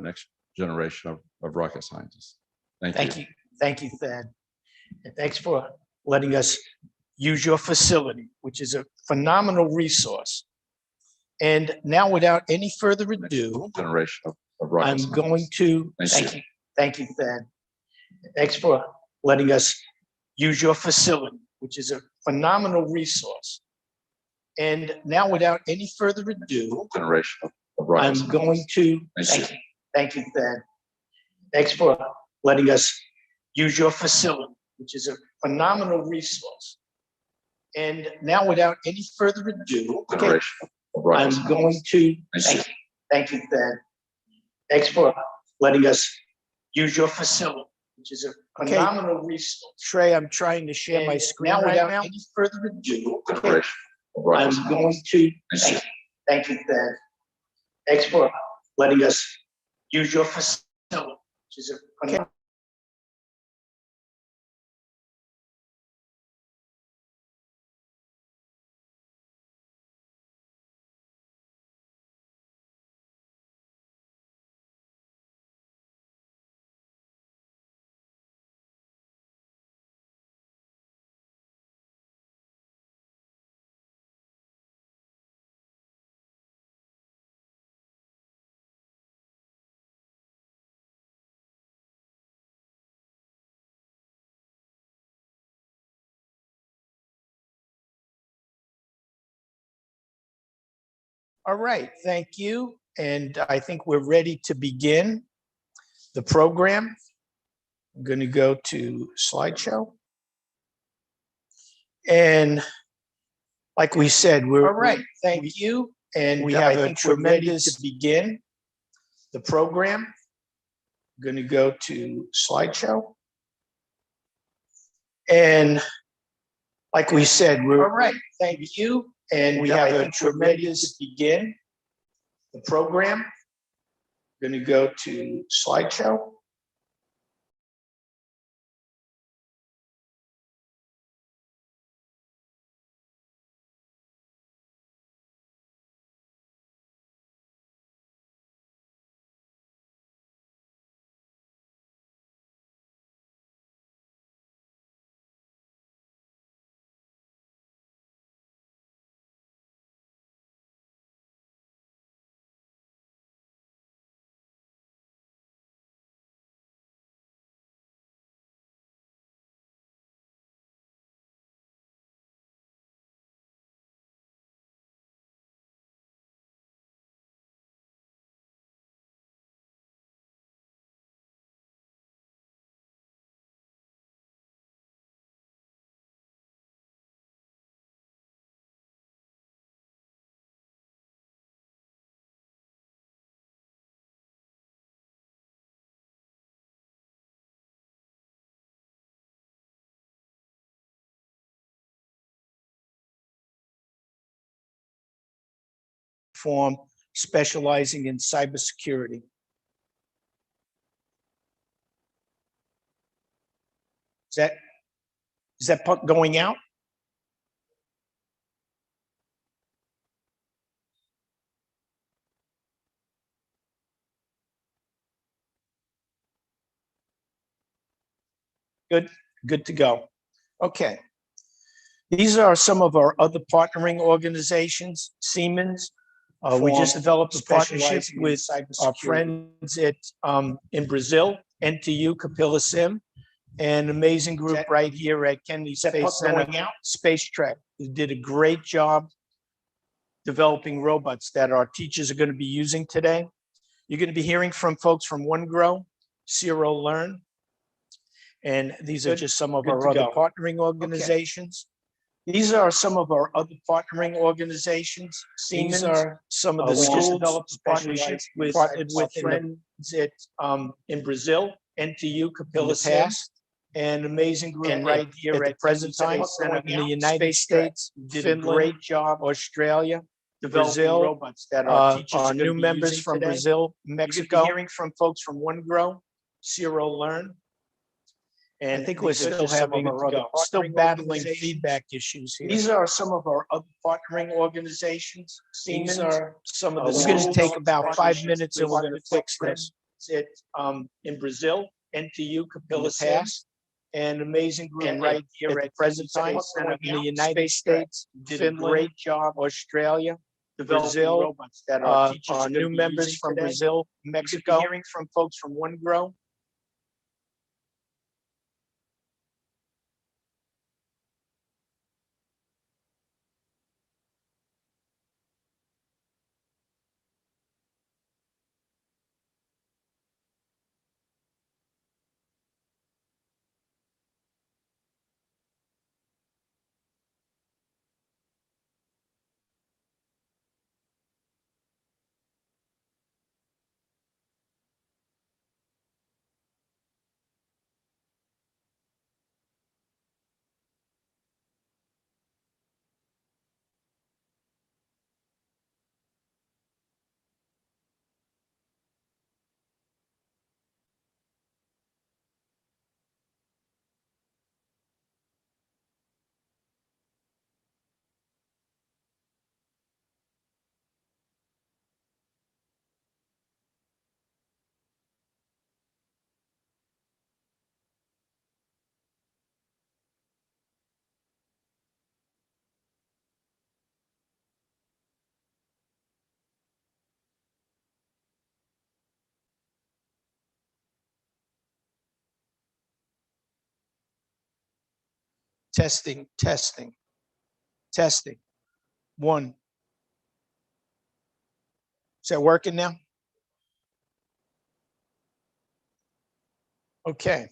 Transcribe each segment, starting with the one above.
next generation of rocket scientists. Thank you. Thank you, Thad. And thanks for letting us use your facility, which is a phenomenal resource. And now, without any further ado, Generation of rocket I'm scientists. going to thank you, Thad. Thanks for letting us use your facility, which is a phenomenal resource. And now, without any further ado, Generation of rocket I'm scientists. going to thank you, Thad. Thanks for letting us use your facility, which is a phenomenal resource. And now, without any further ado, Generation of rocket I'm scientists. going to thank you, Thad. Thanks for letting us use your facility, which is a phenomenal resource. Trey, I'm trying to share my screen now. Without any further ado, Generation of rocket I'm scientists. going to thank you, Thad. Thanks for letting us use your facility, which is a phenomenal. All right, thank you. And I think we're ready to begin the program. I'm going to go to slideshow. And like we said, we're all right. Thank you. And we have a tremendous to begin the program. I'm going to go to slideshow. And like we said, we're all right. Thank you. And we have a tremendous to begin the program. I'm going to go to slideshow. Form specializing in cybersecurity. Is that going out? Good to go. Okay. These are some of our other partnering organizations. Siemens. We just developed a partnership with our friends at in Brazil, NTU Capilla Sim, an amazing group right here at Kennedy Space Center, Space Trek. They did a great job developing robots that our teachers are going to be using today. You're going to be hearing from folks from OneGrow, Zero Learn, and these are just some of our other partnering organizations. These are some of our other partnering organizations. Siemens are some of the schools developed partnerships with friends at in Brazil, NTU Capilla Sim, an amazing group right here at the present time in the United States. Did a great job. Australia, Brazil, robots that our new members from Brazil, Mexico. Hearing from folks from OneGrow, Zero Learn. And I think we're still battling feedback issues here. These are some of our other partnering organizations. Siemens are some of the. It's going to take about 5 minutes, and we're going to fix this. it in Brazil, NTU Capilla Pass, an amazing group right here at present time in the United States. Did a great job. Australia, Brazil, robots that our teachers are new members from Brazil, Mexico. Hearing from folks from One Grow. Testing, testing, testing. One. Is that working now? Okay.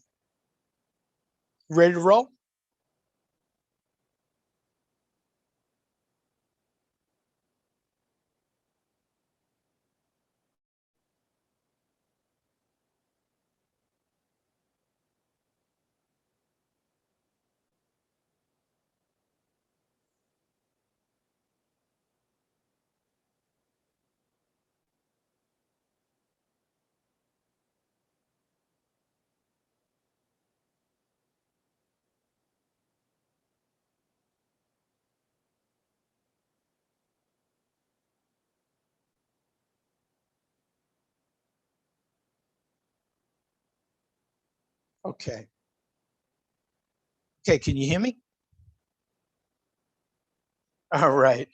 Ready to roll? Okay. Okay, can you hear me? All right.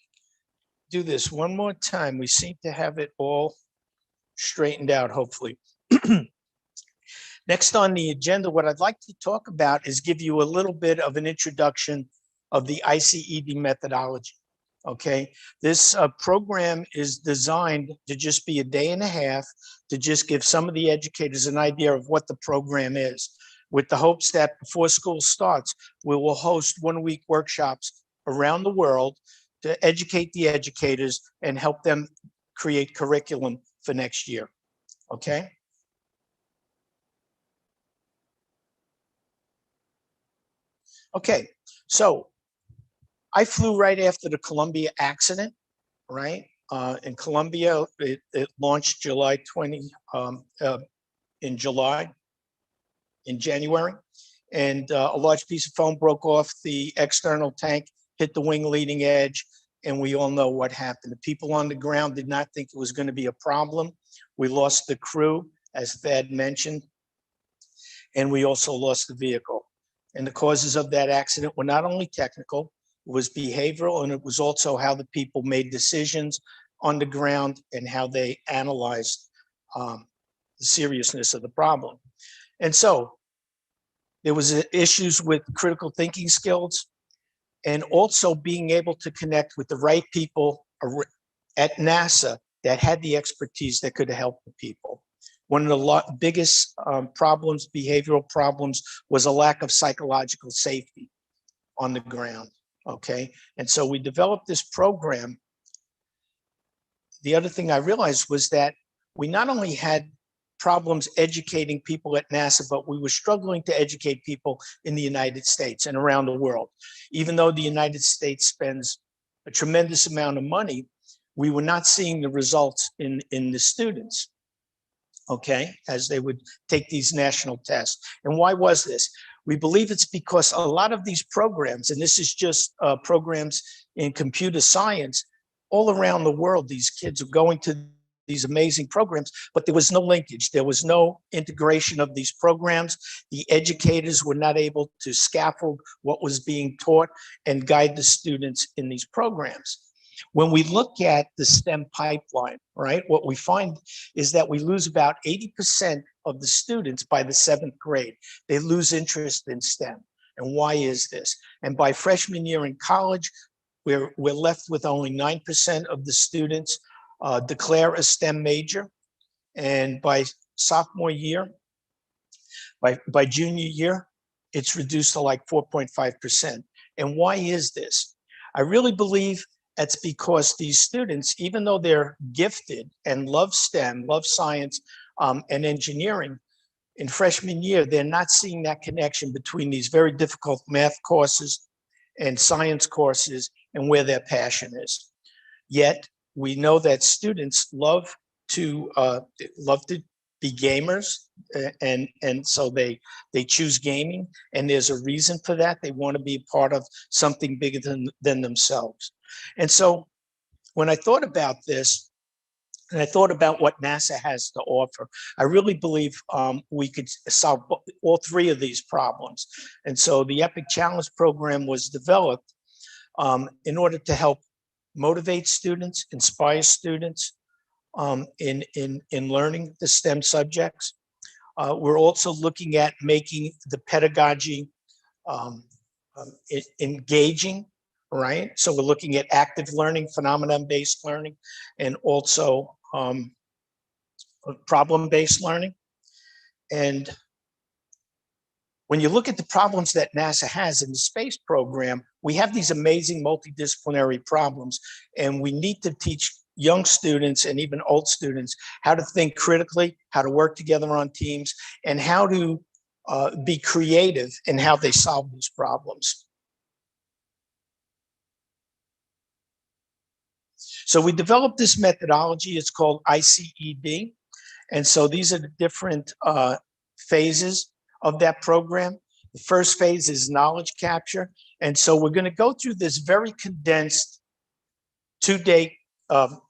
Do this one more time. We seem to have it all straightened out, hopefully. Next on the agenda, what I'd like to talk about is give you a little bit of an introduction of the ICED methodology. Okay, this program is designed to just be a day and a half to just give some of the educators an idea of what the program is, with the hopes that before school starts, we will host 1-week workshops around the world to educate the educators and help them create curriculum for next year. Okay. Okay, so I flew right after the Columbia accident, right? In Columbia, it launched July 20, in January, and a large piece of foam broke off the external tank, hit the wing leading edge, and we all know what happened. The people on the ground did not think it was going to be a problem. We lost the crew, as Thad mentioned, and we also lost the vehicle. And the causes of that accident were not only technical, it was behavioral, and it was also how the people made decisions on the ground and how they analyzed the seriousness of the problem. And so there was issues with critical thinking skills and also being able to connect with the right people at NASA that had the expertise that could help the people. One of the biggest problems, behavioral problems, was a lack of psychological safety on the ground, okay? And so we developed this program. The other thing I realized was that we not only had problems educating people at NASA, but we were struggling to educate people in the United States and around the world. Even though the United States spends a tremendous amount of money, we were not seeing the results in the students, okay, as they would take these national tests. And why was this? We believe it's because a lot of these programs, and this is just programs in computer science, all around the world, these kids are going to these amazing programs, but there was no linkage. There was no integration of these programs. The educators were not able to scaffold what was being taught and guide the students in these programs. When we look at the STEM pipeline, right, what we find is that we lose about 80% of the students by the 7th grade. They lose interest in STEM. And why is this? And by freshman year in college, we're left with only 9% of the students declare a STEM major. And by sophomore year, by junior year, it's reduced to like 4.5%. And why is this? I really believe that's because these students, even though they're gifted and love STEM, love science and engineering, in freshman year, they're not seeing that connection between these very difficult math courses and science courses and where their passion is. Yet, we know that students love to be gamers, and so they choose gaming, and there's a reason for that. They want to be part of something bigger than themselves. And so when I thought about this, and I thought about what NASA has to offer, I really believe we could solve all three of these problems. And so the EPIC Challenge program was developed in order to help motivate students, inspire students in learning the STEM subjects. We're also looking at making the pedagogy engaging, right? So we're looking at active learning, phenomenon-based learning, and also problem-based learning. And when you look at the problems that NASA has in the space program, we have these amazing multidisciplinary problems, and we need to teach young students and even old students how to think critically, how to work together on teams, and how to be creative in how they solve these problems. So we developed this methodology. It's called ICED. And so these are the different phases of that program. The first phase is knowledge capture. And so we're going to go through this very condensed 2-day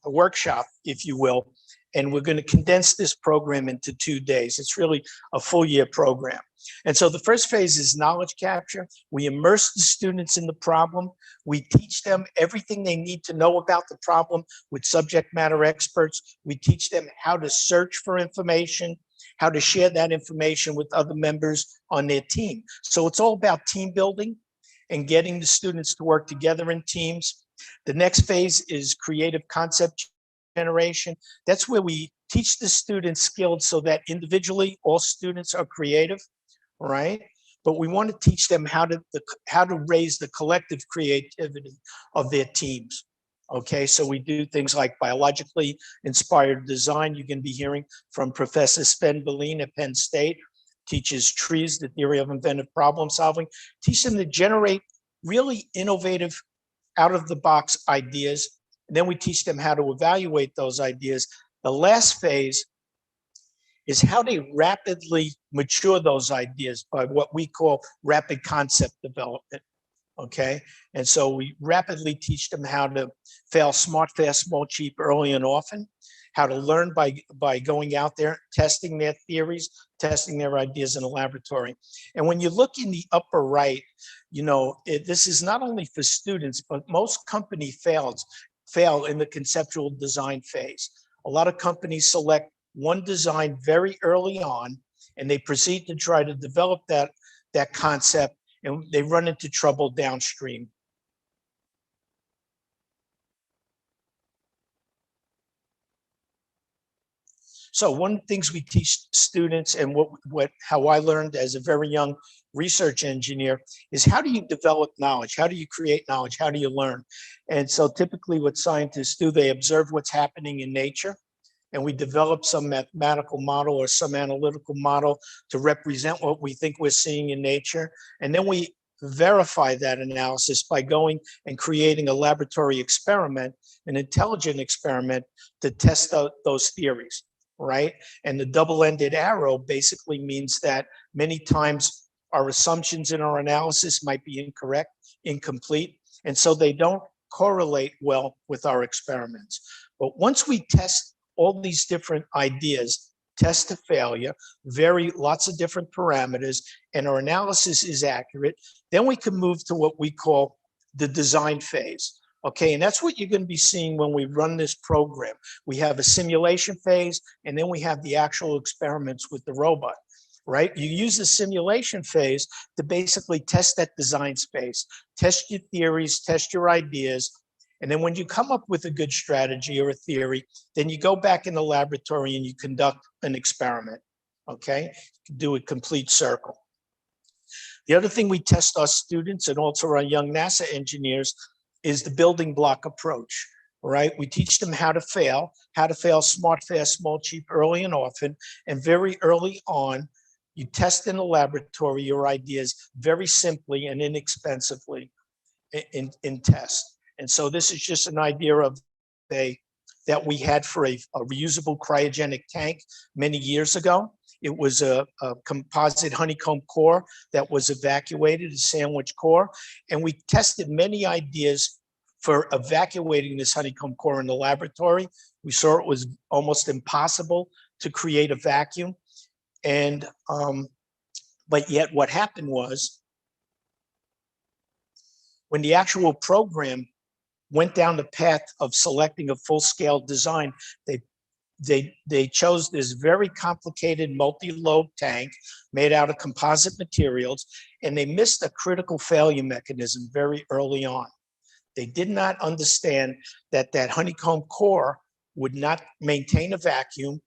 workshop, if you will, and we're going to condense this program into 2 days. It's really a full year program. And so the first phase is knowledge capture. We immerse the students in the problem. We teach them everything they need to know about the problem with subject matter experts. We teach them how to search for information, how to share that information with other members on their team. So it's all about team building and getting the students to work together in teams. The next phase is creative concept generation. That's where we teach the students skills so that individually all students are creative, right? But we want to teach them how to raise the collective creativity of their teams. Okay, so we do things like biologically inspired design. You're going to be hearing from Professor Sven Berlin at Penn State, teaches trees, the theory of inventive problem solving, teach them to generate really innovative out-of-the-box ideas. And then we teach them how to evaluate those ideas. The last phase is how they rapidly mature those ideas by what we call rapid concept development, okay? And so we rapidly teach them how to fail smart, fast, small, cheap, early and often, how to learn by going out there, testing their theories, testing their ideas in a laboratory. And when you look in the upper right, you know, this is not only for students, but most companies fail in the conceptual design phase. A lot of companies select one design very early on, and they proceed to try to develop that concept, and they run into trouble downstream. So one of the things we teach students, and how I learned as a very young research engineer, is how do you develop knowledge? How do you create knowledge? How do you learn? And so typically what scientists do, they observe what's happening in nature, and we develop some mathematical model or some analytical model to represent what we think we're seeing in nature. And then we verify that analysis by going and creating a laboratory experiment, an intelligent experiment, to test out those theories, right? And the double-ended arrow basically means that many times our assumptions in our analysis might be incorrect, incomplete, and so they don't correlate well with our experiments. But once we test all these different ideas, test to failure, lots of different parameters, and our analysis is accurate, then we can move to what we call the design phase. Okay, and that's what you're going to be seeing when we run this program. We have a simulation phase, and then we have the actual experiments with the robot, right? You use the simulation phase to basically test that design space, test your theories, test your ideas, and then when you come up with a good strategy or a theory, then you go back in the laboratory and you conduct an experiment, okay? You do a complete circle. The other thing we test our students and also our young NASA engineers is the building block approach, right? We teach them how to fail smart, fast, small, cheap, early and often. And very early on, you test in the laboratory your ideas very simply and inexpensively in test. And so this is just an idea of that we had for a reusable cryogenic tank many years ago. It was a composite honeycomb core that was evacuated, a sandwich core. And we tested many ideas for evacuating this honeycomb core in the laboratory. We saw it was almost impossible to create a vacuum. And, but yet what happened was when the actual program went down the path of selecting a full-scale design, they chose this very complicated multi-lobe tank made out of composite materials, and they missed a critical failure mechanism very early on. They did not understand that that honeycomb core would not maintain a vacuum.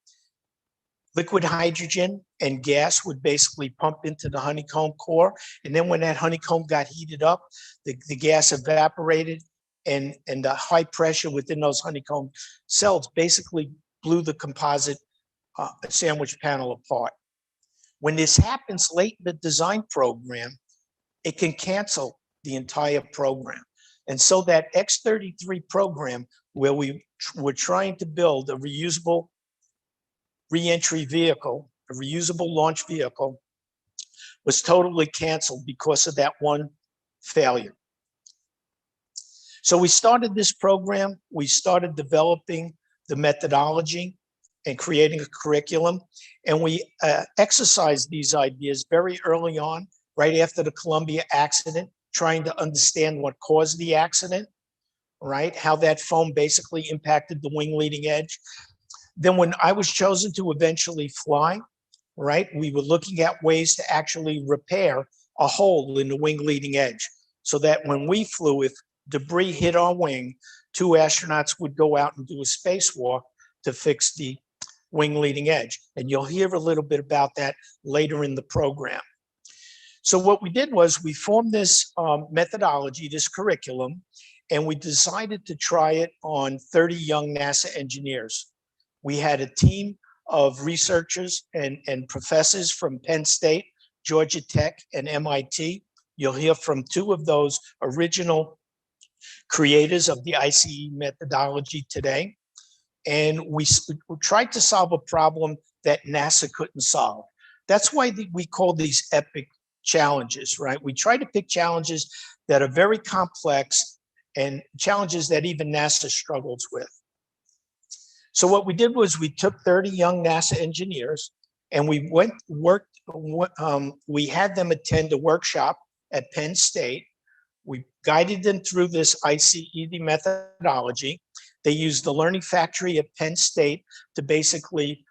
Liquid hydrogen and gas would basically pump into the honeycomb core, and then when that honeycomb got heated up, the gas evaporated, and the high pressure within those honeycomb cells basically blew the composite sandwich panel apart. When this happens late in the design program, it can cancel the entire program. And so that X-33 program, where we were trying to build a reusable reentry vehicle, a reusable launch vehicle, was totally canceled because of that one failure. So we started this program, we started developing the methodology and creating a curriculum, and we exercised these ideas very early on, right after the Columbia accident, trying to understand what caused the accident, right? How that foam basically impacted the wing leading edge. Then when I was chosen to eventually fly, right, we were looking at ways to actually repair a hole in the wing leading edge so that when we flew, if debris hit our wing, 2 astronauts would go out and do a spacewalk to fix the wing leading edge. And you'll hear a little bit about that later in the program. So what we did was we formed this methodology, this curriculum, and we decided to try it on 30 young NASA engineers. We had a team of researchers and professors from Penn State, Georgia Tech, and MIT. You'll hear from 2 of those original creators of the ICE methodology today. And we tried to solve a problem that NASA couldn't solve. That's why we call these epic challenges, right? We try to pick challenges that are very complex and challenges that even NASA struggles with. So what we did was we took 30 young NASA engineers and we we had them attend a workshop at Penn State. We guided them through this ICE methodology. They used the Learning Factory at Penn State to basically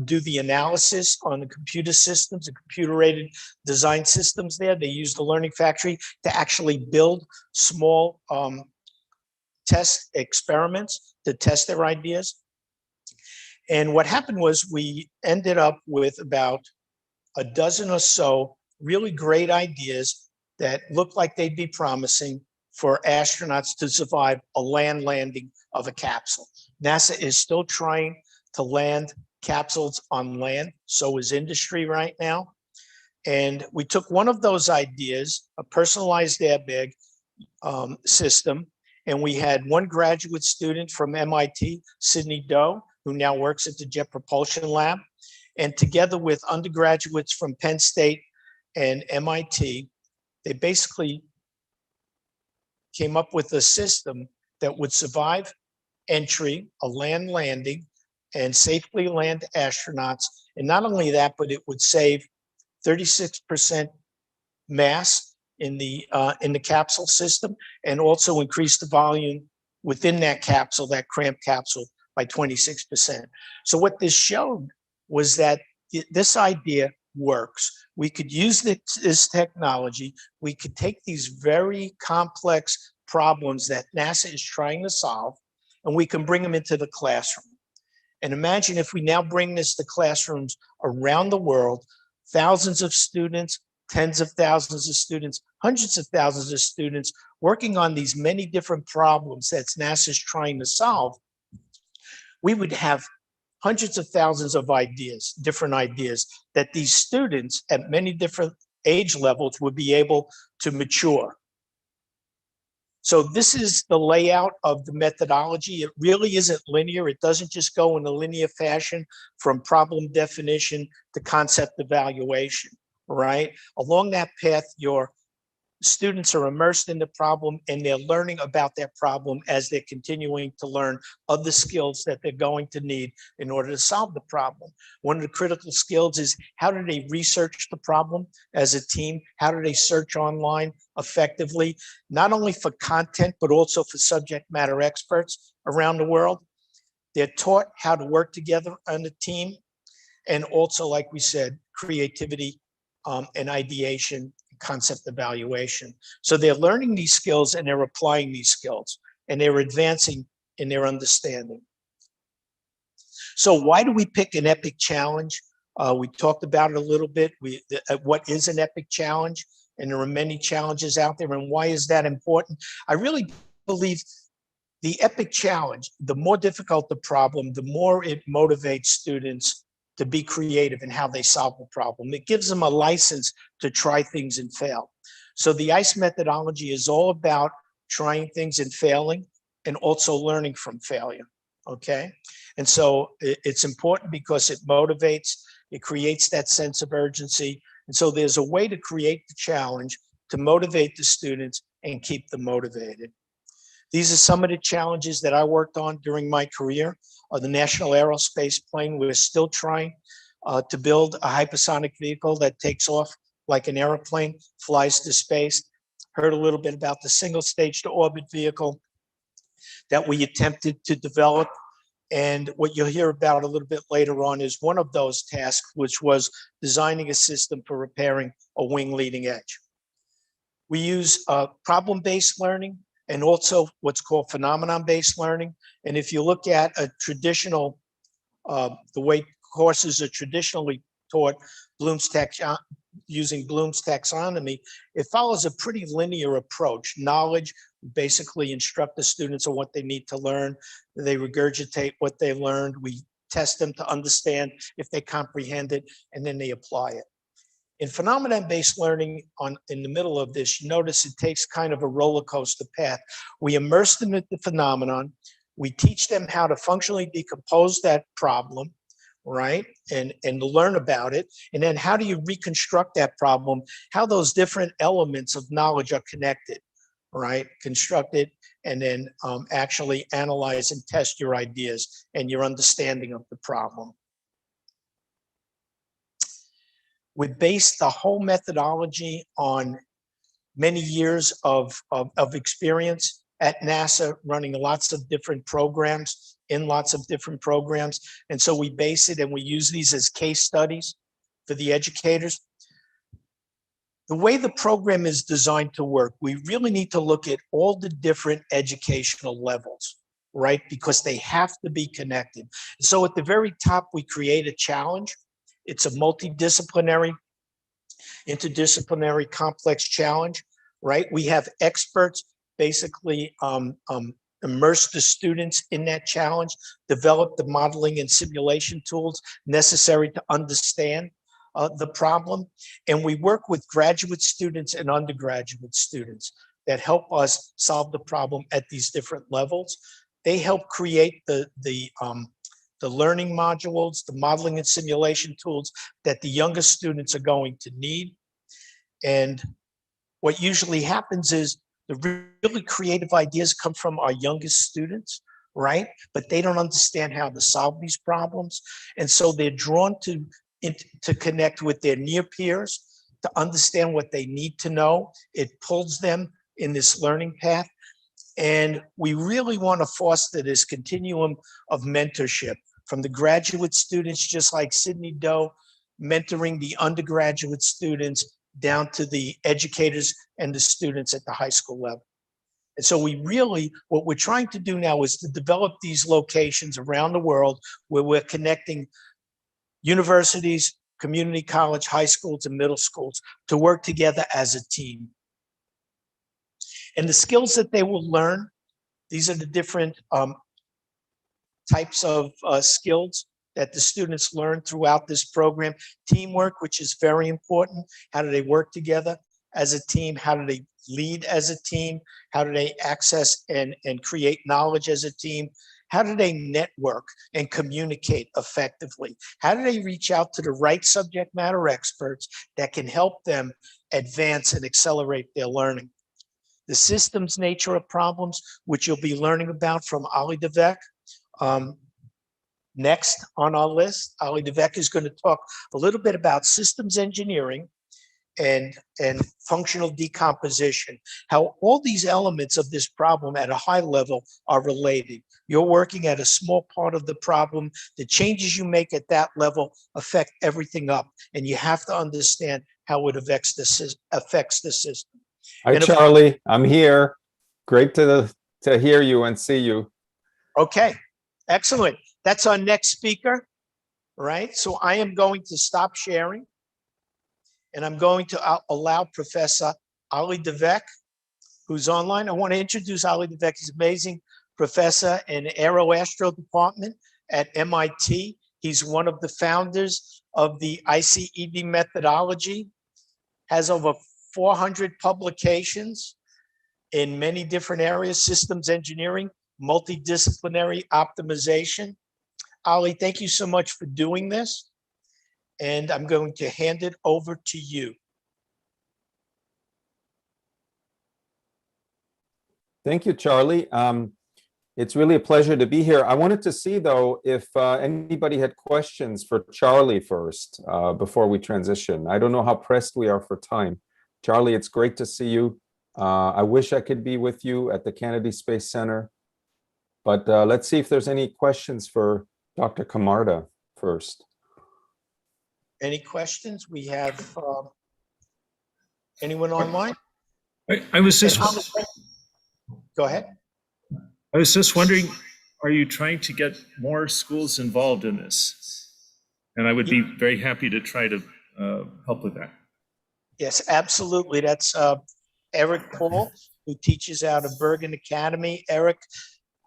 do the analysis on the computer systems, the computer-aided design systems there. They used the Learning Factory to actually build small test experiments to test their ideas. And what happened was we ended up with about a dozen or so really great ideas that looked like they'd be promising for astronauts to survive a land landing of a capsule. NASA is still trying to land capsules on land, so is industry right now. And we took one of those ideas, a personalized airbag system, and we had one graduate student from MIT, Sidney Doe, who now works at the Jet Propulsion Lab, and together with undergraduates from Penn State and MIT, they basically came up with a system that would survive entry, a land landing, and safely land astronauts. And not only that, but it would save 36% mass in the capsule system, and also increase the volume within that capsule, that cramped capsule, by 26%. So what this showed was that this idea works. We could use this technology. We could take these very complex problems that NASA is trying to solve, and we can bring them into the classroom. And imagine if we now bring this to classrooms around the world, thousands of students, tens of thousands of students, hundreds of thousands of students working on these many different problems that NASA's trying to solve. We would have hundreds of thousands of ideas, different ideas, that these students at many different age levels would be able to mature. So this is the layout of the methodology. It really isn't linear. It doesn't just go in a linear fashion from problem definition to concept evaluation, right? Along that path, your students are immersed in the problem, and they're learning about that problem as they're continuing to learn other skills that they're going to need in order to solve the problem. One of the critical skills is, how do they research the problem as a team? How do they search online effectively, not only for content, but also for subject matter experts around the world? They're taught how to work together on a team, and also, like we said, creativity and ideation, concept evaluation. So they're learning these skills, and they're applying these skills, and they're advancing in their understanding. So why do we pick an epic challenge? We talked about it a little bit. What is an epic challenge? And there are many challenges out there, and why is that important? I really believe the epic challenge, the more difficult the problem, the more it motivates students to be creative in how they solve the problem. It gives them a license to try things and fail. So the ICE methodology is all about trying things and failing, and also learning from failure, okay? And so it's important because it motivates, it creates that sense of urgency. And so there's a way to create the challenge to motivate the students and keep them motivated. These are some of the challenges that I worked on during my career. The National Aerospace Plane, we're still trying to build a hypersonic vehicle that takes off like an airplane, flies to space. Heard a little bit about the single stage to orbit vehicle that we attempted to develop. And what you'll hear about a little bit later on is one of those tasks, which was designing a system for repairing a wing leading edge. We use problem-based learning, and also what's called phenomenon-based learning. And if you look at a traditional, the way courses are traditionally taught, using Bloom's taxonomy, it follows a pretty linear approach. Knowledge, basically instruct the students on what they need to learn. They regurgitate what they learned. We test them to understand if they comprehend it, and then they apply it. In phenomenon-based learning, in the middle of this, you notice it takes kind of a roller coaster path. We immerse them in the phenomenon. We teach them how to functionally decompose that problem, right? And learn about it. And then how do you reconstruct that problem? How those different elements of knowledge are connected, right? Construct it, and then actually analyze and test your ideas and your understanding of the problem. We based the whole methodology on many years of experience at NASA, running lots of different programs, in lots of different programs. And so we base it, and we use these as case studies for the educators. The way the program is designed to work, we really need to look at all the different educational levels, right? Because they have to be connected. So at the very top, we create a challenge. It's a multidisciplinary, interdisciplinary, complex challenge, right? We have experts basically immerse the students in that challenge, develop the modeling and simulation tools necessary to understand the problem. And we work with graduate students and undergraduate students that help us solve the problem at these different levels. They help create the learning modules, the modeling and simulation tools that the youngest students are going to need. And what usually happens is the really creative ideas come from our youngest students, right? But they don't understand how to solve these problems. And so they're drawn to connect with their near peers, to understand what they need to know. It pulls them in this learning path. And we really want to foster this continuum of mentorship from the graduate students, just like Sydney Doe, mentoring the undergraduate students down to the educators and the students at the high school level. And so what we're trying to do now is to develop these locations around the world where we're connecting universities, community college, high schools, and middle schools to work together as a team. And the skills that they will learn, these are the different types of skills that the students learn throughout this program. Teamwork, which is very important. How do they work together as a team? How do they lead as a team? How do they access and create knowledge as a team? How do they network and communicate effectively? How do they reach out to the right subject matter experts that can help them advance and accelerate their learning? The systems nature of problems, which you'll be learning about from Ali Devek. Next on our list, Ali Devek is going to talk a little bit about systems engineering and functional decomposition, how all these elements of this problem at a high level are related. You're working at a small part of the problem. The changes you make at that level affect everything up, and you have to understand how it affects the system. Hi, Charlie. I'm here. Great to hear you and see you. Okay, excellent. That's our next speaker, right? So I am going to stop sharing, and I'm going to allow Professor Ali Devek, who's online. I want to introduce Ali Devek. He's an amazing professor in Aeroastro department at MIT. He's one of the founders of the ICED methodology, has over 400 publications in many different areas: systems engineering, multidisciplinary optimization. Ali, thank you so much for doing this. And I'm going to hand it over to you. Thank you, Charlie. It's really a pleasure to be here. I wanted to see, though, if anybody had questions for Charlie first before we transition. I don't know how pressed we are for time. Charlie, it's great to see you. I wish I could be with you at the Kennedy Space Center. But let's see if there's any questions for Dr. Camarda first. Any questions? We have anyone online? I was just Go ahead. I was just wondering, are you trying to get more schools involved in this? And I would be very happy to try to help with that. Yes, absolutely. That's Eric Paul, who teaches out of Bergen Academy. Eric,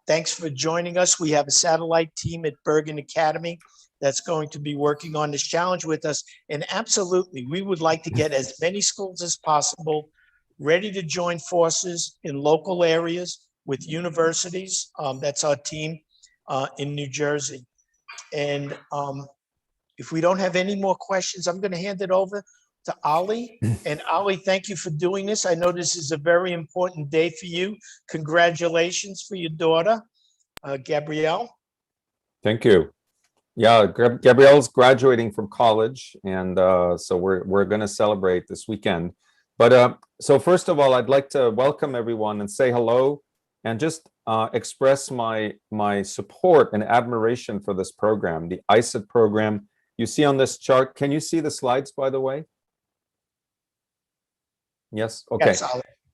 thanks for joining us. We have a satellite team at Bergen Academy that's going to be working on this challenge with us. And absolutely, we would like to get as many schools as possible ready to join forces in local areas with universities. That's our team in New Jersey. And if we don't have any more questions, I'm going to hand it over to Ali. And Ali, thank you for doing this. I know this is a very important day for you. Congratulations for your daughter, Gabrielle. Thank you. Yeah, Gabrielle's graduating from college, and so we're going to celebrate this weekend. But so first of all, I'd like to welcome everyone and say hello, and just express my support and admiration for this program, the ICED program. You see on this chart, can you see the slides, by the way? Yes, okay. Yes,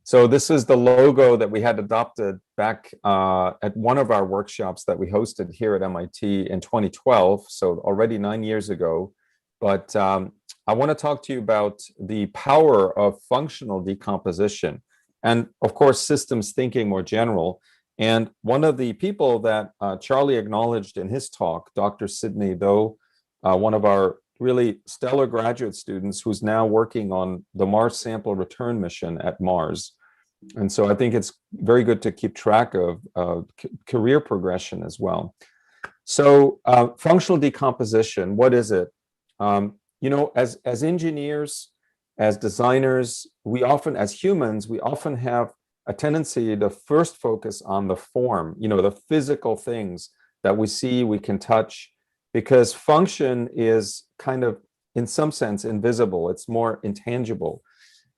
so this is the logo that we had adopted back at one of our workshops that we hosted here at MIT in 2012, so already 9 years ago. But I want to talk to you about the power of functional decomposition and, of course, systems thinking more general. And one of the people that Charlie acknowledged in his talk, Dr. Sydney Doe, one of our really stellar graduate students who's now working on the Mars sample return mission at Mars. And so I think it's very good to keep track of career progression as well. So functional decomposition, what is it? You know, as engineers, as designers, we often, as humans, we often have a tendency to first focus on the form, the physical things that we see, we can touch, because function is kind of, in some sense, invisible. It's more intangible.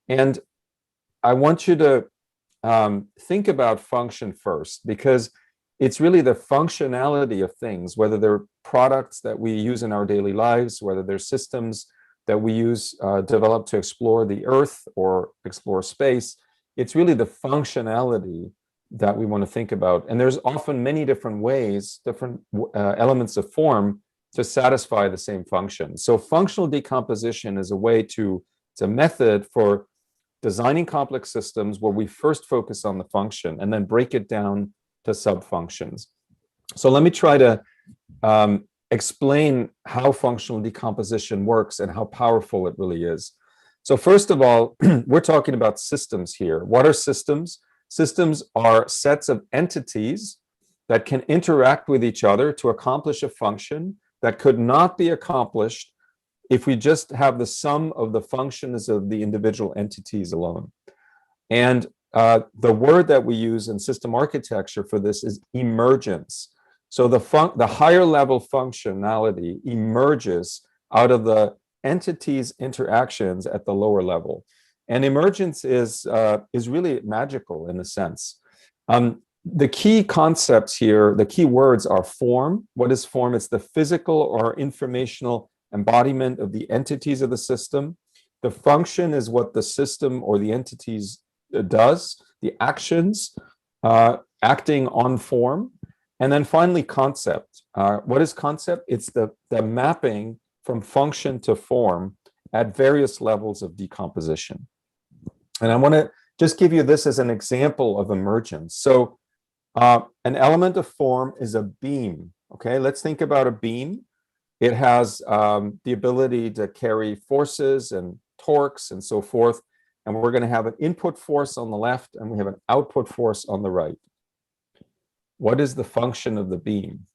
And I want you to think about function first, because it's really the functionality of things, whether they're products that we use in our daily lives, whether they're systems that we use, developed to explore the earth or explore space. It's really the functionality that we want to think about. And there's often many different ways, different elements of form to satisfy the same function. So functional decomposition is a way it's a method for designing complex systems where we first focus on the function and then break it down to sub-functions. So let me try to explain how functional decomposition works and how powerful it really is. So first of all, we're talking about systems here. What are systems? Systems are sets of entities that can interact with each other to accomplish a function that could not be accomplished if we just have the sum of the functions of the individual entities alone. And the word that we use in system architecture for this is emergence. So the higher level functionality emerges out of the entities' interactions at the lower level. And emergence is really magical in a sense. The key concepts here, the key words are form. What is form? It's the physical or informational embodiment of the entities of the system. The function is what the system or the entities does, the actions acting on form. And then finally, concept. What is concept? It's the mapping from function to form at various levels of decomposition. And I want to just give you this as an example of emergence. So an element of form is a beam. Okay, let's think about a beam. It has the ability to carry forces and torques and so forth. And we're going to have an input force on the left and we have an output force on the right. What is the function of the beam?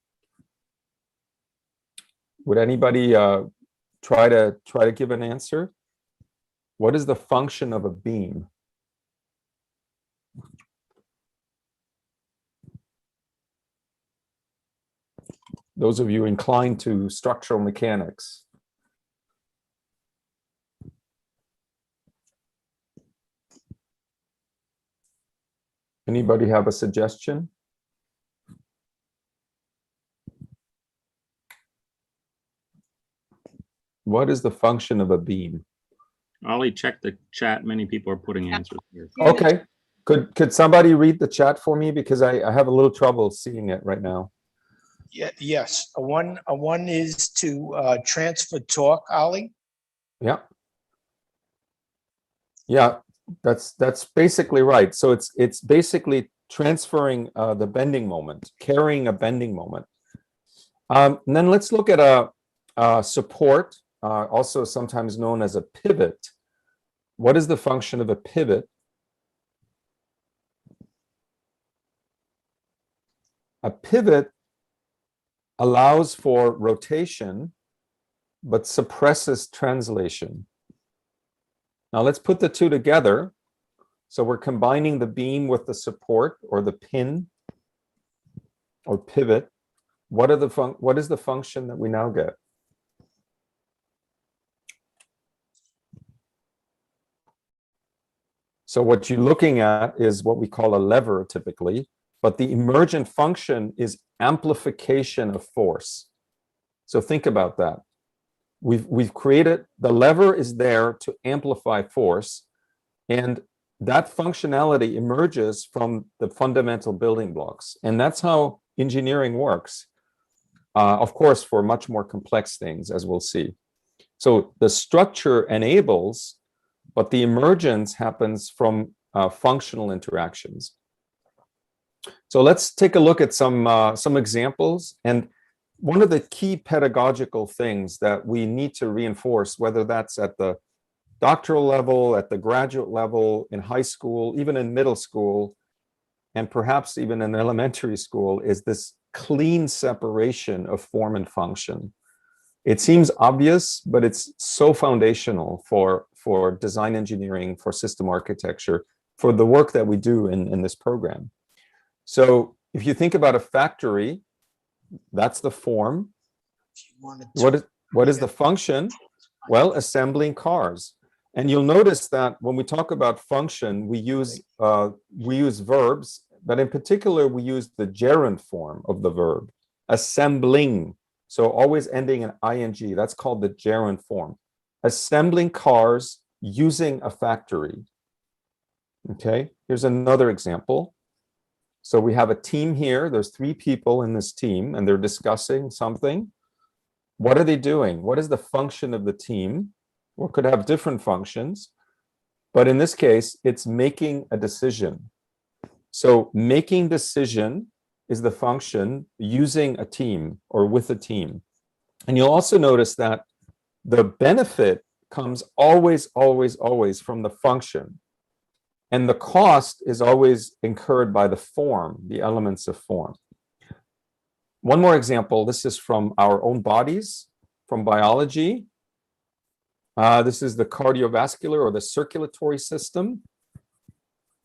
Would anybody try to give an answer? What is the function of a beam? Those of you inclined to structural mechanics. Anybody have a suggestion? What is the function of a beam? Ollie, check the chat. Many people are putting answers here. Okay. Could somebody read the chat for me? Because I have a little trouble seeing it right now. Yeah, yes. A one is to transfer torque, Ollie. Yeah. Yeah, that's basically right. So it's basically transferring the bending moment, carrying a bending moment. And then let's look at a support, also sometimes known as a pivot. What is the function of a pivot? A pivot allows for rotation, but suppresses translation. Now let's put the two together. So we're combining the beam with the support or the pin or pivot. What is the function that we now get? So what you're looking at is what we call a lever typically, but the emergent function is amplification of force. So think about that. We've created, the lever is there to amplify force, and that functionality emerges from the fundamental building blocks. And that's how engineering works, of course, for much more complex things, as we'll see. So the structure enables, but the emergence happens from functional interactions. So let's take a look at some examples. And one of the key pedagogical things that we need to reinforce, whether that's at the doctoral level, at the graduate level, in high school, even in middle school, and perhaps even in elementary school, is this clean separation of form and function. It seems obvious, but it's so foundational for design engineering, for system architecture, for the work that we do in this program. So if you think about a factory, that's the form. What is the function? Well, assembling cars. And you'll notice that when we talk about function, we use verbs, but in particular, we use the gerund form of the verb, assembling. So always ending in ing, that's called the gerund form. Assembling cars using a factory. Okay, here's another example. So we have a team here. There's 3 people in this team, and they're discussing something. What are they doing? What is the function of the team? Or could have different functions. But in this case, it's making a decision. So making decision is the function using a team or with a team. And you'll also notice that the benefit comes always, always, always from the function. And the cost is always incurred by the form, the elements of form. One more example, this is from our own bodies, from biology. This is the cardiovascular or the circulatory system.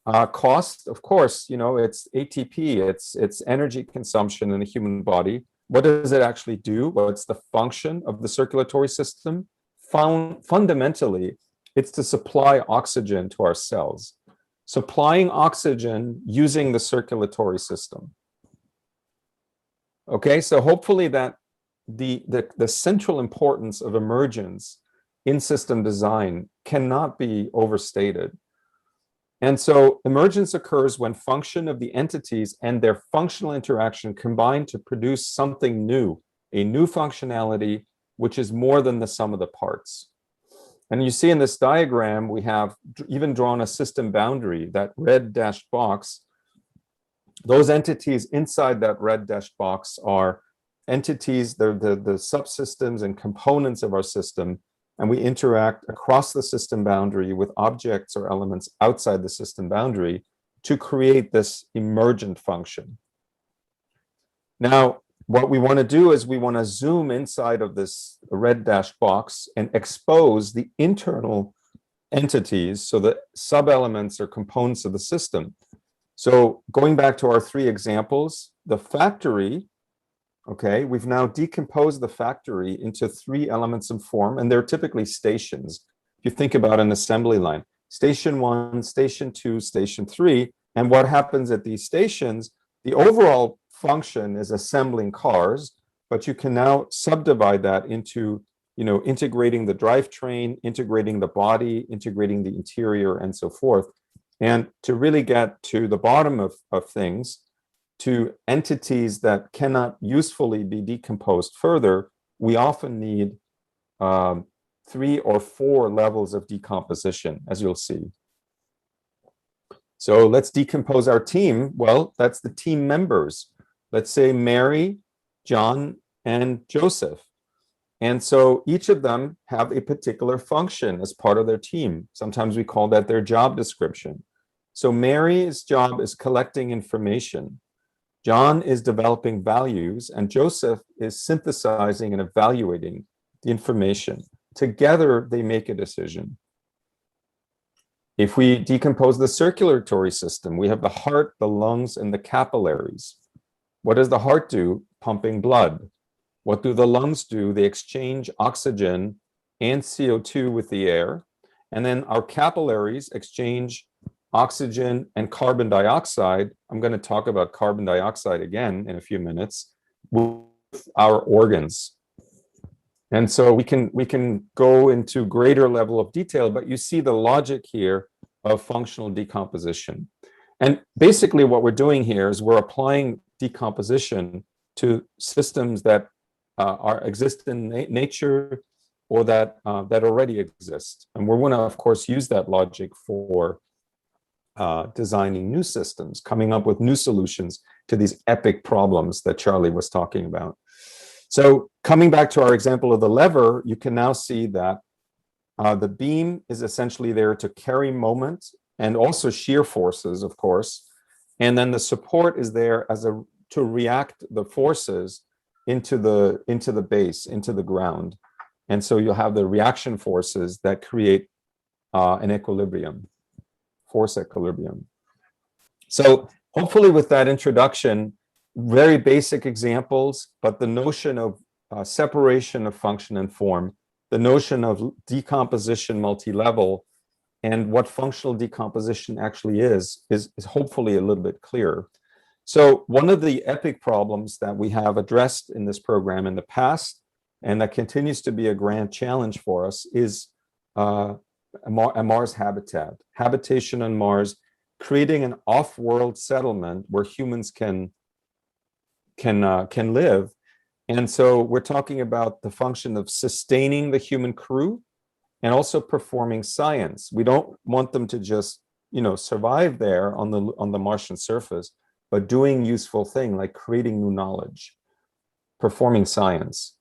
Cost, of course, it's ATP, it's energy consumption in the human body. What does it actually do? What's the function of the circulatory system? Fundamentally, it's to supply oxygen to our cells. Supplying oxygen using the circulatory system. Okay, so hopefully that the central importance of emergence in system design cannot be overstated. And so emergence occurs when function of the entities and their functional interaction combine to produce something new, a new functionality, which is more than the sum of the parts. And you see in this diagram, we have even drawn a system boundary, that red dashed box. Those entities inside that red dashed box are entities, they're the subsystems and components of our system, and we interact across the system boundary with objects or elements outside the system boundary to create this emergent function. Now, what we want to do is we want to zoom inside of this red dashed box and expose the internal entities, so the sub-elements or components of the system. So going back to our 3 examples, the factory, okay, we've now decomposed the factory into 3 elements of form, and they're typically stations. If you think about an assembly line, station 1, station 2, station 3, and what happens at these stations, the overall function is assembling cars, but you can now subdivide that into, integrating the drivetrain, integrating the body, integrating the interior, and so forth. And to really get to the bottom of things, to entities that cannot usefully be decomposed further, we often need 3 or 4 levels of decomposition, as you'll see. So let's decompose our team. Well, that's the team members. Let's say Mary, John, and Joseph. And so each of them have a particular function as part of their team. Sometimes we call that their job description. So Mary's job is collecting information. John is developing values, and Joseph is synthesizing and evaluating the information. Together, they make a decision. If we decompose the circulatory system, we have the heart, the lungs, and the capillaries. What does the heart do? Pumping blood. What do the lungs do? They exchange oxygen and CO2 with the air. And then our capillaries exchange oxygen and carbon dioxide. I'm going to talk about carbon dioxide again in a few minutes with our organs. And so we can go into greater level of detail, but you see the logic here of functional decomposition. And basically what we're doing here is we're applying decomposition to systems that exist in nature or that already exist. And we're going to, of course, use that logic for designing new systems, coming up with new solutions to these epic problems that Charlie was talking about. So coming back to our example of the lever, you can now see that the beam is essentially there to carry moment and also shear forces, of course. And then the support is there to react the forces into the base, into the ground. And so you'll have the reaction forces that create an equilibrium. force equilibrium. So hopefully with that introduction, very basic examples, but the notion of separation of function and form, the notion of decomposition multi-level, and what functional decomposition actually is hopefully a little bit clearer. So one of the epic problems that we have addressed in this program in the past, and that continues to be a grand challenge for us, is a Mars habitat, habitation on Mars, creating an off-world settlement where humans can live. And so we're talking about the function of sustaining the human crew and also performing science. We don't want them to just, survive there on the Martian surface, but doing useful thing like creating new knowledge, performing science.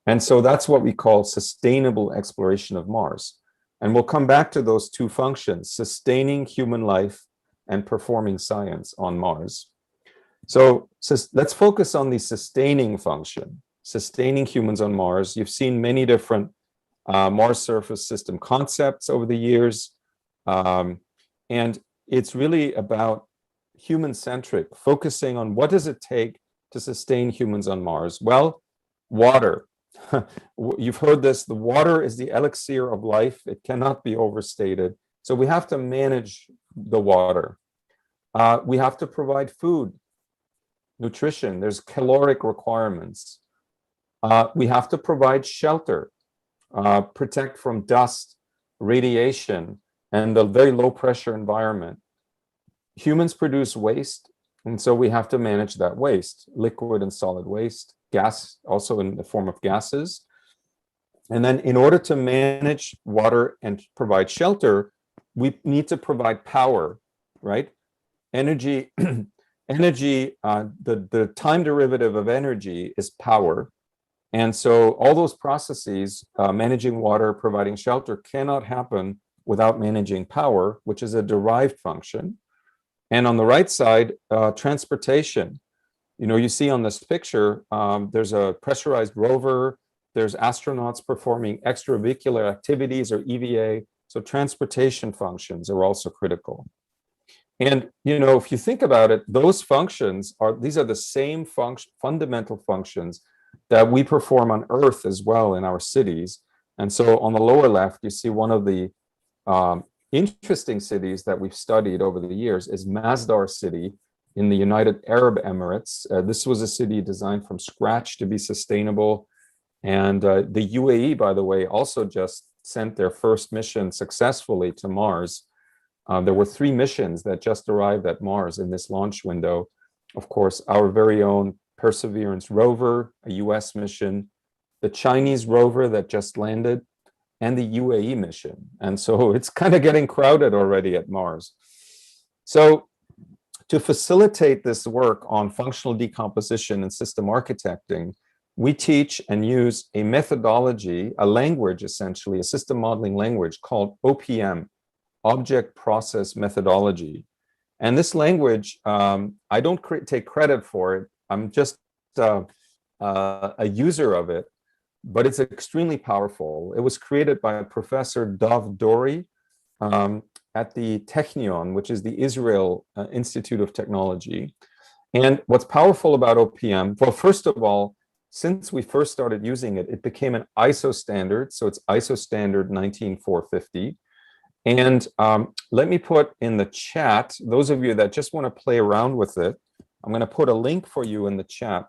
And so that's what we call sustainable exploration of Mars. And we'll come back to those two functions, sustaining human life and performing science on Mars. So let's focus on the sustaining function, sustaining humans on Mars. You've seen many different Mars surface system concepts over the years. And it's really about human-centric, focusing on what does it take to sustain humans on Mars? Well, water. You've heard this, the water is the elixir of life. It cannot be overstated. So we have to manage the water. We have to provide food, nutrition. There's caloric requirements. We have to provide shelter, protect from dust, radiation, and the very low pressure environment. Humans produce waste, and so we have to manage that waste, liquid and solid waste, gas, also in the form of gases. And then in order to manage water and provide shelter, we need to provide power, right? Energy, the time derivative of energy is power. And so all those processes, managing water, providing shelter, cannot happen without managing power, which is a derived function. And on the right side, transportation. You see on this picture, there's a pressurized rover, there's astronauts performing extravehicular activities or EVA. So transportation functions are also critical. And, if you think about it, those functions these are the same fundamental functions that we perform on Earth as well in our cities. And so on the lower left, you see one of the interesting cities that we've studied over the years is Masdar City in the United Arab Emirates. This was a city designed from scratch to be sustainable. And the UAE, by the way, also just sent their first mission successfully to Mars. There were 3 missions that just arrived at Mars in this launch window. Of course, our very own Perseverance rover, a US mission, the Chinese rover that just landed, and the UAE mission. And so it's kind of getting crowded already at Mars. So to facilitate this work on functional decomposition and system architecting, we teach and use a methodology, a language essentially, a system modeling language called OPM, Object Process Methodology. And this language, I don't take credit for it. I'm just a user of it, but it's extremely powerful. It was created by Professor Dov Dori at the Technion, which is the Israel Institute of Technology. And what's powerful about OPM, well, first of all, since we first started using it, it became an ISO standard. So it's ISO standard 19450. And let me put in the chat, those of you that just want to play around with it, I'm going to put a link for you in the chat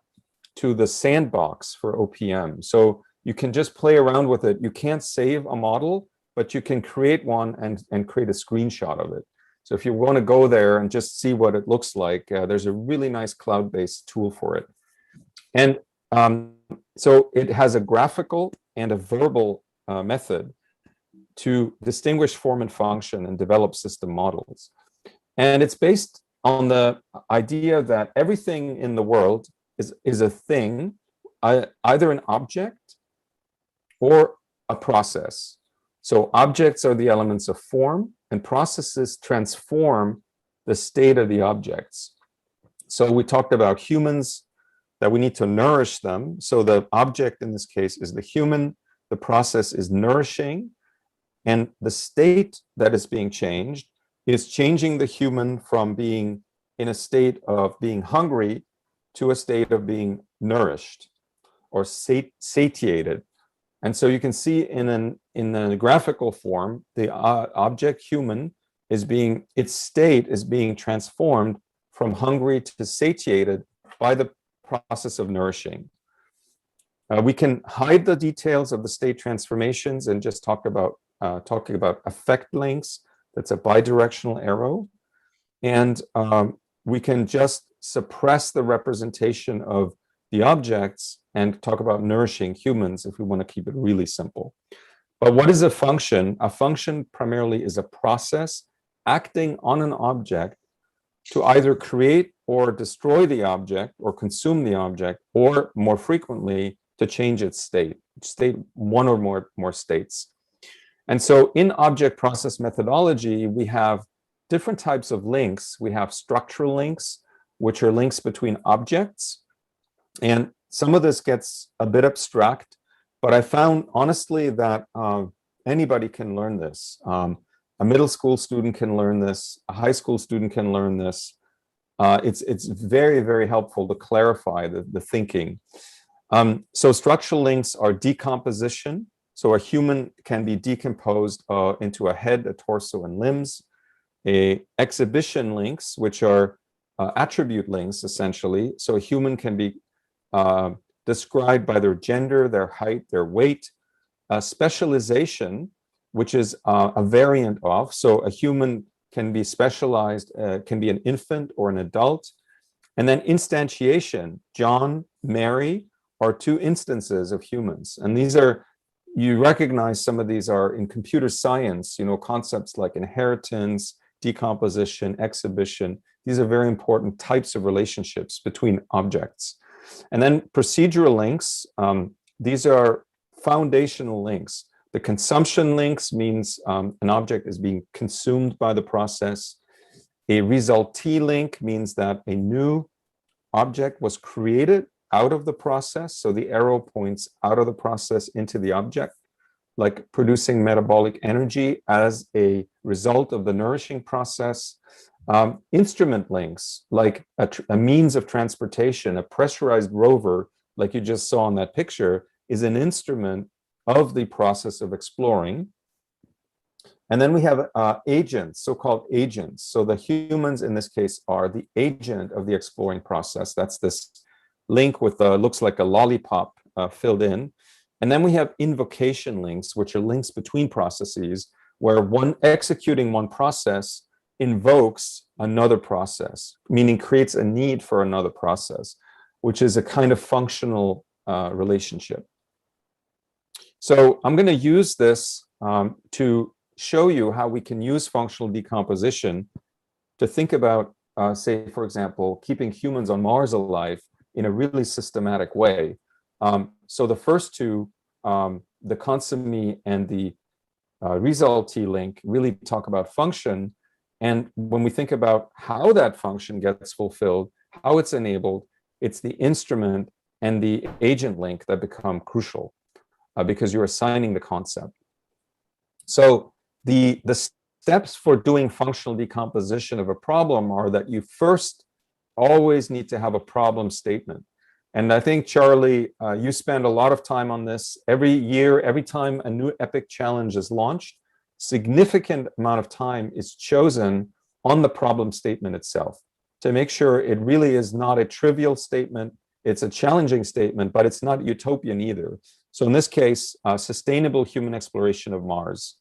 to the sandbox for OPM. So you can just play around with it. You can't save a model, but you can create one and create a screenshot of it. So if you want to go there and just see what it looks like, there's a really nice cloud-based tool for it. And so it has a graphical and a verbal method to distinguish form and function and develop system models. And it's based on the idea that everything in the world is a thing, either an object or a process. So objects are the elements of form, and processes transform the state of the objects. So we talked about humans, that we need to nourish them. So the object in this case is the human, the process is nourishing, and the state that is being changed is changing the human from being in a state of being hungry to a state of being nourished or satiated. And so you can see in a graphical form, the object human its state is being transformed from hungry to satiated by the process of nourishing. We can hide the details of the state transformations and just talking about effect links. That's a bidirectional arrow. And we can just suppress the representation of the objects and talk about nourishing humans if we want to keep it really simple. But what is a function? A function primarily is a process acting on an object to either create or destroy the object or consume the object, or more frequently, to change its state one or more states. And so in object process methodology, we have different types of links. We have structural links, which are links between objects. And some of this gets a bit abstract, but I found honestly that anybody can learn this. A middle school student can learn this. A high school student can learn this. It's very, very helpful to clarify the thinking. So structural links are decomposition. So a human can be decomposed into a head, a torso, and limbs. Exhibition links, which are attribute links, essentially. So a human can be described by their gender, their height, their weight. Specialization, which is a variant of. So a human can be specialized, can be an infant or an adult. And then instantiation, John, Mary, are two instances of humans. And these are, you recognize some of these are in computer science, concepts like inheritance, decomposition, exhibition. These are very important types of relationships between objects. And then procedural links, these are foundational links. The consumption links means an object is being consumed by the process. A resultee link means that a new object was created out of the process. So the arrow points out of the process into the object, like producing metabolic energy as a result of the nourishing process. Instrument links, like a means of transportation, a pressurized rover, like you just saw in that picture, is an instrument of the process of exploring. And then we have agents, so-called agents. So the humans in this case are the agent of the exploring process. That's this link with looks like a lollipop filled in. And then we have invocation links, which are links between processes, where executing one process invokes another process, meaning creates a need for another process, which is a kind of functional relationship. So I'm going to use this to show you how we can use functional decomposition to think about, say, for example, keeping humans on Mars alive in a really systematic way. So the first two, the consommé and the resultee link, really talk about function. And when we think about how that function gets fulfilled, how it's enabled, it's the instrument and the agent link that become crucial because you're assigning the concept. So the steps for doing functional decomposition of a problem are that you first always need to have a problem statement. And I think, Charlie, you spend a lot of time on this. Every year, every time a new EPIC challenge is launched, significant amount of time is chosen on the problem statement itself to make sure it really is not a trivial statement. It's a challenging statement, but it's not utopian either. So in this case, sustainable human exploration of Mars.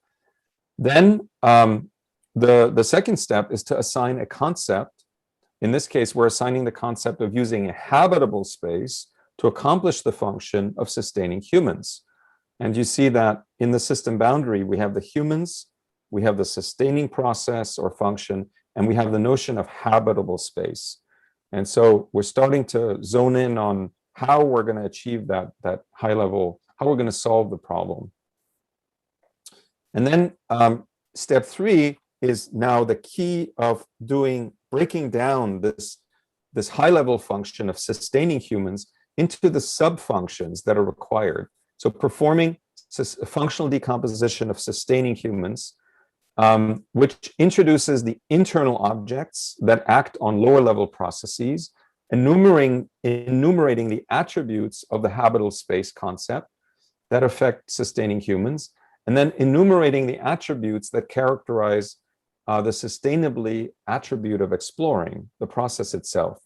Then the second step is to assign a concept. In this case, we're assigning the concept of using a habitable space to accomplish the function of sustaining humans. And you see that in the system boundary, we have the humans, we have the sustaining process or function, and we have the notion of habitable space. And so we're starting to zone in on how we're going to achieve that high level, how we're going to solve the problem. And then step 3 is now the key of breaking down this high level function of sustaining humans into the sub functions that are required. So performing functional decomposition of sustaining humans which introduces the internal objects that act on lower level processes, enumerating the attributes of the habitable space concept that affect sustaining humans, and then enumerating the attributes that characterize the sustainably attribute of exploring, the process itself.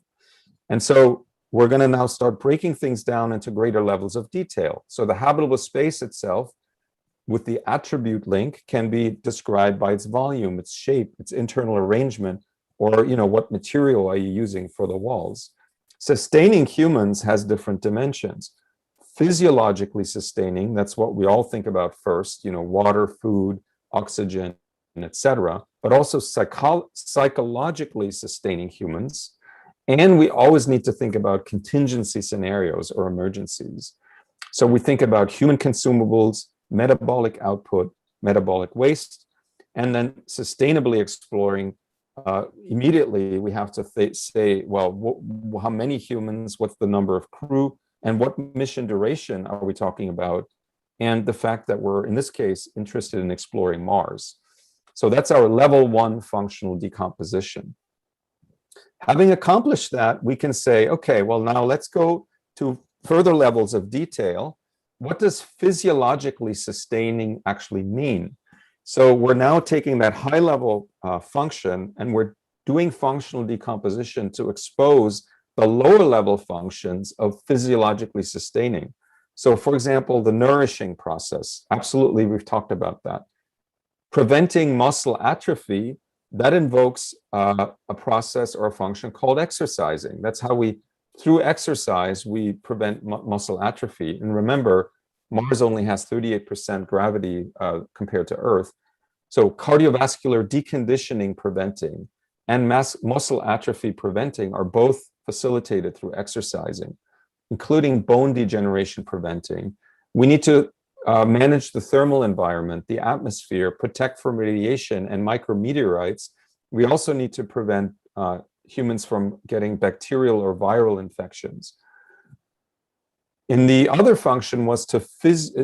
And so we're going to now start breaking things down into greater levels of detail. So the habitable space itself, with the attribute link, can be described by its volume, its shape, its internal arrangement, or what material are you using for the walls. Sustaining humans has different dimensions. Physiologically sustaining, that's what we all think about first, water, food, oxygen, etc., but also psychologically sustaining humans. And we always need to think about contingency scenarios or emergencies. So we think about human consumables, metabolic output, metabolic waste, and then sustainably exploring. Immediately, we have to say, well, how many humans, what's the number of crew, and what mission duration are we talking about? And the fact that we're, in this case, interested in exploring Mars. So that's our level 1 functional decomposition. Having accomplished that, we can say, okay, well, now let's go to further levels of detail. What does physiologically sustaining actually mean? So we're now taking that high level function and we're doing functional decomposition to expose the lower level functions of physiologically sustaining. So for example, the nourishing process, absolutely, we've talked about that. Preventing muscle atrophy, that invokes a process or a function called exercising. That's how through exercise, we prevent muscle atrophy. And remember, Mars only has 38% gravity compared to Earth. So cardiovascular deconditioning preventing and muscle atrophy preventing are both facilitated through exercising, including bone degeneration preventing. We need to manage the thermal environment, the atmosphere, protect from radiation and micrometeorites. We also need to prevent humans from getting bacterial or viral infections. And the other function was to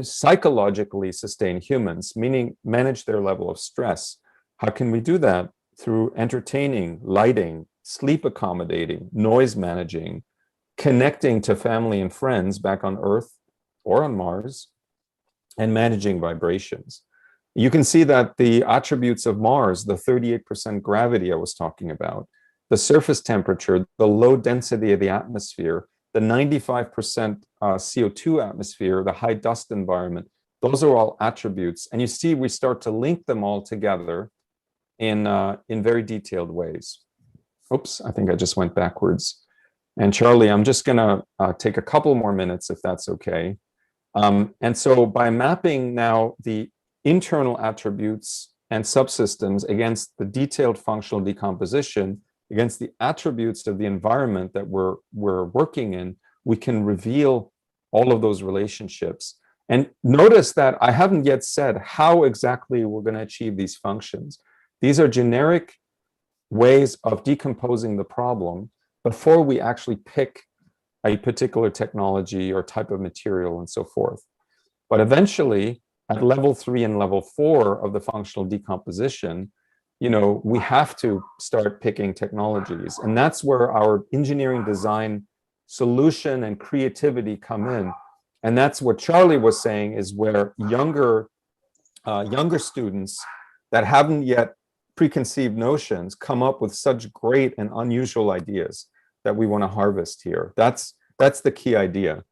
psychologically sustain humans, meaning manage their level of stress. How can we do that? Through entertaining, lighting, sleep accommodating, noise managing, connecting to family and friends back on Earth or on Mars, and managing vibrations. You can see that the attributes of Mars, the 38% gravity I was talking about, the surface temperature, the low density of the atmosphere, the 95% CO2 atmosphere, the high dust environment, those are all attributes. And you see, we start to link them all together in very detailed ways. Oops, I think I just went backwards. And Charlie, I'm just gonna take a couple more minutes if that's okay. And so by mapping now the internal attributes and subsystems against the detailed functional decomposition, against the attributes of the environment that we're working in, we can reveal all of those relationships. And notice that I haven't yet said how exactly we're going to achieve these functions. These are generic ways of decomposing the problem before we actually pick a particular technology or type of material and so forth. But eventually, at level 3 and level 4 of the functional decomposition, we have to start picking technologies. And that's where our engineering design solution and creativity come in. And that's what Charlie was saying, is where younger students that haven't yet preconceived notions come up with such great and unusual ideas that we want to harvest here. That's the key idea.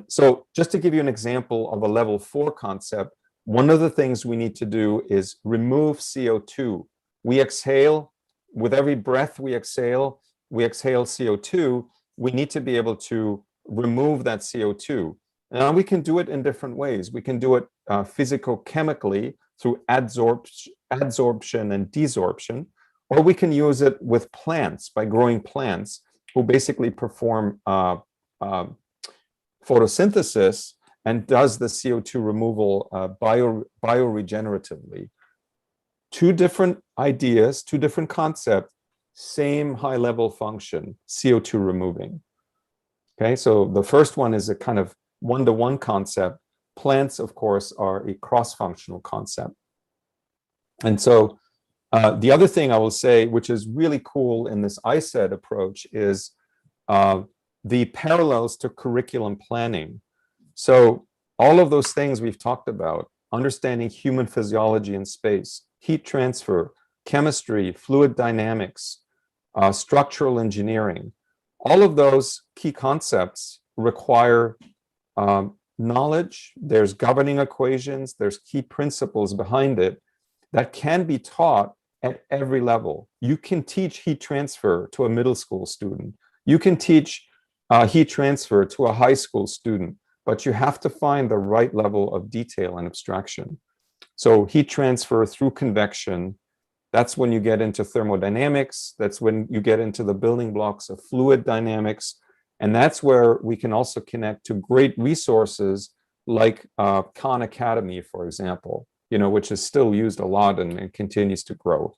So just to give you an example of a level 4 concept, one of the things we need to do is remove CO2. We exhale, with every breath we exhale CO2. We need to be able to remove that CO2. Now we can do it in different ways. We can do it physico-chemically through adsorption and desorption, or we can use it with plants, by growing plants who basically perform photosynthesis and does the CO2 removal bioregeneratively. Two different ideas, two different concepts, same high-level function, CO2 removing. Okay, so the first one is a kind of one-to-one concept. Plants, of course, are a cross-functional concept. And so the other thing I will say, which is really cool in this ISET approach, is the parallels to curriculum planning. So all of those things we've talked about, understanding human physiology in space, heat transfer, chemistry, fluid dynamics, structural engineering, all of those key concepts require knowledge. There's governing equations, there's key principles behind it that can be taught at every level. You can teach heat transfer to a middle school student. You can teach heat transfer to a high school student, but you have to find the right level of detail and abstraction. So heat transfer through convection, that's when you get into thermodynamics. That's when you get into the building blocks of fluid dynamics. And that's where we can also connect to great resources like Khan Academy, for example, which is still used a lot and continues to grow.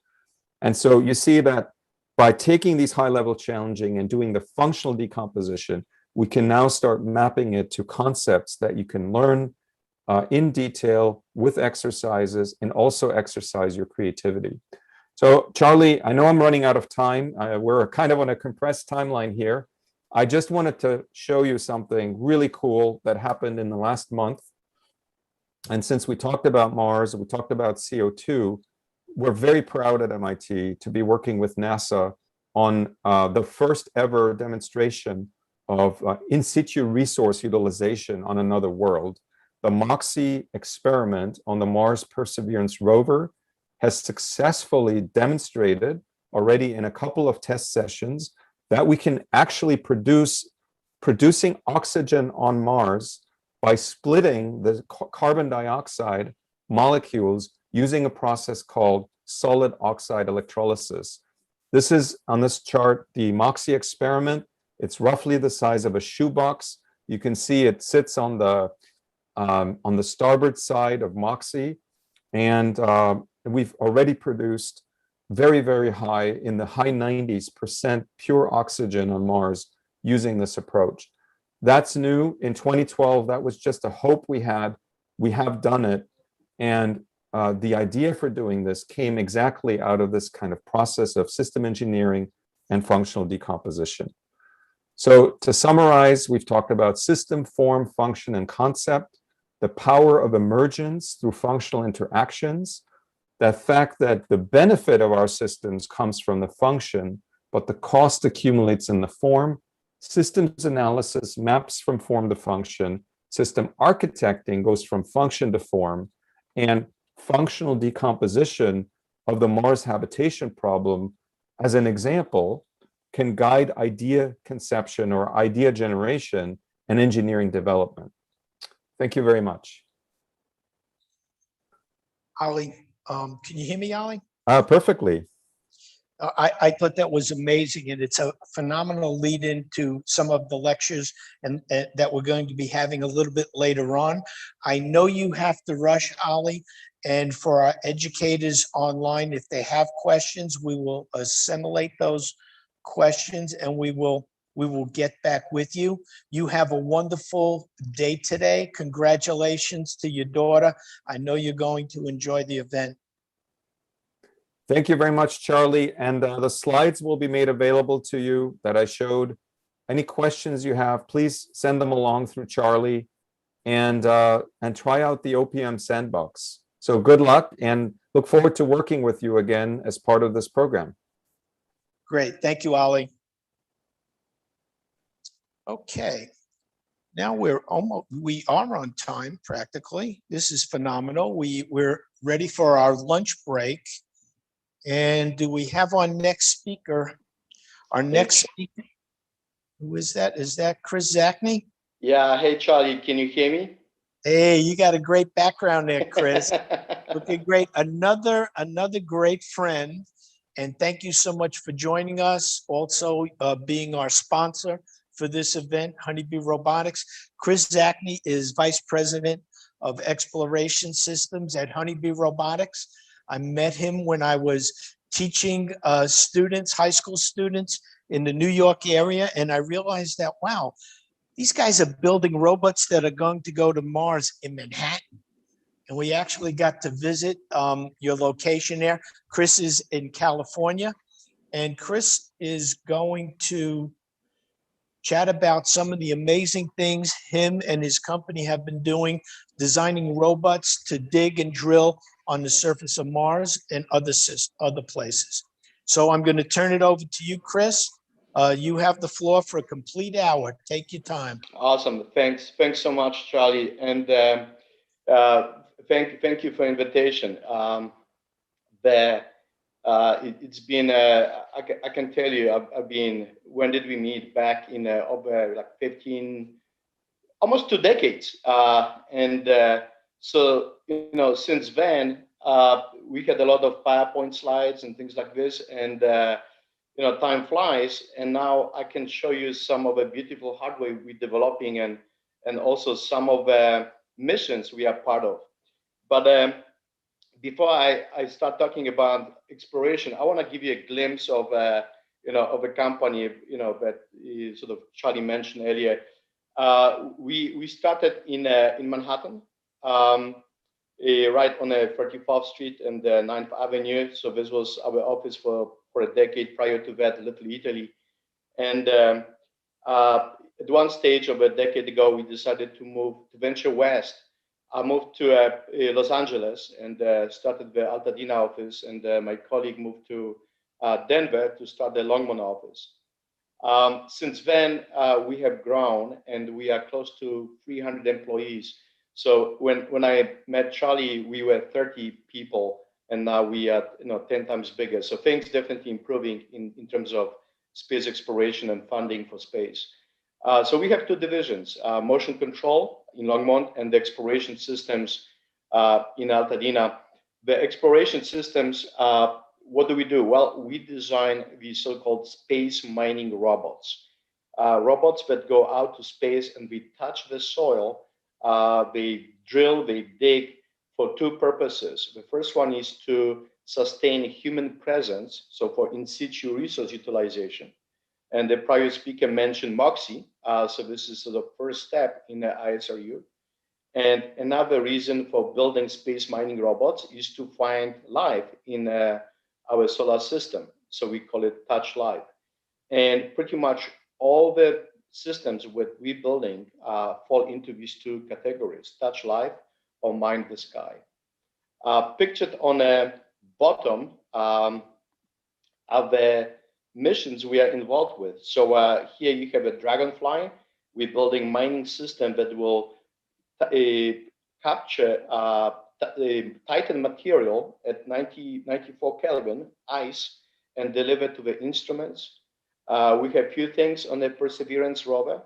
And so you see that by taking these high-level challenging and doing the functional decomposition, we can now start mapping it to concepts that you can learn in detail with exercises and also exercise your creativity. So Charlie, I know I'm running out of time. We're kind of on a compressed timeline here. I just wanted to show you something really cool that happened in the last month. And since we talked about Mars, we talked about CO2, we're very proud at MIT to be working with NASA on the first ever demonstration of in situ resource utilization on another world. The MOXIE experiment on the Mars Perseverance rover has successfully demonstrated already in a couple of test sessions that we can actually producing oxygen on Mars by splitting the carbon dioxide molecules using a process called solid oxide electrolysis. This is on this chart, the MOXIE experiment. It's roughly the size of a shoebox. You can see it sits on the starboard side of MOXIE, and we've already produced very, very high, in the high 90s% pure oxygen on Mars using this approach. That's new. In 2012, that was just a hope we had. We have done it. And the idea for doing this came exactly out of this kind of process of system engineering and functional decomposition. So to summarize, we've talked about system, form, function, and concept, the power of emergence through functional interactions, the fact that the benefit of our systems comes from the function, but the cost accumulates in the form. Systems analysis maps from form to function. System architecting goes from function to form. And functional decomposition of the Mars habitation problem, as an example, can guide idea conception or idea generation and engineering development. Thank you very much. Ollie, can you hear me, Ollie? Perfectly. I thought that was amazing, and it's a phenomenal lead into some of the lectures and that we're going to be having a little bit later on. I know you have to rush, Ollie, and for our educators online, if they have questions, we will assimilate those questions and we will get back with you. You have a wonderful day today. Congratulations to your daughter. I know you're going to enjoy the event. Thank you very much, Charlie. And the slides will be made available to you that I showed. Any questions you have, please send them along through Charlie, and try out the OPM sandbox. So good luck, and look forward to working with you again as part of this program. Great. Thank you, Ollie. Okay. Now we are on time practically. This is phenomenal. We're ready for our lunch break. And do we have our next speaker? Our next speaker, who is that? Is that Chris Zachney? Yeah. Hey, Charlie, can you hear me? Hey, you got a great background there, Chris. Looking great. Another great friend. And thank you so much for joining us. Also being our sponsor for this event, Honeybee Robotics. Chris Zachney is Vice President of Exploration Systems at Honeybee Robotics. I met him when I was teaching students, high school students in the New York area. And I realized that, wow, these guys are building robots that are going to go to Mars in Manhattan. and we actually got to visit your location there. Chris is in California, and Chris is going to chat about some of the amazing things him and his company have been doing, designing robots to dig and drill on the surface of Mars and other places. So I'm going to turn it over to you, Chris. You have the floor for a complete hour. Take your time. Awesome. Thanks so much, Charlie. And thank you for invitation. It's been, I can tell you, I've been, when did we meet? Back in over like 15, almost 2 decades. So, since then, we had a lot of PowerPoint slides and things like this. And, time flies. And now I can show you some of the beautiful hardware we're developing and also some of the missions we are part of. But before I start talking about exploration, I want to give you a glimpse of of a company that sort of Charlie mentioned earlier. We started in Manhattan, right on 34th Street and 9th Avenue. So this was our office for a decade. Prior to that, Little Italy. And at one stage of a decade ago, we decided to venture west. I moved to Los Angeles and started the Altadena office, and my colleague moved to Denver to start the Longmont office. Since then, we have grown, and we are close to 300 employees. So when I met Charlie, we were 30 people, and now we are 10 times bigger. So things definitely improving in terms of space exploration and funding for space. So we have two divisions: motion control in Longmont and the exploration systems in Altadena. The exploration systems, what do we do? Well, we design these so-called space mining robots. Robots that go out to space and we touch the soil. They drill, they dig for two purposes. The first one is to sustain human presence, so for in situ resource utilization. And the prior speaker mentioned MOXIE, so this is the first step in the ISRU. And another reason for building space mining robots is to find life in our solar system. So we call it Touch Life. And pretty much all the systems that we're building fall into these two categories: Touch Life or Mind the Sky. Pictured on the bottom are the missions we are involved with. So here you have a Dragonfly. We're building mining system that will capture Titan material at 94 Kelvin ice and deliver to the instruments. We have few things on the Perseverance rover.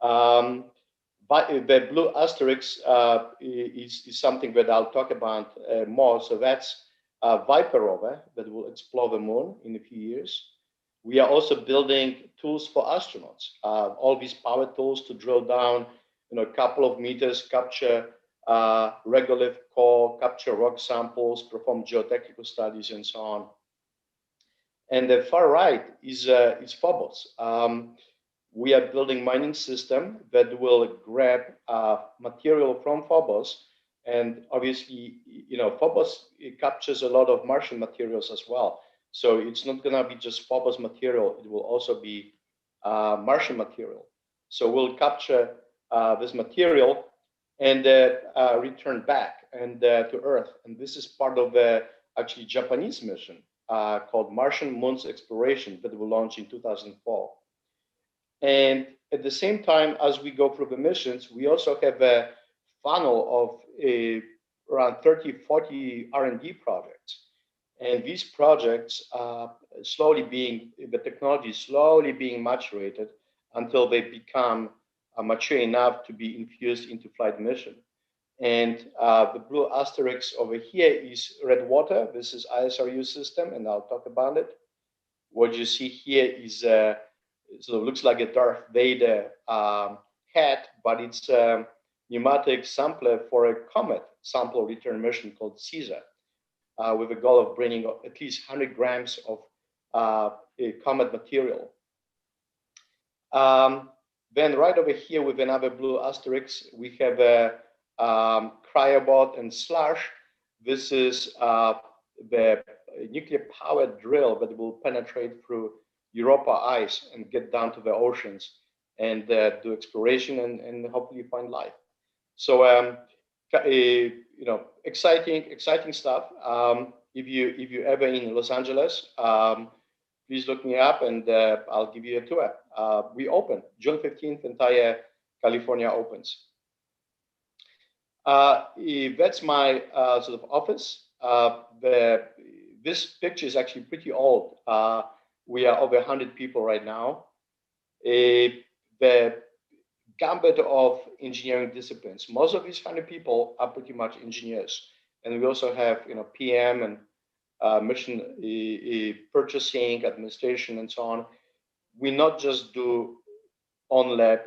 But the blue asterisk is something that I'll talk about more. So that's Viper rover that will explore the moon in a few years. We are also building tools for astronauts. All these power tools to drill down, a couple of meters, capture regolith core, capture rock samples, perform geotechnical studies, and so on. And the far right is Phobos. We are building mining system that will grab material from Phobos, and obviously, Phobos captures a lot of Martian materials as well. So it's not going to be just Phobos material; it will also be Martian material. So we'll capture this material and return back and to Earth. And this is part of the actually Japanese mission called Martian Moons Exploration that will launch in 2004. And at the same time, as we go through the missions, we also have a funnel of around 30, 40 R&D projects. And these projects are the technology is slowly being maturated until they become mature enough to be infused into flight mission. And the blue asterisk over here is Redwater. This is ISRU system, and I'll talk about it. What you see here is so it looks like a Darth Vader hat, but it's a pneumatic sampler for a comet sample return mission called CESAR, with a goal of bringing at least 100 grams of comet material. Then right over here with another blue asterisk, we have Cryobot, and Slush. This is the nuclear-powered drill that will penetrate through Europa ice and get down to the oceans and do exploration and hopefully find life. So, exciting stuff. If you ever in Los Angeles, please look me up and I'll give you a tour. We open June 15th, entire California opens. That's my sort of office. This picture is actually pretty old. We are over 100 people right now. The gambit of engineering disciplines. Most of these 100 people are pretty much engineers, and we also have PM and mission purchasing, administration, and so on. We not just do on-lab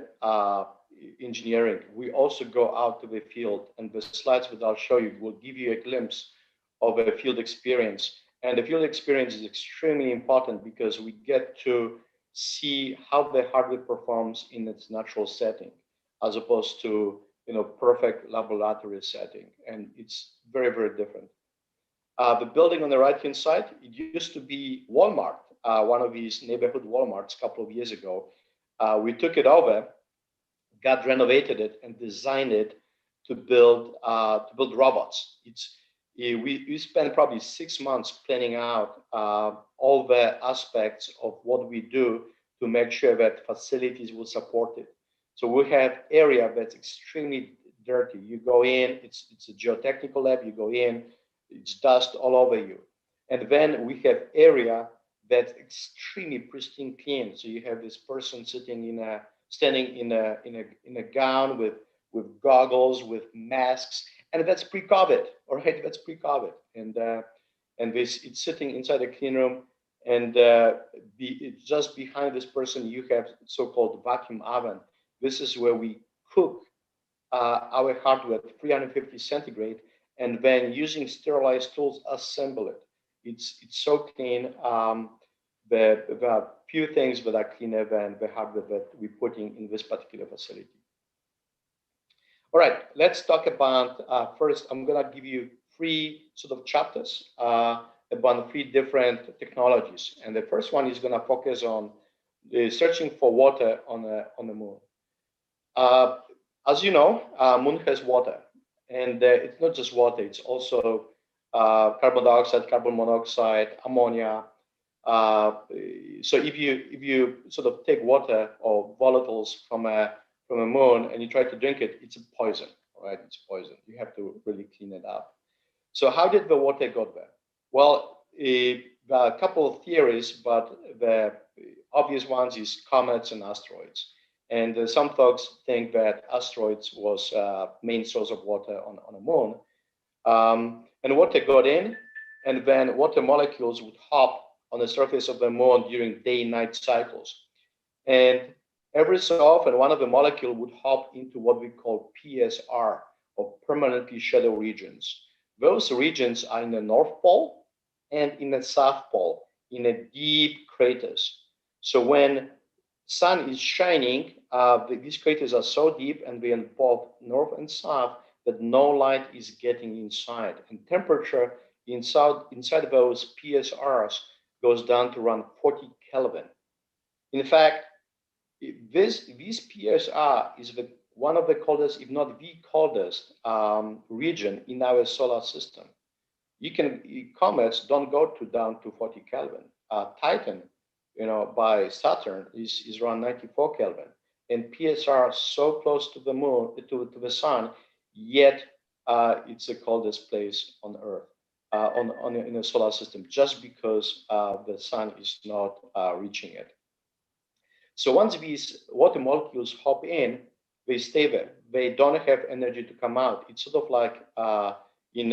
engineering. We also go out to the field, and the slides that I'll show you will give you a glimpse of a field experience. And the field experience is extremely important because we get to see how the hardware performs in its natural setting, as opposed to perfect laboratory setting, and it's very, very different. The building on the right-hand side, it used to be Walmart, one of these neighborhood Walmarts a couple of years ago. We took it over, got renovated it, and designed it to build robots. We spent probably 6 months planning out all the aspects of what we do to make sure that facilities will support it. So we have area that's extremely dirty. You go in, it's a geotechnical lab. You go in, it's dust all over you. And then we have area that's extremely pristine clean. So you have this person standing in a gown with goggles, with masks, and that's pre-COVID. All right, that's pre-COVID, and it's sitting inside a clean room, and just behind this person you have so-called vacuum oven. This is where we cook our hardware at 350 centigrade, and then using sterilized tools assemble it. It's so clean. There are few things that are cleaner than the hardware that we put in this particular facility. All right, let's talk about, first, I'm gonna give you 3 sort of chapters about 3 different technologies. And the first one is gonna focus on searching for water on the moon. As you know, moon has water, and it's not just water, it's also carbon dioxide, carbon monoxide, ammonia. So if you sort of take water or volatiles from a moon and you try to drink it, it's a poison, right? It's poison. You have to really clean it up. So how did the water got there? Well, there are a couple of theories, but the obvious ones is comets and asteroids. And some folks think that asteroids was main source of water on the moon. And water got in, and then water molecules would hop on the surface of the moon during day-night cycles. And every so often, one of the molecules would hop into what we call PSR, or permanently shallow regions. Those regions are in the North Pole and in the South Pole, in a deep craters. So when sun is shining, these craters are so deep and they're in both north and south that no light is getting inside. And temperature inside those PSRs goes down to around 40 Kelvin. In fact, this PSR is one of the coldest, if not the coldest, region in our solar system. Comets don't go down to 40 Kelvin. Titan, by Saturn is around 94 Kelvin, and PSR so close to the moon, to the sun, yet it's the coldest place on Earth, in the solar system, just because the sun is not reaching it. So once these water molecules hop in, they stay there. They don't have energy to come out. It's sort of like in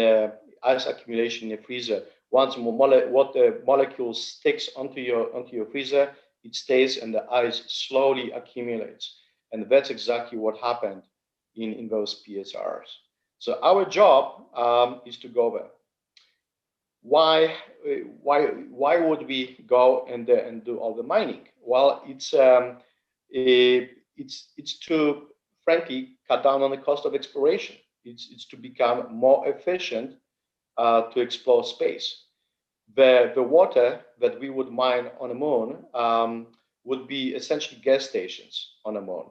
ice accumulation in a freezer. Once water molecule sticks onto your freezer, it stays and the ice slowly accumulates. And that's exactly what happened in those PSRs. So our job is to go there. Why would we go and do all the mining? Well, it's to frankly cut down on the cost of exploration. It's to become more efficient to explore space. The water that we would mine on the moon would be essentially gas stations on the moon.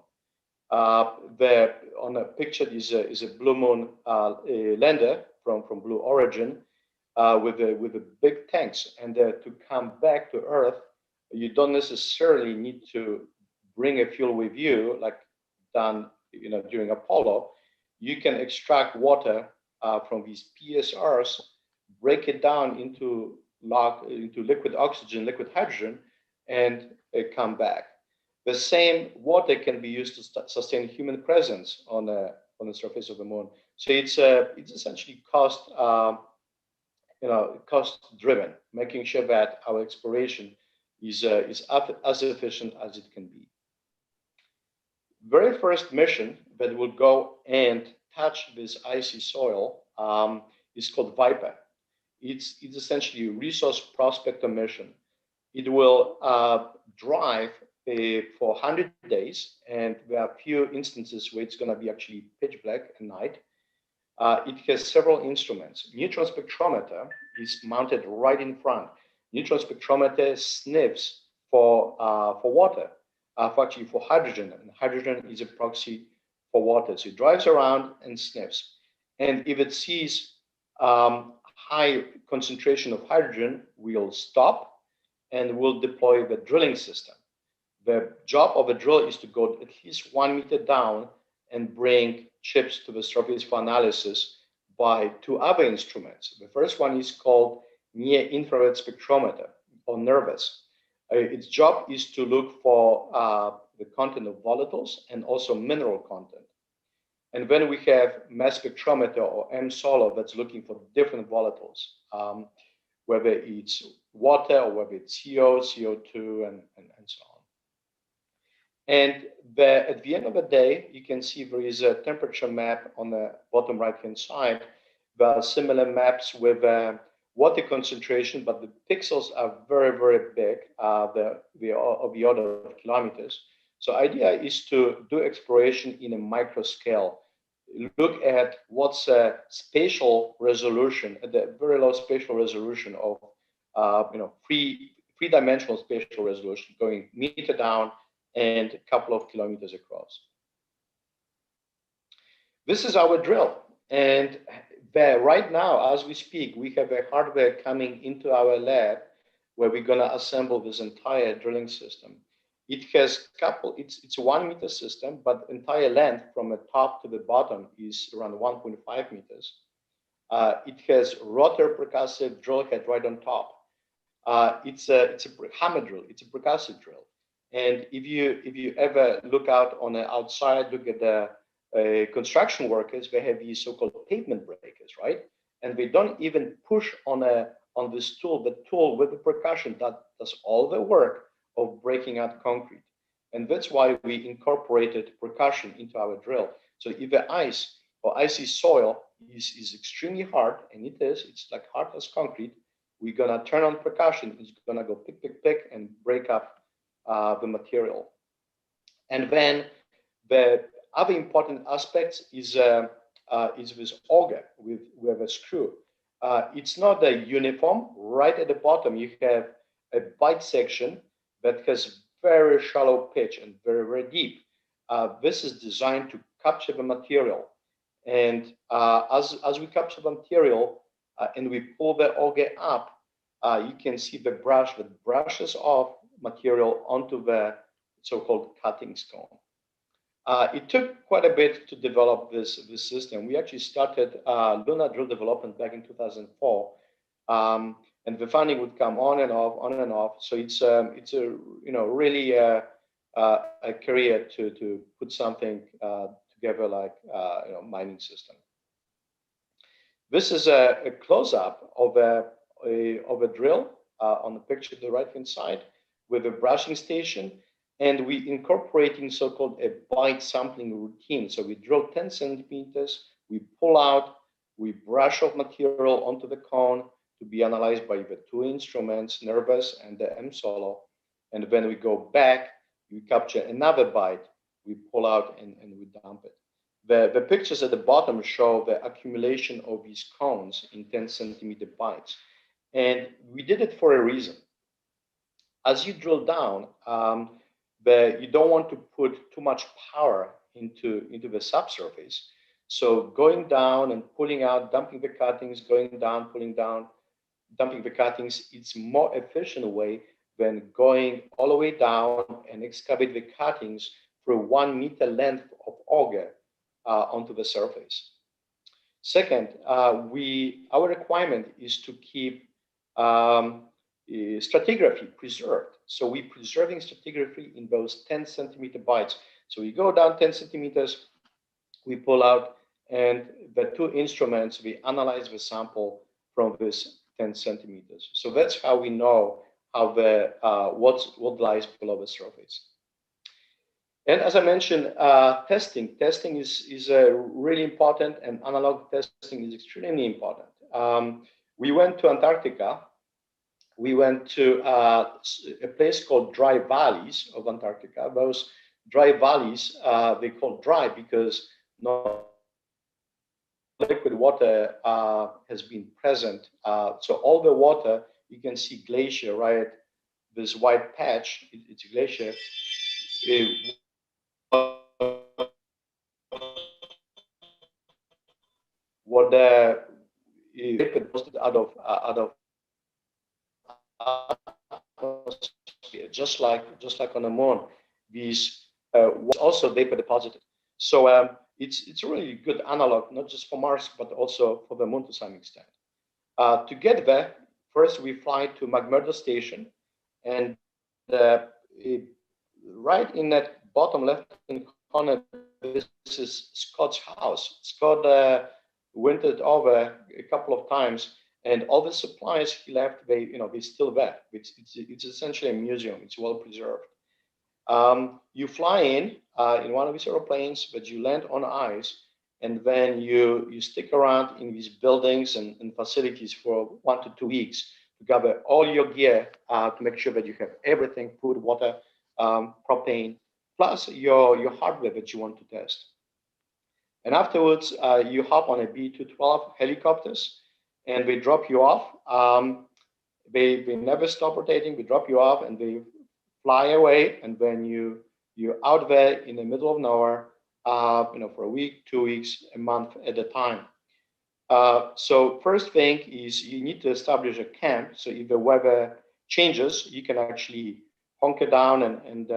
On a picture is a Blue Moon lander from Blue Origin with the big tanks, and to come back to Earth, you don't necessarily need to bring a fuel with you like done during Apollo. You can extract water from these PSRs, break it down into liquid oxygen, liquid hydrogen, and come back. The same water can be used to sustain human presence on the surface of the moon. So it's essentially cost driven, making sure that our exploration is as efficient as it can be. Very first mission that will go and touch this icy soil is called Viper. It's essentially a resource prospector mission. It will drive for 100 days, and there are a few instances where it's going to be actually pitch black at night. It has several instruments. Neutron spectrometer is mounted right in front. Neutron spectrometer sniffs for water, for hydrogen, and hydrogen is a proxy for water. So it drives around and sniffs. And if it sees high concentration of hydrogen, we'll stop and we'll deploy the drilling system. The job of a drill is to go at least 1 meter down and bring chips to the surface for analysis by two other instruments. The first one is called near infrared spectrometer, or NIRVAS. Its job is to look for the content of volatiles and also mineral content. And then we have mass spectrometer, or M-Solar, that's looking for different volatiles, whether it's water or whether it's CO, CO2, and so on. And at the end of the day, you can see there is a temperature map on the bottom right-hand side. There are similar maps with water concentration, but the pixels are very, very big, of the order of kilometers. So idea is to do exploration in a micro scale. Look at what's a spatial resolution, at the very low spatial resolution of three-dimensional spatial resolution, going meter down and a couple of kilometers across. This is our drill, and right now, as we speak, we have a hardware coming into our lab where we're going to assemble this entire drilling system. It has it's a 1 meter system, but entire length from the top to the bottom is around 1.5 meters. It has rotor percussive drill head right on top. It's a hammer drill. It's a percussive drill. And if you ever look out on the outside, look at the construction workers, they have these so-called pavement breakers, right? And they don't even push on this tool. The tool with the percussion that does all the work of breaking out concrete. And that's why we incorporated percussion into our drill. So if the ice or icy soil is extremely hard, and it's like hard as concrete, we're gonna turn on percussion. It's gonna go pick, pick, pick, and break up the material. And then the other important aspect is this auger with a screw. It's not a uniform. Right at the bottom, you have a bite section that has very shallow pitch and very, very deep. This is designed to capture the material. And as we capture the material and we pull the auger up, you can see the brush that brushes off material onto the so-called cutting stone. It took quite a bit to develop this system. We actually started lunar drill development back in 2004, and the funding would come on and off. So it's a really a career to put something together like mining system. This is a close-up of a drill on the picture to the right-hand side with a brushing station. And we incorporating so-called a bite sampling routine. So we drill 10 centimeters, we pull out, we brush off material onto the cone to be analyzed by the two instruments, NIRVAS and the M-Solar. And then we go back, we capture another bite, we pull out and we dump it. The pictures at the bottom show the accumulation of these cones in 10 centimeter bites. And we did it for a reason. As you drill down, you don't want to put too much power into the subsurface. So going down and pulling out, dumping the cuttings, going down, pulling down, dumping the cuttings, it's more efficient way than going all the way down and excavate the cuttings for 1 meter length of auger onto the surface. Second, our requirement is to keep stratigraphy preserved. So we're preserving stratigraphy in those 10 centimeter bites. So we go down 10 centimeters, we pull out, and the 2 instruments, we analyze the sample from this 10 centimeters. So that's how we know how what lies below the surface. And as I mentioned, testing is really important, and analog testing is extremely important. We went to Antarctica. We went to a place called dry valleys of Antarctica. Those dry valleys, they call dry because no liquid water has been present. So all the water, you can see glacier, right? This white patch, it's a glacier. What the liquid out of atmosphere, just like on the moon, these was also vapor deposited. So it's a really good analog, not just for Mars, but also for the moon to some extent. To get there, first we fly to McMurdo Station, and right in that bottom left-hand corner, this is Scott's house. Scott wintered over a couple of times, and all the supplies he left, they're still there. It's essentially a museum. It's well preserved. You fly in one of these airplanes, but you land on ice, and then you stick around in these buildings and facilities for 1 to 2 weeks to gather all your gear to make sure that you have everything: food, water, propane, plus your hardware that you want to test. And afterwards, you hop on a B-212 helicopters, and they drop you off. They never stop rotating. They drop you off, and they fly away. And then you're out there in the middle of nowhere, for a week, 2 weeks, a month at a time. So first thing is you need to establish a camp. So if the weather changes, you can actually hunker down and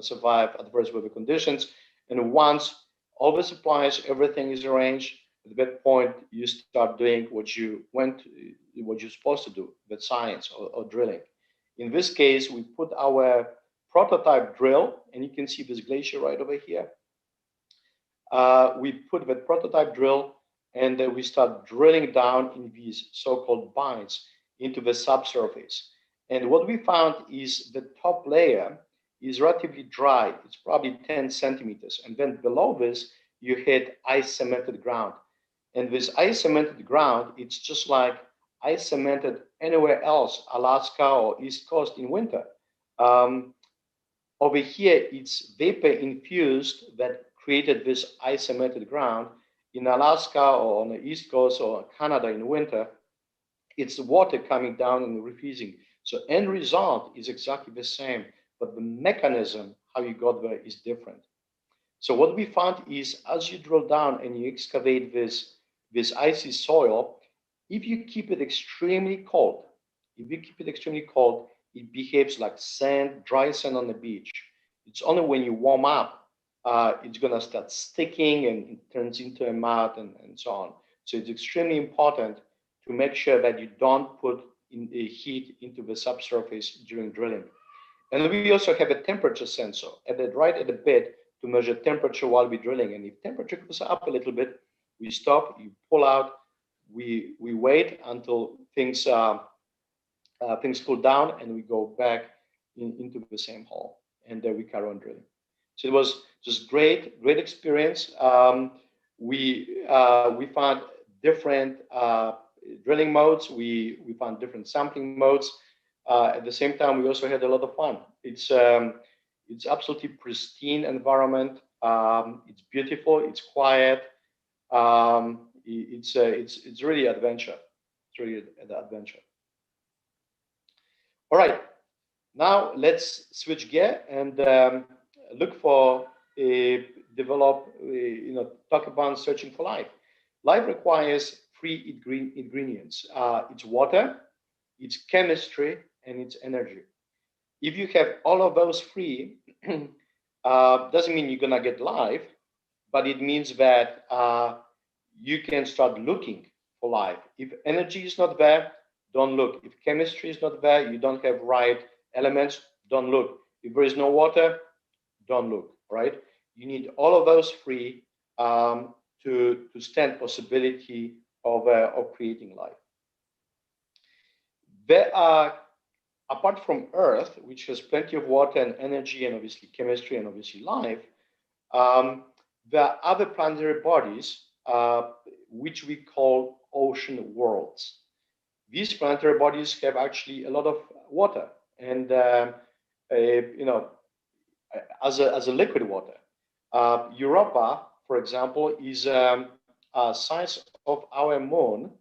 survive adverse weather conditions. And once all the supplies, everything is arranged, at that point you start doing what you're supposed to do, with science or drilling. In this case, we put our prototype drill, and you can see this glacier right over here. We put the prototype drill, and then we start drilling down in these so-called bites into the subsurface. And what we found is the top layer is relatively dry. It's probably 10 centimeters. And then below this, you hit ice cemented ground. And this ice cemented ground, it's just like ice cemented anywhere else, Alaska or East Coast in winter. Over here, it's vapor infused that created this ice cemented ground. In Alaska or on the East Coast or Canada in winter, it's the water coming down and refreezing. So end result is exactly the same, but the mechanism, how you got there, is different. So what we found is, as you drill down and you excavate this icy soil, if you keep it extremely cold, it behaves like sand, dry sand on the beach. It's only when you warm up, it's gonna start sticking and it turns into a mud and so on. So it's extremely important to make sure that you don't put heat into the subsurface during drilling. And we also have a temperature sensor right at the bed to measure temperature while we're drilling. And if temperature goes up a little bit, we stop, you pull out, we wait until things cool down, and we go back into the same hole, and then we carry on drilling. So it was just great experience. We found different drilling modes. We found different sampling modes. At the same time, we also had a lot of fun. It's absolutely pristine environment. It's beautiful. It's quiet. It's really adventure. It's really an adventure. All right, now let's switch gear and look for develop, talk about searching for life. Life requires three ingredients. It's water, it's chemistry, and it's energy. If you have all of those three, doesn't mean you're gonna get life, but it means that you can start looking for life. If energy is not there, don't look. If chemistry is not there, you don't have right elements, don't look. If there is no water, don't look, right? You need all of those three to stand possibility of creating life. There are, apart from Earth, which has plenty of water and energy and obviously chemistry and obviously life, there are other planetary bodies which we call ocean worlds. These planetary bodies have actually a lot of water and as a liquid water. Europa, for example, is a size of our moon.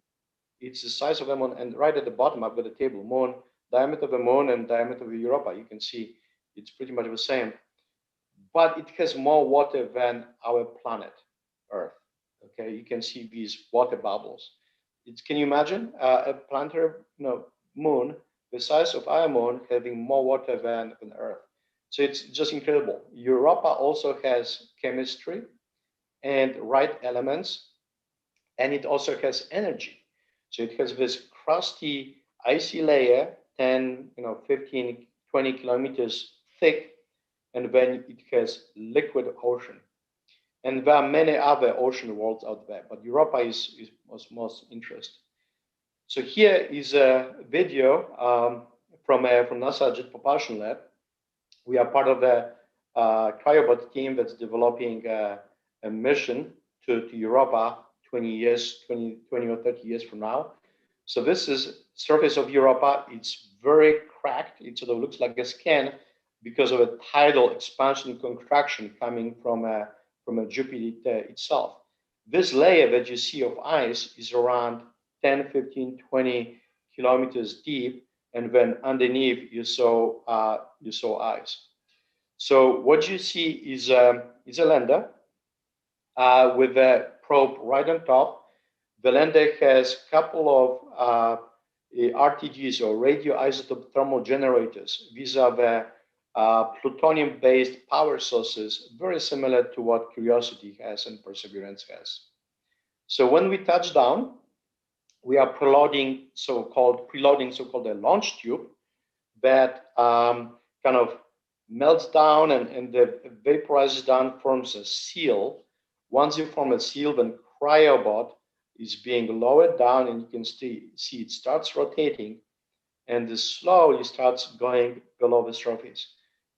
It's the size of the moon, and right at the bottom I've got a table: moon, diameter of the moon, and diameter of Europa. You can see it's pretty much the same, but it has more water than our planet Earth. Okay, you can see these water bubbles. Can you imagine a planetary moon the size of our moon having more water than Earth? So it's just incredible. Europa also has chemistry and right elements, and it also has energy. So it has this crusty, icy layer, 10, 15, 20 kilometers thick, and then it has liquid ocean. And there are many other ocean worlds out there, but Europa is most interesting. So here is a video from NASA Jet Propulsion Lab. We are part of the cryobot team that's developing a mission to Europa 20 or 30 years from now. So this is surface of Europa. It's very cracked. It sort of looks like a scan because of a tidal expansion and contraction coming from Jupiter itself. This layer that you see of ice is around 10, 15, 20 kilometers deep, and then underneath you saw ice. So what you see is a lander with a probe right on top. The lander has a couple of RTGs, or radioisotope thermal generators. These are the plutonium-based power sources, very similar to what Curiosity has and Perseverance has. So when we touch down, we are preloading so-called a launch tube that kind of melts down and vaporizes down, forms a seal. Once you form a seal, then cryobot is being lowered down, and you can see it starts rotating, and it slowly starts going below the surface.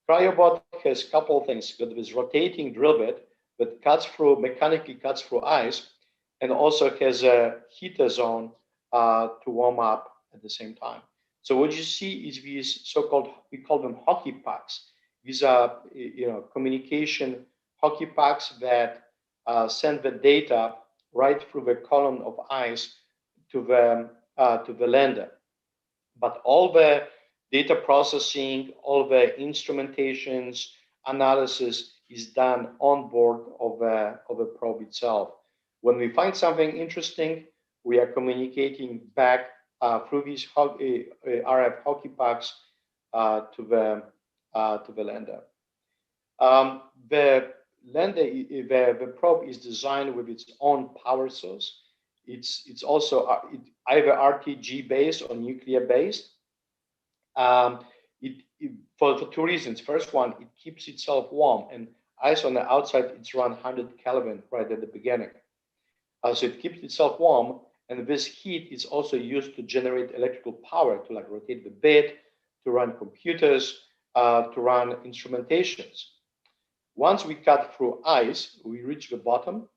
Cryobot has a couple of things. Got this rotating drill bit that mechanically cuts through ice, and also has a heater zone to warm up at the same time. So what you see is these so-called, we call them hockey pucks. These are communication hockey pucks that send the data right through the column of ice to the lander. But all the data processing, all the instrumentations, analysis is done on board of the probe itself. When we find something interesting, we are communicating back through these RF hockey pucks to the lander. The probe is designed with its own power source. It's also either RTG based or nuclear based. For two reasons. First one, it keeps itself warm, and ice on the outside, it's around 100 Kelvin right at the beginning. So it keeps itself warm, and this heat is also used to generate electrical power to rotate the bed, to run computers, to run instrumentations. Once we cut through ice, we reach the bottom,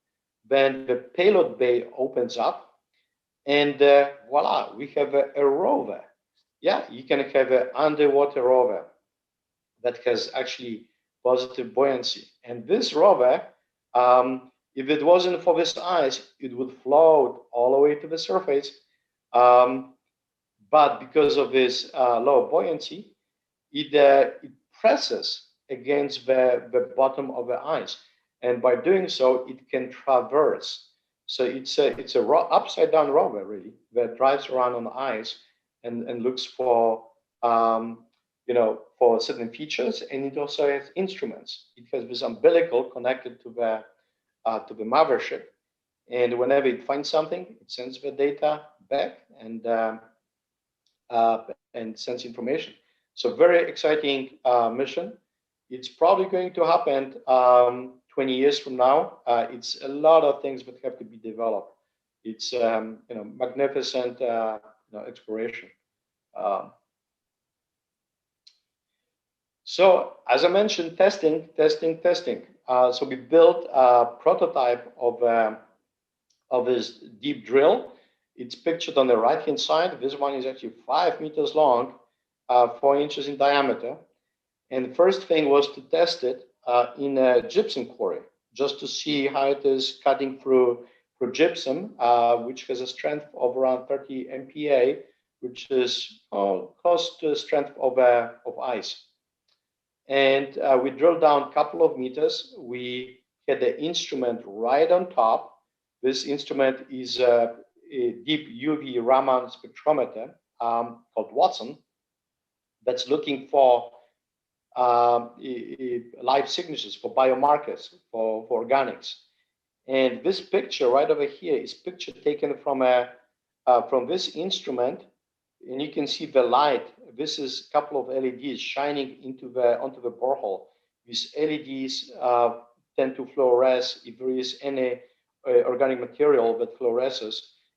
then the payload bay opens up, and voila, we have a rover. Yeah, you can have an underwater rover that has actually positive buoyancy. And this rover, if it wasn't for this ice, it would float all the way to the surface. But because of this low buoyancy, it presses against the bottom of the ice. And by doing so, it can traverse. So it's a upside down rover, really, that drives around on the ice and looks for for certain features, and it also has instruments. It has this umbilical connected to the mothership, and whenever it finds something, it sends the data back and sends information. So very exciting mission. It's probably going to happen 20 years from now. It's a lot of things that have to be developed. It's magnificent exploration. So as I mentioned, testing. So we built a prototype of this deep drill. It's pictured on the right-hand side. This one is actually 5 meters long, 4 inches in diameter. And the first thing was to test it in a gypsum quarry, just to see how it is cutting through gypsum, which has a strength of around 30 MPa, which is close to the strength of ice. And we drilled down a couple of meters. We had the instrument right on top. This instrument is a deep UV Raman spectrometer called Watson that's looking for live signatures, for biomarkers, for organics. And this picture right over here is picture taken from this instrument, and you can see the light. This is a couple of LEDs shining onto the borehole. These LEDs tend to fluoresce. If there is any organic material that fluoresces,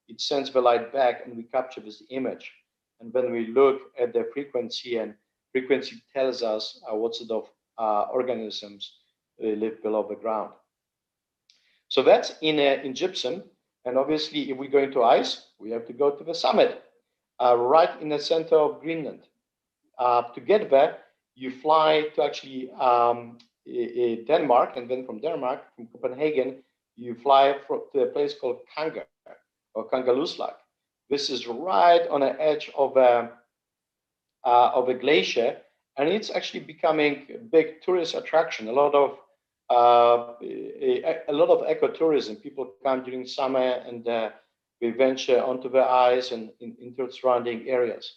it sends the light back, and we capture this image. And when we look at the frequency, and frequency tells us what sort of organisms live below the ground. So that's in gypsum. And obviously, if we go into ice, we have to go to the summit, right in the center of Greenland. To get there, you fly to actually Denmark, and then from Denmark, from Copenhagen, you fly to a place called Kanga or Kangerlussuaq. This is right on the edge of a glacier, and it's actually becoming a big tourist attraction. A lot of ecotourism. People come during summer, and we venture onto the ice and into surrounding areas.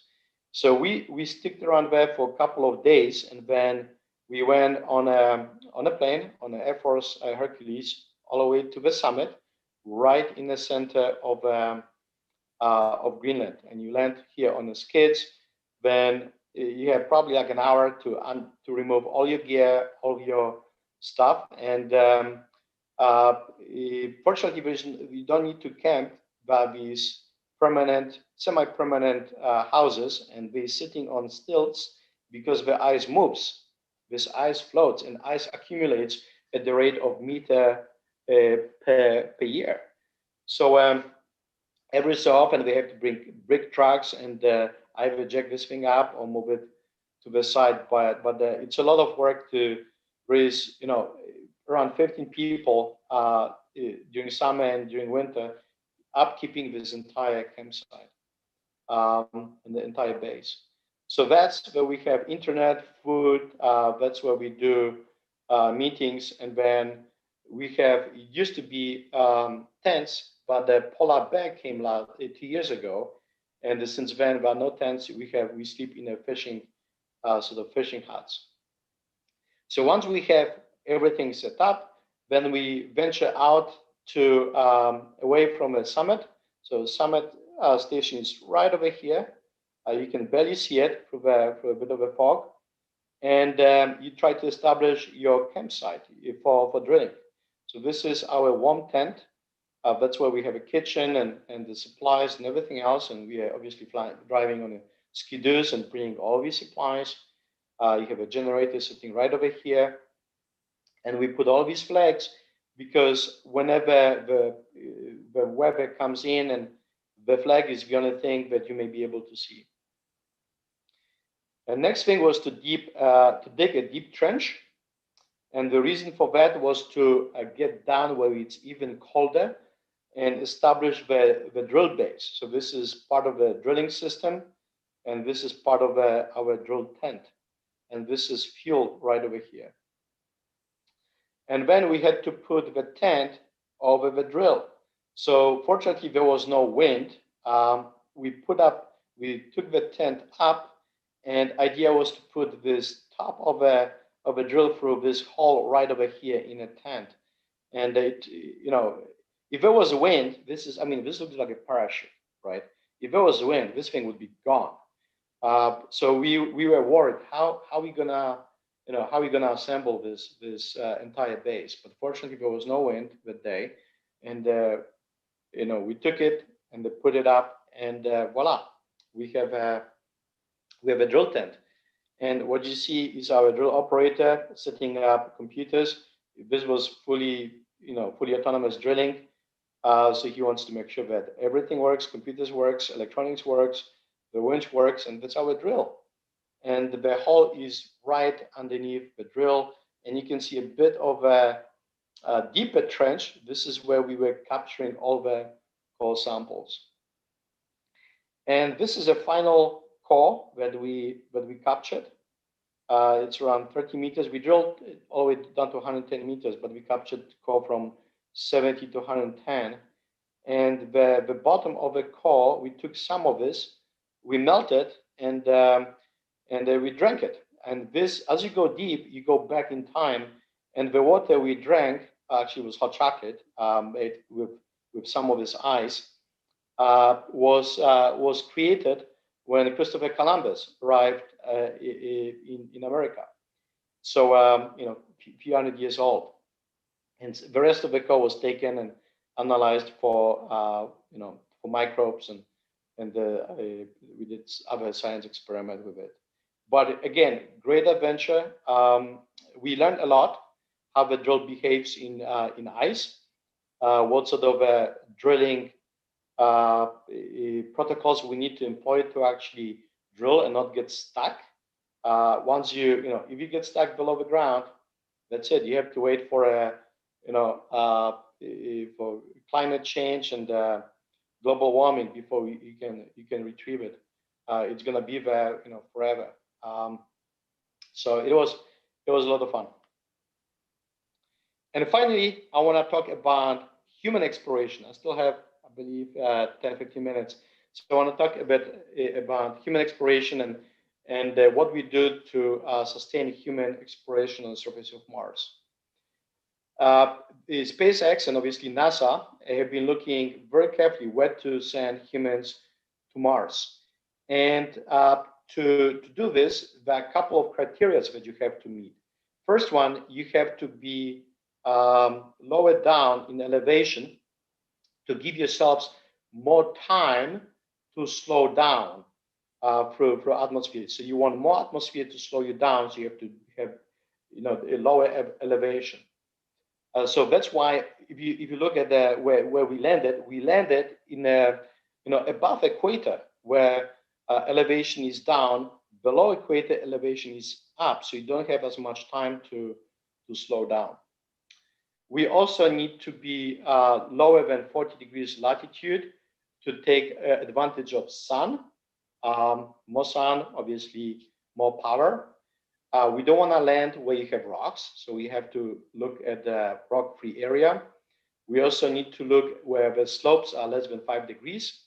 So we sticked around there for a couple of days, and then we went on a plane, on an Air Force Hercules, all the way to the summit, right in the center of Greenland. And you land here on the skids. Then you have probably like an hour to remove all your gear, all of your stuff. And fortunately, you don't need to camp by these permanent, semi-permanent houses, and they're sitting on stilts because the ice moves. This ice floats, and ice accumulates at the rate of meter per year. So every so often they have to bring brick trucks and either jack this thing up or move it to the side. But it's a lot of work to raise, around 15 people during summer and during winter, upkeeping this entire campsite and the entire base. So that's where we have internet, food. That's where we do meetings, and then we have. It used to be tents, but the polar bear came out 2 years ago, and since then there are no tents. We sleep in a fishing fishing huts. So once we have everything set up, then we venture out to away from the summit. So summit station is right over here. You can barely see it through a bit of a fog, and you try to establish your campsite for drilling. So this is our warm tent. That's where we have a kitchen and the supplies and everything else, and we are obviously driving on a skidoos and bringing all these supplies. You have a generator sitting right over here, and we put all these flags because whenever the weather comes in, and the flag is the only thing that you may be able to see. The next thing was to dig a deep trench And the reason for that was to get down where it's even colder and establish the drill base. So this is part of the drilling system, and this is part of our drill tent. And this is fuel right over here. And then we had to put the tent over the drill. So fortunately, there was no wind. We took the tent up, and idea was to put this top of a drill through this hole right over here in a tent. And it, if there was wind, this looks like a parachute, right? If there was wind, this thing would be gone. So we were worried, how are we gonna assemble this entire base? But fortunately, there was no wind that day, and we took it and put it up, and voila, we have a drill tent. And what you see is our drill operator setting up computers. This was fully autonomous drilling. So he wants to make sure that everything works, computers works, electronics works, the winch works, and that's our drill. And the hole is right underneath the drill, and you can see a bit of a deeper trench. This is where we were capturing all the core samples. And this is a final core that we captured. It's around 30 meters. We drilled all the way down to 110 meters, but we captured core from 70 to 110. And the bottom of the core, we took some of this, we melted, and we drank it. And this, as you go deep, you go back in time, and the water we drank actually was hot chocolate made with some of this ice. Was created when Christopher Columbus arrived in America. So a few hundred years old, and the rest of the core was taken and analyzed for microbes, and we did other science experiment with it. But again, great adventure. We learned a lot how the drill behaves in ice, what sort of drilling protocols we need to employ to actually drill and not get stuck. Once if you get stuck below the ground, that's it. You have to wait for for climate change and global warming before you can retrieve it. It's gonna be there forever. So it was a lot of fun. And finally, I want to talk about human exploration. I still have, I believe, 10-15 minutes. So I want to talk a bit about human exploration and what we do to sustain human exploration on the surface of Mars. The SpaceX and obviously NASA have been looking very carefully where to send humans to Mars. And to do this, there are a couple of criteria that you have to meet. First one, you have to be lower down in elevation to give yourselves more time to slow down through atmosphere. So you want more atmosphere to slow you down, so you have to have a lower elevation. So that's why if you look at where we landed in above equator, where elevation is down. Below equator, elevation is up, so you don't have as much time to slow down. We also need to be lower than 40 degrees latitude to take advantage of sun. More sun, obviously more power. We don't want to land where you have rocks, so we have to look at the rock-free area. We also need to look where the slopes are less than 5 degrees.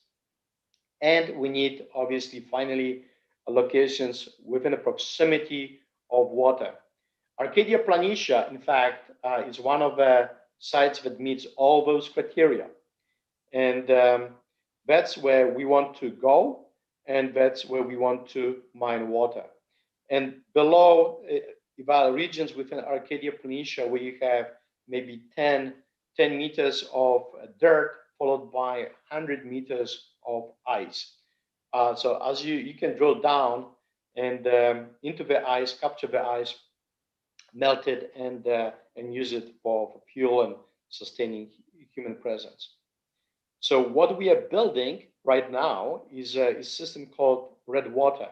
And we need, obviously, finally, locations within the proximity of water. Arcadia Planitia, in fact, is one of the sites that meets all those criteria. And that's where we want to go, and that's where we want to mine water. And below, there are regions within Arcadia Planitia where you have maybe 10 meters of dirt, followed by 100 meters of ice. So as you can drill down and into the ice, capture the ice, melt it, and use it for fuel and sustaining human presence. So what we are building right now is a system called Red Water.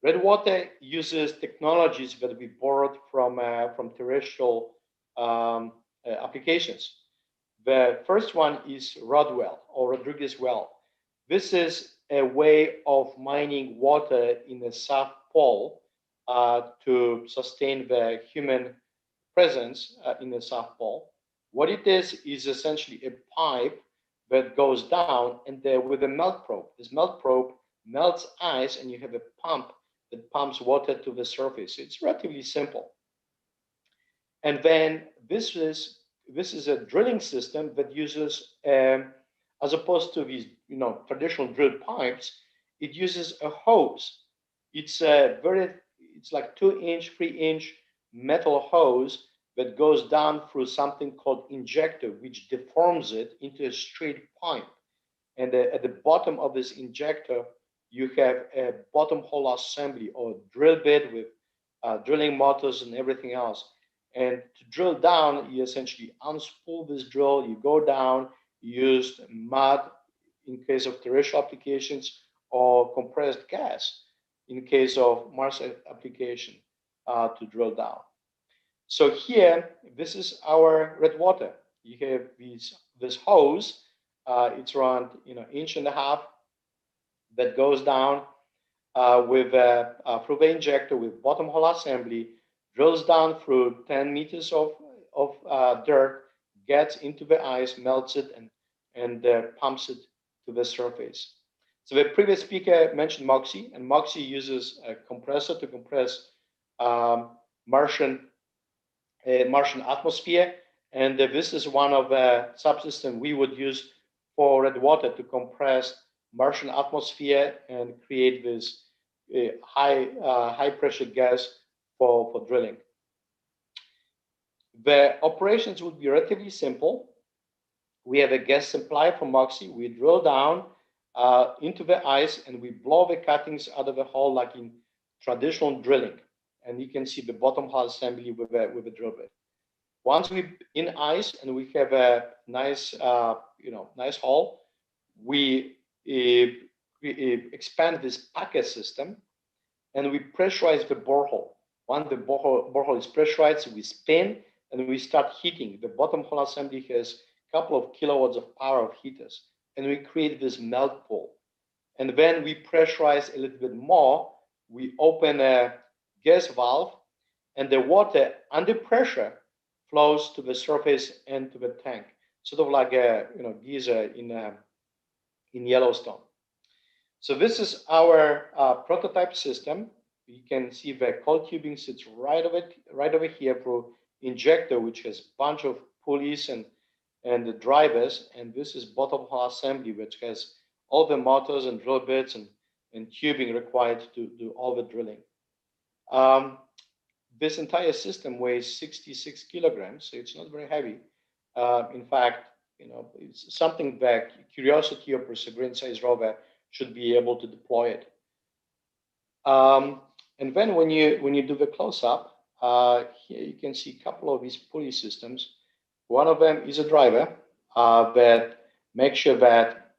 Red water uses technologies that we borrowed from terrestrial applications. The first one is Rodwell or Rodriguez well. This is a way of mining water in the South Pole to sustain the human presence in the South Pole. What it is essentially a pipe that goes down and there with a melt probe. This melt probe melts ice and you have a pump that pumps water to the surface. It's relatively simple. And then this is a drilling system that uses, as opposed to these traditional drilled pipes, it uses a hose. It's like 2-inch, 3-inch metal hose that goes down through something called injector, which deforms it into a straight pipe. And at the bottom of this injector, you have a bottom hole assembly or drill bit with drilling motors and everything else. And to drill down, you essentially unspool this drill, you go down, you use mud in case of terrestrial applications or compressed gas in case of Mars application to drill down. So here, this is our red water. You have this hose. It's around 1.5 inches that goes down with through the injector with bottom hole assembly, drills down through 10 meters of dirt, gets into the ice, melts it, and pumps it to the surface. So the previous speaker mentioned MOXIE, and MOXIE uses a compressor to compress Martian atmosphere, and this is one of the subsystems we would use for red water to compress Martian atmosphere and create this high pressure gas for drilling. The operations would be relatively simple. We have a gas supply from MOXIE. We drill down into the ice and we blow the cuttings out of the hole like in traditional drilling. And you can see the bottom hole assembly with a drill bit. Once we in ice and we have a nice nice hole, we expand this packet system and we pressurize the borehole. Once the borehole is pressurized, we spin and we start heating. The bottom hole assembly has a couple of kilowatts of power of heaters, and we create this melt pool. And then we pressurize a little bit more. We open a gas valve, and the water under pressure flows to the surface and to the tank, sort of like a geyser in Yellowstone. So this is our prototype system. You can see the cold tubing sits right over here through injector, which has a bunch of pulleys and the drivers, and this is bottom hole assembly, which has all the motors and drill bits and tubing required to do all the drilling. This entire system weighs 66 kilograms, so it's not very heavy. In fact, it's something that Curiosity or Perseverance size rover should be able to deploy it. And then when you do the close-up, here you can see a couple of these pulley systems. One of them is a driver that makes sure that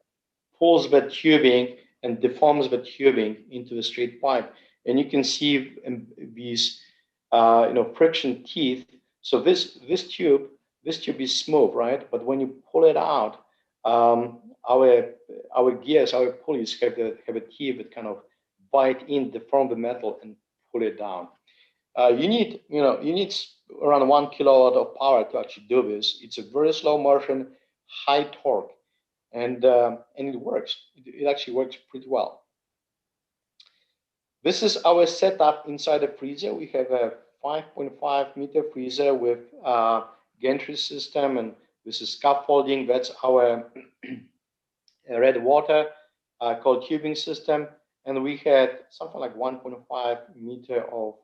pulls the tubing and deforms the tubing into a straight pipe. And you can see these friction teeth. So this tube is smooth, right? But when you pull it out, our gears, our pulleys have a teeth that kind of bite in, deform the metal, and pull it down. You need around 1 kilowatt of power to actually do this. It's a very slow motion, high torque, and it works. It actually works pretty well. This is our setup inside the freezer. We have a 5.5 meter freezer with gantry system, and this is scaffolding. That's our red water cold tubing system, and we had something like 1.5 meter of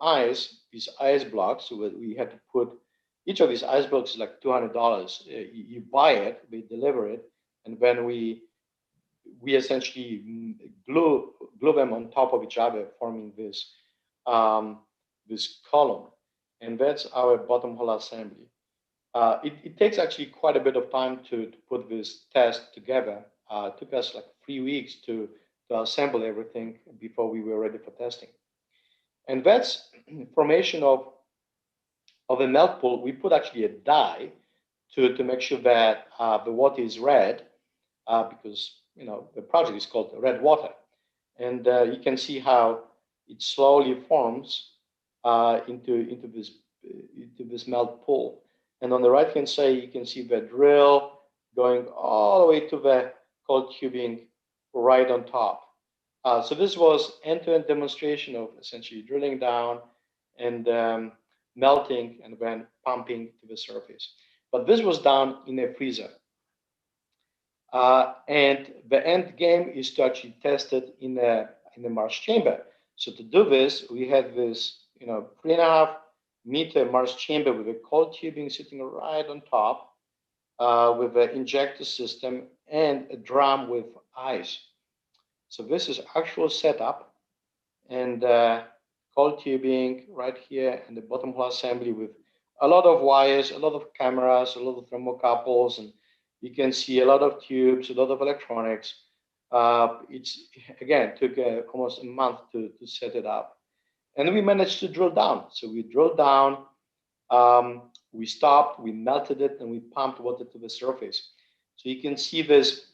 ice, these ice blocks. So we had to put each of these ice blocks is like $200. You buy it, they deliver it, and then we essentially glue them on top of each other, forming this this column, and that's our bottom hole assembly. It takes actually quite a bit of time to put this test together. It took us like 3 weeks to assemble everything before we were ready for testing. And that's formation of a melt pool. We put actually a dye to make sure that the water is red, because the project is called Red Water, and you can see how it slowly forms into this melt pool. And on the right hand side, you can see the drill going all the way to the cold tubing right on top. So this was end-to-end demonstration of essentially drilling down and melting and then pumping to the surface. But this was done in a freezer. And the end game is to actually test it in the Mars chamber. So to do this, we had this 3.5 meter Mars chamber with a cold tubing sitting right on top, with an injector system and a drum with ice. So this is actual setup, and cold tubing right here and the bottom hole assembly with a lot of wires, a lot of cameras, a lot of thermocouples, and you can see a lot of tubes, a lot of electronics. It's again took almost a month to set it up, and we managed to drill down. So we drilled down, we stopped, we melted it, and we pumped water to the surface. So you can see this.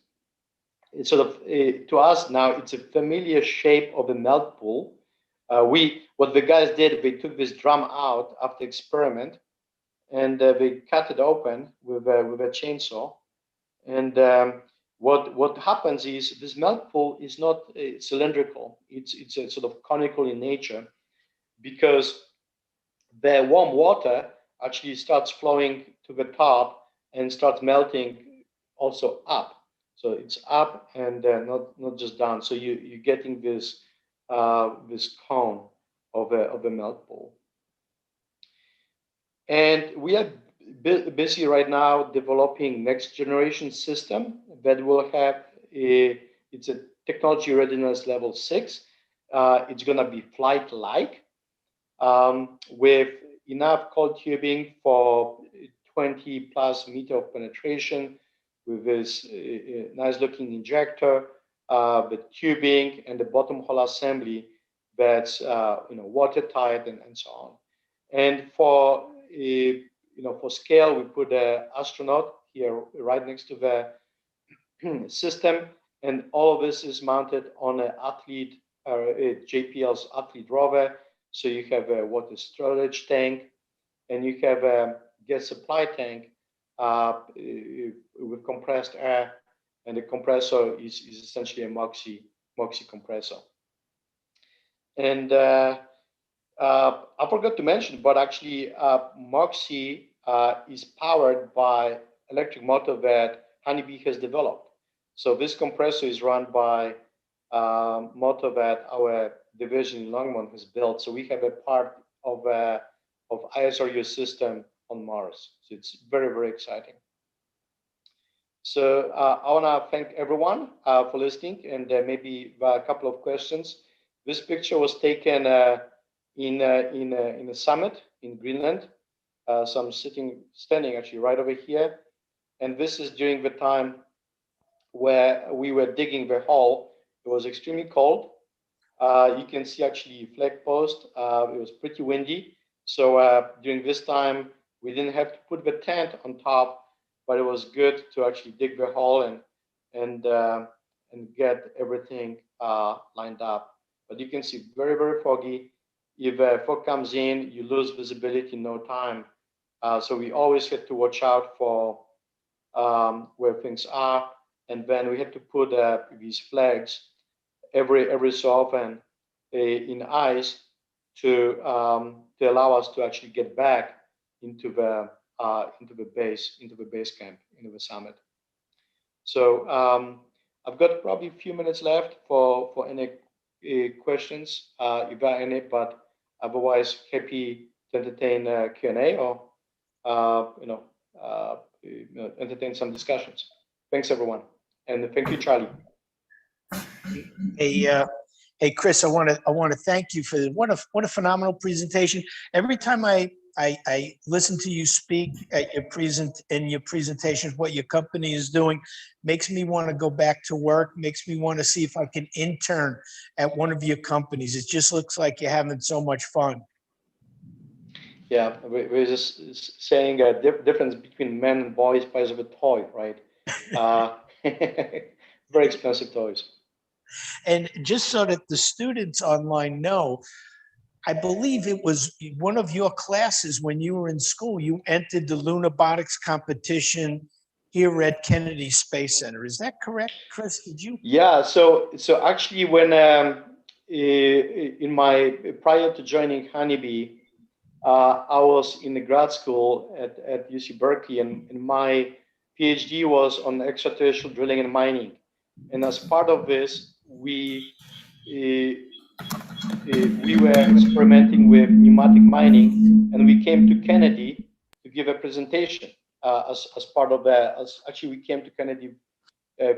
It's sort of to us now, it's a familiar shape of a melt pool. What the guys did, they took this drum out after experiment, and they cut it open with a chainsaw. And what happens is this melt pool is not cylindrical. It's a sort of conical in nature, because the warm water actually starts flowing to the top and starts melting also up. So it's up and not just down. So you're getting this this cone of a melt pool. And we are busy right now developing next generation system that will have it's a technology readiness level 6. It's going to be flight-like, with enough cold tubing for 20 plus meter of penetration, with this nice looking injector, the tubing and the bottom hole assembly that's watertight and so on. And for for scale, we put an astronaut here right next to the system, and all of this is mounted on an athlete, JPL's athlete rover. So you have a water storage tank, and you have a gas supply tank with compressed air, and the compressor is essentially a Moxie compressor. And I forgot to mention, but actually Moxie is powered by electric motor that Honeybee has developed. So this compressor is run by motor that our division in Longmont has built. So we have a part of ISRU system on Mars. So it's very, very exciting. So I want to thank everyone for listening, and maybe a couple of questions. This picture was taken in a summit in Greenland. So I'm standing actually right over here, and this is during the time where we were digging the hole. It was extremely cold. You can see actually flag post. It was pretty windy. So during this time, we didn't have to put the tent on top, but it was good to actually dig the hole and get everything lined up. But you can see very, very foggy. If fog comes in, you lose visibility in no time. So we always had to watch out for where things are. And then we had to put these flags every so often in ice to allow us to actually get back into the base camp, into the summit. So I've got probably a few minutes left for any questions, if there are any, but otherwise happy to entertain Q&A or entertain some discussions. Thanks everyone, and thank you, Charlie. Hey, Chris, I want to thank you for what a phenomenal presentation. Every time I I listened to you speak at your presentations, what your company is doing, makes me want to go back to work, makes me want to see if I can intern at one of your companies. It just looks like you're having so much fun. Yeah, we're just saying a difference between men and boys price of a toy, right? Very expensive toys. And just so that the students online know, I believe it was one of your classes when you were in school, you entered the Lunabotics competition here at Kennedy Space Center. Is that correct, Chris? Did you? Yeah, so actually when in my prior to joining Honeybee, I was in the grad school at UC Berkeley, and my PhD was on extraterrestrial drilling and mining. And as part of this, we were experimenting with pneumatic mining, and we came to Kennedy to give a presentation as part of that. Actually, we came to Kennedy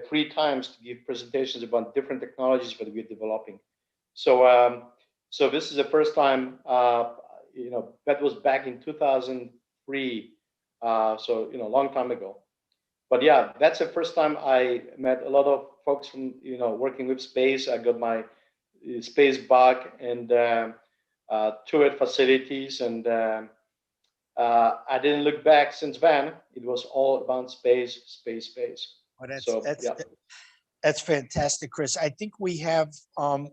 3 times to give presentations about different technologies that we're developing. So, so this is the first time, that was back in 2003. So, a long time ago. But yeah, that's the first time I met a lot of folks from, working with space. I got my space bug and toured facilities, and I didn't look back since then. It was all about space, space, space. Oh, Yeah. that's fantastic, Chris. I think we have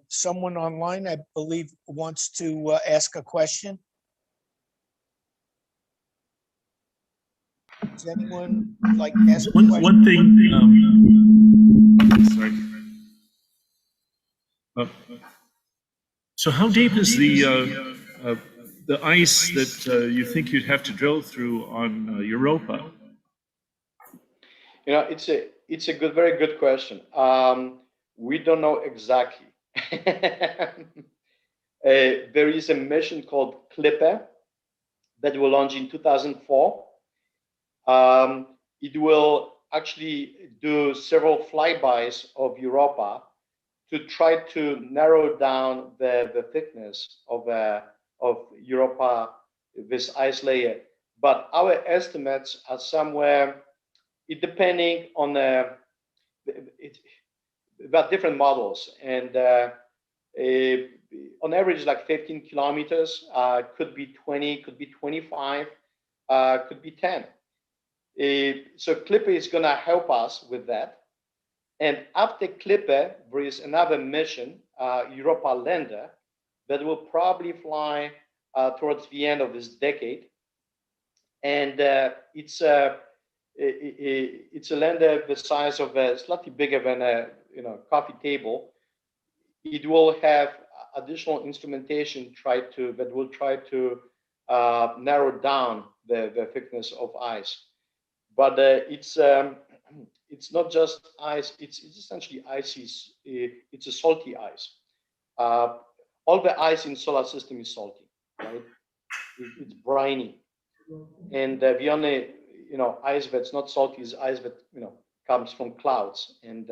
someone online, I believe, wants to ask a question. Does anyone like to ask a question? One thing, sorry. So how deep is the ice that you think you'd have to drill through on Europa? It's a very good question. We don't know exactly. There is a mission called Clipper that will launch in 2004. It will actually do several flybys of Europa to try to narrow down the thickness of Europa, this ice layer. But our estimates are somewhere, depending on about different models, and on average, like 15 kilometers, could be 20, could be 25, could be 10. So Clipper is going to help us with that. And after Clipper, there is another mission, Europa Lander, that will probably fly towards the end of this decade. And it's a lander the size of slightly bigger than a coffee table. It will have additional instrumentation that will try to narrow down the thickness of ice. But it's not just ice. It's essentially icy. It's a salty ice. All the ice in solar system is salty, right? It's briny, and the only ice that's not salty is ice that comes from clouds. And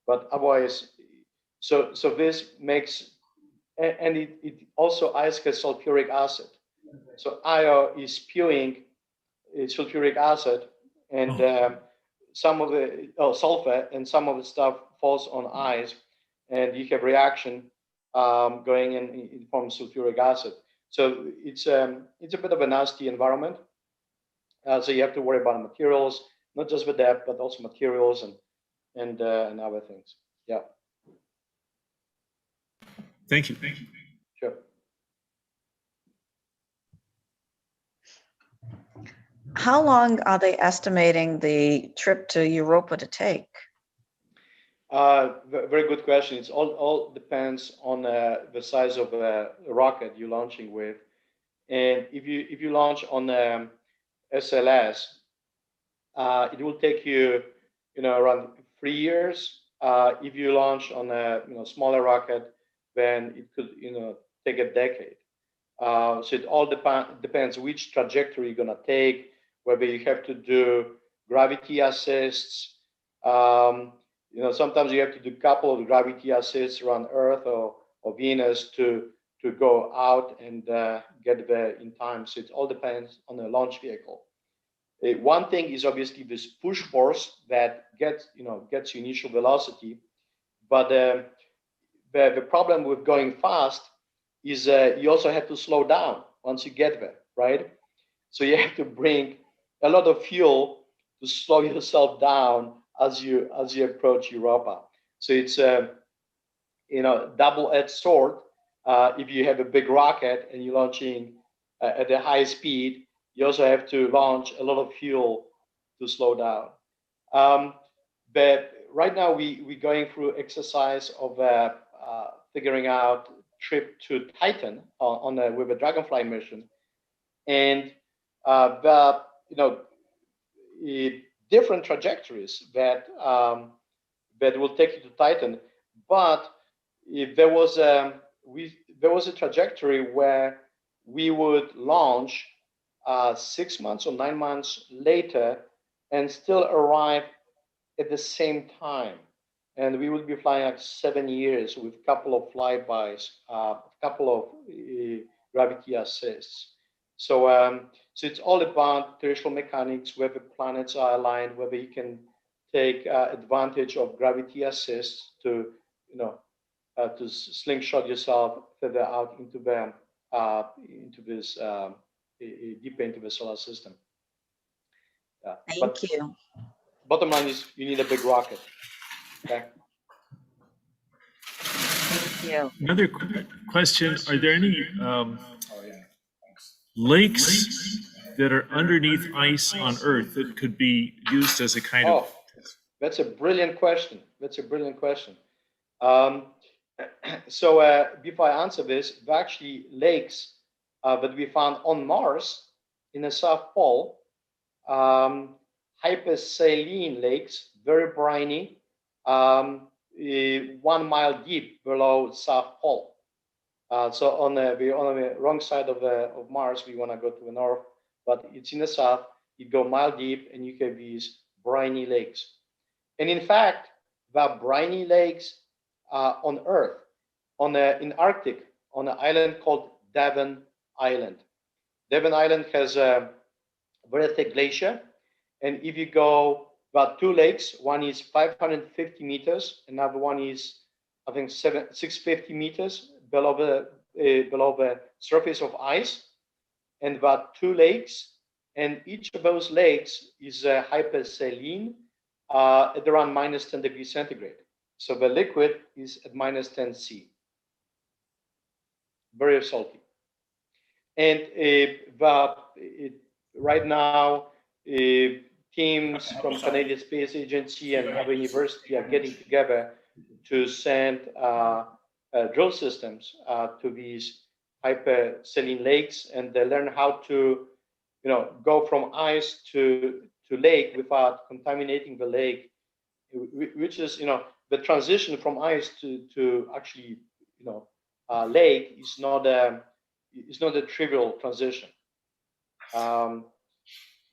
but otherwise, so this makes, and it also ice has sulfuric acid. So Io is spewing sulfuric acid, and some of the sulfur, and some of the stuff falls on ice, and you have reaction going in form of sulfuric acid. So it's a bit of a nasty environment. So you have to worry about materials, not just with that, but also materials and other things. Yeah. Thank you. Sure. How long are they estimating the trip to Europa to take? Very good question. It's all depends on the size of the rocket you're launching with, and if you launch on SLS, it will take you around 3 years. If you launch on a smaller rocket, then it could take a decade. So it all depends which trajectory you're gonna take, whether you have to do gravity assists. Sometimes you have to do a couple of gravity assists around Earth or Venus to to go out and get there in time. So it all depends on the launch vehicle. One thing is obviously this push force that gets you initial velocity, but the problem with going fast is you also have to slow down once you get there, right? So you have to bring a lot of fuel to slow yourself down as you approach Europa. So it's double-edged sword. If you have a big rocket and you're launching at a high speed, you also have to launch a lot of fuel to slow down. But right now we're going through exercise of figuring out trip to Titan with a Dragonfly mission, and different trajectories that will take you to Titan. But if there was a trajectory where we would launch 6 months or 9 months later and still arrive at the same time, and we would be flying like 7 years with a couple of flybys, a couple of gravity assists. So it's all about terrestrial mechanics, whether planets are aligned, whether you can take advantage of gravity assists to slingshot yourself further out into this deeper into the solar system. Thank you. Bottom line is you need a big rocket. Okay. Thank you. Another question, are there any lakes that are underneath ice on Earth that could be used as a kind of... That's a brilliant question. So before I answer this, there are actually lakes that we found on Mars in the South Pole, hypersaline lakes, very briny, 1 mile deep below South Pole. So on the wrong side of Mars, we want to go to the north, but it's in the south. You go mile deep, and you have these briny lakes. And in fact, there are briny lakes on Earth, in Arctic, on an island called Devon Island. Devon Island has a very thick glacier, and if you go about 2 lakes, one is 550 meters, another one is, I think, 650 meters below the surface of ice, and about 2 lakes, and each of those lakes is hypersaline at around minus 10 degrees centigrade. So the liquid is at minus 10 C, very salty. And right now, teams from Canadian Space Agency and other university are getting together to send drill systems to these hypersaline lakes, and they learn how to, go from ice to lake without contaminating the lake, which is, the transition from ice to actually, lake is not a trivial transition.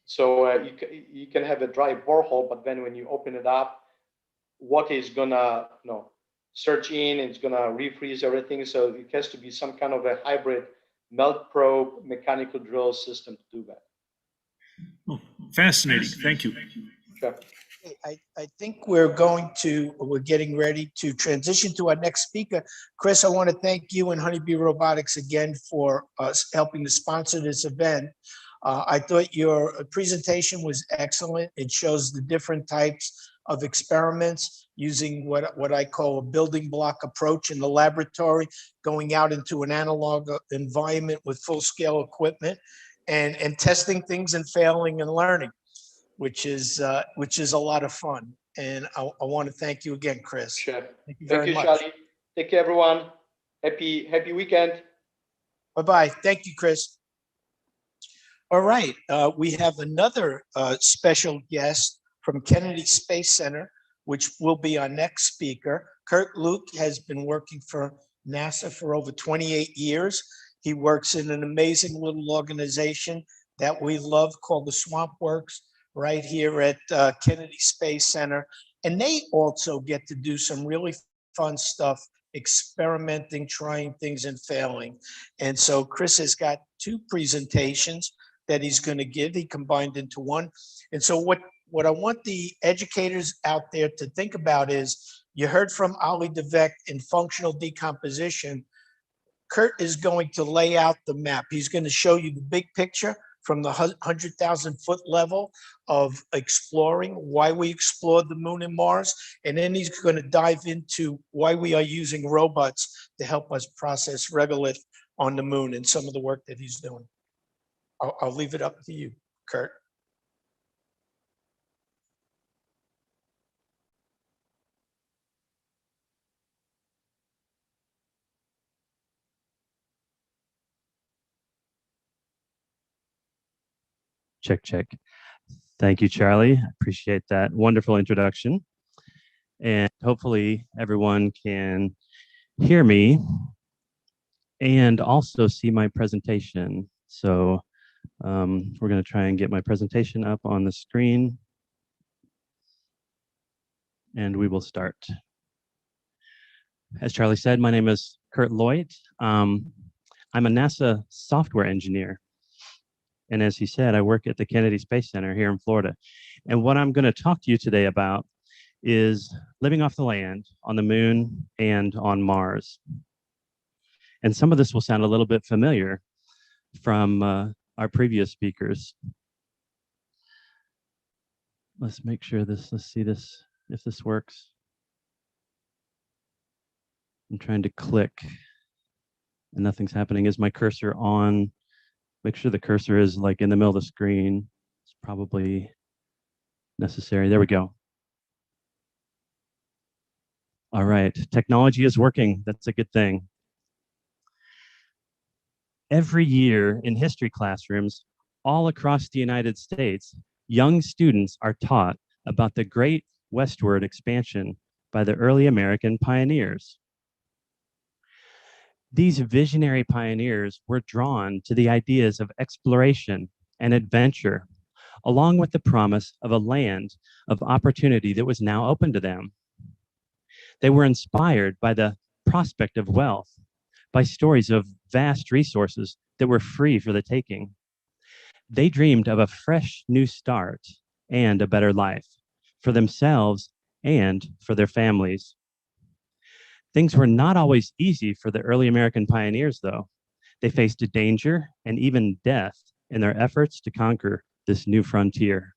So you can have a dry borehole, but then when you open it up, water is gonna surge in, and it's gonna refreeze everything. So it has to be some kind of a hybrid melt probe mechanical drill system to do that. Oh, fascinating. Thank you. Sure. I think we're getting ready to transition to our next speaker. Chris, I want to thank you and Honeybee Robotics again for helping to sponsor this event. I thought your presentation was excellent. It shows the different types of experiments using what I call a building block approach in the laboratory, going out into an analog environment with full-scale equipment and testing things and failing and learning, which is a lot of fun. And I want to thank you again, Chris. Sure. Thank you very much. Charlie. Take care, everyone. Happy weekend. Bye-bye. Thank you, Chris. All right. We have another special guest from Kennedy Space Center, which will be our next speaker. Kurt Luke has been working for NASA for over 28 years. He works in an amazing little organization that we love called the Swamp Works right here at Kennedy Space Center. And they also get to do some really fun stuff experimenting, trying things and failing. And so Chris has got two presentations that he's going to give. He combined into one. And so what I want the educators out there to think about is, you heard from Ali DeVec in functional decomposition. Kurt is going to lay out the map. He's going to show you the big picture from the 100,000-foot level of exploring, why we explored the moon and Mars. And then he's going to dive into why we are using robots to help us process regolith on the moon and some of the work that he's doing. I'll leave it up to you, Kurt. Check, check. Thank you, Charlie. I appreciate that wonderful introduction. And hopefully everyone can hear me and also see my presentation. So we're going to try and get my presentation up on the screen. And we will start. As Charlie said, my name is Kurt Lloyd. I'm a NASA software engineer. And as he said, I work at the Kennedy Space Center here in Florida. And what I'm going to talk to you today about is living off the land on the moon and on Mars. And some of this will sound a little bit familiar from our previous speakers. Let's make sure let's see this, if this works. I'm trying to click and nothing's happening. Is my cursor on? Make sure the cursor is like in the middle of the screen. It's probably necessary. There we go. All right, technology is working. That's a good thing. Every year in history classrooms all across the United States, young students are taught about the great westward expansion by the early American pioneers. These visionary pioneers were drawn to the ideas of exploration and adventure, along with the promise of a land of opportunity that was now open to them. They were inspired by the prospect of wealth, by stories of vast resources that were free for the taking. They dreamed of a fresh new start and a better life for themselves and for their families. Things were not always easy for the early American pioneers, though. They faced danger and even death in their efforts to conquer this new frontier.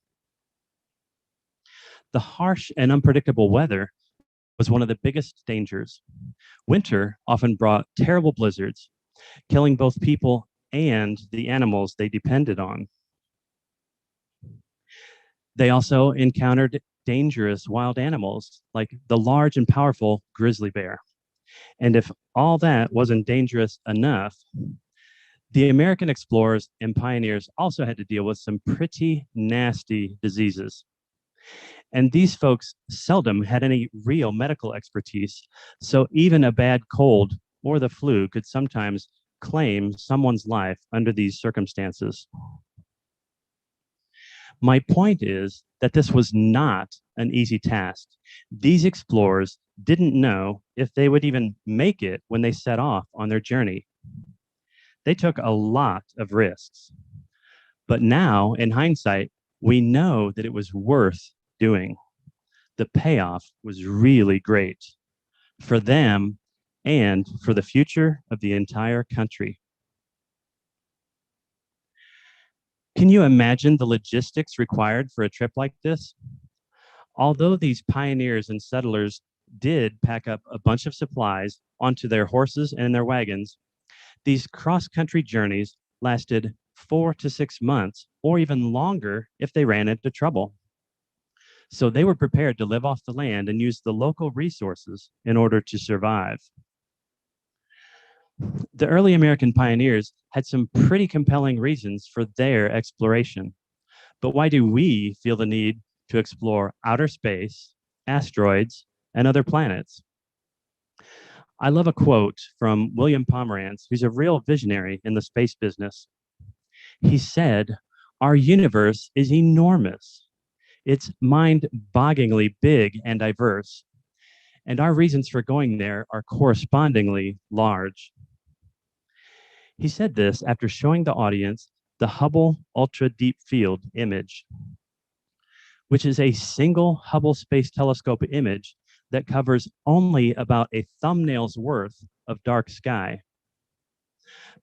The harsh and unpredictable weather was one of the biggest dangers. Winter often brought terrible blizzards, killing both people and the animals they depended on. They also encountered dangerous wild animals like the large and powerful grizzly bear. And if all that wasn't dangerous enough, the American explorers and pioneers also had to deal with some pretty nasty diseases. And these folks seldom had any real medical expertise, so even a bad cold or the flu could sometimes claim someone's life under these circumstances. My point is that this was not an easy task. These explorers didn't know if they would even make it when they set off on their journey. They took a lot of risks. But now, in hindsight, we know that it was worth doing. The payoff was really great for them and for the future of the entire country. Can you imagine the logistics required for a trip like this? Although these pioneers and settlers did pack up a bunch of supplies onto their horses and their wagons, these cross-country journeys lasted 4 to 6 months, or even longer if they ran into trouble. So they were prepared to live off the land and use the local resources in order to survive. The early American pioneers had some pretty compelling reasons for their exploration. But why do we feel the need to explore outer space, asteroids, and other planets? I love a quote from William Pomerantz, who's a real visionary in the space business. He said, "Our universe is enormous. It's mind-bogglingly big and diverse. and our reasons for going there are correspondingly large. He said this after showing the audience the Hubble Ultra Deep Field image, which is a single Hubble Space Telescope image that covers only about a thumbnail's worth of dark sky.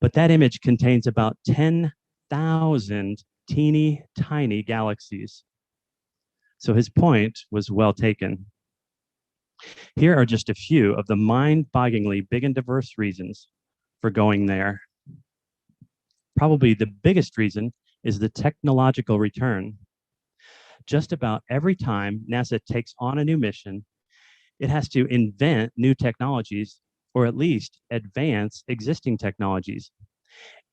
But that image contains about 10,000 teeny tiny galaxies. So his point was well taken. Here are just a few of the mind-bogglingly big and diverse reasons for going there. Probably the biggest reason is the technological return. Just about every time NASA takes on a new mission, it has to invent new technologies, or at least advance existing technologies.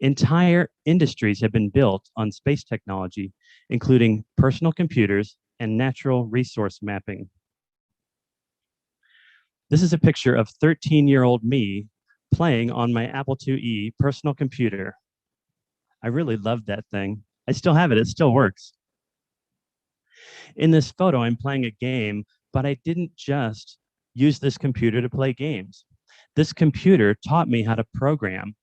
Entire industries have been built on space technology, including personal computers and natural resource mapping. This is a picture of 13-year-old me playing on my Apple IIe personal computer. I really loved that thing. I still have it, it still works. In this photo, I'm playing a game, but I didn't just use this computer to play games. This computer taught me how to program,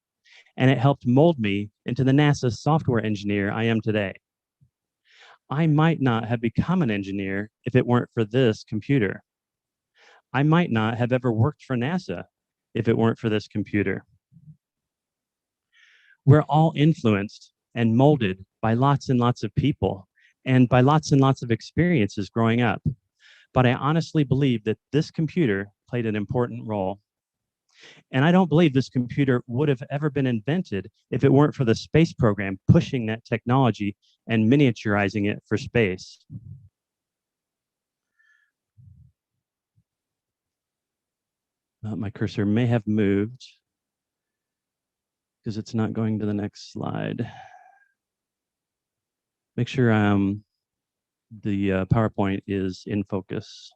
and it helped mold me into the NASA software engineer I am today. I might not have become an engineer if it weren't for this computer. I might not have ever worked for NASA if it weren't for this computer. We're all influenced and molded by lots and lots of people and by lots and lots of experiences growing up. But I honestly believe that this computer played an important role. And I don't believe this computer would have ever been invented if it weren't for the space program pushing that technology and miniaturizing it for space. My cursor may have moved because it's not going to the next slide. Make sure the PowerPoint is in focus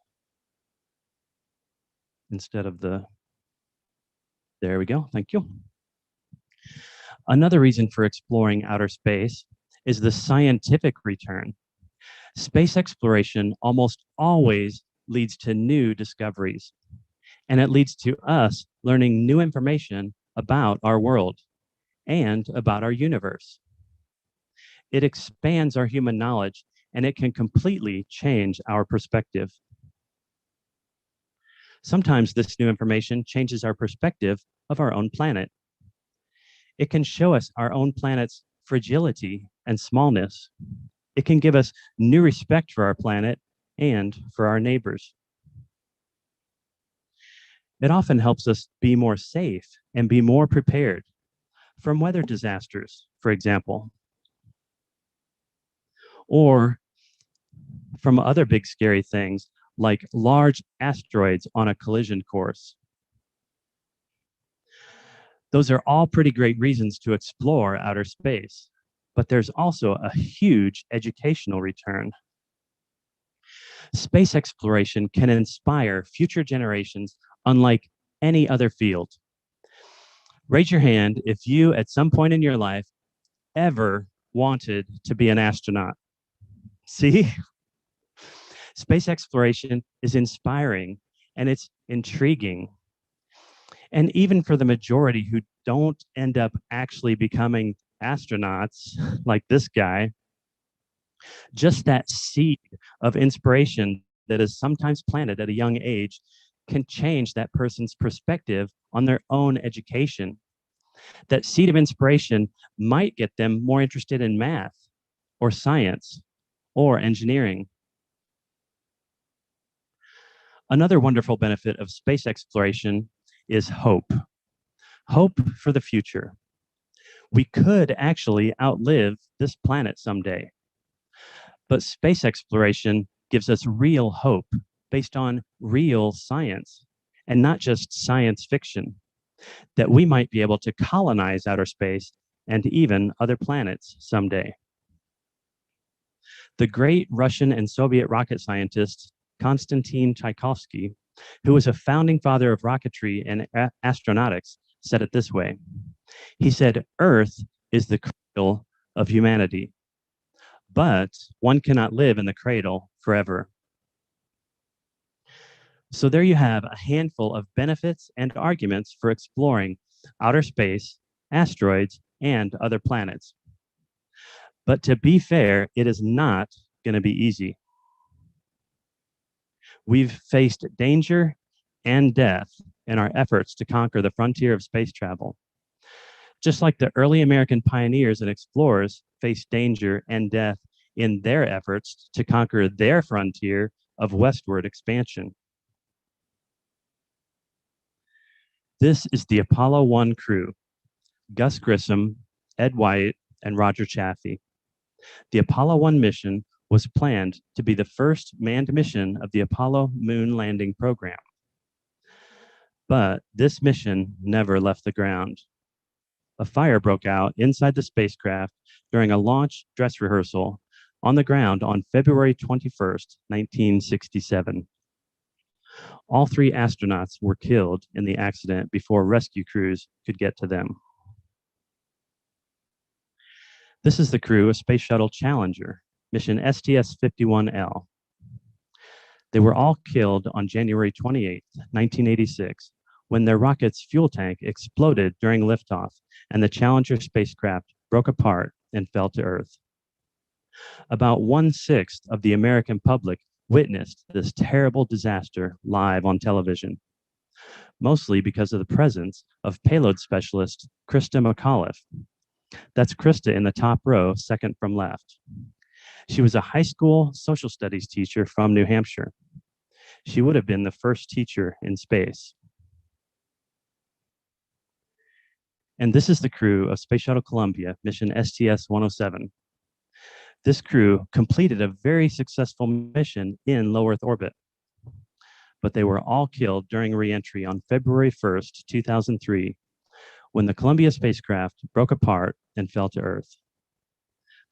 instead of the, there we go, thank you. Another reason for exploring outer space is the scientific return. Space exploration almost always leads to new discoveries, and it leads to us learning new information about our world and about our universe. It expands our human knowledge, and it can completely change our perspective. Sometimes this new information changes our perspective of our own planet. It can show us our own planet's fragility and smallness. It can give us new respect for our planet and for our neighbors. It often helps us be more safe and be more prepared from weather disasters, for example, or from other big scary things like large asteroids on a collision course. Those are all pretty great reasons to explore outer space, but there's also a huge educational return. Space exploration can inspire future generations unlike any other field. Raise your hand if you, at some point in your life, ever wanted to be an astronaut. See? Space exploration is inspiring and it's intriguing. And even for the majority who don't end up actually becoming astronauts, like this guy, just that seed of inspiration that is sometimes planted at a young age can change that person's perspective on their own education. That seed of inspiration might get them more interested in math or science or engineering. Another wonderful benefit of space exploration is hope. Hope for the future. We could actually outlive this planet someday. But space exploration gives us real hope based on real science and not just science fiction, that we might be able to colonize outer space and even other planets someday. The great Russian and Soviet rocket scientist Konstantin Tchaikovsky, who was a founding father of rocketry and astronautics, said it this way. He said, "Earth is the cradle of humanity, but one cannot live in the cradle forever." So there you have a handful of benefits and arguments for exploring outer space, asteroids, and other planets. But to be fair, it is not going to be easy. We've faced danger and death in our efforts to conquer the frontier of space travel. Just like the early American pioneers and explorers faced danger and death in their efforts to conquer their frontier of westward expansion. This is the Apollo 1 crew, Gus Grissom, Ed White, and Roger Chaffee. The Apollo 1 mission was planned to be the first manned mission of the Apollo moon landing program. But this mission never left the ground. A fire broke out inside the spacecraft during a launch dress rehearsal on the ground on February 21st, 1967. All 3 astronauts were killed in the accident before rescue crews could get to them. This is the crew of Space Shuttle Challenger, mission STS-51L. They were all killed on January 28, 1986, when their rocket's fuel tank exploded during liftoff and the Challenger spacecraft broke apart and fell to Earth. About 1/6 of the American public witnessed this terrible disaster live on television, mostly because of the presence of payload specialist Krista McAuliffe. That's Krista in the top row, second from left. She was a high school social studies teacher from New Hampshire. She would have been the first teacher in space. And this is the crew of Space Shuttle Columbia, mission STS-107. This crew completed a very successful mission in low Earth orbit, but they were all killed during re-entry on February 1st, 2003, when the Columbia spacecraft broke apart and fell to Earth.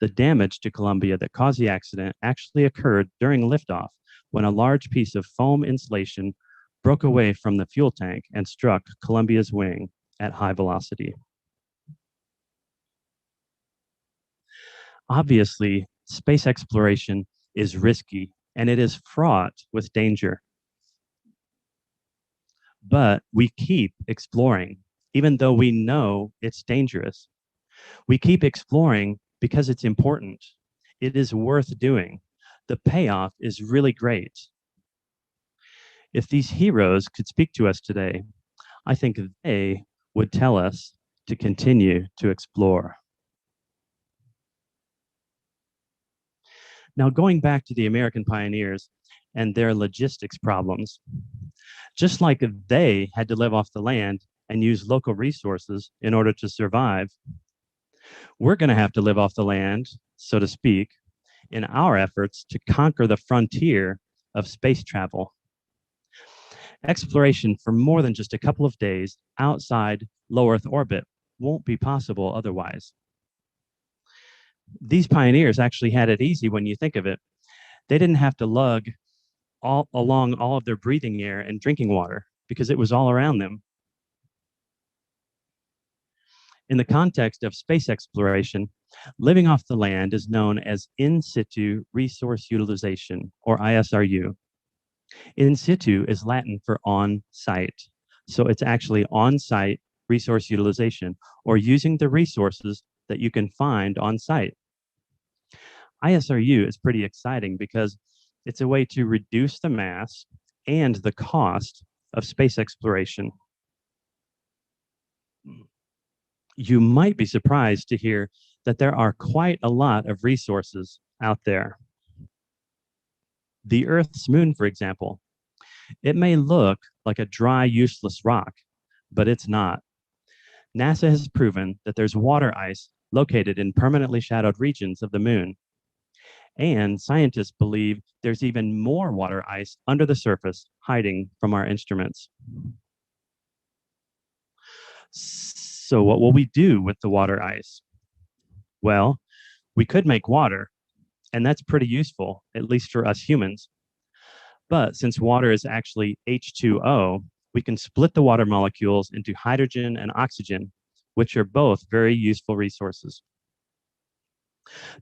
The damage to Columbia that caused the accident actually occurred during liftoff when a large piece of foam insulation broke away from the fuel tank and struck Columbia's wing at high velocity. Obviously, space exploration is risky and it is fraught with danger. But we keep exploring, even though we know it's dangerous. We keep exploring because it's important. It is worth doing. The payoff is really great. If these heroes could speak to us today, I think they would tell us to continue to explore. Now, going back to the American pioneers and their logistics problems, just like they had to live off the land and use local resources in order to survive, we're going to have to live off the land, so to speak, in our efforts to conquer the frontier of space travel. Exploration for more than just a couple of days outside low Earth orbit won't be possible otherwise. These pioneers actually had it easy when you think of it. They didn't have to lug all along all of their breathing air and drinking water because it was all around them. In the context of space exploration, living off the land is known as in situ resource utilization, or ISRU. In situ is Latin for on site. So it's actually on site resource utilization, or using the resources that you can find on site. ISRU is pretty exciting because it's a way to reduce the mass and the cost of space exploration. You might be surprised to hear that there are quite a lot of resources out there. The Earth's moon, for example, it may look like a dry, useless rock, but it's not. NASA has proven that there's water ice located in permanently shadowed regions of the moon. And scientists believe there's even more water ice under the surface hiding from our instruments. So what will we do with the water ice? Well, we could make water, and that's pretty useful, at least for us humans. But since water is actually H2O, we can split the water molecules into hydrogen and oxygen, which are both very useful resources.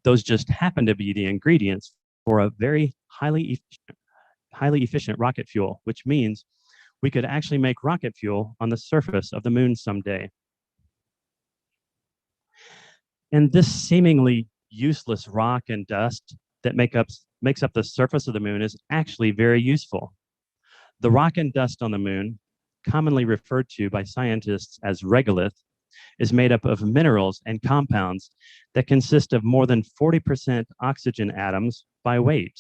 Those just happen to be the ingredients for a very highly efficient highly efficient rocket fuel, which means we could actually make rocket fuel on the surface of the moon someday. And this seemingly useless rock and dust that makes up the surface of the moon is actually very useful. The rock and dust on the moon, commonly referred to by scientists as regolith, is made up of minerals and compounds that consist of more than 40% oxygen atoms by weight.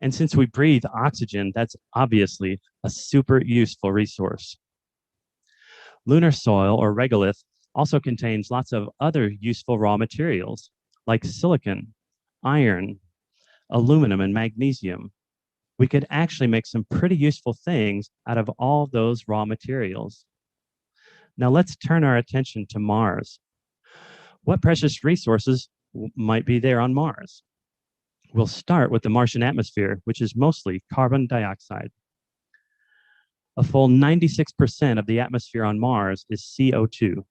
And since we breathe oxygen, that's obviously a super useful resource. Lunar soil, or regolith, also contains lots of other useful raw materials like silicon, iron, aluminum, and magnesium. We could actually make some pretty useful things out of all those raw materials. Now let's turn our attention to Mars. What precious resources might be there on Mars? We'll start with the Martian atmosphere, which is mostly carbon dioxide. A full 96% of the atmosphere on Mars is CO2.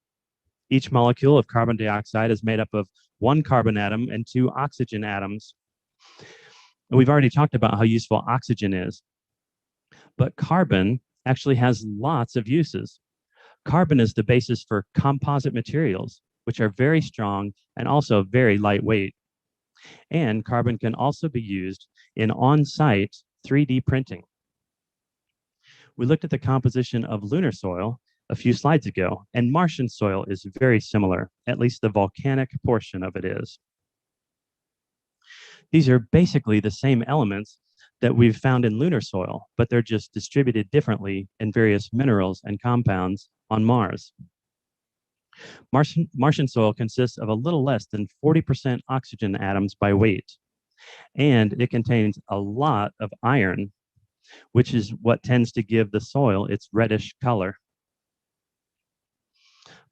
Each molecule of carbon dioxide is made up of one carbon atom and two oxygen atoms. And we've already talked about how useful oxygen is, but carbon actually has lots of uses. Carbon is the basis for composite materials, which are very strong and also very lightweight. And carbon can also be used in on-site 3D printing. We looked at the composition of lunar soil a few slides ago, and Martian soil is very similar, at least the volcanic portion of it is. These are basically the same elements that we've found in lunar soil, but they're just distributed differently in various minerals and compounds on Mars. Martian soil consists of a little less than 40% oxygen atoms by weight, and it contains a lot of iron, which is what tends to give the soil its reddish color.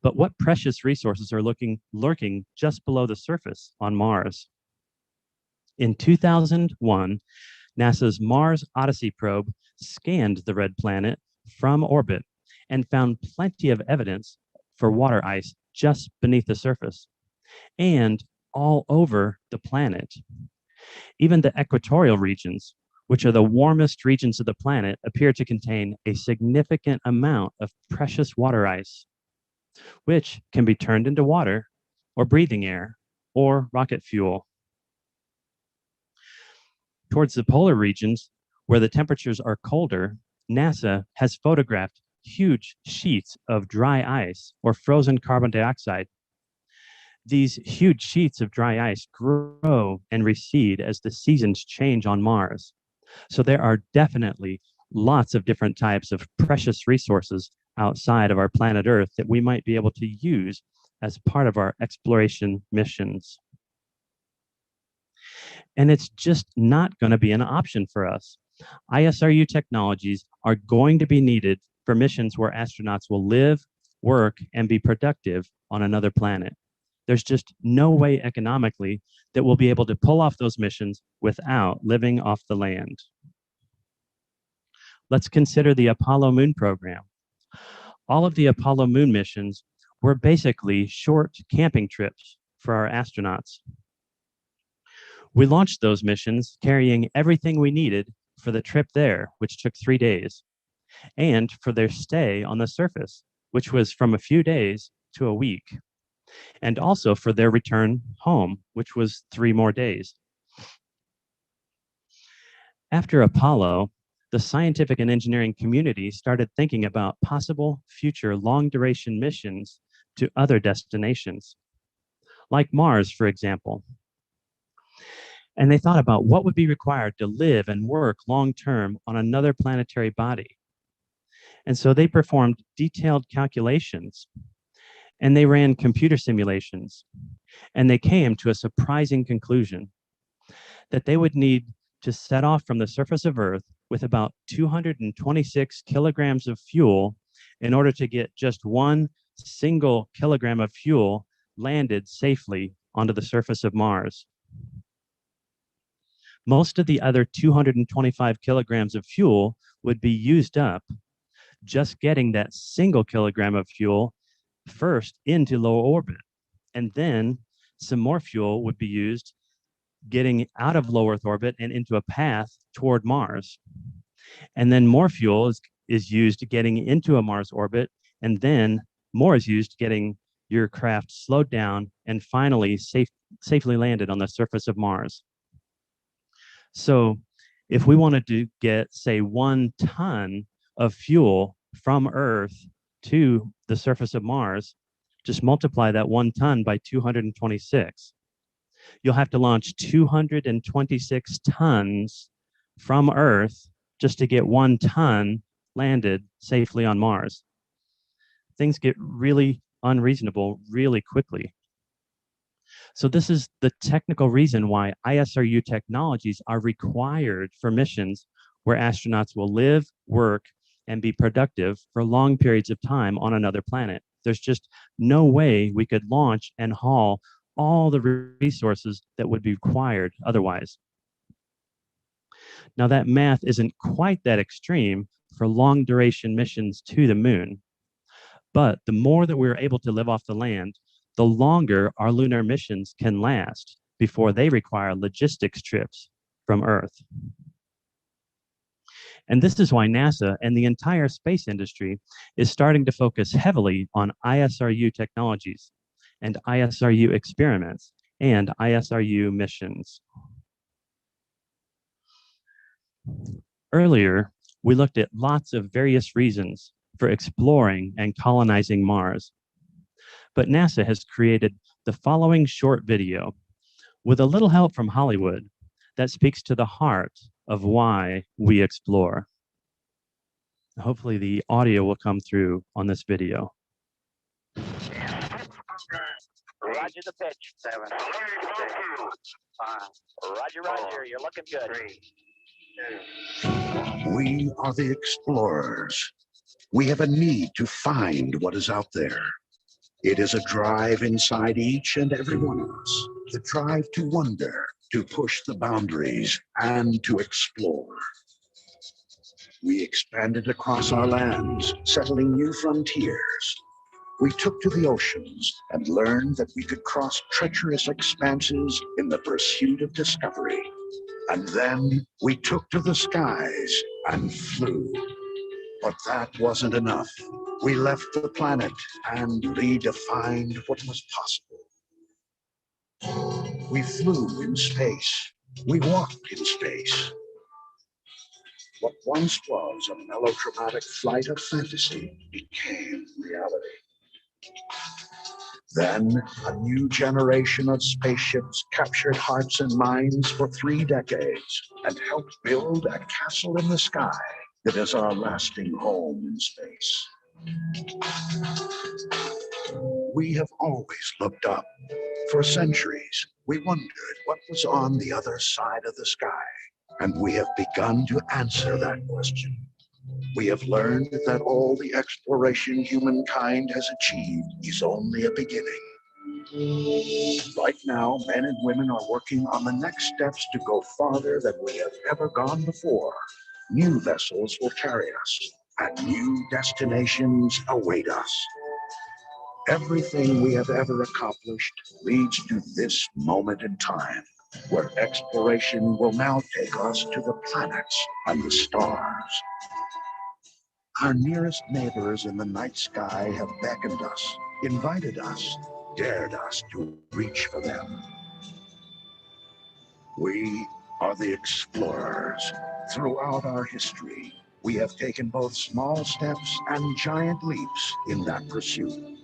But what precious resources are lurking just below the surface on Mars? In 2001, NASA's Mars Odyssey probe scanned the red planet from orbit and found plenty of evidence for water ice just beneath the surface and all over the planet. Even the equatorial regions, which are the warmest regions of the planet, appear to contain a significant amount of precious water ice, which can be turned into water or breathing air or rocket fuel. Towards the polar regions, where the temperatures are colder, NASA has photographed huge sheets of dry ice or frozen carbon dioxide. These huge sheets of dry ice grow and recede as the seasons change on Mars. So there are definitely lots of different types of precious resources outside of our planet Earth that we might be able to use as part of our exploration missions. And it's just not going to be an option for us. ISRU technologies are going to be needed for missions where astronauts will live, work, and be productive on another planet. There's just no way economically that we'll be able to pull off those missions without living off the land. Let's consider the Apollo moon program. All of the Apollo moon missions were basically short camping trips for our astronauts. We launched those missions carrying everything we needed for the trip there, which took 3 days, and for their stay on the surface, which was from a few days to a week, and also for their return home, which was 3 more days. After Apollo, the scientific and engineering community started thinking about possible future long-duration missions to other destinations, like Mars, for example. And they thought about what would be required to live and work long-term on another planetary body. And so they performed detailed calculations, and they ran computer simulations, and they came to a surprising conclusion that they would need to set off from the surface of Earth with about 226 kilograms of fuel in order to get just 1 single kilogram of fuel landed safely onto the surface of Mars. Most of the other 225 kilograms of fuel would be used up just getting that single kilogram of fuel first into low orbit. And then some more fuel would be used getting out of low Earth orbit and into a path toward Mars. And then more fuel is used getting into a Mars orbit, and then more is used getting your craft slowed down and finally safely landed on the surface of Mars. So if we wanted to get, say, 1 ton of fuel from Earth to the surface of Mars, just multiply that 1 ton by 226. You'll have to launch 226 tons from Earth just to get 1 ton landed safely on Mars. Things get really unreasonable really quickly. So this is the technical reason why ISRU technologies are required for missions where astronauts will live, work, and be productive for long periods of time on another planet. There's just no way we could launch and haul all the resources that would be required otherwise. Now that math isn't quite that extreme for long duration missions to the moon, but the more that we're able to live off the land, the longer our lunar missions can last before they require logistics trips from Earth. And this is why NASA and the entire space industry is starting to focus heavily on ISRU technologies and ISRU experiments and ISRU missions. Earlier, we looked at lots of various reasons for exploring and colonizing Mars. But NASA has created the following short video with a little help from Hollywood that speaks to the heart of why we explore. Hopefully the audio will come through on this video. Roger the pitch. 7. 6. 5. Roger, roger. You're looking good. 3. We are the explorers. We have a need to find what is out there. It is a drive inside each and every one of us. The drive to wonder, to push the boundaries, and to explore. We expanded across our lands, settling new frontiers. We took to the oceans and learned that we could cross treacherous expanses in the pursuit of discovery. And then we took to the skies and flew. But that wasn't enough. We left the planet and redefined what was possible. We flew in space. We walked in space. What once was a melodramatic flight of fantasy became reality. Then a new generation of spaceships captured hearts and minds for 3 decades and helped build a castle in the sky that is our lasting home in space. We have always looked up. For centuries, we wondered what was on the other side of the sky, and we have begun to answer that question. We have learned that all the exploration humankind has achieved is only a beginning. Right now, men and women are working on the next steps to go farther than we have ever gone before. New vessels will carry us, and new destinations await us. Everything we have ever accomplished leads to this moment in time, where exploration will now take us to the planets and the stars. Our nearest neighbors in the night sky have beckoned us, invited us, dared us to reach for them. We are the explorers. Throughout our history, we have taken both small steps and giant leaps in that pursuit.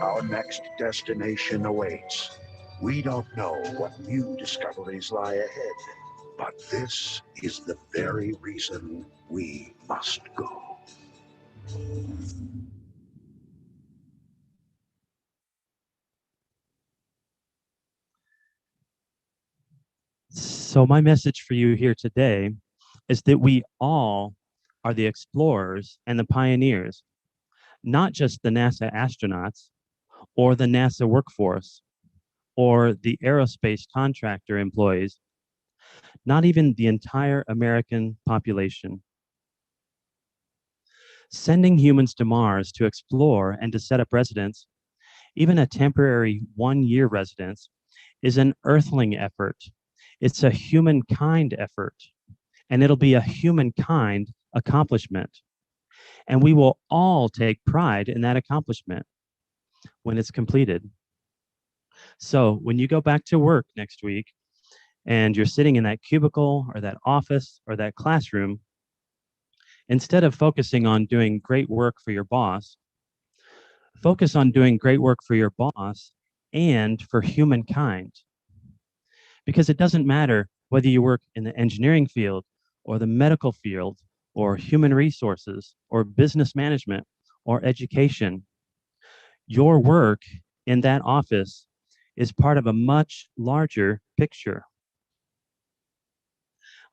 Our next destination awaits. We don't know what new discoveries lie ahead, but this is the very reason we must go. So my message for you here today is that we all are the explorers and the pioneers, not just the NASA astronauts or the NASA workforce or the aerospace contractor employees, not even the entire American population. Sending humans to Mars to explore and to set up residence, even a temporary 1-year residence, is an earthling effort. It's a humankind effort, and it'll be a humankind accomplishment. And we will all take pride in that accomplishment when it's completed. So when you go back to work next week and you're sitting in that cubicle or that office or that classroom, instead of focusing on doing great work for your boss, focus on doing great work for your boss and for humankind. Because it doesn't matter whether you work in the engineering field or the medical field or human resources or business management or education. Your work in that office is part of a much larger picture.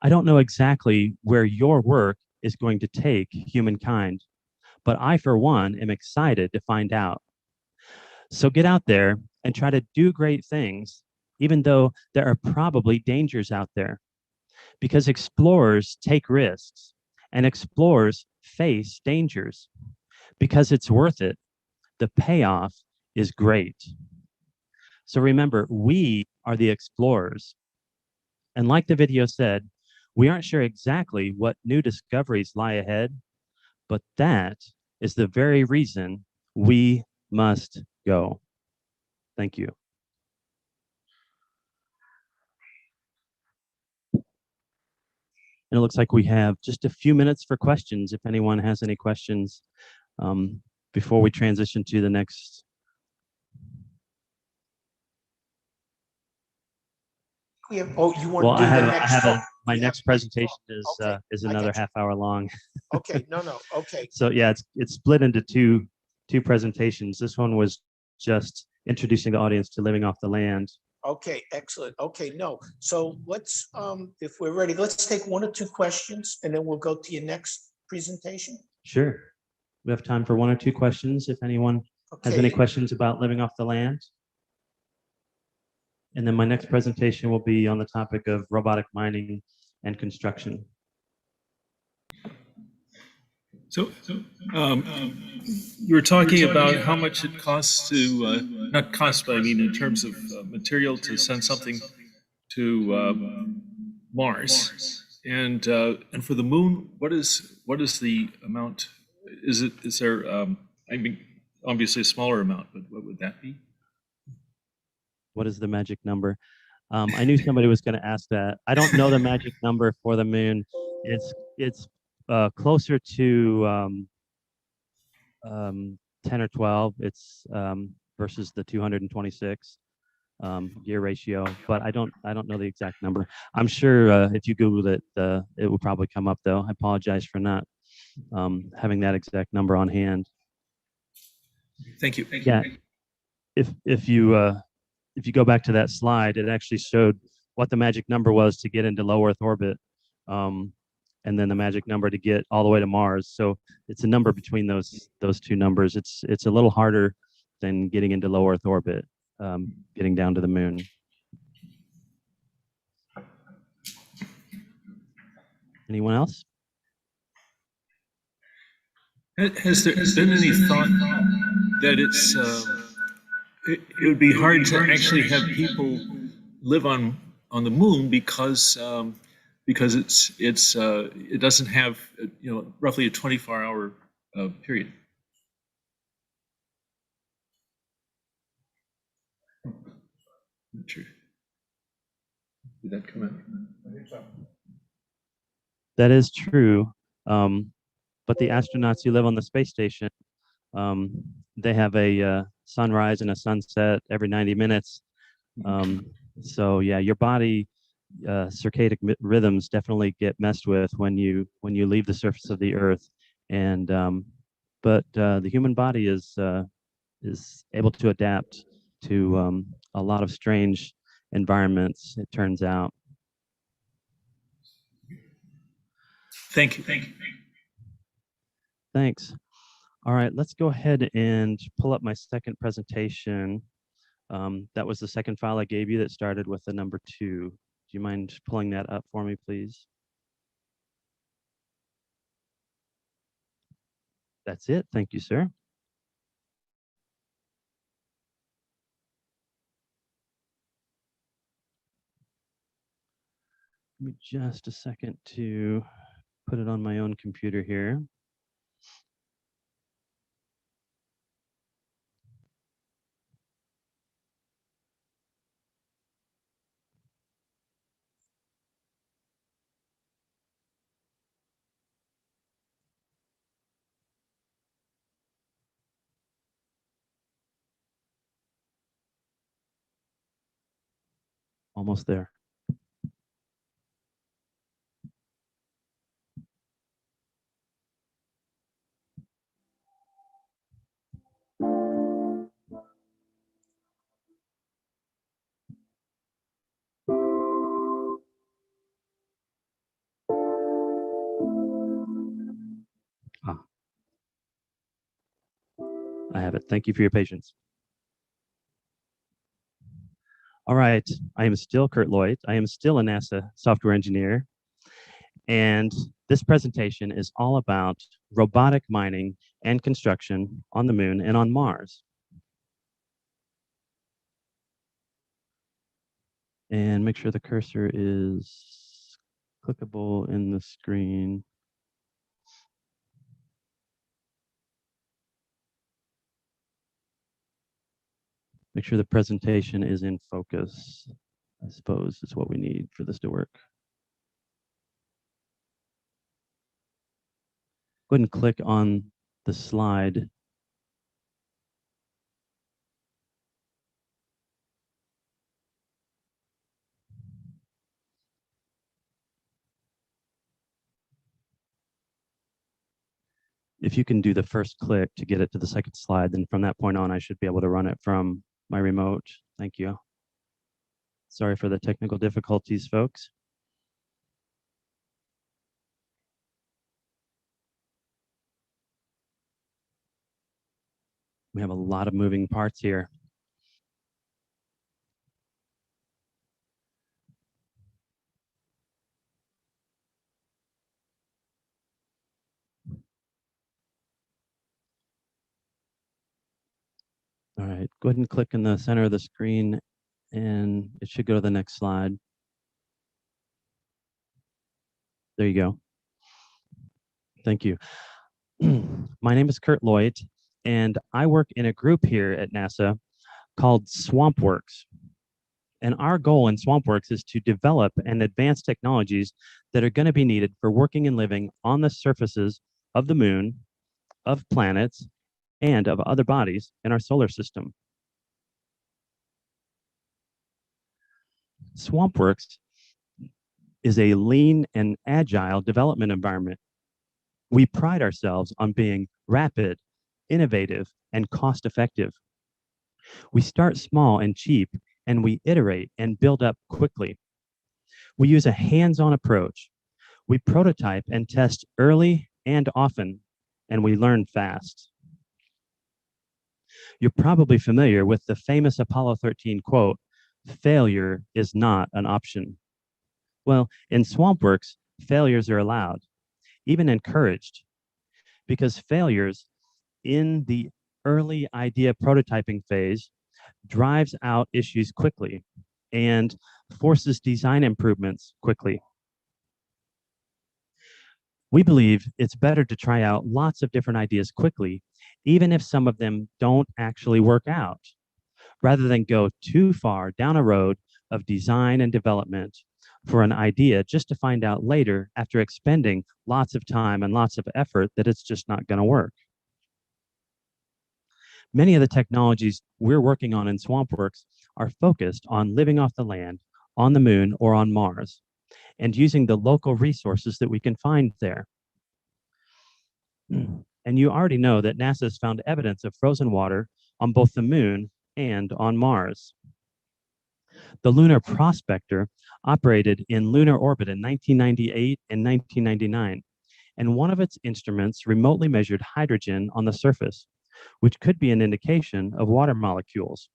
I don't know exactly where your work is going to take humankind, but I, for one, am excited to find out. So get out there and try to do great things, even though there are probably dangers out there, because explorers take risks and explorers face dangers because it's worth it. The payoff is great. So remember, we are the explorers. And like the video said, we aren't sure exactly what new discoveries lie ahead, but that is the very reason we must go. Thank you. And it looks like we have just a few minutes for questions, if anyone has any questions before we transition to the next. You Well, want to do the next? my you next have- presentation Okay, is I another got you. half hour long. Okay, no, okay. So yeah, it's split into two presentations. This one was just introducing the audience to living off the land. Okay, excellent. Okay, no. So let's, if we're ready, let's take one or two questions and then we'll go to your next presentation. Sure. We have time for one or two questions if anyone has any Okay, questions about living off the land. And then my next presentation will be on the topic of robotic mining and construction. So, you were talking about how much it costs to, not cost, but I mean in terms of material to send something to Mars. And for the moon, what is the amount? Is there, I mean, obviously a smaller amount, but what would that be? What is the magic number? I knew somebody was going to ask that. I don't know the magic number for the moon. It's closer to 10 or 12. It's versus the 226 gear ratio, but I don't know the exact number. I'm sure if you Google it, it will probably come up though. I apologize for not having that exact number on hand. Thank you. Yeah, if you go back to that slide, it actually showed what the magic number was to get into low Earth orbit, and then the magic number to get all the way to Mars. So it's a number between those two numbers. It's a little harder than getting into low Earth orbit, getting down to the moon. Anyone else? Has there been any thought that it would be hard to actually have people live on the moon because it doesn't have roughly a 24-hour period? Not sure. Did that come out? That is true. But the astronauts who live on the space station, they have a sunrise and a sunset every 90 minutes. So yeah, your body circadian rhythms definitely get messed with when you leave the surface of the Earth. And but the human body is able to adapt to a lot of strange environments, it turns out. Thank you. Thanks. All right, let's go ahead and pull up my second presentation. That was the second file I gave you that started with the number 2. Do you mind pulling that up for me, please? That's it. Thank you, sir. Give me just a second to put it on my own computer here. Almost there. Ah, I have it. Thank you for your patience. All right, I am still Kurt Lloyd. I am still a NASA software engineer. And this presentation is all about robotic mining and construction on the moon and on Mars. And make sure the cursor is clickable in the screen. Make sure the presentation is in focus, I suppose is what we need for this to work. Go ahead and click on the slide. If you can do the first click to get it to the second slide, then from that point on, I should be able to run it from my remote. Thank you. Sorry for the technical difficulties, folks. We have a lot of moving parts here. All right, go ahead and click in the center of the screen and it should go to the next slide. There you go. Thank you. My name is Kurt Lloyd, and I work in a group here at NASA called SwampWorks. And our goal in SwampWorks is to develop and advance technologies that are going to be needed for working and living on the surfaces of the moon, of planets, and of other bodies in our solar system. SwampWorks is a lean and agile development environment. We pride ourselves on being rapid, innovative, and cost-effective. We start small and cheap, and we iterate and build up quickly. We use a hands-on approach. We prototype and test early and often, and we learn fast. You're probably familiar with the famous Apollo 13 quote, "Failure is not an option." Well, in SwampWorks, failures are allowed, even encouraged, because failures in the early idea prototyping phase drives out issues quickly and forces design improvements quickly. We believe it's better to try out lots of different ideas quickly, even if some of them don't actually work out, rather than go too far down a road of design and development for an idea just to find out later, after expending lots of time and lots of effort, that it's just not going to work. Many of the technologies we're working on in SwampWorks are focused on living off the land, on the moon, or on Mars, and using the local resources that we can find there. And you already know that NASA has found evidence of frozen water on both the moon and on Mars. The Lunar Prospector operated in lunar orbit in 1998 and 1999, and one of its instruments remotely measured hydrogen on the surface, which could be an indication of water molecules.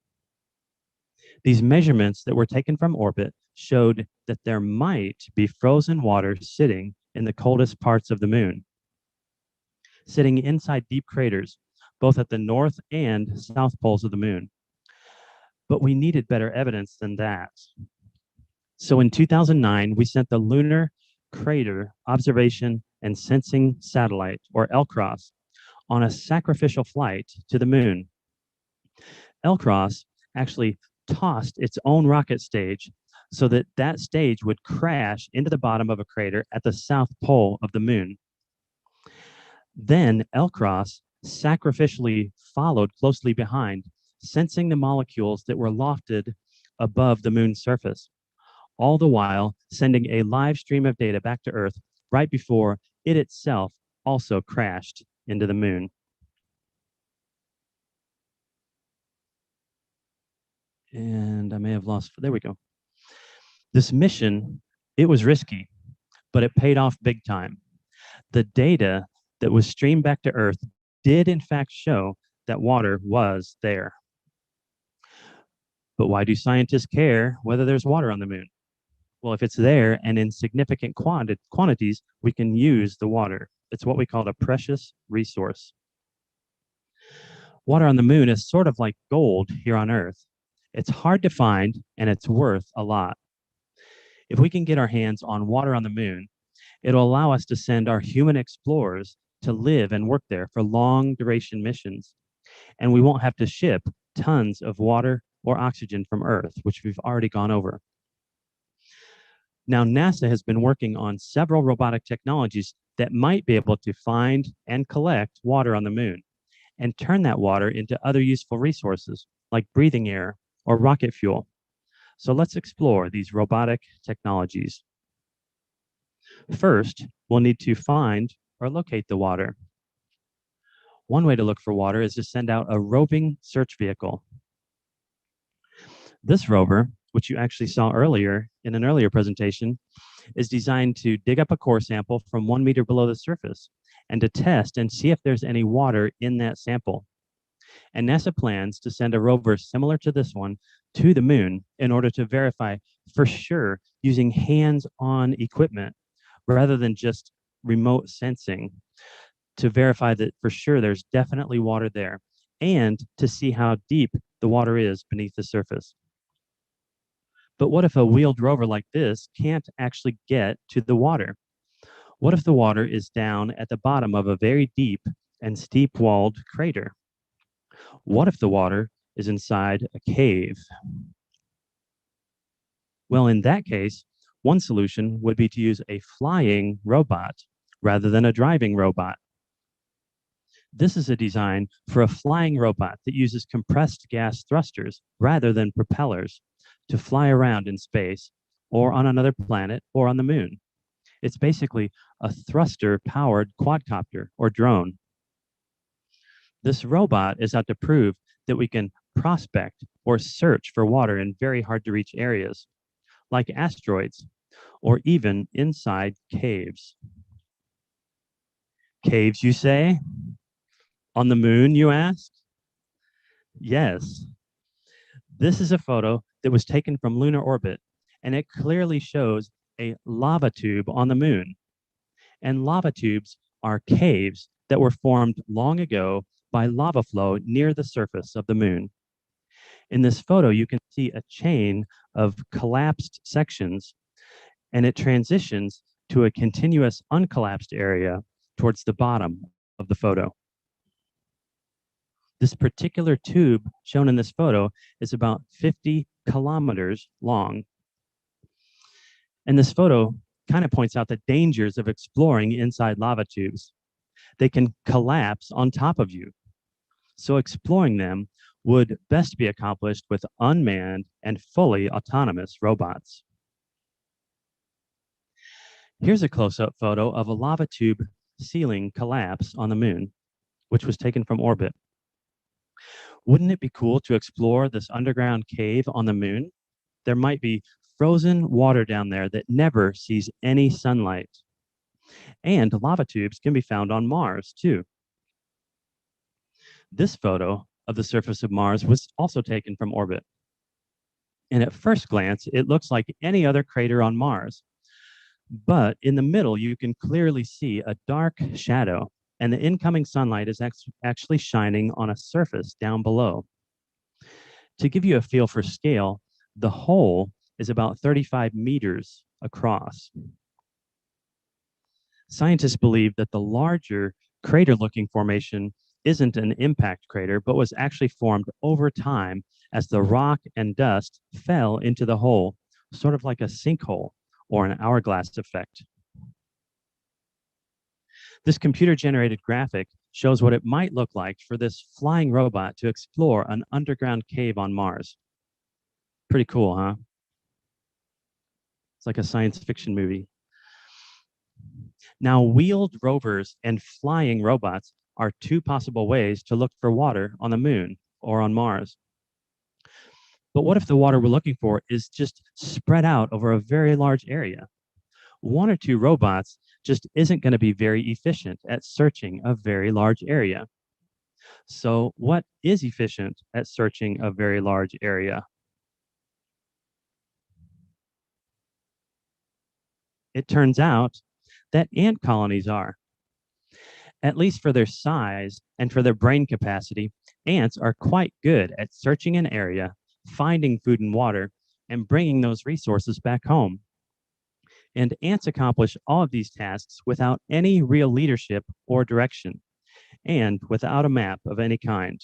These measurements that were taken from orbit showed that there might be frozen water sitting in the coldest parts of the moon, sitting inside deep craters, both at the north and south poles of the moon. But we needed better evidence than that. So in 2009, we sent the Lunar Crater Observation and Sensing Satellite, or LCROSS, on a sacrificial flight to the moon. LCROSS actually tossed its own rocket stage so that that stage would crash into the bottom of a crater at the south pole of the moon. Then LCROSS sacrificially followed closely behind, sensing the molecules that were lofted above the moon's surface, all the while sending a live stream of data back to Earth right before it itself also crashed into the moon. And I may have lost, there we go. This mission, it was risky, but it paid off big time. The data that was streamed back to Earth did in fact show that water was there. But why do scientists care whether there's water on the moon? Well, if it's there and in significant quantities, we can use the water. It's what we call a precious resource. Water on the moon is sort of like gold here on Earth. It's hard to find and it's worth a lot. If we can get our hands on water on the moon, it'll allow us to send our human explorers to live and work there for long duration missions. And we won't have to ship tons of water or oxygen from Earth, which we've already gone over. Now, NASA has been working on several robotic technologies that might be able to find and collect water on the moon and turn that water into other useful resources like breathing air or rocket fuel. So let's explore these robotic technologies. First, we'll need to find or locate the water. One way to look for water is to send out a roving search vehicle. This rover, which you actually saw earlier in an earlier presentation, is designed to dig up a core sample from 1 meter below the surface and to test and see if there's any water in that sample. And NASA plans to send a rover similar to this one to the moon in order to verify for sure using hands-on equipment rather than just remote sensing, to verify that for sure there's definitely water there and to see how deep the water is beneath the surface. But what if a wheeled rover like this can't actually get to the water? What if the water is down at the bottom of a very deep and steep-walled crater? What if the water is inside a cave? Well, in that case, one solution would be to use a flying robot rather than a driving robot. This is a design for a flying robot that uses compressed gas thrusters rather than propellers to fly around in space or on another planet or on the moon. It's basically a thruster-powered quadcopter or drone. This robot is out to prove that we can prospect or search for water in very hard-to-reach areas, like asteroids, or even inside caves. Caves, you say? On the moon, you ask? Yes. This is a photo that was taken from lunar orbit, and it clearly shows a lava tube on the moon. And lava tubes are caves that were formed long ago by lava flow near the surface of the moon. In this photo, you can see a chain of collapsed sections, and it transitions to a continuous uncollapsed area towards the bottom of the photo. This particular tube shown in this photo is about 50 kilometers long. And this photo kind of points out the dangers of exploring inside lava tubes. They can collapse on top of you. So exploring them would best be accomplished with unmanned and fully autonomous robots. Here's a close-up photo of a lava tube ceiling collapse on the moon, which was taken from orbit. Wouldn't it be cool to explore this underground cave on the moon? There might be frozen water down there that never sees any sunlight. And lava tubes can be found on Mars, too. This photo of the surface of Mars was also taken from orbit. And at first glance, it looks like any other crater on Mars. But in the middle, you can clearly see a dark shadow, and the incoming sunlight is actually shining on a surface down below. To give you a feel for scale, the hole is about 35 meters across. Scientists believe that the larger crater-looking formation isn't an impact crater, but was actually formed over time as the rock and dust fell into the hole, sort of like a sinkhole or an hourglass effect. This computer-generated graphic shows what it might look like for this flying robot to explore an underground cave on Mars. Pretty cool, huh? It's like a science fiction movie. Now, wheeled rovers and flying robots are two possible ways to look for water on the moon or on Mars. But what if the water we're looking for is just spread out over a very large area? One or two robots just isn't going to be very efficient at searching a very large area. So what is efficient at searching a very large area? It turns out that ant colonies are. At least for their size and for their brain capacity, ants are quite good at searching an area, finding food and water, and bringing those resources back home. And ants accomplish all of these tasks without any real leadership or direction, and without a map of any kind.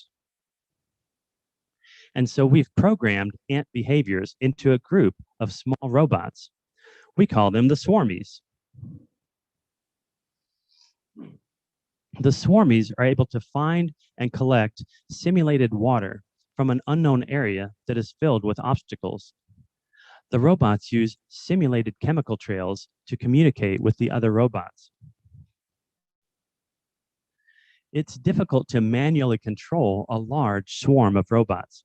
And so we've programmed ant behaviors into a group of small robots. We call them the swarmies. The swarmies are able to find and collect simulated water from an unknown area that is filled with obstacles. The robots use simulated chemical trails to communicate with the other robots. It's difficult to manually control a large swarm of robots.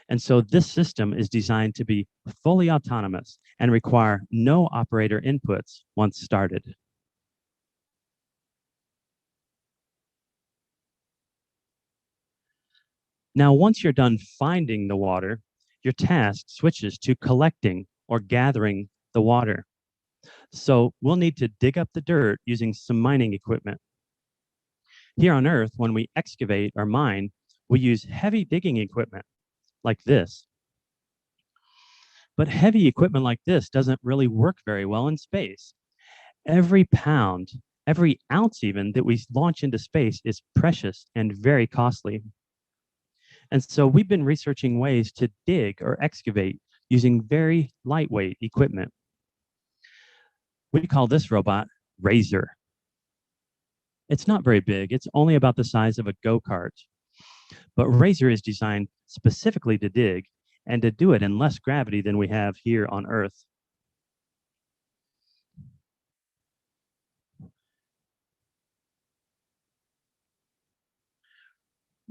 And so this system is designed to be fully autonomous and require no operator inputs once started. Now, once you're done finding the water, your task switches to collecting or gathering the water. So we'll need to dig up the dirt using some mining equipment. Here on Earth, when we excavate or mine, we use heavy digging equipment like this. But heavy equipment like this doesn't really work very well in space. Every pound, every ounce even that we launch into space is precious and very costly. And so we've been researching ways to dig or excavate using very lightweight equipment. We call this robot Razor. It's not very big. It's only about the size of a go-kart. But Razor is designed specifically to dig and to do it in less gravity than we have here on Earth.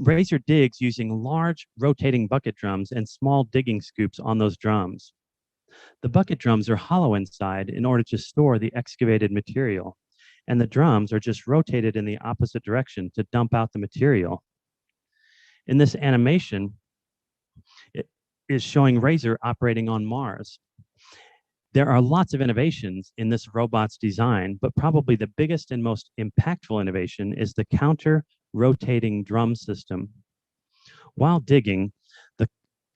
Razor digs using large rotating bucket drums and small digging scoops on those drums. The bucket drums are hollow inside in order to store the excavated material, and the drums are just rotated in the opposite direction to dump out the material. In this animation, it is showing Razor operating on Mars. There are lots of innovations in this robot's design, but probably the biggest and most impactful innovation is the counter-rotating drum system. While digging,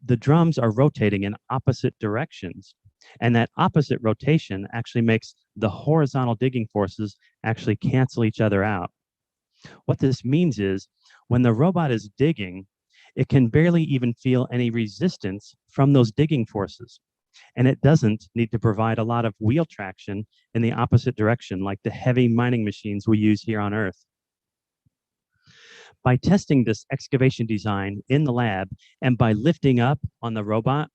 the drums are rotating in opposite directions, and that opposite rotation actually makes the horizontal digging forces actually cancel each other out. What this means is when the robot is digging, it can barely even feel any resistance from those digging forces. And it doesn't need to provide a lot of wheel traction in the opposite direction like the heavy mining machines we use here on Earth. By testing this excavation design in the lab and by lifting up on the robot,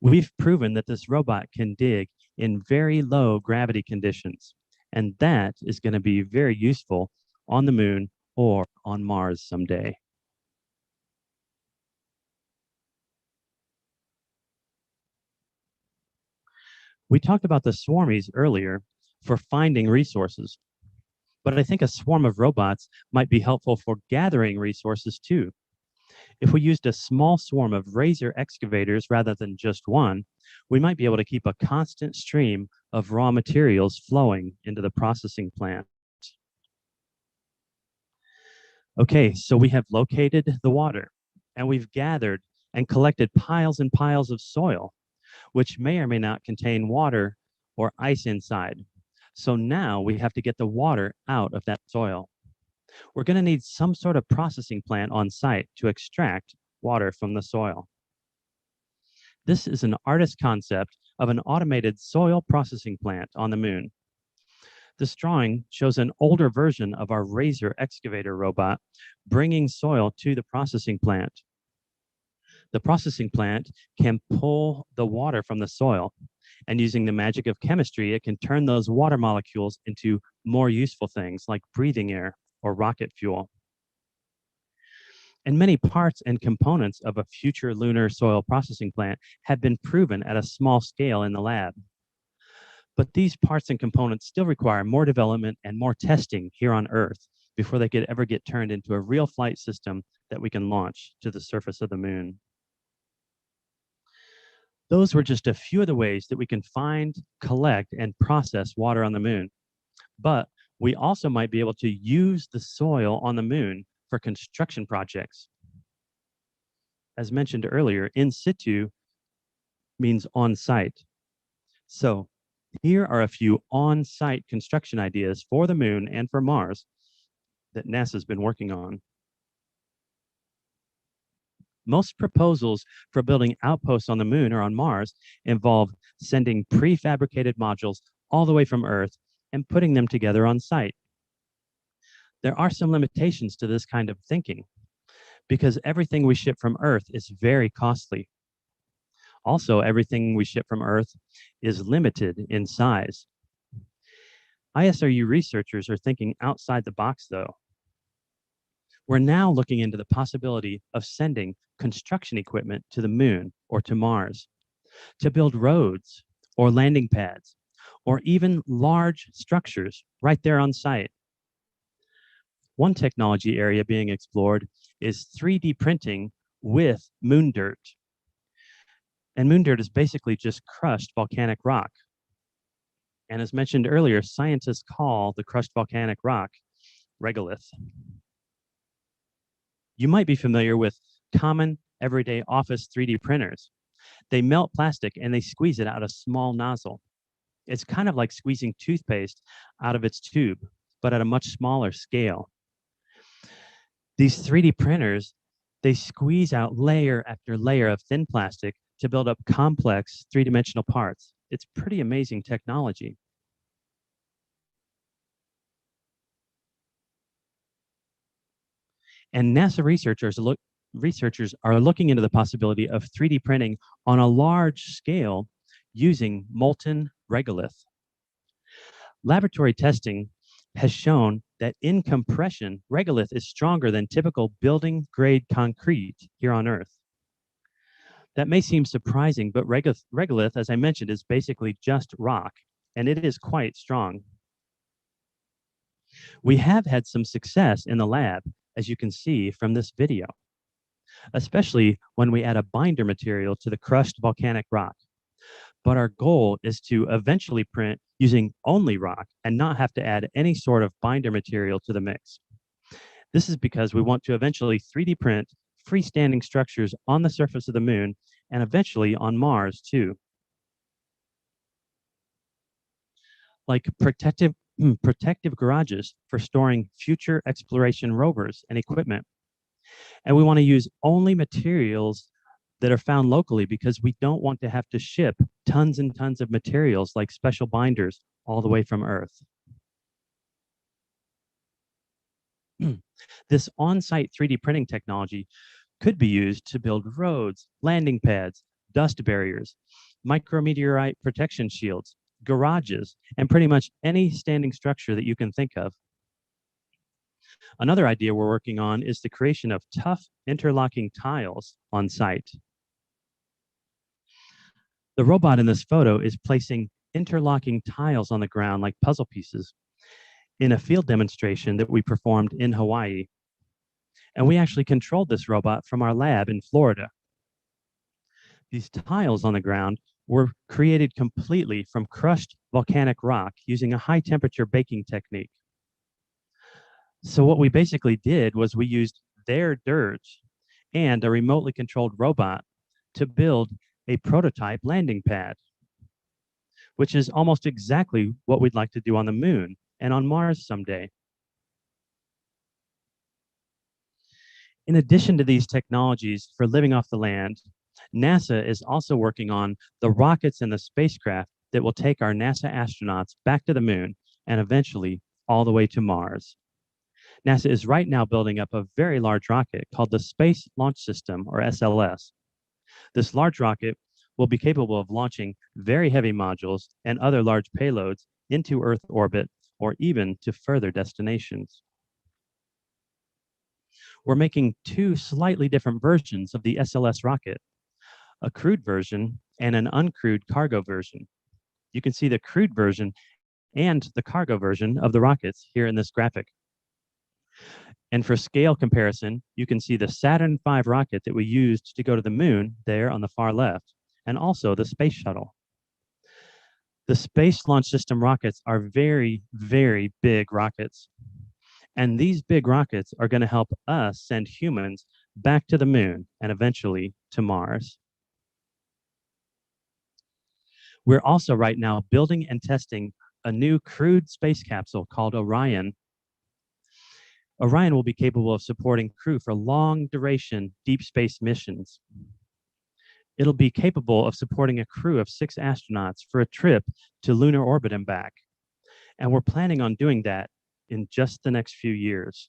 we've proven that this robot can dig in very low gravity conditions. And that is going to be very useful on the moon or on Mars someday. We talked about the swarmies earlier for finding resources, but I think a swarm of robots might be helpful for gathering resources too. If we used a small swarm of Razor excavators rather than just one, we might be able to keep a constant stream of raw materials flowing into the processing plant. Okay, so we have located the water and we've gathered and collected piles and piles of soil. which may or may not contain water or ice inside. So now we have to get the water out of that soil. We're going to need some sort of processing plant on site to extract water from the soil. This is an artist concept of an automated soil processing plant on the moon. This drawing shows an older version of our Razor excavator robot bringing soil to the processing plant. The processing plant can pull the water from the soil, and using the magic of chemistry, it can turn those water molecules into more useful things like breathing air or rocket fuel. And many parts and components of a future lunar soil processing plant have been proven at a small scale in the lab. But these parts and components still require more development and more testing here on Earth before they could ever get turned into a real flight system that we can launch to the surface of the moon. Those were just a few of the ways that we can find, collect, and process water on the moon. But we also might be able to use the soil on the moon for construction projects. As mentioned earlier, in situ means on site. So here are a few on-site construction ideas for the moon and for Mars that NASA's been working on. Most proposals for building outposts on the moon or on Mars involve sending prefabricated modules all the way from Earth and putting them together on site. There are some limitations to this kind of thinking because everything we ship from Earth is very costly. Also, everything we ship from Earth is limited in size. ISRU researchers are thinking outside the box, though. We're now looking into the possibility of sending construction equipment to the moon or to Mars to build roads or landing pads or even large structures right there on site. One technology area being explored is 3D printing with moon dirt. And moon dirt is basically just crushed volcanic rock. And as mentioned earlier, scientists call the crushed volcanic rock regolith. You might be familiar with common everyday office 3D printers. They melt plastic and they squeeze it out a small nozzle. It's kind of like squeezing toothpaste out of its tube, but at a much smaller scale. These 3D printers, they squeeze out layer after layer of thin plastic to build up complex three-dimensional parts. It's pretty amazing technology. And NASA researchers are looking into the possibility of 3D printing on a large scale using molten regolith. Laboratory testing has shown that in compression, regolith is stronger than typical building-grade concrete here on Earth. That may seem surprising, but regolith, as I mentioned, is basically just rock, and it is quite strong. We have had some success in the lab, as you can see from this video, especially when we add a binder material to the crushed volcanic rock. But our goal is to eventually print using only rock and not have to add any sort of binder material to the mix. This is because we want to eventually 3D print freestanding structures on the surface of the moon and eventually on Mars too. Like protective garages for storing future exploration rovers and equipment. And we want to use only materials that are found locally because we don't want to have to ship tons and tons of materials like special binders all the way from Earth. This on-site 3D printing technology could be used to build roads, landing pads, dust barriers, micrometeorite protection shields, garages, and pretty much any standing structure that you can think of. Another idea we're working on is the creation of tough interlocking tiles on site. The robot in this photo is placing interlocking tiles on the ground like puzzle pieces in a field demonstration that we performed in Hawaii. And we actually controlled this robot from our lab in Florida. These tiles on the ground were created completely from crushed volcanic rock using a high temperature baking technique. So what we basically did was we used their dirt and a remotely controlled robot to build a prototype landing pad, which is almost exactly what we'd like to do on the moon and on Mars someday. In addition to these technologies for living off the land, NASA is also working on the rockets and the spacecraft that will take our NASA astronauts back to the moon and eventually all the way to Mars. NASA is right now building up a very large rocket called the Space Launch System, or SLS. This large rocket will be capable of launching very heavy modules and other large payloads into Earth orbit or even to further destinations. We're making two slightly different versions of the SLS rocket, a crewed version and an uncrewed cargo version. You can see the crewed version and the cargo version of the rockets here in this graphic. And for scale comparison, you can see the Saturn V rocket that we used to go to the moon there on the far left, and also the space shuttle. The Space Launch System rockets are very, very big rockets. And these big rockets are going to help us send humans back to the moon and eventually to Mars. We're also right now building and testing a new crewed space capsule called Orion. Orion will be capable of supporting crew for long duration deep space missions. It'll be capable of supporting a crew of 6 astronauts for a trip to lunar orbit and back. And we're planning on doing that in just the next few years.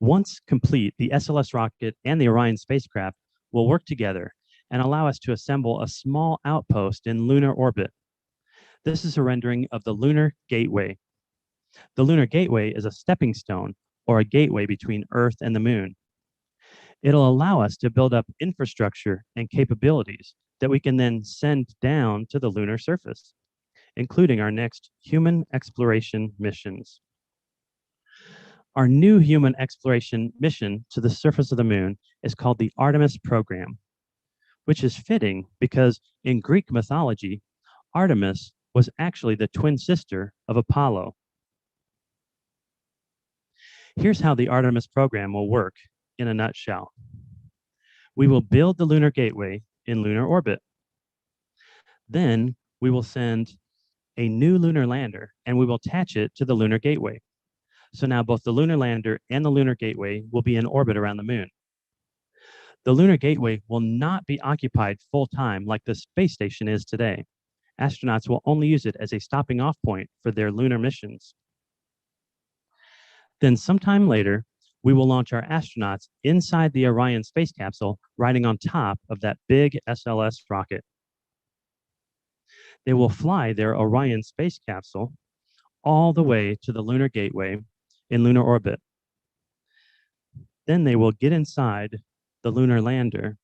Once complete, the SLS rocket and the Orion spacecraft will work together and allow us to assemble a small outpost in lunar orbit. This is a rendering of the Lunar Gateway. The Lunar Gateway is a stepping stone or a gateway between Earth and the moon. It'll allow us to build up infrastructure and capabilities that we can then send down to the lunar surface, including our next human exploration missions. Our new human exploration mission to the surface of the moon is called the Artemis program, which is fitting because in Greek mythology, Artemis was actually the twin sister of Apollo. Here's how the Artemis program will work in a nutshell. We will build the Lunar Gateway in lunar orbit. Then we will send a new lunar lander and we will attach it to the Lunar Gateway. So now both the lunar lander and the Lunar Gateway will be in orbit around the moon. The Lunar Gateway will not be occupied full time like the space station is today. Astronauts will only use it as a stopping off point for their lunar missions. Then sometime later, we will launch our astronauts inside the Orion space capsule riding on top of that big SLS rocket. They will fly their Orion space capsule all the way to the Lunar Gateway in lunar orbit. Then they will get inside the lunar lander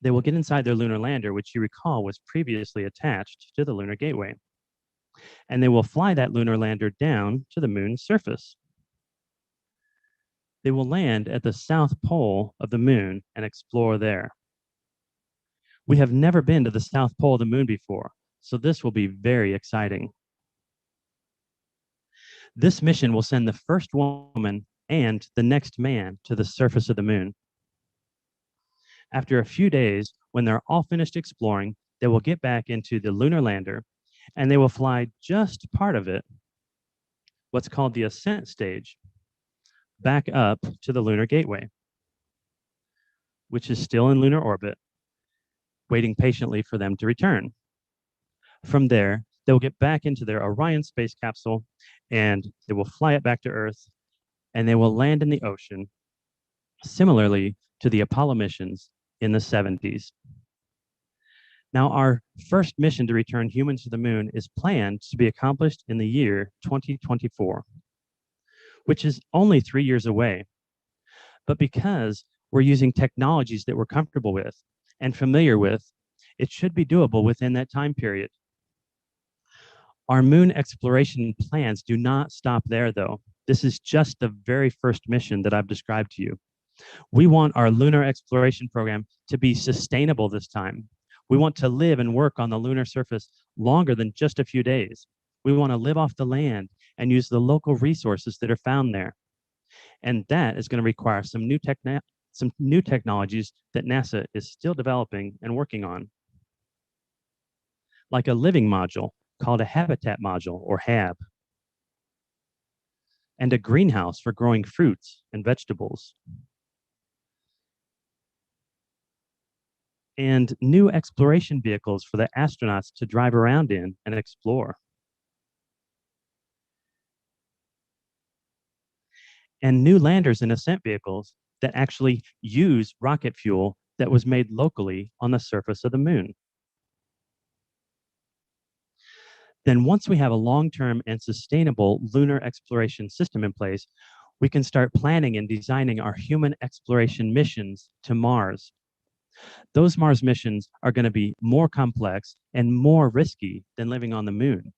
They will get inside their lunar lander, which you recall was previously attached to the Lunar Gateway. And they will fly that lunar lander down to the moon's surface. They will land at the south pole of the moon and explore there. We have never been to the south pole of the moon before, so this will be very exciting. This mission will send the first woman and the next man to the surface of the moon. After a few days, when they're all finished exploring, they will get back into the lunar lander and they will fly just part of it, what's called the ascent stage, back up to the Lunar Gateway, which is still in lunar orbit, waiting patiently for them to return. From there, they will get back into their Orion space capsule and they will fly it back to Earth and they will land in the ocean, similarly to the Apollo missions in the 70s. Now, our first mission to return humans to the moon is planned to be accomplished in the year 2024, which is only 3 years away. But because we're using technologies that we're comfortable with and familiar with, it should be doable within that time period. Our moon exploration plans do not stop there, though. This is just the very first mission that I've described to you. We want our lunar exploration program to be sustainable this time. We want to live and work on the lunar surface longer than just a few days. We want to live off the land and use the local resources that are found there. And that is going to require some new technologies that NASA is still developing and working on, like a living module called a habitat module, or HAB, and a greenhouse for growing fruits and vegetables, and new exploration vehicles for the astronauts to drive around in and explore, and new landers and ascent vehicles that actually use rocket fuel that was made locally on the surface of the moon. Then once we have a long-term and sustainable lunar exploration system in place, we can start planning and designing our human exploration missions to Mars. Those Mars missions are going to be more complex and more risky than living on the moon.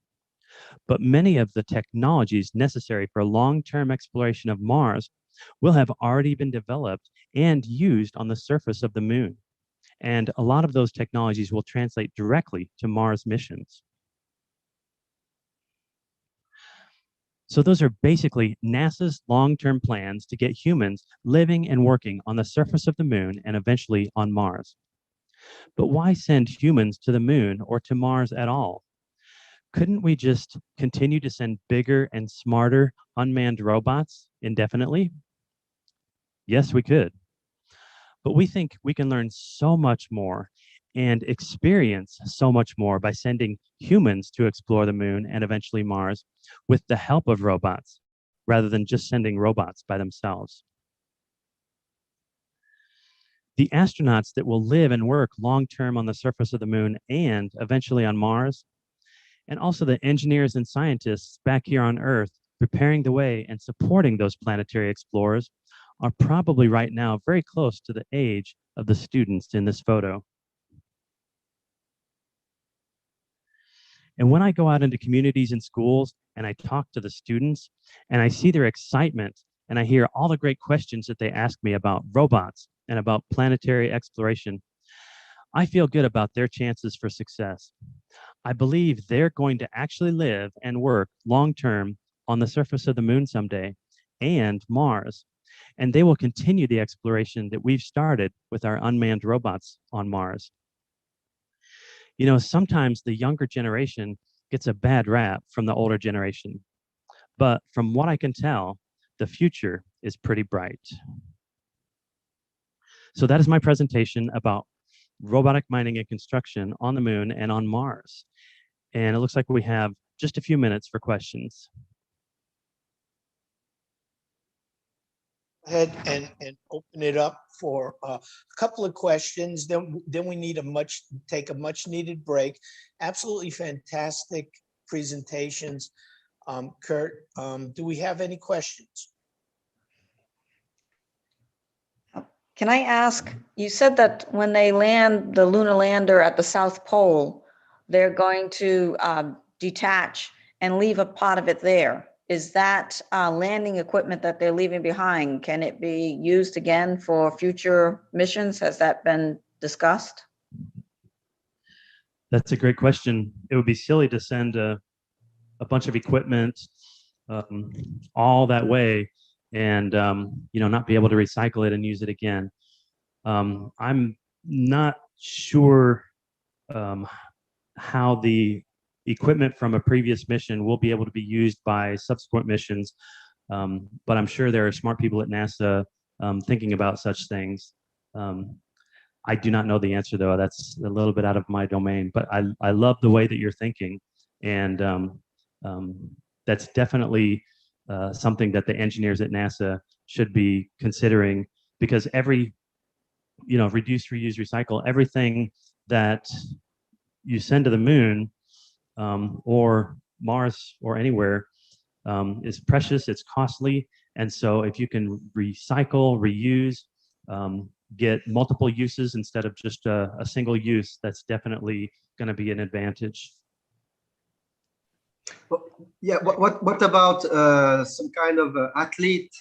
But many of the technologies necessary for long-term exploration of Mars will have already been developed and used on the surface of the moon. And a lot of those technologies will translate directly to Mars missions. So those are basically NASA's long-term plans to get humans living and working on the surface of the moon and eventually on Mars. But why send humans to the moon or to Mars at all? Couldn't we just continue to send bigger and smarter unmanned robots indefinitely? Yes, we could. But we think we can learn so much more and experience so much more by sending humans to explore the moon and eventually Mars with the help of robots, rather than just sending robots by themselves. The astronauts that will live and work long-term on the surface of the moon and eventually on Mars, and also the engineers and scientists back here on Earth preparing the way and supporting those planetary explorers, are probably right now very close to the age of the students in this photo. And when I go out into communities and schools and I talk to the students and I see their excitement and I hear all the great questions that they ask me about robots and about planetary exploration, I feel good about their chances for success. I believe they're going to actually live and work long-term on the surface of the moon someday and Mars, and they will continue the exploration that we've started with our unmanned robots on Mars. You know, sometimes the younger generation gets a bad rap from the older generation, but from what I can tell, the future is pretty bright. So that is my presentation about robotic mining and construction on the moon and on Mars. And it looks like we have just a few minutes for questions. Ahead and open it up for a couple of questions. Then we need take a much needed break. Absolutely fantastic presentations. Kurt, do we have any questions? Can I ask, you said that when they land the lunar lander at the South Pole, they're going to detach and leave a part of it there. Is that landing equipment that they're leaving behind, can it be used again for future missions? Has that been discussed? That's a great question. It would be silly to send a bunch of equipment all that way and not be able to recycle it and use it again. I'm not sure how the equipment from a previous mission will be able to be used by subsequent missions, but I'm sure there are smart people at NASA thinking about such things. I do not know the answer, though. That's a little bit out of my domain, but I love the way that you're thinking, and that's definitely something that the engineers at NASA should be considering, because every, reduce, reuse, recycle, everything that you send to the moon or Mars or anywhere is precious, it's costly, and so if you can recycle, reuse, get multiple uses instead of just a single use, that's definitely going to be an advantage. Yeah, what about some kind of athlete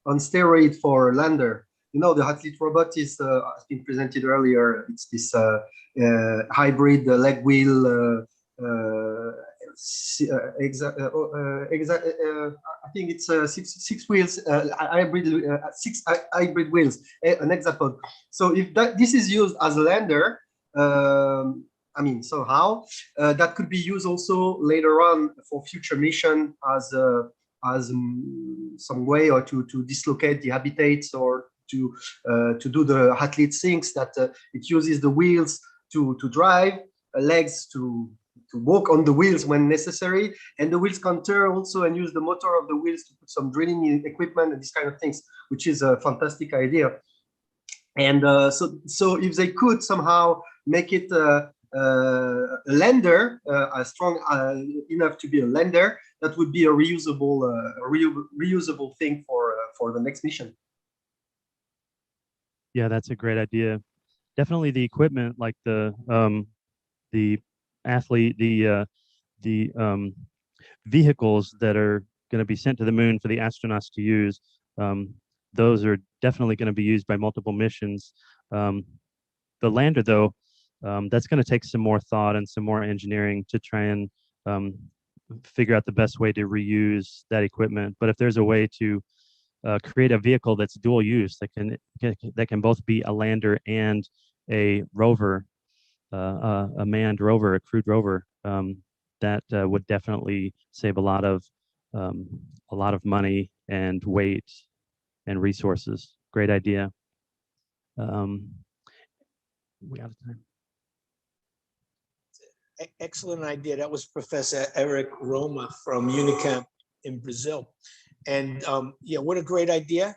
on steroid for lander? You know, the athlete robot has been presented earlier. It's this hybrid leg wheel I think it's six wheels, hybrid, six hybrid wheels, an hexapod. So if this is used as a lander, I mean, somehow that could be used also later on for future mission as some way or to dislocate the habitats or to do the athlete things that it uses the wheels to drive, legs to walk on the wheels when necessary, and the wheels can turn also and use the motor of the wheels to put some drilling equipment and these kind of things, which is a fantastic idea. And so if they could somehow make it a lander, strong enough to be a lander, that would be a reusable thing for the next mission. Yeah, that's a great idea. Definitely the equipment, like the athlete, the vehicles that are going to be sent to the moon for the astronauts to use. Those are definitely going to be used by multiple missions. The lander, though, that's going to take some more thought and some more engineering to try and figure out the best way to reuse that equipment. But if there's a way to create a vehicle that's dual use, that can both be a lander and a rover, a manned rover, a crewed rover, that would definitely save a lot of money and weight and resources. Great idea. We out of time. Excellent idea. That was Professor Eric Roma from Unicamp in Brazil. And yeah, what a great idea.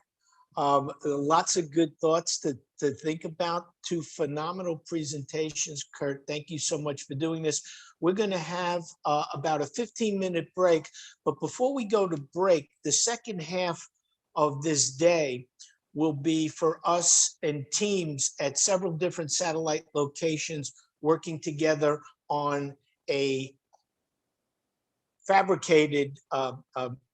Lots of good thoughts to think about. Two phenomenal presentations, Kurt. Thank you so much for doing this. We're going to have about a 15-minute break. But before we go to break, the second half of this day will be for us and teams at several different satellite locations working together on a fabricated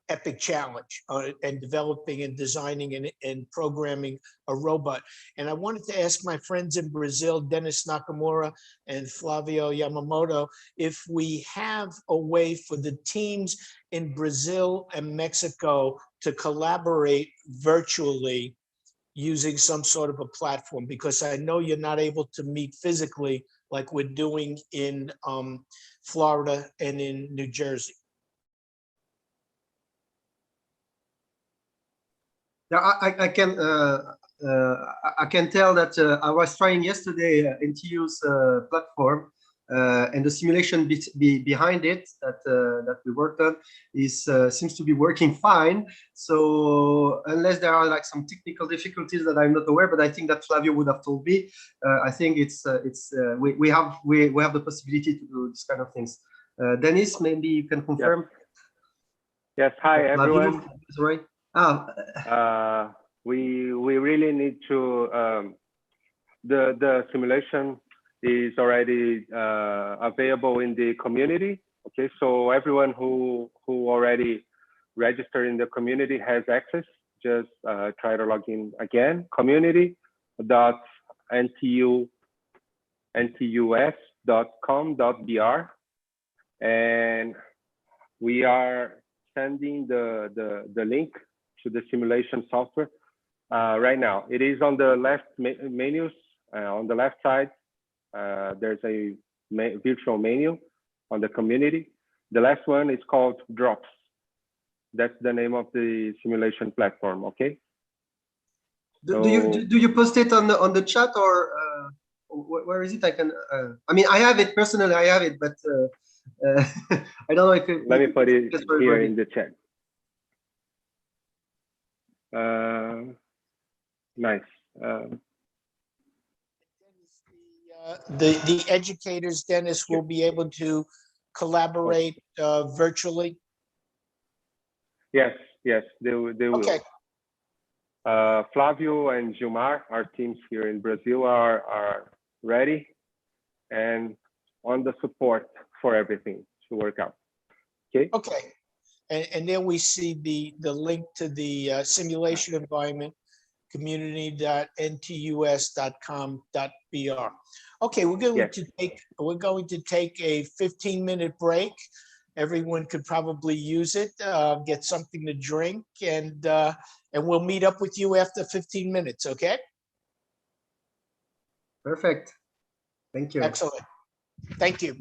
epic challenge and developing and designing and programming a robot. And I wanted to ask my friends in Brazil, Dennis Nakamura and Flavio Yamamoto, if we have a way for the teams in Brazil and Mexico to collaborate virtually using some sort of a platform, because I know you're not able to meet physically like we're doing in Florida and in New Jersey. Yeah, I can tell that I was trying yesterday NTU's platform, and the simulation behind it that we worked on seems to be working fine. So unless there are like some technical difficulties that I'm not aware, but I think that Flavio would have told me. I think we have the possibility to do this kind of things. Dennis, maybe you can confirm. Yes. Hi everyone. Right. We really need to the simulation is already available in the community. Okay, so everyone who already registered in the community has access. Just try to log in again. community.ntus.com.br, and we are sending the link to the simulation software right now. It is on the left menus, on the left side. There's a virtual menu on the community. The last one is called Drops. That's the name of the simulation platform. Okay. Do you post it on the chat, or where is it? I can. I mean, I have it personally. I have it, but I don't know if it. Let me put it here in the chat. Nice. The educators, Dennis, will be able to collaborate virtually. Yes, they will. Okay. Flavio and Gilmar, our teams here in Brazil, are ready and on the support for everything to work out. Okay. Okay. And then we see the link to the simulation environment, community.ntus.com.br. Okay, we're going to take a 15-minute break. Everyone could probably use it, get something to drink, and we'll meet up with you after 15 minutes, okay? Perfect. Thank you. Excellent. Thank you.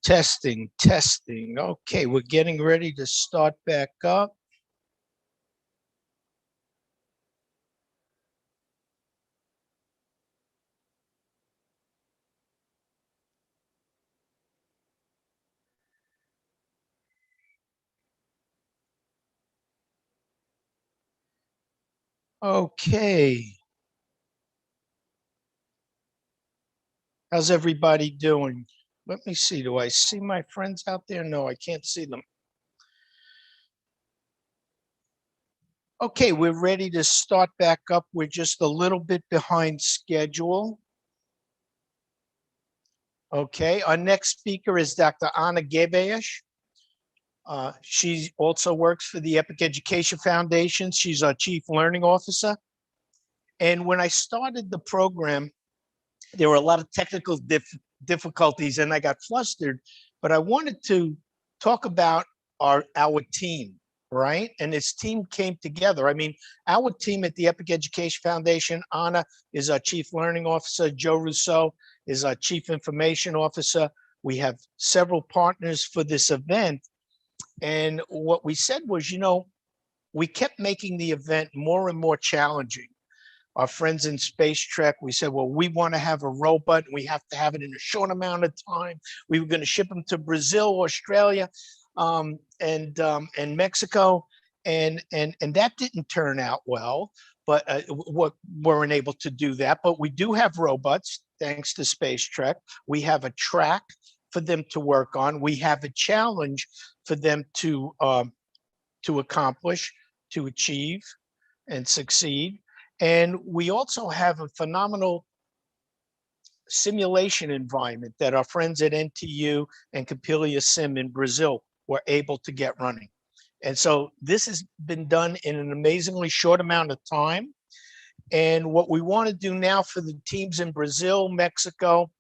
Testing, testing. Okay, we're getting ready to start back up. Okay. How's everybody doing? Let me see. Do I see my friends out there? No, I can't see them. Okay, we're ready to start back up. We're just a little bit behind schedule. Okay, our next speaker is Dr. Anna Gebeyesh. She also works for the Epic Education Foundation. She's our Chief Learning Officer. And when I started the program, there were a lot of technical difficulties and I got flustered, but I wanted to talk about our team, right? And this team came together. I mean, our team at the Epic Education Foundation, Anna is our Chief Learning Officer, Joe Rousseau is our Chief Information Officer. We have several partners for this event. And what we said was, you know, we kept making the event more and more challenging. Our friends in Space Trek, we said, well, we want to have a robot and we have to have it in a short amount of time. We were going to ship them to Brazil, Australia, and Mexico. And that didn't turn out well, but we weren't able to do that. But we do have robots, thanks to Space Trek. We have a track for them to work on. We have a challenge for them to accomplish, to achieve and succeed. And we also have a phenomenal simulation environment that our friends at NTU and Capilia Sim in Brazil were able to get running. And so this has been done in an amazingly short amount of time. And what we want to do now for the teams in Brazil, Mexico,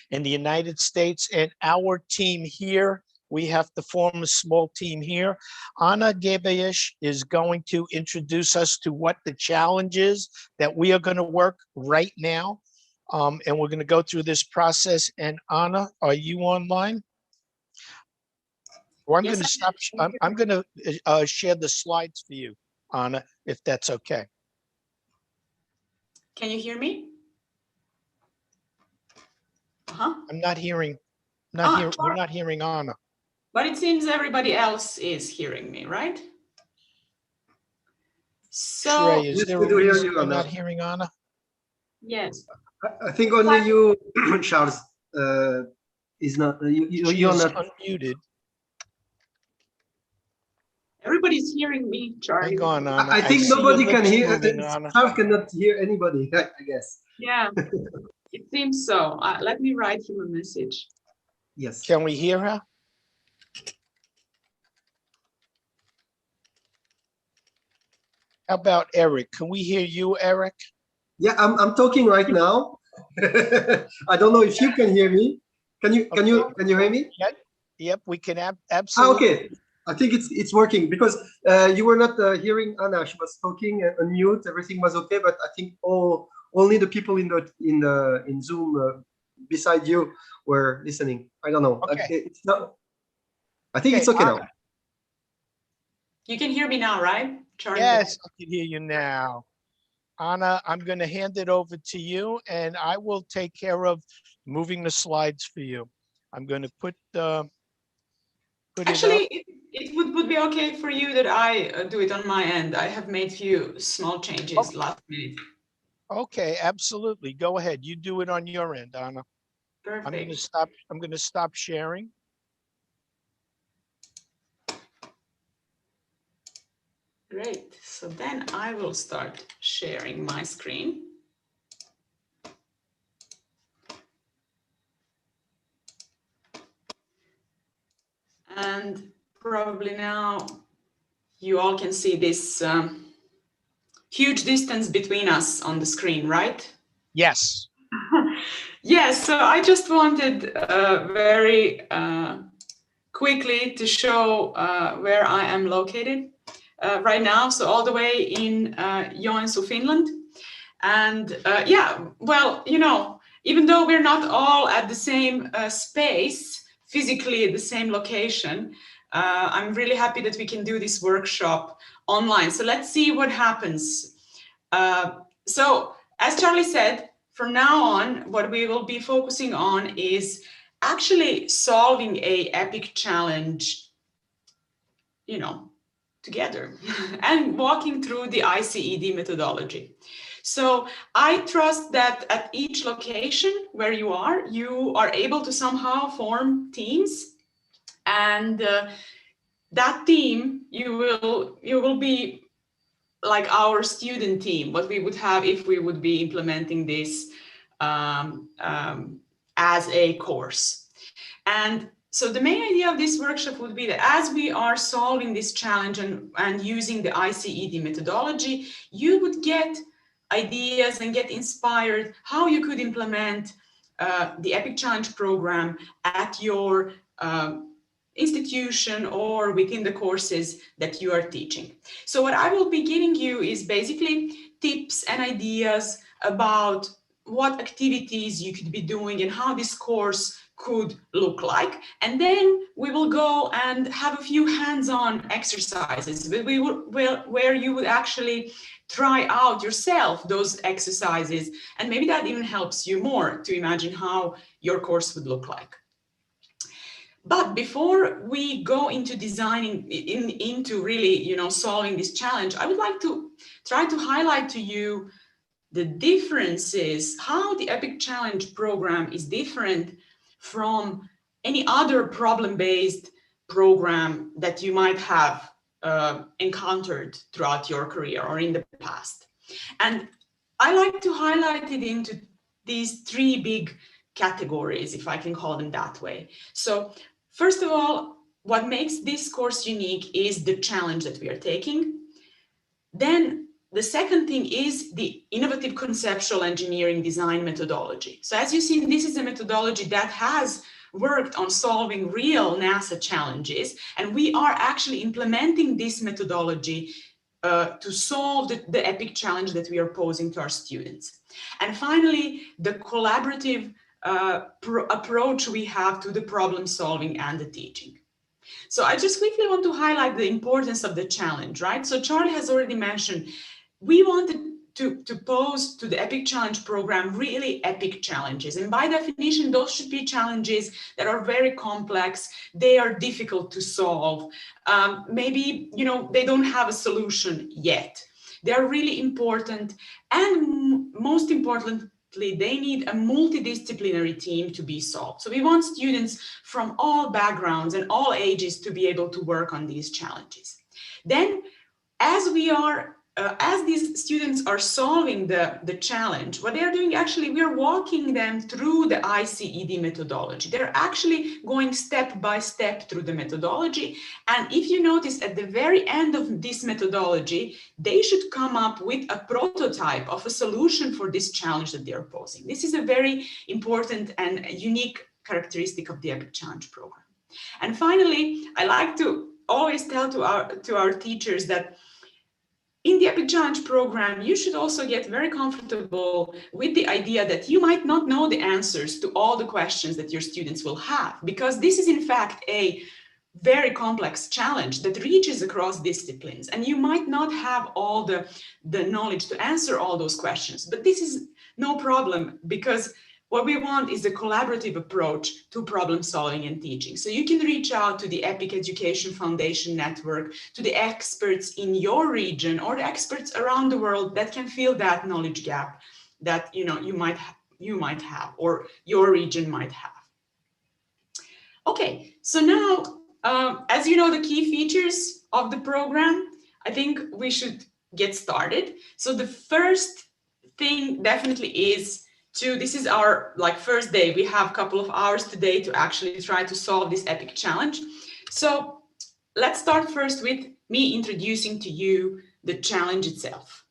and the United States, and our team here, we have to form a small team here. Anna Gebeyesh is going to introduce us to what the challenge is that we are going to work right now. And we're going to go through this process. And Anna, are you online? Well, I'm going to stop. I'm going to share the slides for you, Anna, if that's okay. Can you hear me? I'm not hearing. We're not hearing Anna. But it seems everybody else is hearing me, right? So Trey, is there a reason we're not hearing Anna? Yes. I think only you, Charles, is not. You're not unmuted. Everybody's hearing me, Charlie. Hang on, Anna. I think nobody can hear. Moving, Charles cannot hear anybody, I guess. Yeah, it seems so. Let me write him a message. Yes. Can we hear her? How about Eric? Can we hear you, Eric? Yeah, I'm talking right now. I don't know if you can hear me. Can you hear me? Yep, we can absolutely. Okay, I think it's working because you were not hearing Anna. She was talking on mute. Everything was okay, but I think only the people in Zoom beside you were listening. I don't know. Okay. It's not. I think it's okay now. You can hear me now, right, Charlie? Yes, I can hear you now. Anna, I'm going to hand it over to you, and I will take care of moving the slides for you. I'm going to put Actually, it would be okay for you that I do it on my end. I have made few small changes last minute. Okay, absolutely. Go ahead. You do it on your end, Anna. Perfect. I'm going to stop sharing. Great. So then I will start sharing my screen. And probably now you all can see this huge distance between us on the screen, right? Yes. Yes, so I just wanted very quickly to show where I am located right now. So all the way in Joensuu, Finland. And yeah, well, you know, even though we're not all at the same space physically at the same location, I'm really happy that we can do this workshop online. So let's see what happens. So as Charlie said, from now on, what we will be focusing on is actually solving a epic challenge, you know, together and walking through the ICED methodology. So I trust that at each location where you are able to somehow form teams, and that team, you will be like our student team, what we would have if we would be implementing this as a course. And so the main idea of this workshop would be that as we are solving this challenge and using the ICED methodology, you would get ideas and get inspired how you could implement the Epic Challenge program at your institution or within the courses that you are teaching. So what I will be giving you is basically tips and ideas about what activities you could be doing and how this course could look like. And then we will go and have a few hands-on exercises where you would actually try out yourself those exercises. And maybe that even helps you more to imagine how your course would look like. But before we go into designing, into really, you know, solving this challenge, I would like to try to highlight to you the differences, how the Epic Challenge program is different from any other problem-based program that you might have encountered throughout your career or in the past. And I like to highlight it into these three big categories, if I can call them that way. So first of all, what makes this course unique is the challenge that we are taking. Then the second thing is the innovative conceptual engineering design methodology. So as you see, this is a methodology that has worked on solving real NASA challenges, and we are actually implementing this methodology to solve the epic challenge that we are posing to our students. And finally, the collaborative approach we have to the problem solving and the teaching. So I just quickly want to highlight the importance of the challenge, right? So Charlie has already mentioned, we wanted to pose to the Epic Challenge program really epic challenges. And by definition, those should be challenges that are very complex. They are difficult to solve. Maybe, you know, they don't have a solution yet. They're really important. And most importantly, they need a multidisciplinary team to be solved. So we want students from all backgrounds and all ages to be able to work on these challenges. Then, as these students are solving the challenge, what they are doing, actually, we are walking them through the ICED methodology. They're actually going step by step through the methodology. And if you notice, at the very end of this methodology, they should come up with a prototype of a solution for this challenge that they're posing. This is a very important and unique characteristic of the Epic Challenge program. And finally, I like to always tell to our teachers that in the Epic Challenge program, you should also get very comfortable with the idea that you might not know the answers to all the questions that your students will have, because this is in fact a very complex challenge that reaches across disciplines, and you might not have all the knowledge to answer all those questions. But this is no problem, because what we want is a collaborative approach to problem solving and teaching. So you can reach out to the Epic Education Foundation Network, to the experts in your region or the experts around the world that can fill that knowledge gap that you might have or your region might have. Okay, so now, as you know, the key features of the program, I think we should get started. So the first thing definitely is this is our first day. We have a couple of hours today to actually try to solve this epic challenge. So let's start first with me introducing to you the challenge itself.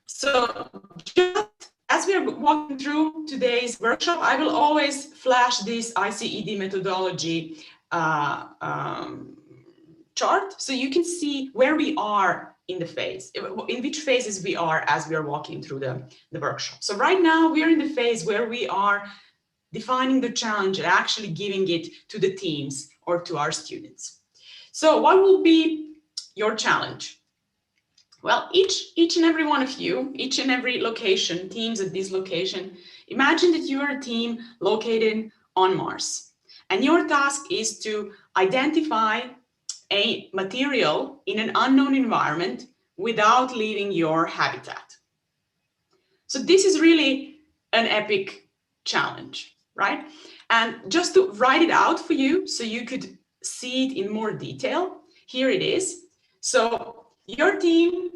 So just as we are walking through today's workshop, I will always flash this ICED methodology chart, so you can see where we are in which phases we are as we are walking through the workshop. So right now we are in the phase where we are defining the challenge and actually giving it to the teams or to our students. So what will be your challenge? Well, each and every one of you, each and every location, teams at this location, imagine that you are a team located on Mars. And your task is to identify a material in an unknown environment without leaving your habitat. So this is really an epic challenge, right? And just to write it out for you so you could see it in more detail, here it is. So your team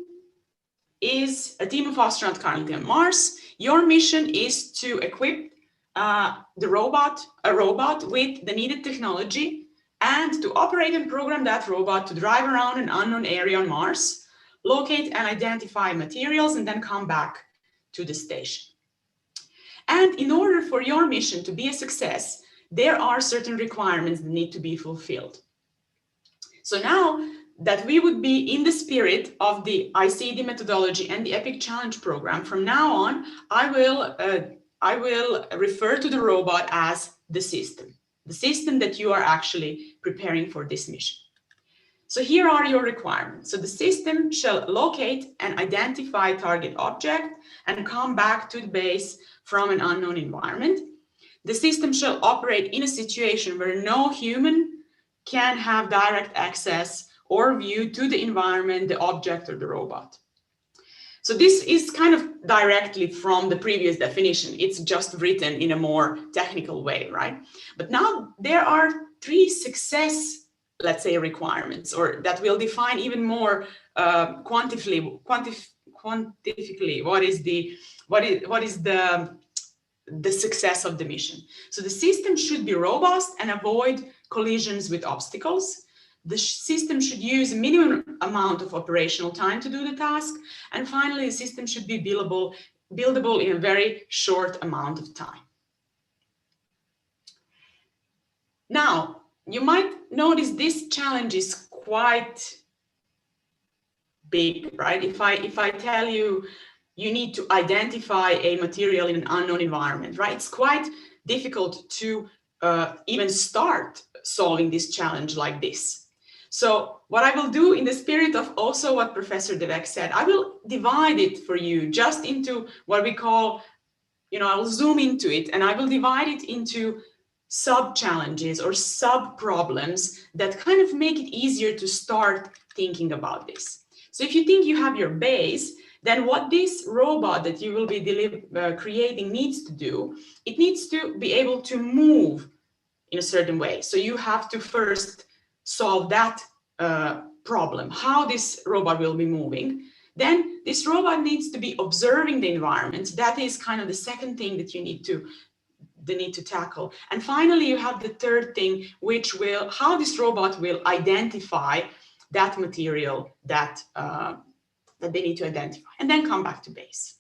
is a team of astronauts currently on Mars. Your mission is to equip a robot with the needed technology and to operate and program that robot to drive around an unknown area on Mars, locate and identify materials, and then come back to the station. And in order for your mission to be a success, there are certain requirements that need to be fulfilled. So now that we would be in the spirit of the ICD methodology and the EPIC Challenge program, from now on, I will refer to the robot as the system that you are actually preparing for this mission. So here are your requirements. So the system shall locate and identify target object and come back to the base from an unknown environment. The system shall operate in a situation where no human can have direct access or view to the environment, the object, or the robot. So this is kind of directly from the previous definition. It's just written in a more technical way, right? But now there are 3 success, let's say, requirements, or that will define even more quantifiably what is the success of the mission. So the system should be robust and avoid collisions with obstacles. The system should use a minimum amount of operational time to do the task. And finally, the system should be buildable in a very short amount of time. Now, you might notice this challenge is quite big, right? If I tell you, you need to identify a material in an unknown environment, right? It's quite difficult to even start solving this challenge like this. So what I will do, in the spirit of also what Professor Devek said, I will divide it for you just into what we call, I will zoom into it and I will divide it into sub-challenges or sub-problems that kind of make it easier to start thinking about this. So if you think you have your base, then what this robot that you will be creating needs to do, it needs to be able to move in a certain way. So you have to first solve that problem, how this robot will be moving. Then this robot needs to be observing the environment. That is kind of the second thing that you need to tackle. And finally, you have the third thing, which will, how this robot will identify that material that they need to identify, and then come back to base.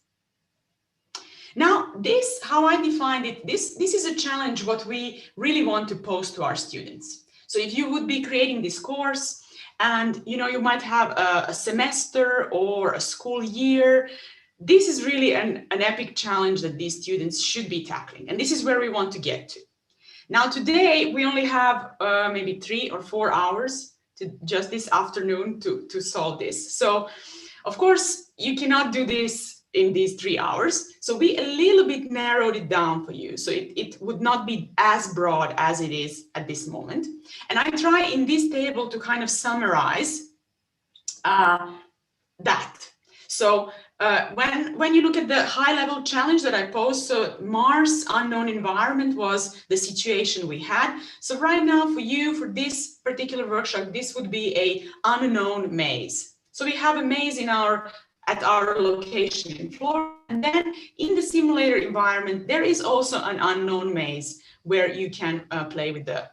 Now, this, how I defined it, this is a challenge what we really want to pose to our students. So if you would be creating this course and you might have a semester or a school year, this is really an epic challenge that these students should be tackling. And this is where we want to get to. Now, today, we only have maybe 3 or 4 hours to just this afternoon to solve this. So, of course, you cannot do this in these 3 hours. So we a little bit narrowed it down for you. So it would not be as broad as it is at this moment. And I try in this table to kind of summarize that. So when you look at the high level challenge that I posed, so Mars unknown environment was the situation we had. So right now for you, for this particular workshop, this would be a unknown maze. So we have a maze at our location in Florida, and then in the simulator environment, there is also an unknown maze where you can play with the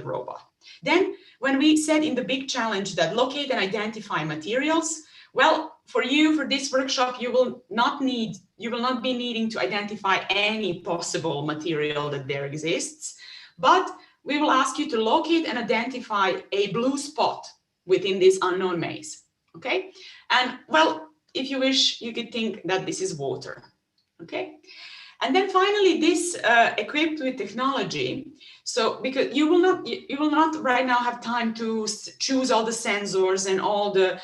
robot. Then when we said in the big challenge that locate and identify materials, well, for this workshop, you will not be needing to identify any possible material that there exists, but we will ask you to locate and identify a blue spot within this unknown maze, okay? And well, if you wish, you could think that this is water, okay? And then finally, this equipped with technology. So because you will not right now have time to choose all the sensors and all the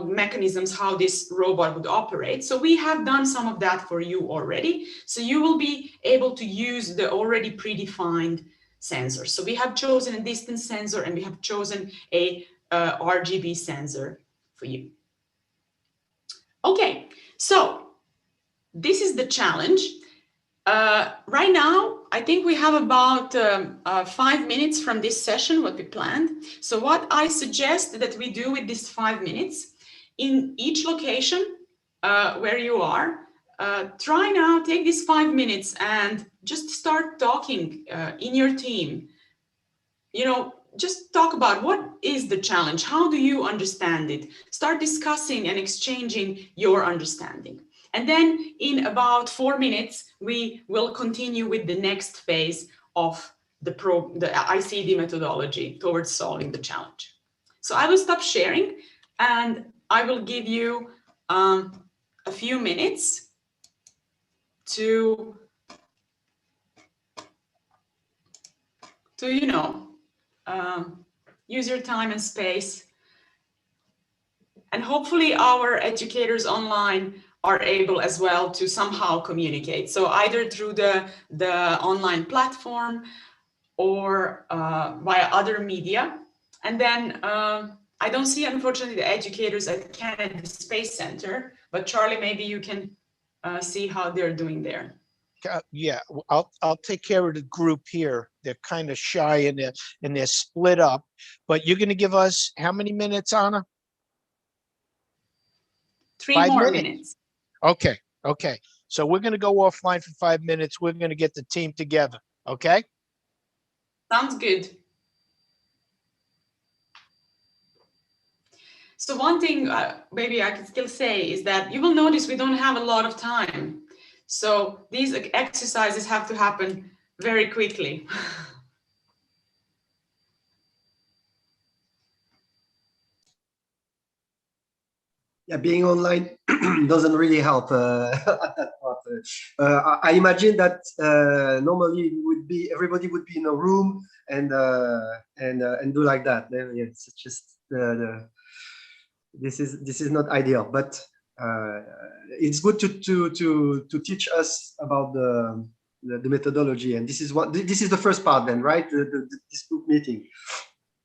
mechanisms how this robot would operate. So we have done some of that for you already. So you will be able to use the already predefined sensors. So we have chosen a distance sensor and we have chosen a RGB sensor for you. Okay, so this is the challenge. Right now, I think we have about 5 minutes from this session, what we planned. So what I suggest that we do with these 5 minutes, in each location where you are, try now, take these 5 minutes and just start talking in your team. Just talk about what is the challenge, how do you understand it? Start discussing and exchanging your understanding. And then in about 4 minutes, we will continue with the next phase of the ICD methodology towards solving the challenge. So I will stop sharing and I will give you a few minutes to use your time and space. And hopefully our educators online are able as well to somehow communicate. So either through the online platform or via other media. And then I don't see, unfortunately, the educators at Kennedy Space Center, but Charlie, maybe you can see how they're doing there. Yeah, I'll take care of the group here. They're kind of shy and they're split up. But you're going to give us how many minutes, Anna? 3 more minutes. Okay. So we're going to go offline for 5 minutes. We're going to get the team together. Okay. Sounds good. So one thing maybe I can still say is that you will notice we don't have a lot of time. So these exercises have to happen very quickly. Yeah, being online doesn't really help at that part. I imagine that normally everybody would be in a room and do like that. Yeah, it's just this is not ideal, but it's good to teach us about the methodology, and this is the first part then, right? This group meeting.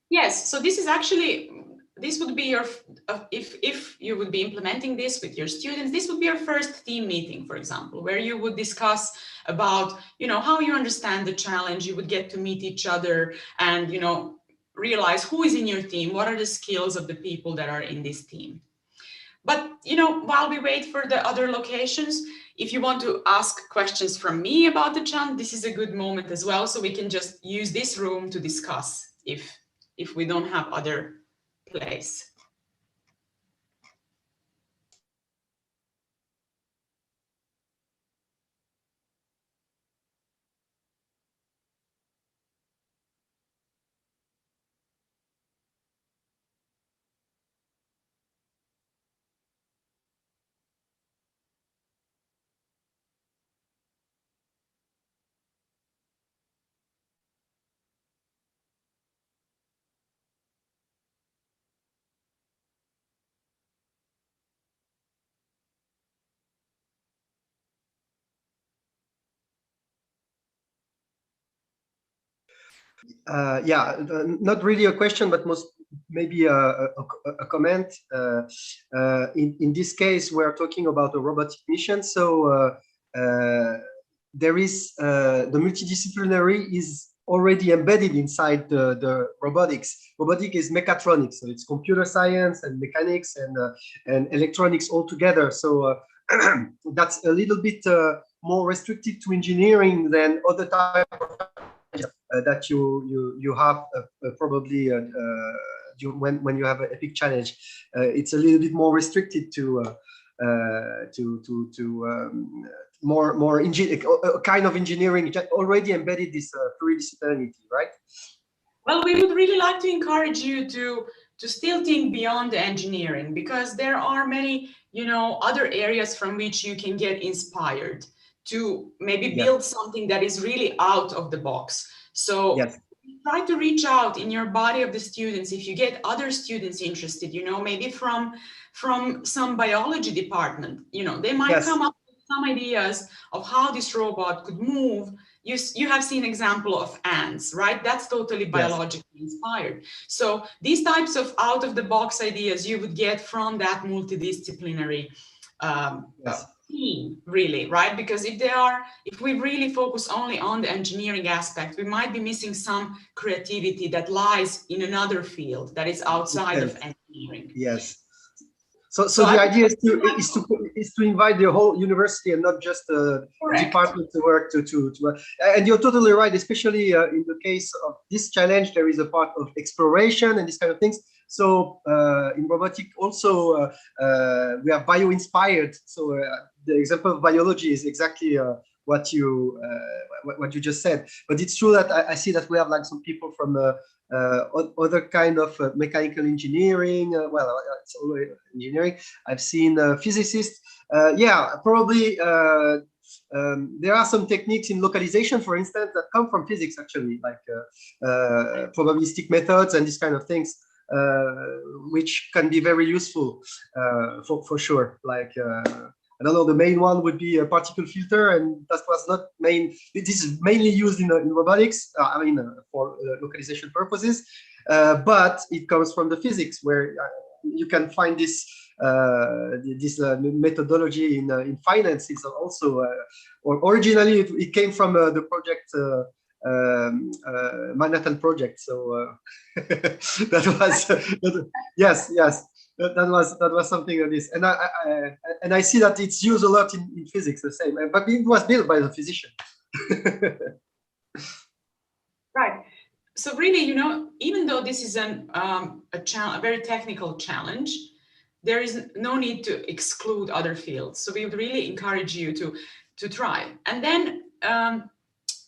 Yes, so this is actually, this would be your, if you would be implementing this with your students, this would be your first team meeting, for example, where you would discuss about, how you understand the challenge, you would get to meet each other and, realize who is in your team, what are the skills of the people that are in this team. But, while we wait for the other locations, if you want to ask questions from me about the challenge, this is a good moment as well. So we can just use this room to discuss if we don't have other place. Yeah, not really a question, but maybe a comment. In this case, we're talking about a robotic mission. So there is the multidisciplinary is already embedded inside the robotics. Robotics is mechatronics, so it's computer science and mechanics and electronics all together. So that's a little bit more restricted to engineering than other type of that you have probably when you have a big challenge. It's a little bit more restricted to more kind of engineering already embedded this pluridisciplinarity, right? Well, we would really like to encourage you to still think beyond the engineering, because there are many, other areas from which you can get inspired to maybe Yes. build something that is really out of the box. So Yes. try to reach out in your body of the students. If you get other students interested, you know, maybe from some biology department, you know, they might Yes. come up with some ideas of how this robot could move. You have seen example of ants, right? That's totally biologically inspired. So these types of out of the box ideas you would get from that multidisciplinary Yes. team, really, right? Because if we really focus only on the engineering aspect, we might be missing some creativity that lies in another field that is outside of engineering. Yes. So the idea is to invite the whole university and not just a department to work to and you're totally right, especially in the case of this challenge, there is a part of exploration and these kind of things. So in robotic also we are bio-inspired. So the example of biology is exactly what you just said. But it's true that I see that we have like some people from other kind of mechanical engineering. It's always engineering. I've seen physicists. Yeah, probably there are some techniques in localization, for instance, that come from physics, actually, like probabilistic methods and these kind of things, which can be very useful for sure. Like I don't know, the main one would be a particle filter, and that was not main. This is mainly used in robotics. I mean, for localization purposes, but it comes from the physics, where you can find this methodology in finance. Is also, or originally it came from the project Manhattan Project. So that was yes. That was something like this, and I see that it's used a lot in physics, the same, but it was built by the physician. Right. So really, you know, even though this is a very technical challenge, there is no need to exclude other fields. So we would really encourage you to try, and then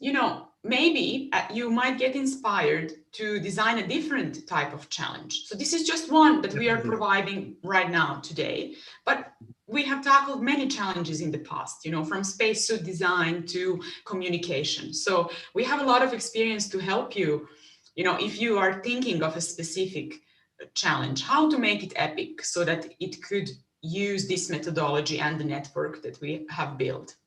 you know, maybe you might get inspired to design a different type of challenge. So this is just one that we are providing right now today, but we have tackled many challenges in the past, you know, from spacesuit design to communication. So we have a lot of experience to help you, you know, if you are thinking of a specific challenge, how to make it epic so that it could use this methodology and the network that we have built.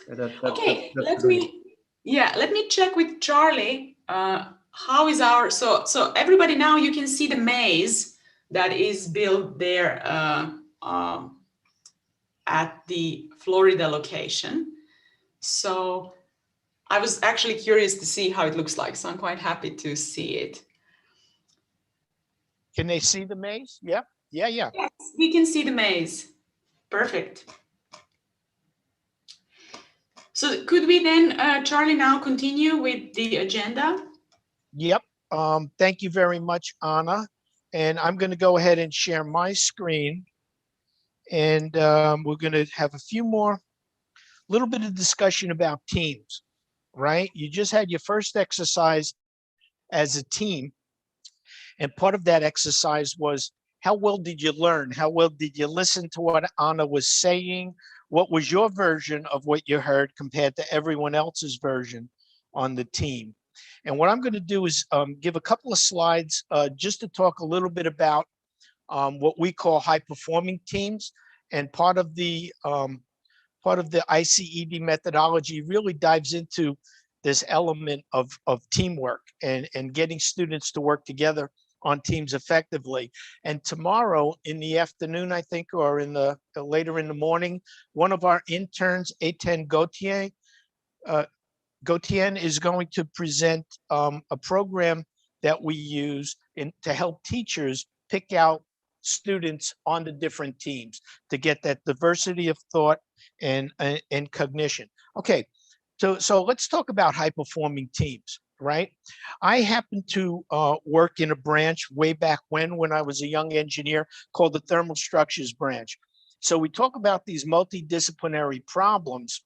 Okay, let me check with Charlie. How is our, so everybody now you can see the maze that is built there at the Florida location. So I was actually curious to see how it looks like. So I'm quite happy to see it. Can they see the maze? Yeah. Yes, we can see the maze. Perfect. So could we then, Charlie, now continue with the agenda? Yep. Thank you very much, Anna. And I'm going to go ahead and share my screen. And we're going to have a little bit of discussion about teams, right? You just had your first exercise as a team. And part of that exercise was, how well did you learn? How well did you listen to what Anna was saying? What was your version of what you heard compared to everyone else's version on the team? And what I'm going to do is give a couple of slides just to talk a little bit about what we call high-performing teams. And part of the ICED methodology really dives into this element of teamwork and getting students to work together on teams effectively. And tomorrow in the afternoon, I think, or in the later in the morning, one of our interns, Etienne Gauthier, is going to present a program that we use to help teachers pick out students on the different teams to get that diversity of thought and cognition. Okay, so let's talk about high-performing teams, right? I happened to work in a branch way back when I was a young engineer called the Thermal Structures branch. So we talk about these multidisciplinary problems.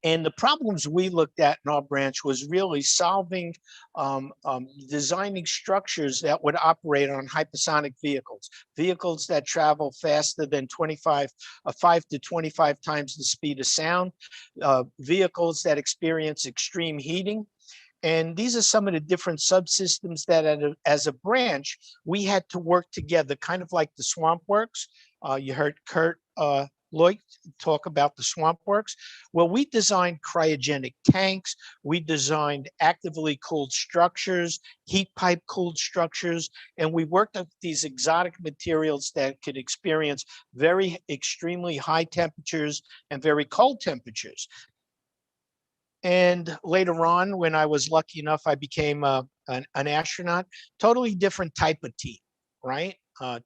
And the problems we looked at in our branch was really solving, designing structures that would operate on hypersonic vehicles, vehicles that travel faster than 5 to 25 times the speed of sound, vehicles that experience extreme heating. And these are some of the different subsystems that as a branch, we had to work together, kind of like the Swamp Works. You heard Kurt Lloyd talk about the Swamp Works. Well, we designed cryogenic tanks. We designed actively cooled structures, heat pipe cooled structures, and we worked on these exotic materials that could experience very extremely high temperatures and very cold temperatures. And later on, when I was lucky enough, I became an astronaut, totally different type of team, right?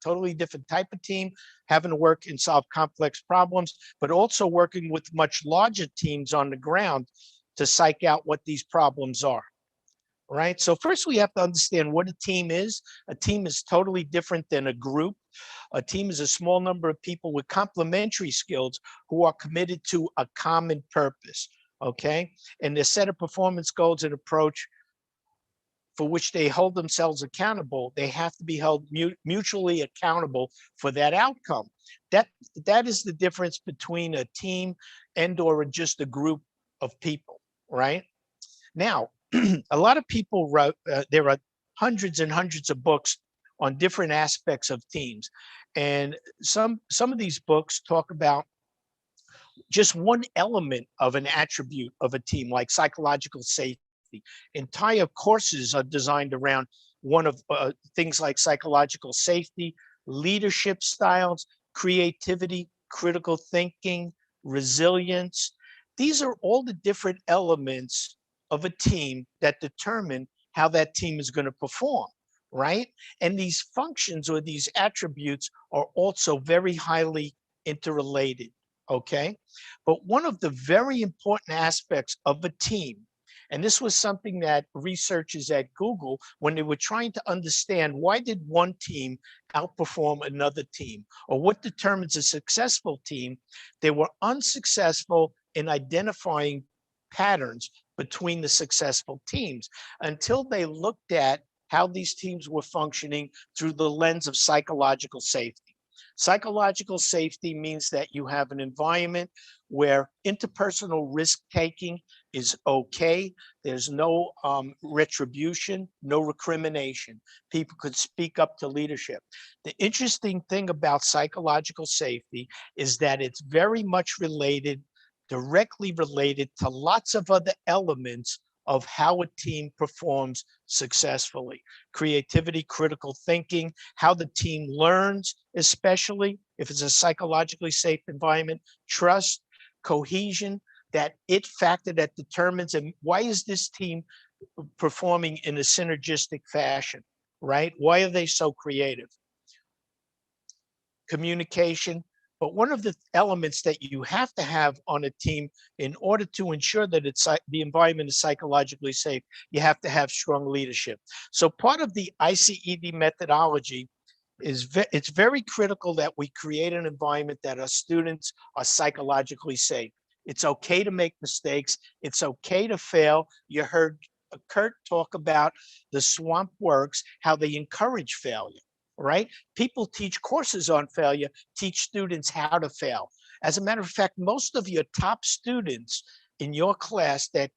Totally different type of team, having to work and solve complex problems, but also working with much larger teams on the ground to psych out what these problems are, right? So first we have to understand what a team is. A team is totally different than a group. A team is a small number of people with complementary skills who are committed to a common purpose, okay? And their set of performance goals and approach for which they hold themselves accountable, they have to be held mutually accountable for that outcome. That is the difference between a team and or just a group of people, right? Now, a lot of people wrote, there are hundreds and hundreds of books on different aspects of teams. And some of these books talk about just one element of an attribute of a team, like psychological safety. Entire courses are designed around one of things like psychological safety, leadership styles, creativity, critical thinking, resilience. These are all the different elements of a team that determine how that team is going to perform, right? And these functions or these attributes are also very highly interrelated, okay? But one of the very important aspects of a team, and this was something that researchers at Google, when they were trying to understand why did one team outperform another team, or what determines a successful team, they were unsuccessful in identifying patterns between the successful teams until they looked at how these teams were functioning through the lens of psychological safety. Psychological safety means that you have an environment where interpersonal risk-taking is okay. There's no retribution, no recrimination. People could speak up to leadership. The interesting thing about psychological safety is that it's very much related, directly related to lots of other elements of how a team performs successfully. Creativity, critical thinking, how the team learns, especially if it's a psychologically safe environment, trust, cohesion, that it factor that determines, and why is this team performing in a synergistic fashion, right? Why are they so creative? Communication. But one of the elements that you have to have on a team in order to ensure that the environment is psychologically safe, you have to have strong leadership. So part of the ICED methodology is it's very critical that we create an environment that our students are psychologically safe. It's okay to make mistakes. It's okay to fail. You heard Kurt talk about the Swamp Works, how they encourage failure, right? People teach courses on failure, teach students how to fail. As a matter of fact, most of your top students in your class that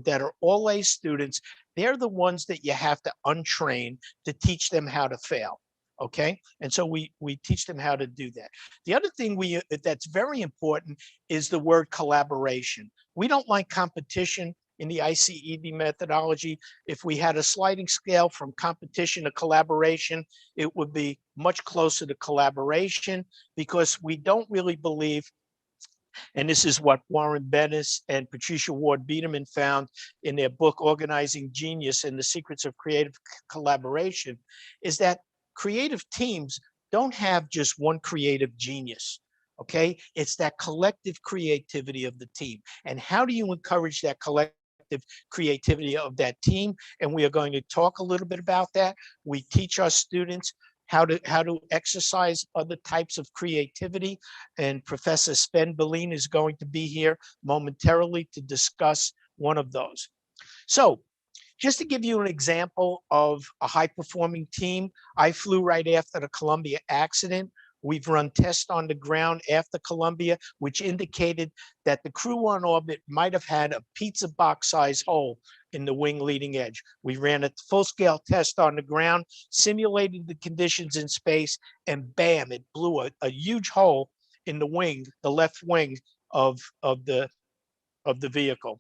are all A students, they're the ones that you have to untrain to teach them how to fail. Okay, and so we teach them how to do that. The other thing that's very important is the word collaboration. We don't like competition in the ICED methodology. If we had a sliding scale from competition to collaboration, it would be much closer to collaboration, because we don't really believe, and this is what Warren Bennis and Patricia Ward Biederman found in their book, Organizing Genius and the Secrets of Creative Collaboration, is that creative teams don't have just one creative genius, okay? It's that collective creativity of the team. And how do you encourage that collective creativity of that team? And we are going to talk a little bit about that. We teach our students how to exercise other types of creativity. And Professor Sven Berlin is going to be here momentarily to discuss one of those. So just to give you an example of a high-performing team, I flew right after the Columbia accident. We've run tests on the ground after Columbia, which indicated that the crew on orbit might have had a pizza box size hole in the wing leading edge. We ran a full-scale test on the ground, simulated the conditions in space, and bam, it blew a huge hole in the wing, the left wing of the vehicle.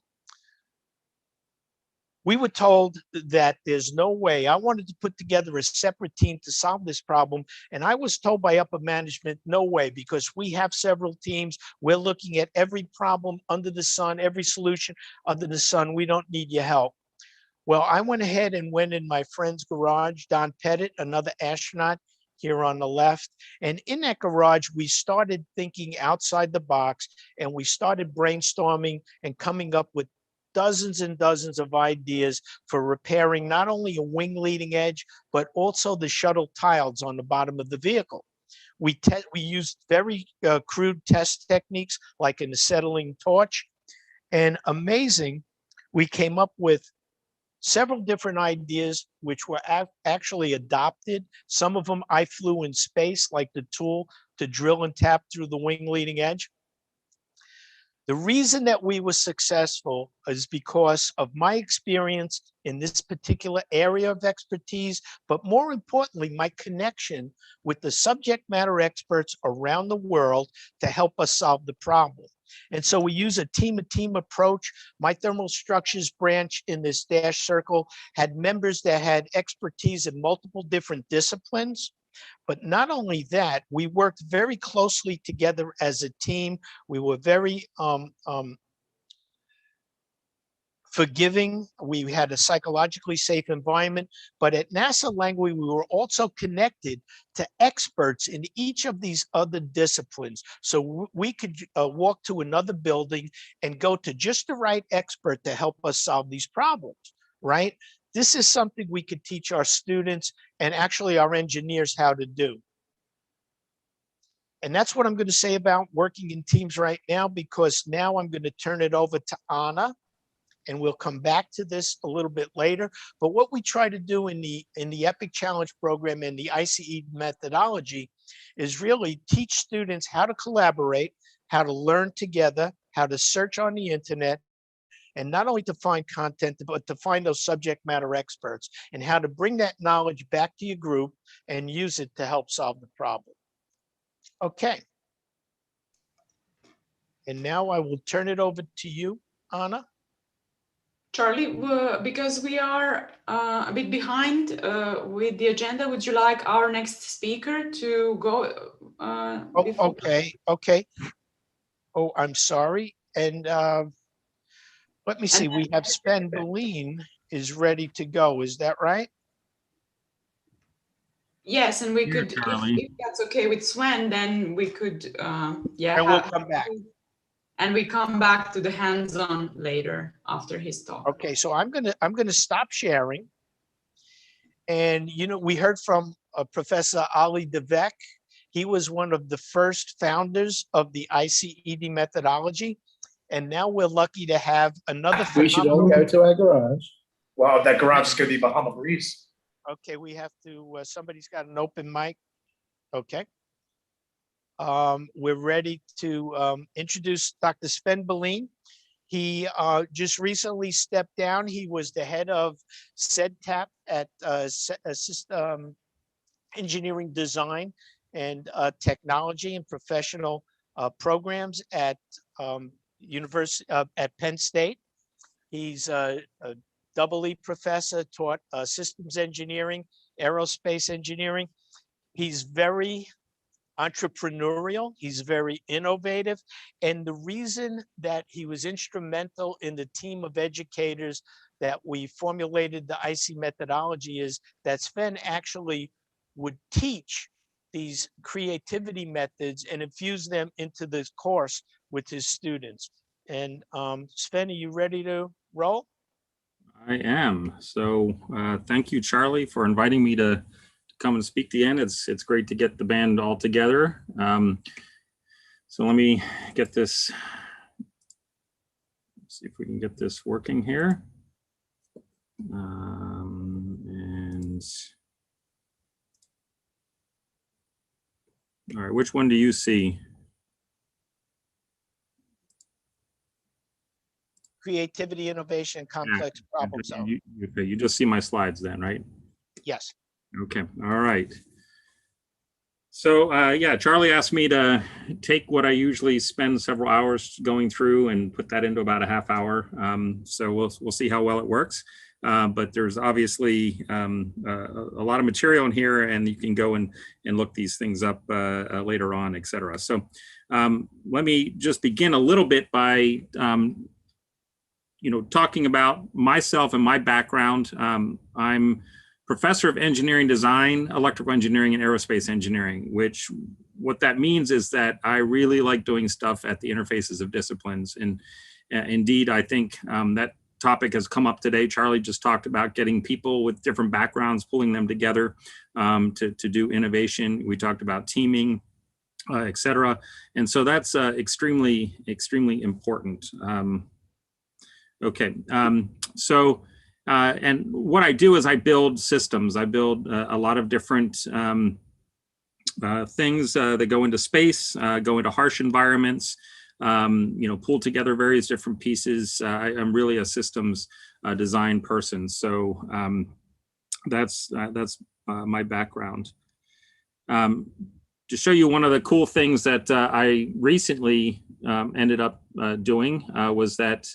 We were told that there's no way. I wanted to put together a separate team to solve this problem. And I was told by upper management, no way, because we have several teams. We're looking at every problem under the sun, every solution under the sun. We don't need your help. Well, I went ahead and went in my friend's garage, Don Pettit, another astronaut here on the left. And in that garage, we started thinking outside the box, and we started brainstorming and coming up with dozens and dozens of ideas for repairing not only a wing leading edge, but also the shuttle tiles on the bottom of the vehicle. We used very crude test techniques like an acetylene torch. And amazing, we came up with several different ideas which were actually adopted. Some of them I flew in space, like the tool to drill and tap through the wing leading edge. The reason that we were successful is because of my experience in this particular area of expertise, but more importantly, my connection with the subject matter experts around the world to help us solve the problem. And so we use a team-to-team approach. My thermal structures branch in this dash circle had members that had expertise in multiple different disciplines. But not only that, we worked very closely together as a team. We were very forgiving. We had a psychologically safe environment. But at NASA Langley, we were also connected to experts in each of these other disciplines. So we could walk to another building and go to just the right expert to help us solve these problems, right? This is something we could teach our students and actually our engineers how to do. And that's what I'm going to say about working in teams right now, because now I'm going to turn it over to Anna, and we'll come back to this a little bit later. But what we try to do in the EPIC Challenge program and the ICE methodology is really teach students how to collaborate, how to learn together, how to search on the internet, and not only to find content, but to find those subject matter experts, and how to bring that knowledge back to your group and use it to help solve the problem. Okay. And now I will turn it over to you, Anna. Charlie, because we are a bit behind with the agenda, would you like our next speaker to go? Okay. Oh, I'm sorry. And let me see, we have Sven Berlin is ready to go. Is that right? Yes, and we could, if that's okay with Sven, then we could, yeah. And we'll come back. And we come back to the hands-on later after his talk. Okay, so I'm gonna stop sharing. And we heard from Professor Ali Devek. He was one of the first founders of the ICED methodology. And now we're lucky to have another. We should all go to our garage. Wow, that garage is going to be Bahama Breeze. Okay, we have to, somebody's got an open mic. Okay. We're ready to introduce Dr. Sven Berlin. He just recently stepped down. He was the head of CEDTAP at Engineering Design and Technology and Professional Programs at at Penn State. He's a double E professor, taught systems engineering, aerospace engineering. He's very entrepreneurial. He's very innovative. And the reason that he was instrumental in the team of educators that we formulated the IC methodology is that Sven actually would teach these creativity methods and infuse them into this course with his students. And Sven, are you ready to roll? I am. So thank you, Charlie, for inviting me to come and speak to the end. It's great to get the band all together. So let me get this, see if we can get this working here. And all right, which one do you see? Creativity, innovation, complex problem solving. You just see my slides then, right? Yes. Okay, all right. So yeah, Charlie asked me to take what I usually spend several hours going through and put that into about a half hour. So we'll see how well it works. But there's obviously a lot of material in here, and you can go and look these things up later on, et cetera. So let me just begin a little bit by talking about myself and my background. I'm professor of engineering design, electrical engineering, and aerospace engineering, which what that means is that I really like doing stuff at the interfaces of disciplines. And indeed, I think that topic has come up today. Charlie just talked about getting people with different backgrounds, pulling them together to do innovation. We talked about teaming, et cetera. And so that's extremely, extremely important. Okay, so and what I do is I build systems. I build a lot of different things that go into space, go into harsh environments, pull together various different pieces. I'm really a systems design person. So that's my background. To show you one of the cool things that I recently ended up doing was that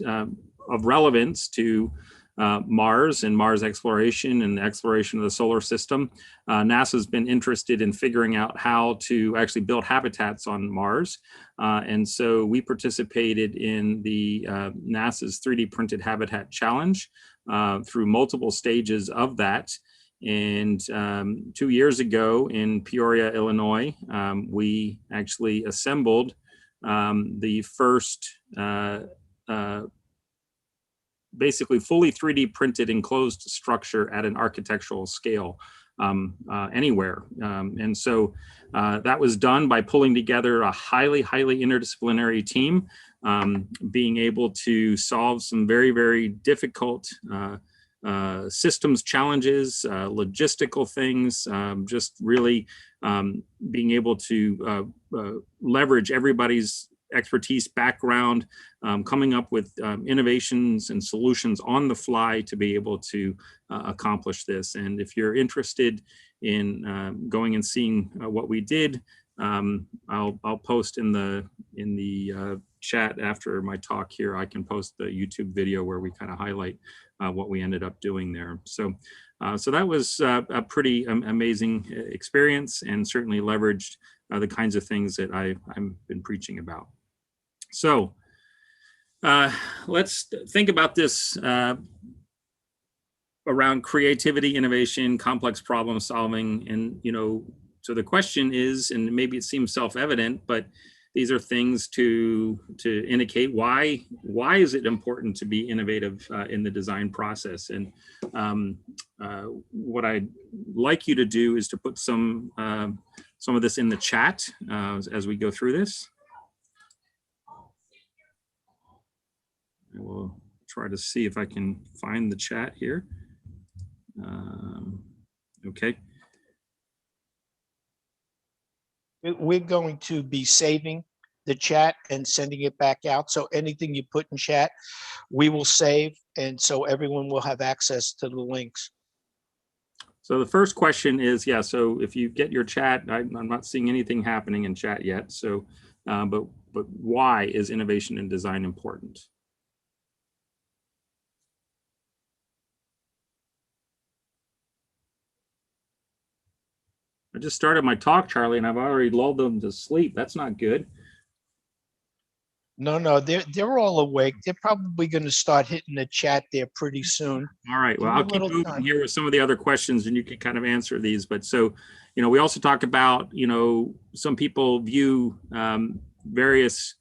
of relevance to Mars and Mars exploration and the exploration of the solar system. NASA's been interested in figuring out how to actually build habitats on Mars. And so we participated in the NASA's 3D printed habitat challenge through multiple stages of that. And 2 years ago in Peoria, Illinois, we actually assembled the first basically fully 3D printed enclosed structure at an architectural scale anywhere. And so that was done by pulling together a highly, highly interdisciplinary team, being able to solve some very, very difficult systems challenges, logistical things, just really being able to leverage everybody's expertise, background, coming up with innovations and solutions on the fly to be able to accomplish this. And if you're interested in going and seeing what we did, I'll post in the chat after my talk here. I can post the YouTube video where we kind of highlight what we ended up doing there. So that was a pretty amazing experience, and certainly leveraged the kinds of things that I've been preaching about. So let's think about this around creativity, innovation, complex problem solving. And, so the question is, and maybe it seems self-evident, but these are things to indicate why is it important to be innovative in the design process. And what I'd like you to do is to put some of this in the chat as we go through this. I will try to see if I can find the chat here. Okay. We're going to be saving the chat and sending it back out. So anything you put in chat, we will save. And so everyone will have access to the links. So the first question is, yeah, so if you get your chat, I'm not seeing anything happening in chat yet. So, but why is innovation in design important? I just started my talk, Charlie, and I've already lulled them to sleep. That's not good. No, they're all awake. They're probably going to start hitting the chat there pretty soon. All right. Well, I'll keep moving here with some of the other questions, and you can kind of answer these. But so, we also talk about, some people view various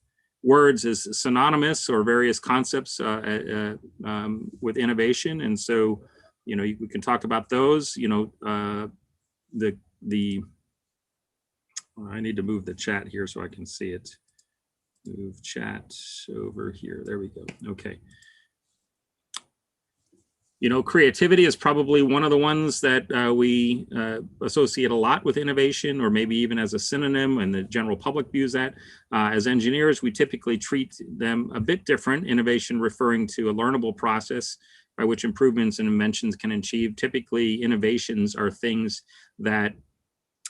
words as synonymous, or various concepts with innovation. And so, we can talk about those. I need to move the chat here so I can see it. Move chat over here. There we go. Okay. You know, creativity is probably one of the ones that we associate a lot with innovation, or maybe even as a synonym, and the general public views that. As engineers, we typically treat them a bit different. Innovation referring to a learnable process by which improvements and inventions can achieve. Typically, innovations are things that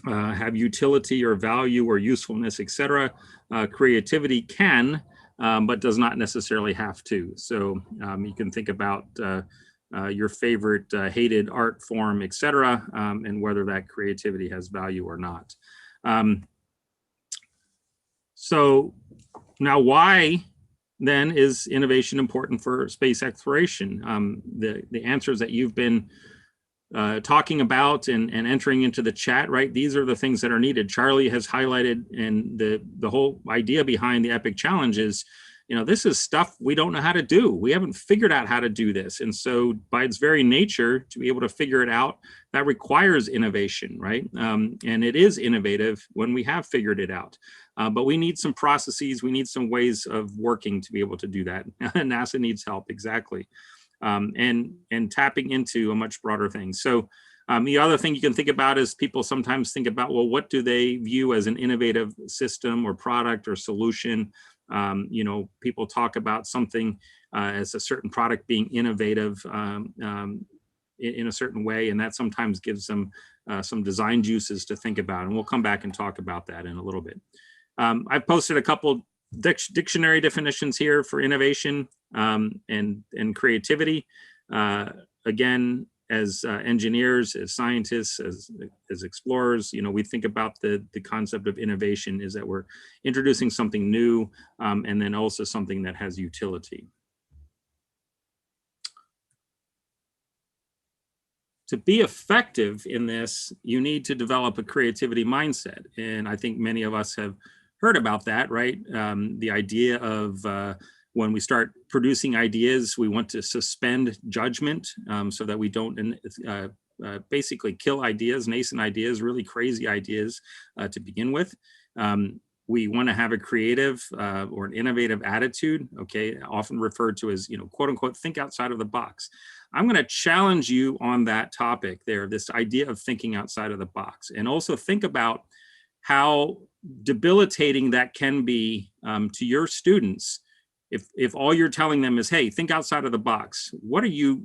have utility or value or usefulness, etc. Creativity can, but does not necessarily have to. So you can think about your favorite hated art form, etc., and whether that creativity has value or not. So now, why then is innovation important for space exploration? The answers that you've been talking about and entering into the chat, right? These are the things that are needed. Charlie has highlighted, and the whole idea behind the EPIC challenge is, you know, this is stuff we don't know how to do. We haven't figured out how to do this. And so by its very nature, to be able to figure it out, that requires innovation, right? And it is innovative when we have figured it out. But we need some processes, we need some ways of working to be able to do that. NASA needs help, exactly. And tapping into a much broader thing. So the other thing you can think about is people sometimes think about, well, what do they view as an innovative system or product or solution? You know, people talk about something as a certain product being innovative in a certain way, and that sometimes gives them some design juices to think about. And we'll come back and talk about that in a little bit. I've posted a couple dictionary definitions here for innovation and creativity. Again, as engineers, as scientists, as explorers, you know, we think about the concept of innovation is that we're introducing something new, and then also something that has utility. To be effective in this, you need to develop a creativity mindset. And I think many of us have heard about that, right? The idea of when we start producing ideas, we want to suspend judgment so that we don't basically kill ideas, nascent ideas, really crazy ideas to begin with. We want to have a creative or an innovative attitude, okay, often referred to as, you know, quote unquote, think outside of the box. I'm going to challenge you on that topic there, this idea of thinking outside of the box, and also think about how debilitating that can be to your students if all you're telling them is, hey, think outside of the box. What are you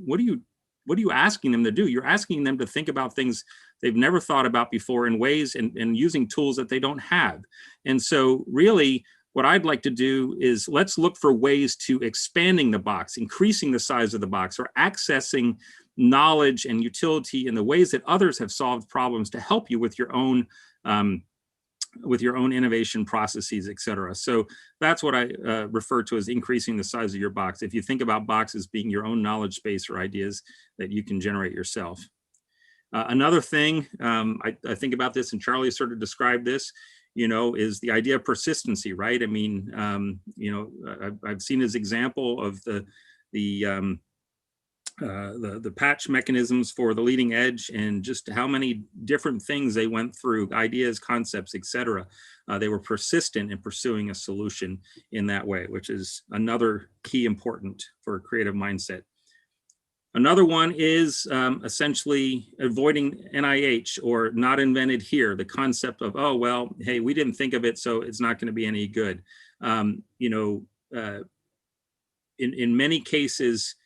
asking them to do? You're asking them to think about things they've never thought about before in ways and using tools that they don't have. And so really what I'd like to do is let's look for ways to expanding the box, increasing the size of the box, or accessing knowledge and utility in the ways that others have solved problems to help you with your own innovation processes, et cetera. So that's what I refer to as increasing the size of your box. If you think about boxes being your own knowledge space or ideas that you can generate yourself. Another thing, I think about this, and Charlie sort of described this, you know, is the idea of persistency, right? I mean, you know, I've seen his example of the patch mechanisms for the leading edge, and just how many different things they went through, ideas, concepts, etc. They were persistent in pursuing a solution in that way, which is another key important for a creative mindset. Another one is essentially avoiding NIH, or not invented here, the concept of, oh, well, hey, we didn't think of it, so it's not going to be any good. You know, in many cases,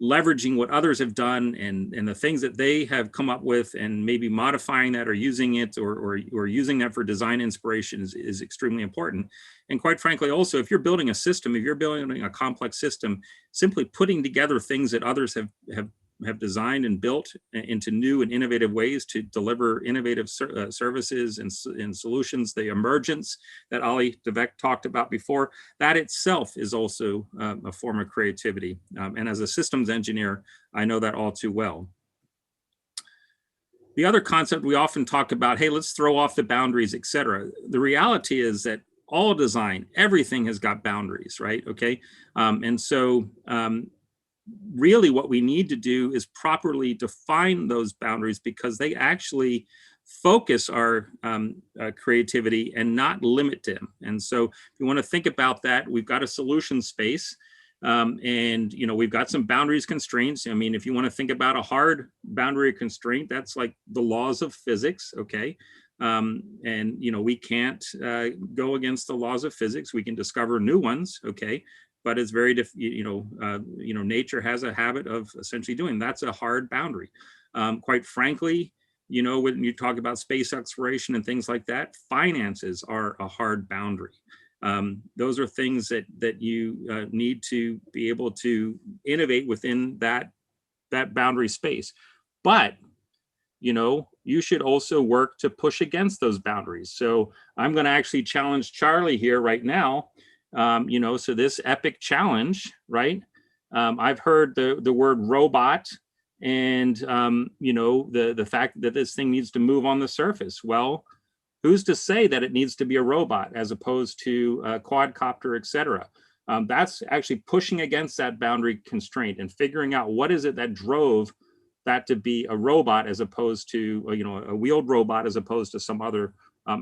leveraging what others have done and the things that they have come up with, and maybe modifying that or using it or using that for design inspiration is extremely important. And quite frankly, also, if you're building a system, if you're building a complex system, simply putting together things that others have designed and built into new and innovative ways to deliver innovative services and solutions, the emergence that Ali Devek talked about before, that itself is also a form of creativity. And as a systems engineer, I know that all too well. The other concept we often talk about, hey, let's throw off the boundaries, et cetera. The reality is that all design, everything has got boundaries, right? Okay. And so, really what we need to do is properly define those boundaries, because they actually focus our creativity and not limit them. And so if you want to think about that, we've got a solution space. And, you know, we've got some boundaries constraints. I mean, if you want to think about a hard boundary constraint, that's like the laws of physics, okay? And, you know, we can't go against the laws of physics. We can discover new ones, okay? But it's very, nature has a habit of essentially doing, that's a hard boundary. Quite frankly, you know, when you talk about space exploration and things like that, finances are a hard boundary. Those are things that you need to be able to innovate within that boundary space. But, you know, you should also work to push against those boundaries. So I'm going to actually challenge Charlie here right now. You know, so this epic challenge, right? I've heard the word robot and, you know, the fact that this thing needs to move on the surface. Well, who's to say that it needs to be a robot as opposed to a quadcopter, et cetera? That's actually pushing against that boundary constraint and figuring out what is it that drove that to be a robot as opposed to, you know, a wheeled robot as opposed to some other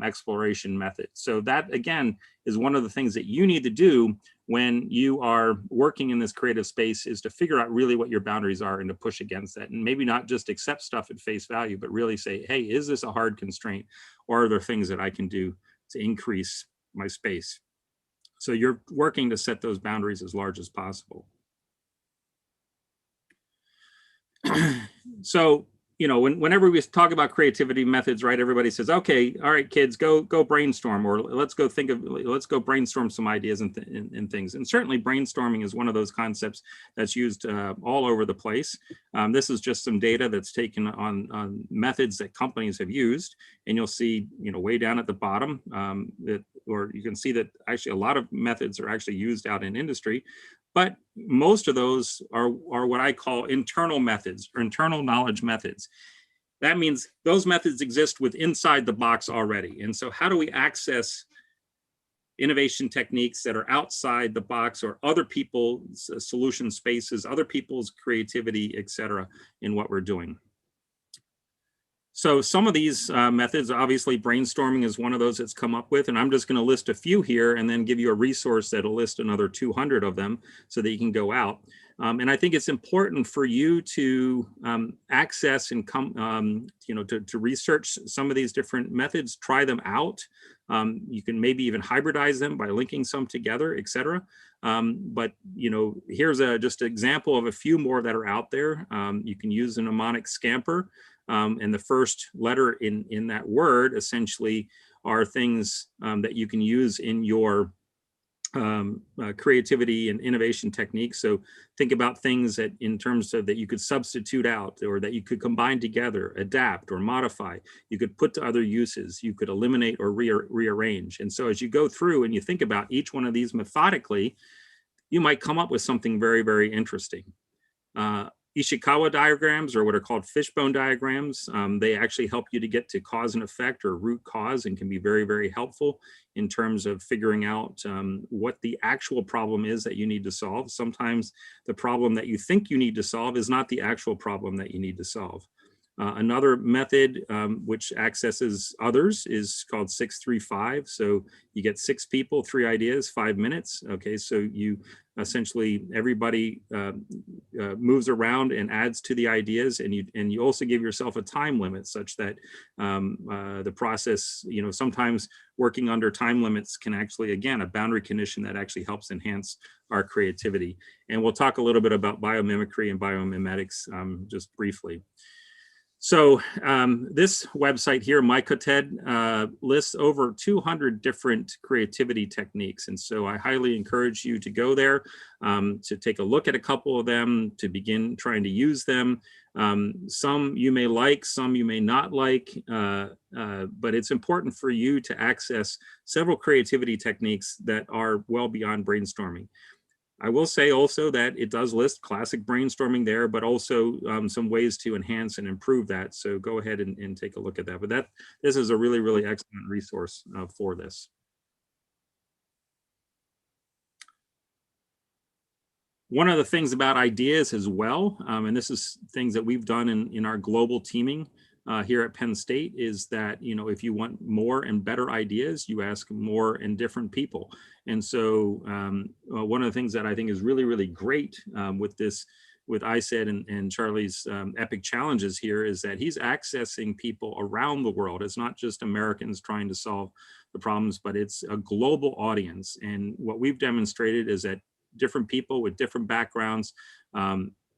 exploration method. So that, again, is one of the things that you need to do when you are working in this creative space, is to figure out really what your boundaries are and to push against that. And maybe not just accept stuff at face value, but really say, hey, is this a hard constraint? Or are there things that I can do to increase my space? So you're working to set those boundaries as large as possible. So, you know, whenever we talk about creativity methods, right, everybody says, okay, all right, kids, go brainstorm, or let's go brainstorm some ideas and things. And certainly brainstorming is one of those concepts that's used all over the place. This is just some data that's taken on methods that companies have used. And you'll see, you know, way down at the bottom or you can see that actually a lot of methods are actually used out in industry. But most of those are what I call internal methods or internal knowledge methods. That means those methods exist with inside the box already. And so how do we access innovation techniques that are outside the box or other people's solution spaces, other people's creativity, et cetera, in what we're doing? So some of these methods, obviously brainstorming is one of those that's come up with, and I'm just going to list a few here and then give you a resource that'll list another 200 of them so that you can go out. And I think it's important for you to access and come, you know, to research some of these different methods, try them out. You can maybe even hybridize them by linking some together, et cetera. But, you know, here's just an example of a few more that are out there. You can use a mnemonic scamper. And the first letter in that word essentially are things that you can use in your creativity and innovation techniques. So think about things that in terms of that you could substitute out or that you could combine together, adapt or modify. You could put to other uses. You could eliminate or rearrange. And so as you go through and you think about each one of these methodically, you might come up with something very, very interesting. Ishikawa diagrams, or what are called fishbone diagrams, they actually help you to get to cause and effect or root cause and can be very, very helpful in terms of figuring out what the actual problem is that you need to solve. Sometimes the problem that you think you need to solve is not the actual problem that you need to solve. Another method which accesses others is called 6-3-5. So you get 6 people, 3 ideas, 5 minutes. Okay, so you essentially everybody moves around and adds to the ideas, and you also give yourself a time limit such that the process, you know, sometimes working under time limits can actually, again, a boundary condition that actually helps enhance our creativity. And we'll talk a little bit about biomimicry and biomimetics just briefly. So this website here, Mycoted, lists over 200 different creativity techniques. And so I highly encourage you to go there, to take a look at a couple of them, to begin trying to use them. Some you may like, some you may not like, but it's important for you to access several creativity techniques that are well beyond brainstorming. I will say also that it does list classic brainstorming there, but also some ways to enhance and improve that. So go ahead and take a look at that. But this is a really, really excellent resource for this. One of the things about ideas as well, and this is things that we've done in our global teaming here at Penn State is that, you know, if you want more and better ideas, you ask more and different people. And so one of the things that I think is really, really great with this, with ISED and Charlie's epic challenges here is that he's accessing people around the world. It's not just Americans trying to solve the problems, but it's a global audience. And what we've demonstrated is that different people with different backgrounds,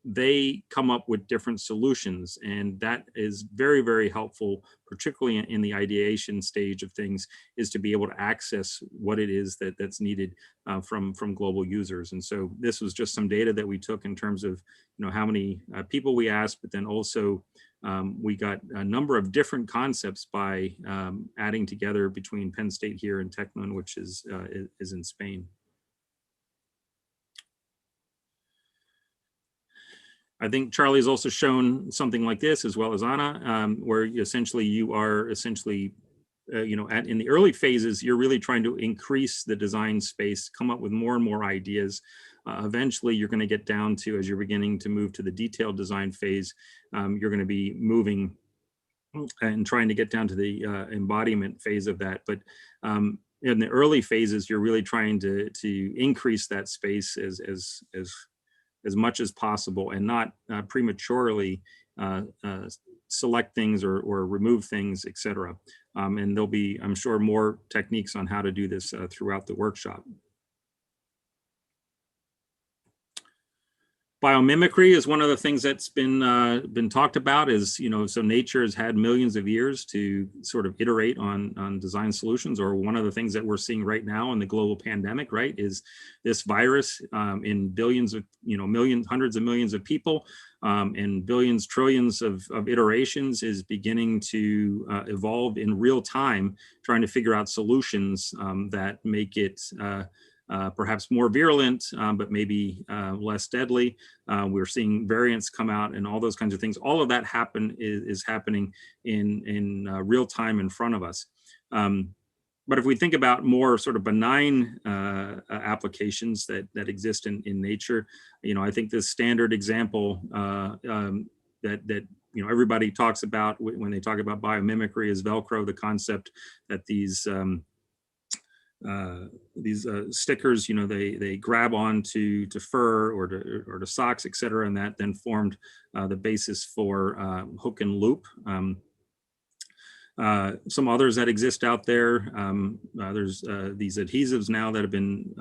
they come up with different solutions. And that is very, very helpful, particularly in the ideation stage of things, is to be able to access what it is that's needed from global users. And so this was just some data that we took in terms of, you know, how many people we asked, but then also we got a number of different concepts by adding together between Penn State here and Tecnon, which is in Spain. I think Charlie's also shown something like this, as well as Anna, where essentially you are you know, in the early phases, you're really trying to increase the design space, come up with more and more ideas. Eventually, you're going to get down to, as you're beginning to move to the detailed design phase, you're going to be moving and trying to get down to the embodiment phase of that. But in the early phases, you're really trying to increase that space as much as possible, and not prematurely select things or remove things, etc. And there'll be, I'm sure, more techniques on how to do this throughout the workshop. Biomimicry is one of the things that's been talked about. Is, you know, so nature has had millions of years to sort of iterate on design solutions. Or one of the things that we're seeing right now in the global pandemic, right, is this virus in billions of, you know, hundreds of millions of people and billions, trillions of iterations is beginning to evolve in real time, trying to figure out solutions that make it perhaps more virulent, but maybe less deadly. We're seeing variants come out and all those kinds of things. All of that is happening in real time in front of us. But if we think about more sort of benign applications that exist in nature, you know, I think this standard example that you know, everybody talks about when they talk about biomimicry is Velcro, the concept that these stickers, you know, they grab onto fur or to socks, etc., and that then formed the basis for hook and loop. Some others that exist out there, there's these adhesives now that have been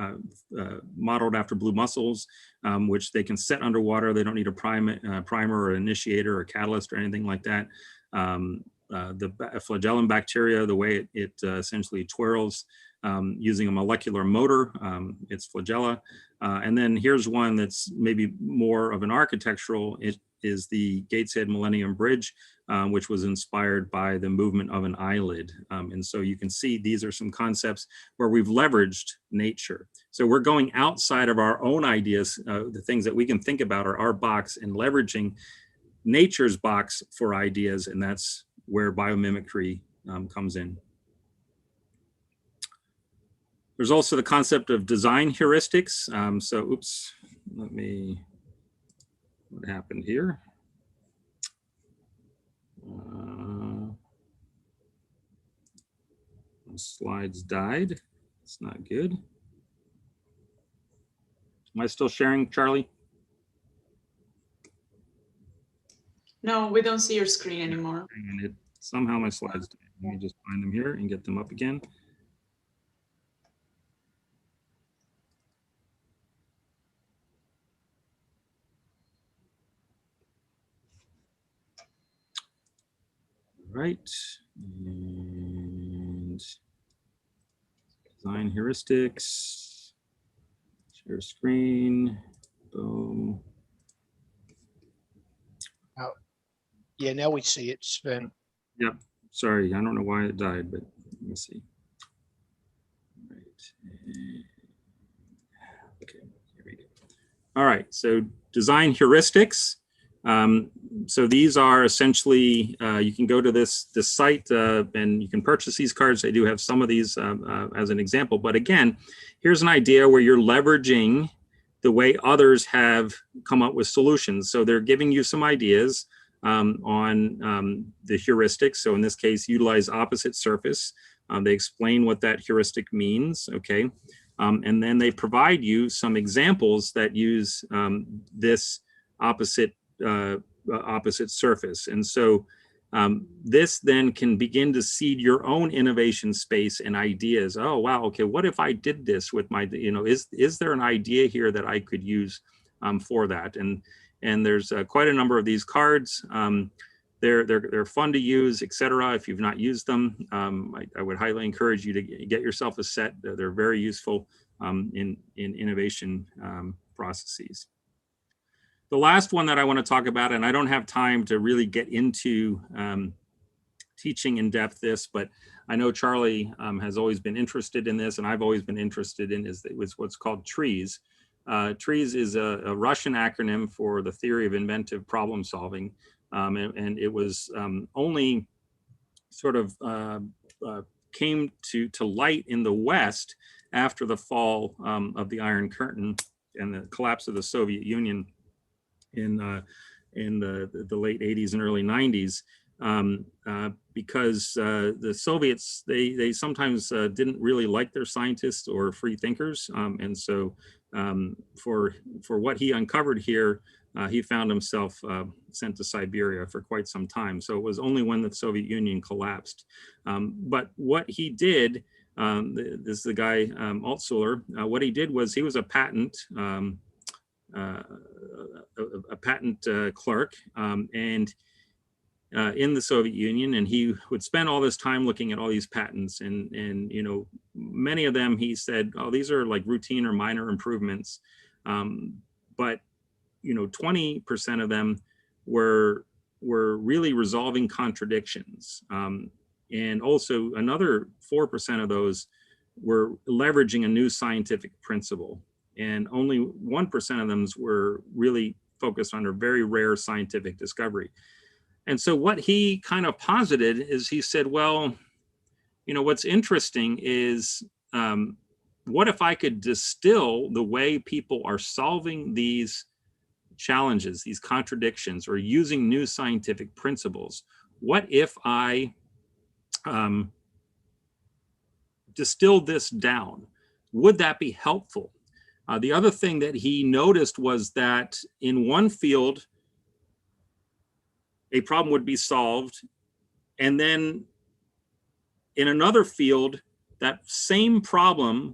modeled after blue mussels, which they can set underwater. They don't need a primer or initiator or catalyst or anything like that. The flagellum bacteria, the way it essentially twirls using a molecular motor, it's flagella. And then here's one that's maybe more of an architectural. It is the Gateshead Millennium Bridge, which was inspired by the movement of an eyelid. And so you can see these are some concepts where we've leveraged nature. So we're going outside of our own ideas, the things that we can think about are our box, and leveraging nature's box for ideas, and that's where biomimicry comes in. There's also the concept of design heuristics. So, oops, what happened here? Slides died. It's not good. Am I still sharing, Charlie? No, we don't see your screen anymore. And somehow my slides died. Let me just find them here and get them up again. Right, and design heuristics, share screen, boom. Oh, yeah, now we see it, Sven. Yep, sorry, I don't know why it died, but let me see. Right. Okay, here we go. All right, so design heuristics. So these are essentially, you can go to this site and you can purchase these cards. They do have some of these as an example, but again, here's an idea where you're leveraging the way others have come up with solutions. So they're giving you some ideas. on the heuristics. So in this case, utilize opposite surface. They explain what that heuristic means, okay? And then they provide you some examples that use this opposite surface. And so this then can begin to seed your own innovation space and ideas. Oh, wow, okay, what if I did this with my, is there an idea here that I could use for that? And there's quite a number of these cards. They're fun to use, etc. If you've not used them, I would highly encourage you to get yourself a set. They're very useful in innovation processes. The last one that I want to talk about, and I don't have time to really get into teaching in depth this, but I know Charlie has always been interested in this, and I've always been interested in is what's called TREES. TREES is a Russian acronym for the theory of inventive problem solving. And it was only sort of came to light in the West after the fall of the Iron Curtain and the collapse of the Soviet Union in the late 80s and early 90s, because the Soviets, they sometimes didn't really like their scientists or free thinkers. And so for what he uncovered here, he found himself sent to Siberia for quite some time. So it was only when the Soviet Union collapsed. But what he did, this is the guy, Altshuler, what he did was he was a patent clerk and in the Soviet Union, and he would spend all this time looking at all these patents, and many of them he said, oh, these are like routine or minor improvements, but 20% of them were really resolving contradictions, and also another 4% of those were leveraging a new scientific principle, and only 1% of them were really focused on a very rare scientific discovery. And so what he kind of posited is he said, well, what's interesting is what if I could distill the way people are solving these challenges, these contradictions, or using new scientific principles? What if I distilled this down? Would that be helpful? The other thing that he noticed was that in one field, a problem would be solved, and then in another field, that same problem,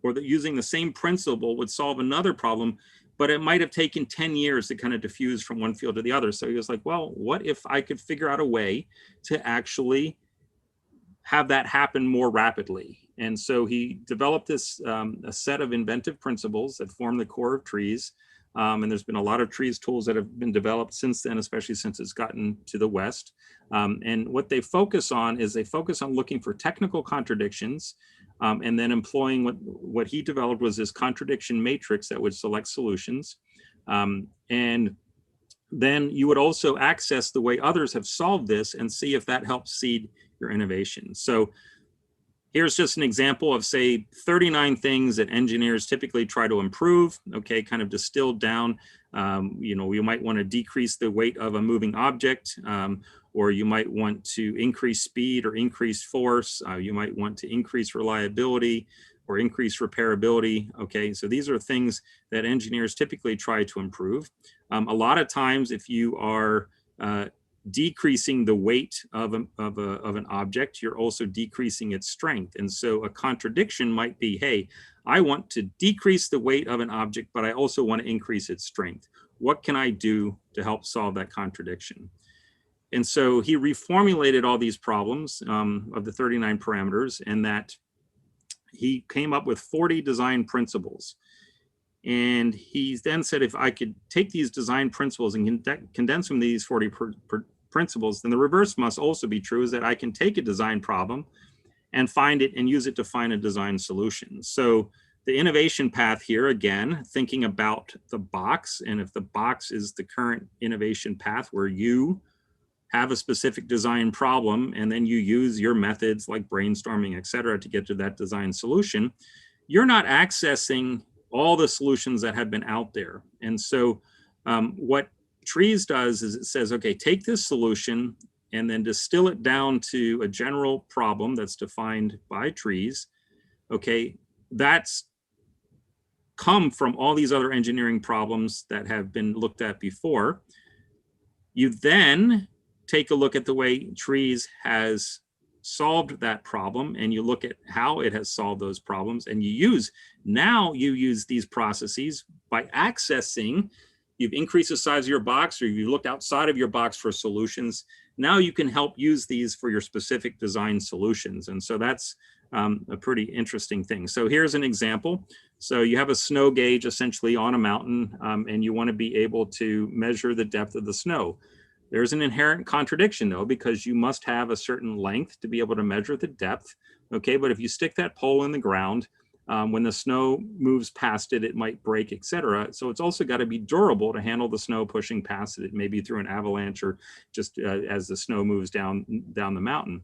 or using the same principle, would solve another problem, but it might have taken 10 years to kind of diffuse from one field to the other. So he was like, well, what if I could figure out a way to actually have that happen more rapidly? And so he developed this a set of inventive principles that form the core of TREES. And there's been a lot of TREES tools that have been developed since then, especially since it's gotten to the West. And what they focus on is they focus on looking for technical contradictions, and then employing what he developed was this contradiction matrix that would select solutions. And then you would also access the way others have solved this and see if that helps seed your innovation. So here's just an example of, say, 39 things that engineers typically try to improve, okay, kind of distilled down. You might want to decrease the weight of a moving object, or you might want to increase speed or increase force. You might want to increase reliability or increase repairability, okay? So these are things that engineers typically try to improve. A lot of times, if you are decreasing the weight of an object, you're also decreasing its strength. And so a contradiction might be, hey, I want to decrease the weight of an object, but I also want to increase its strength. What can I do to help solve that contradiction? And so he reformulated all these problems of the 39 parameters, and that he came up with 40 design principles. And he then said, if I could take these design principles and condense them to these 40 principles, then the reverse must also be true, is that I can take a design problem and find it and use it to find a design solution. So the innovation path here, again, thinking about the box, and if the box is the current innovation path where you have a specific design problem and then you use your methods like brainstorming, et cetera, to get to that design solution, you're not accessing all the solutions that have been out there. And so what Trees does is it says, okay, take this solution and then distill it down to a general problem that's defined by trees. Okay, that's come from all these other engineering problems that have been looked at before. You then take a look at the way trees has solved that problem, and you look at how it has solved those problems, and you use these processes by accessing. You've increased the size of your box, or you looked outside of your box for solutions. Now you can help use these for your specific design solutions. And so that's a pretty interesting thing. So here's an example. So you have a snow gauge essentially on a mountain, and you want to be able to measure the depth of the snow. There's an inherent contradiction though, because you must have a certain length to be able to measure the depth. Okay, but if you stick that pole in the ground, when the snow moves past it, it might break, etc. So it's also got to be durable to handle the snow pushing past it, maybe through an avalanche or just as the snow moves down the mountain.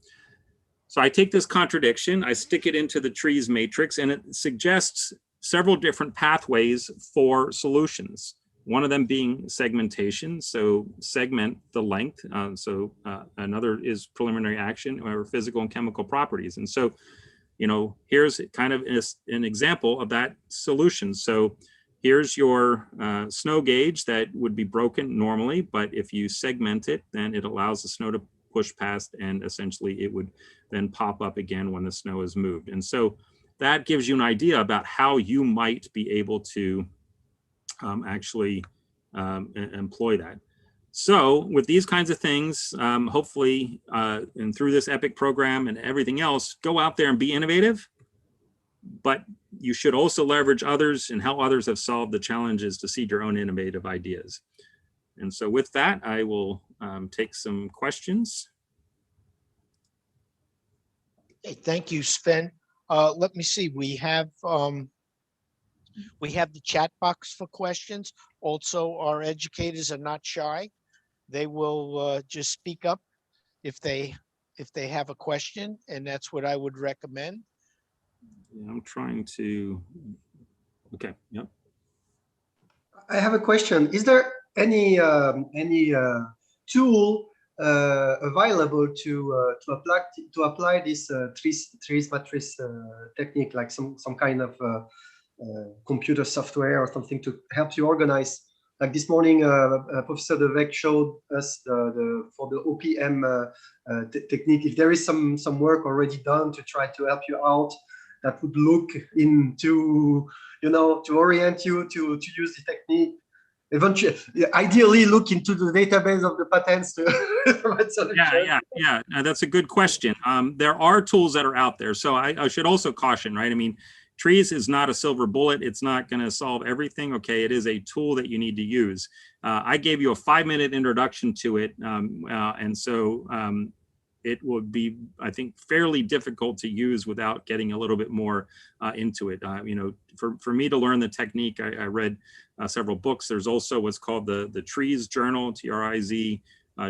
So I take this contradiction, I stick it into the trees matrix, and it suggests several different pathways for solutions. One of them being segmentation, so segment the length. Another is preliminary action or physical and chemical properties. And so, here's kind of an example of that solution. So here's your snow gauge that would be broken normally, but if you segment it, then it allows the snow to push past, and essentially it would then pop up again when the snow is moved. And so that gives you an idea about how you might be able to actually employ that. So with these kinds of things, hopefully, and through this EPIC program and everything else, go out there and be innovative, but you should also leverage others and how others have solved the challenges to seed your own innovative ideas. And so with that, I will take some questions. Hey, thank you, Sven. Let me see, we have the chat box for questions. Also, our educators are not shy. They will just speak up if they have a question, and that's what I would recommend. Yeah, I'm trying to, okay, yep. I have a question. Is there any tool available to apply this trees matrix technique, like some kind of computer software or something to help you organize? Like this morning, Professor Devec showed us for the OPM technique. If there is some work already done to try to help you out, that would look into, to orient you to use the technique. Eventually, ideally, look into the database of the patents to Yeah, that's a good question. There are tools that are out there. So I should also caution, right? I mean, trees is not a silver bullet. It's not going to solve everything. Okay, it is a tool that you need to use. I gave you a 5-minute introduction to it. And so it would be, I think, fairly difficult to use without getting a little bit more into it. For me to learn the technique, I read several books. There's also what's called the Trees Journal, TRIZ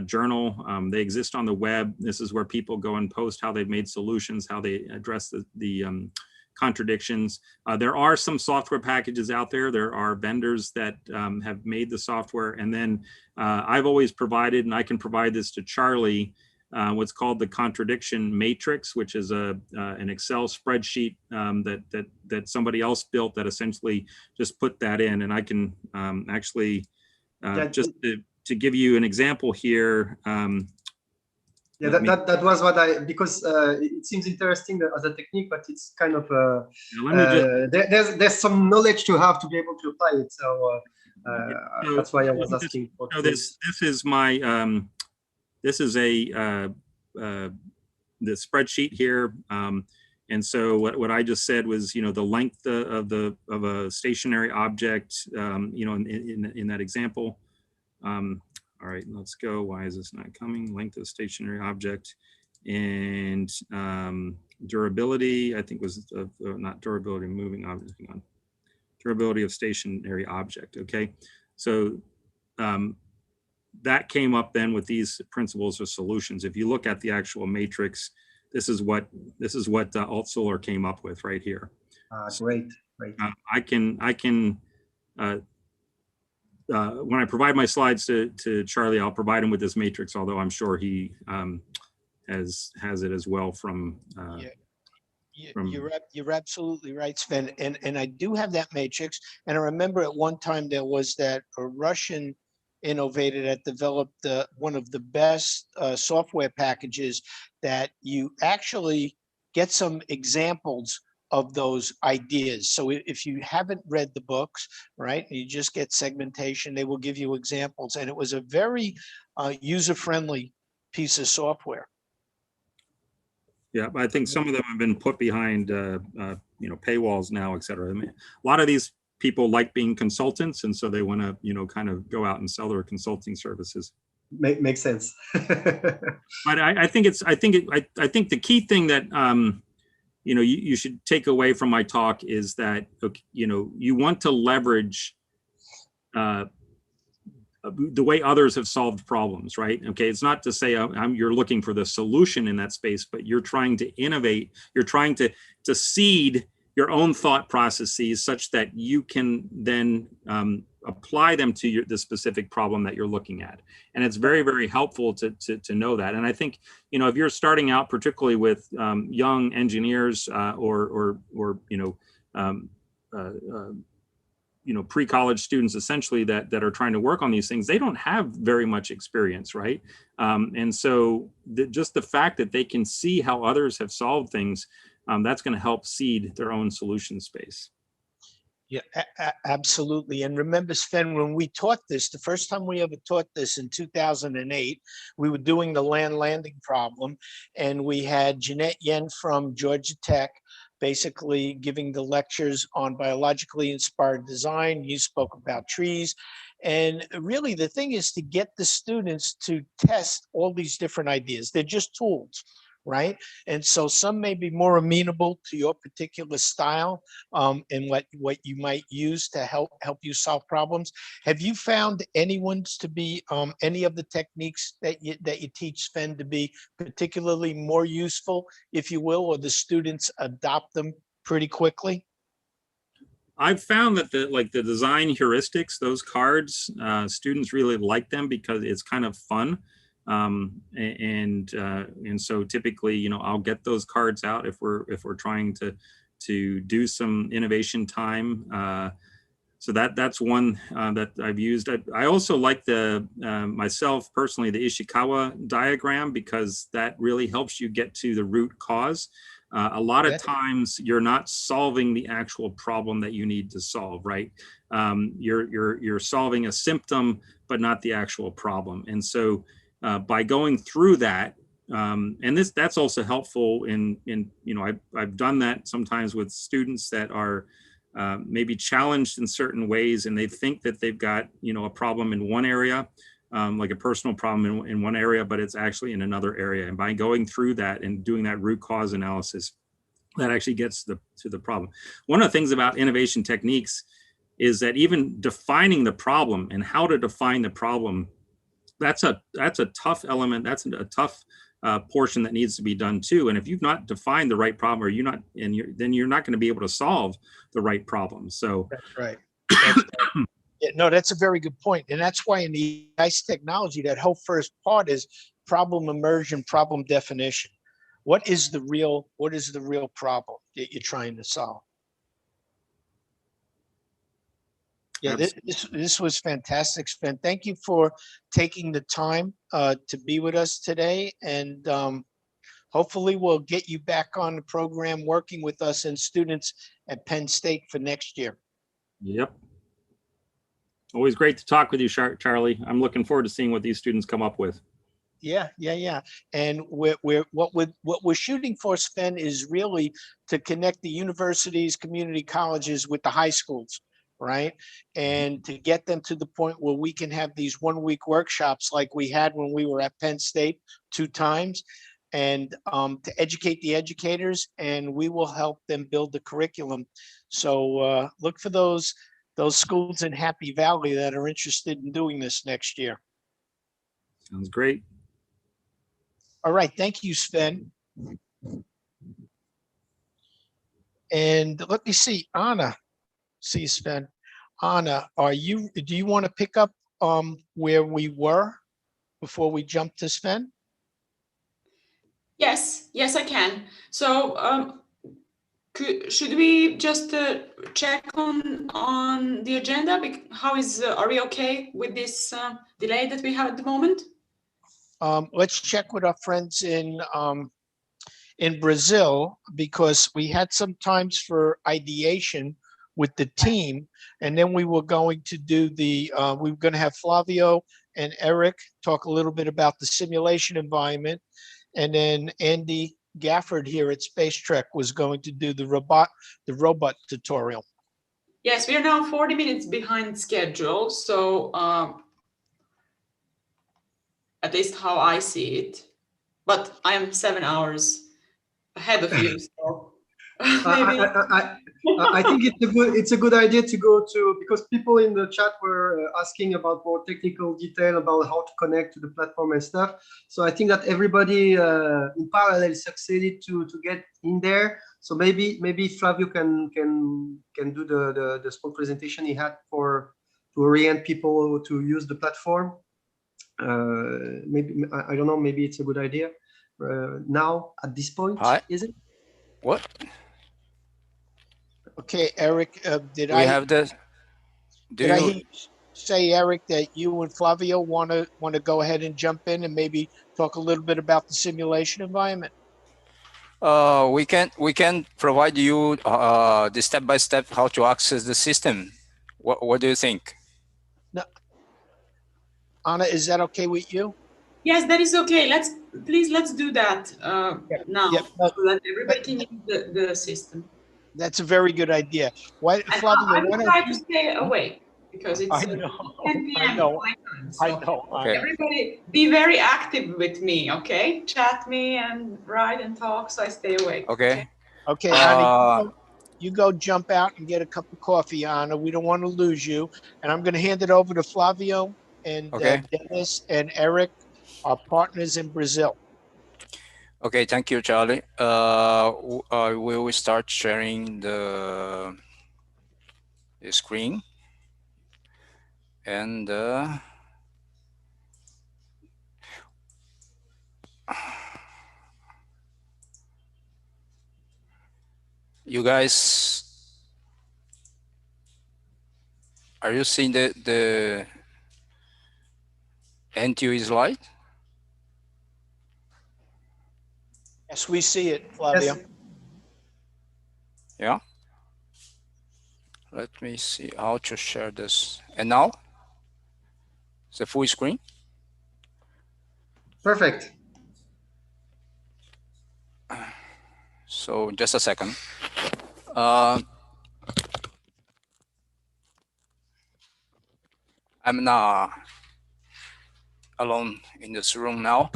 journal. They exist on the web. This is where people go and post how they've made solutions, how they address the contradictions. There are some software packages out there. There are vendors that have made the software. And then I've always provided, and I can provide this to Charlie, what's called the contradiction matrix, which is an Excel spreadsheet that somebody else built that essentially just put that in. And I can actually, just to give you an example here. Yeah, that was what because it seems interesting as a technique, but it's kind of, there's some knowledge to have to be able to apply it. So that's why I was asking. So this is my, this is the spreadsheet here. And so what I just said was, the length of a stationary object, in that example. All right, let's go. Why is this not coming? Length of stationary object and durability, I think was not durability, moving object, hang on. Durability of stationary object, okay? So that came up then with these principles or solutions. If you look at the actual matrix, this is what Alt-Solar came up with right here. Great. I can when I provide my slides to Charlie, I'll provide him with this matrix, although I'm sure he has it as well from. You're absolutely right, Sven. And I do have that matrix. And I remember at one time there was that a Russian innovator that developed one of the best software packages that you actually get some examples of those ideas. So if you haven't read the books, right, you just get segmentation, they will give you examples. And it was a very user-friendly piece of software. Yeah, I think some of them have been put behind, paywalls now, et cetera. I mean, a lot of these people like being consultants, and so they want to, kind of go out and sell their consulting services. Makes sense. But I think the key thing that you should take away from my talk is that you want to leverage the way others have solved problems, right? Okay, it's not to say you're looking for the solution in that space, but you're trying to innovate. You're trying to seed your own thought processes such that you can then apply them to the specific problem that you're looking at. And it's very, very helpful to know that. And I think, if you're starting out, particularly with young engineers or pre-college students, essentially that are trying to work on these things, they don't have very much experience, right? And so just the fact that they can see how others have solved things, that's going to help seed their own solution space. Yeah, absolutely. And remember, Sven, when we taught this, the first time we ever taught this in 2008, we were doing the land landing problem, and we had Jeanette Yen from Georgia Tech basically giving the lectures on biologically inspired design. You spoke about trees. And really the thing is to get the students to test all these different ideas. They're just tools, right? And so some may be more amenable to your particular style and what you might use to help you solve problems. Have you found anyone's to be any of the techniques that you teach, Sven, to be particularly more useful, if you will, or the students adopt them pretty quickly? I've found that the design heuristics, those cards, students really like them because it's kind of fun. And so typically, I'll get those cards out if we're trying to do some innovation time. So that's one that I've used. I also like myself personally, the Ishikawa diagram, because that really helps you get to the root cause. A lot of times you're not solving the actual problem that you need to solve, right? You're solving a symptom, but not the actual problem. And so by going through that, and that's also helpful I've done that sometimes with students that are maybe challenged in certain ways, and they think that they've got a problem in one area, like a personal problem in one area, but it's actually in another area. And by going through that and doing that root cause analysis, that actually gets to the problem. One of the things about innovation techniques is that even defining the problem and how to define the problem, that's a tough element. That's a tough portion that needs to be done too. And if you've not defined the right problem, then you're not going to be able to solve the right problem. So that's right. Yeah, no, that's a very good point. And that's why in the ICE technology, that whole first part is problem immersion, problem definition. What is the real problem that you're trying to solve? Yeah, this was fantastic, Sven. Thank you for taking the time to be with us today. And hopefully we'll get you back on the program working with us and students at Penn State for next year. Yep. Always great to talk with you, Charlie. I'm looking forward to seeing what these students come up with. Yeah. And what we're shooting for, Sven, is really to connect the universities, community colleges with the high schools, right? And to get them to the point where we can have these 1-week workshops like we had when we were at Penn State 2 times, and to educate the educators, and we will help them build the curriculum. So look for those schools in Happy Valley that are interested in doing this next year. Sounds great. All right, thank you, Sven. And let me see, Anna. See, Sven. Anna, do you want to pick up where we were before we jump to Sven? Yes, yes, I can. So should we just check on the agenda? How is, are we okay with this delay that we have at the moment? Let's check with our friends in Brazil, because we had some times for ideation with the team, and then we were going to do we were going to have Flavio and Eric talk a little bit about the simulation environment, and then Andy Gafford here at Space Trek was going to do the robot tutorial. Yes, we are now 40 minutes behind schedule, so at least how I see it. But I am 7 hours ahead of you, so maybe. I think it's a good idea to go to, because people in the chat were asking about more technical detail about how to connect to the platform and stuff. So I think that everybody in parallel succeeded to get in there. So maybe Flavio can do the small presentation he had to orient people to use the platform. Maybe I don't know. Maybe it's a good idea now at this point. Is it? What? Okay, Eric, did We have this. I say, Eric, that you and Flavio want to go ahead and jump in and maybe talk a little bit about the simulation environment? We can provide you the step-by-step how to access the system. What do you think? No. Anna, is that okay with you? Yes, that is okay. Let's do that now, so that everybody can use the system. That's a very good idea. Flavio, I will try to stay awake because it's 10 p.m. my time. So everybody be very active with me, okay? Chat me and write and talk, so I stay awake. Okay. Okay, Anna, you go jump out and get a cup of coffee, Anna. We don't want to lose you. And I'm going to hand it over to Flavio and Dennis and Eric, our partners in Brazil. Okay, thank you, Charlie. We will start sharing the screen, and you guys, are you seeing the NTU slide? Yes, we see it, Flavio. Yes. Yeah. Let me see how to share this. And now? It's a full screen? Perfect. So just a second. I'm not alone in this room now.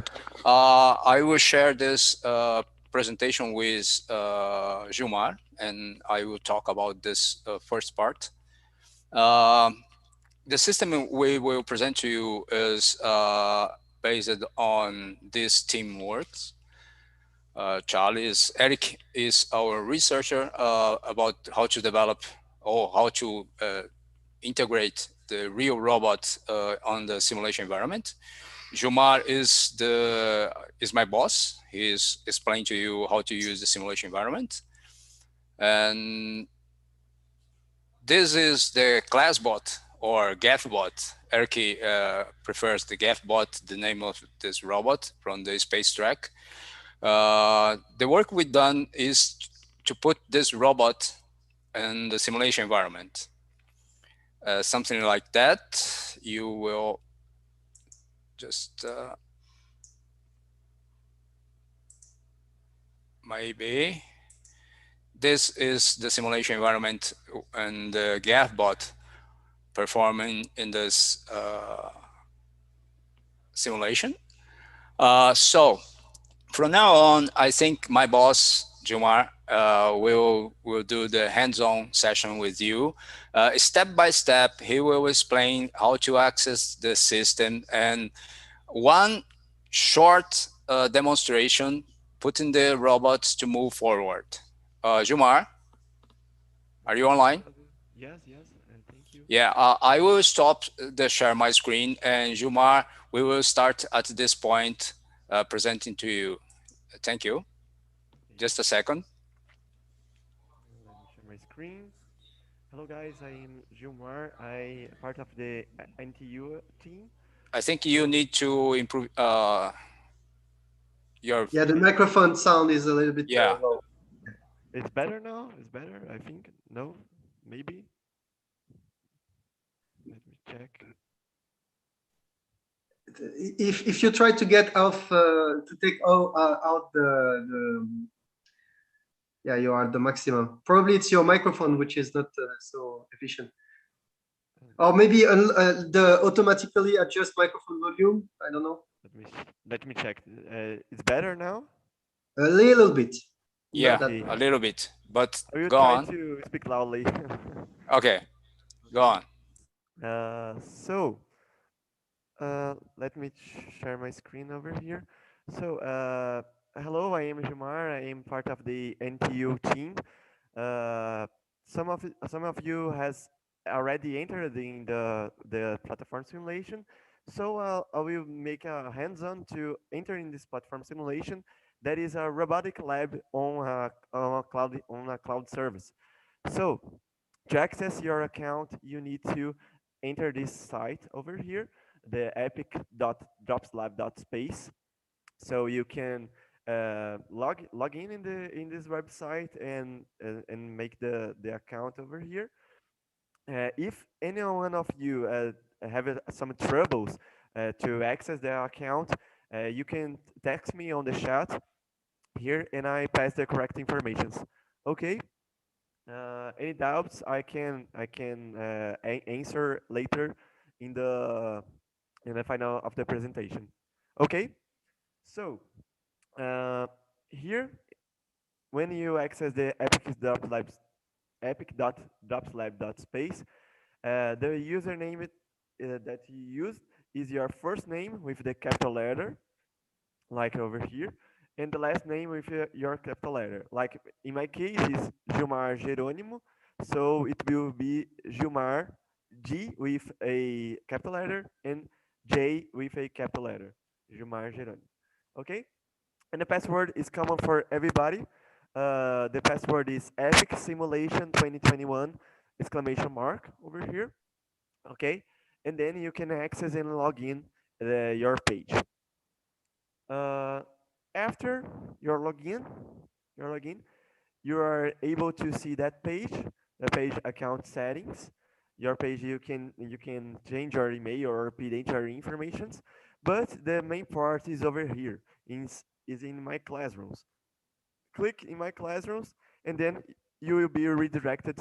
I will share this presentation with Gilmar, and I will talk about this first part. The system we will present to you is based on this teamwork. Eric is our researcher about how to develop or how to integrate the real robot on the simulation environment. Gilmar is my boss. He's explaining to you how to use the simulation environment. And this is the ClassBot or GAFBot. Eric prefers the GAFBot, the name of this robot from the Space Trek. The work we've done is to put this robot in the simulation environment. Something like that. You will just maybe. This is the simulation environment and the GAFBot performing in this simulation. So from now on, I think my boss, Gilmar, will do the hands-on session with you. Step by step, he will explain how to access the system, and one short demonstration, putting the robots to move forward. Gilmar, are you online? Yes, and thank Yeah, I will stop the share my screen, and Jumar, we will start at this point presenting to you. Thank you. Just a second. Let me share my screen. Hello guys, I am Gilmar. I part of the NTU team. I think you need to improve your. Yeah, the microphone sound is a little bit Yeah. low. It's better now. It's better, I think. No, maybe. Let me check. If you try to get off to take out the yeah, you are the maximum. Probably it's your microphone which is not so efficient. Or maybe the automatically adjust microphone volume. I don't know. Let me check. It's better now. A little bit. Yeah, Okay. a little bit, but I will go try on. to speak loudly. Okay, go on. So let me share my screen over here. So hello, I am Jumar. I am part of the NTU team. Some of you has already entered in the platform simulation. So I will make a hands-on to enter in this platform simulation. That is a robotic lab on a cloud service. So to access your account, you need to enter this site over here, the epic.dropslab.space. So you can log in this website and make the account over here. If any one of you have some troubles to access the account, you can text me on the chat here, and I pass the correct informations. Okay. Any doubts I can answer later in the final of the presentation. Okay. So here, when you access the epic.dropslab.space, the username that you use is your first name with the capital letter, like over here, and the last name with your capital letter. Like in my case is Gilmar Jerônimo, so it will be Gilmar G with a capital letter and J with a capital letter. Gilmar Jerônimo. Okay? And the password is common for everybody. The password is Epic Simulation 2021 exclamation mark over here. Okay? And then you can access and log in your page. After your login, you are able to see that page, the page account settings. Your page you can change your email or repeat your informations, but the main part is over here. Is in my classrooms. Click in my classrooms, and then you will be redirected.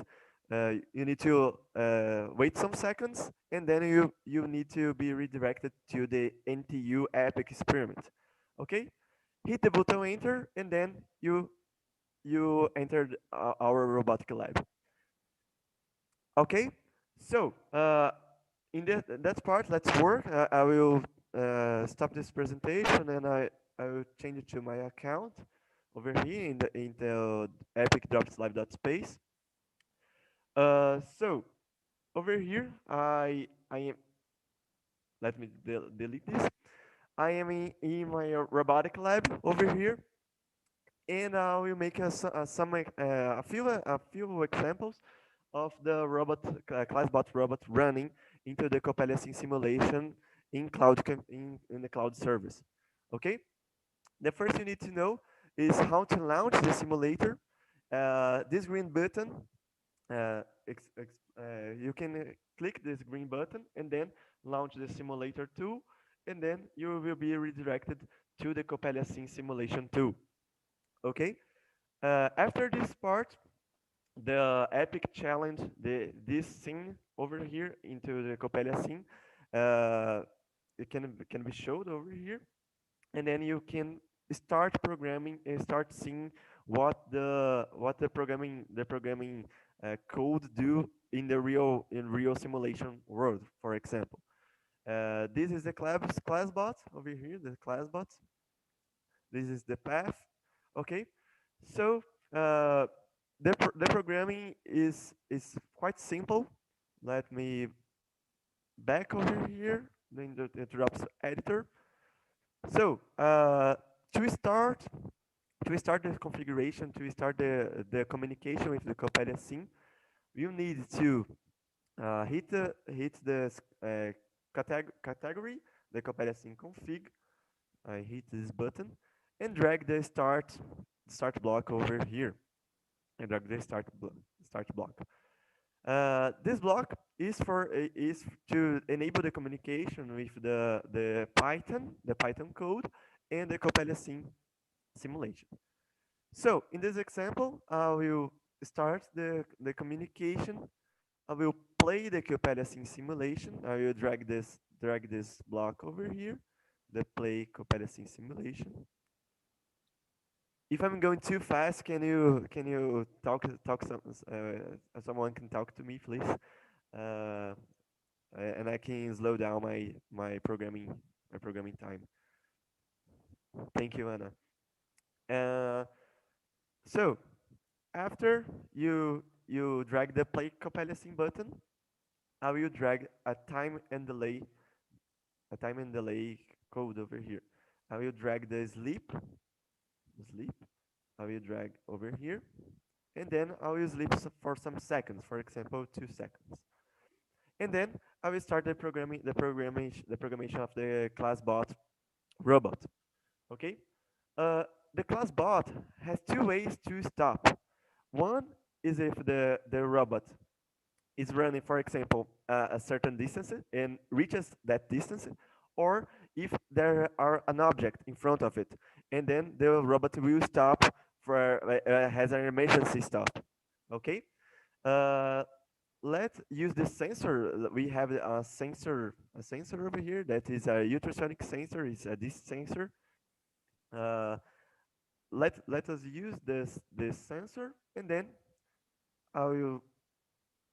You need to wait some seconds, and then you need to be redirected to the NTU Epic experiment. Okay, hit the button enter, and then you entered our robotic lab. Okay, so in that part, let's work. I will stop this presentation, and I will change it to my account over here in the epic.live.space. So over here, I am. Let me delete this. I am in my robotic lab over here, and I will make a few examples of the robot ClassBot robot running into the Coppelia simulation in in the cloud service. Okay. The first you need to know is how to launch the simulator. This green button, you can click this green button and then launch the simulator tool, and then you will be redirected to the Coppelia simulation tool. Okay. After this part, the epic challenge this scene over here into the Coppelia scene. It can be showed over here, and then you can start programming and start seeing what the programming code do in the real simulation world. For example, this is the classbot over here, the classbot. This is the path. Okay, so the programming is quite simple. let me back over here, then the interrupts editor. So to start the configuration, to start the communication with the Coppelia scene, you need to hit the category, the Coppelia scene config. I hit this button and drag the start block over here, and drag the start block. This block is to enable the communication with the Python code and the Coppelia scene simulation. So in this example, I will start the communication. I will play the Coppelia scene simulation. I will drag this block over here, the play Coppelia scene simulation. If I'm going too fast, can you someone can talk to me, please, and I can slow down my programming time. Thank you, Anna. So after you drag the play Coppelia scene button, I will drag a time and delay code over here. I will drag the sleep. I will drag over here, and then I will sleep for some seconds, for example, 2 seconds. And then I will start the programmation of the class bot robot. Okay. The class bot has 2 ways to stop. One is if the robot is running, for example, a certain distance and reaches that distance, or if there are an object in front of it, and then the robot will stop for has an emergency stop. Okay. Let's use the sensor. We have a sensor over here that is a ultrasonic sensor. It's this sensor. Let us use this sensor, and then I will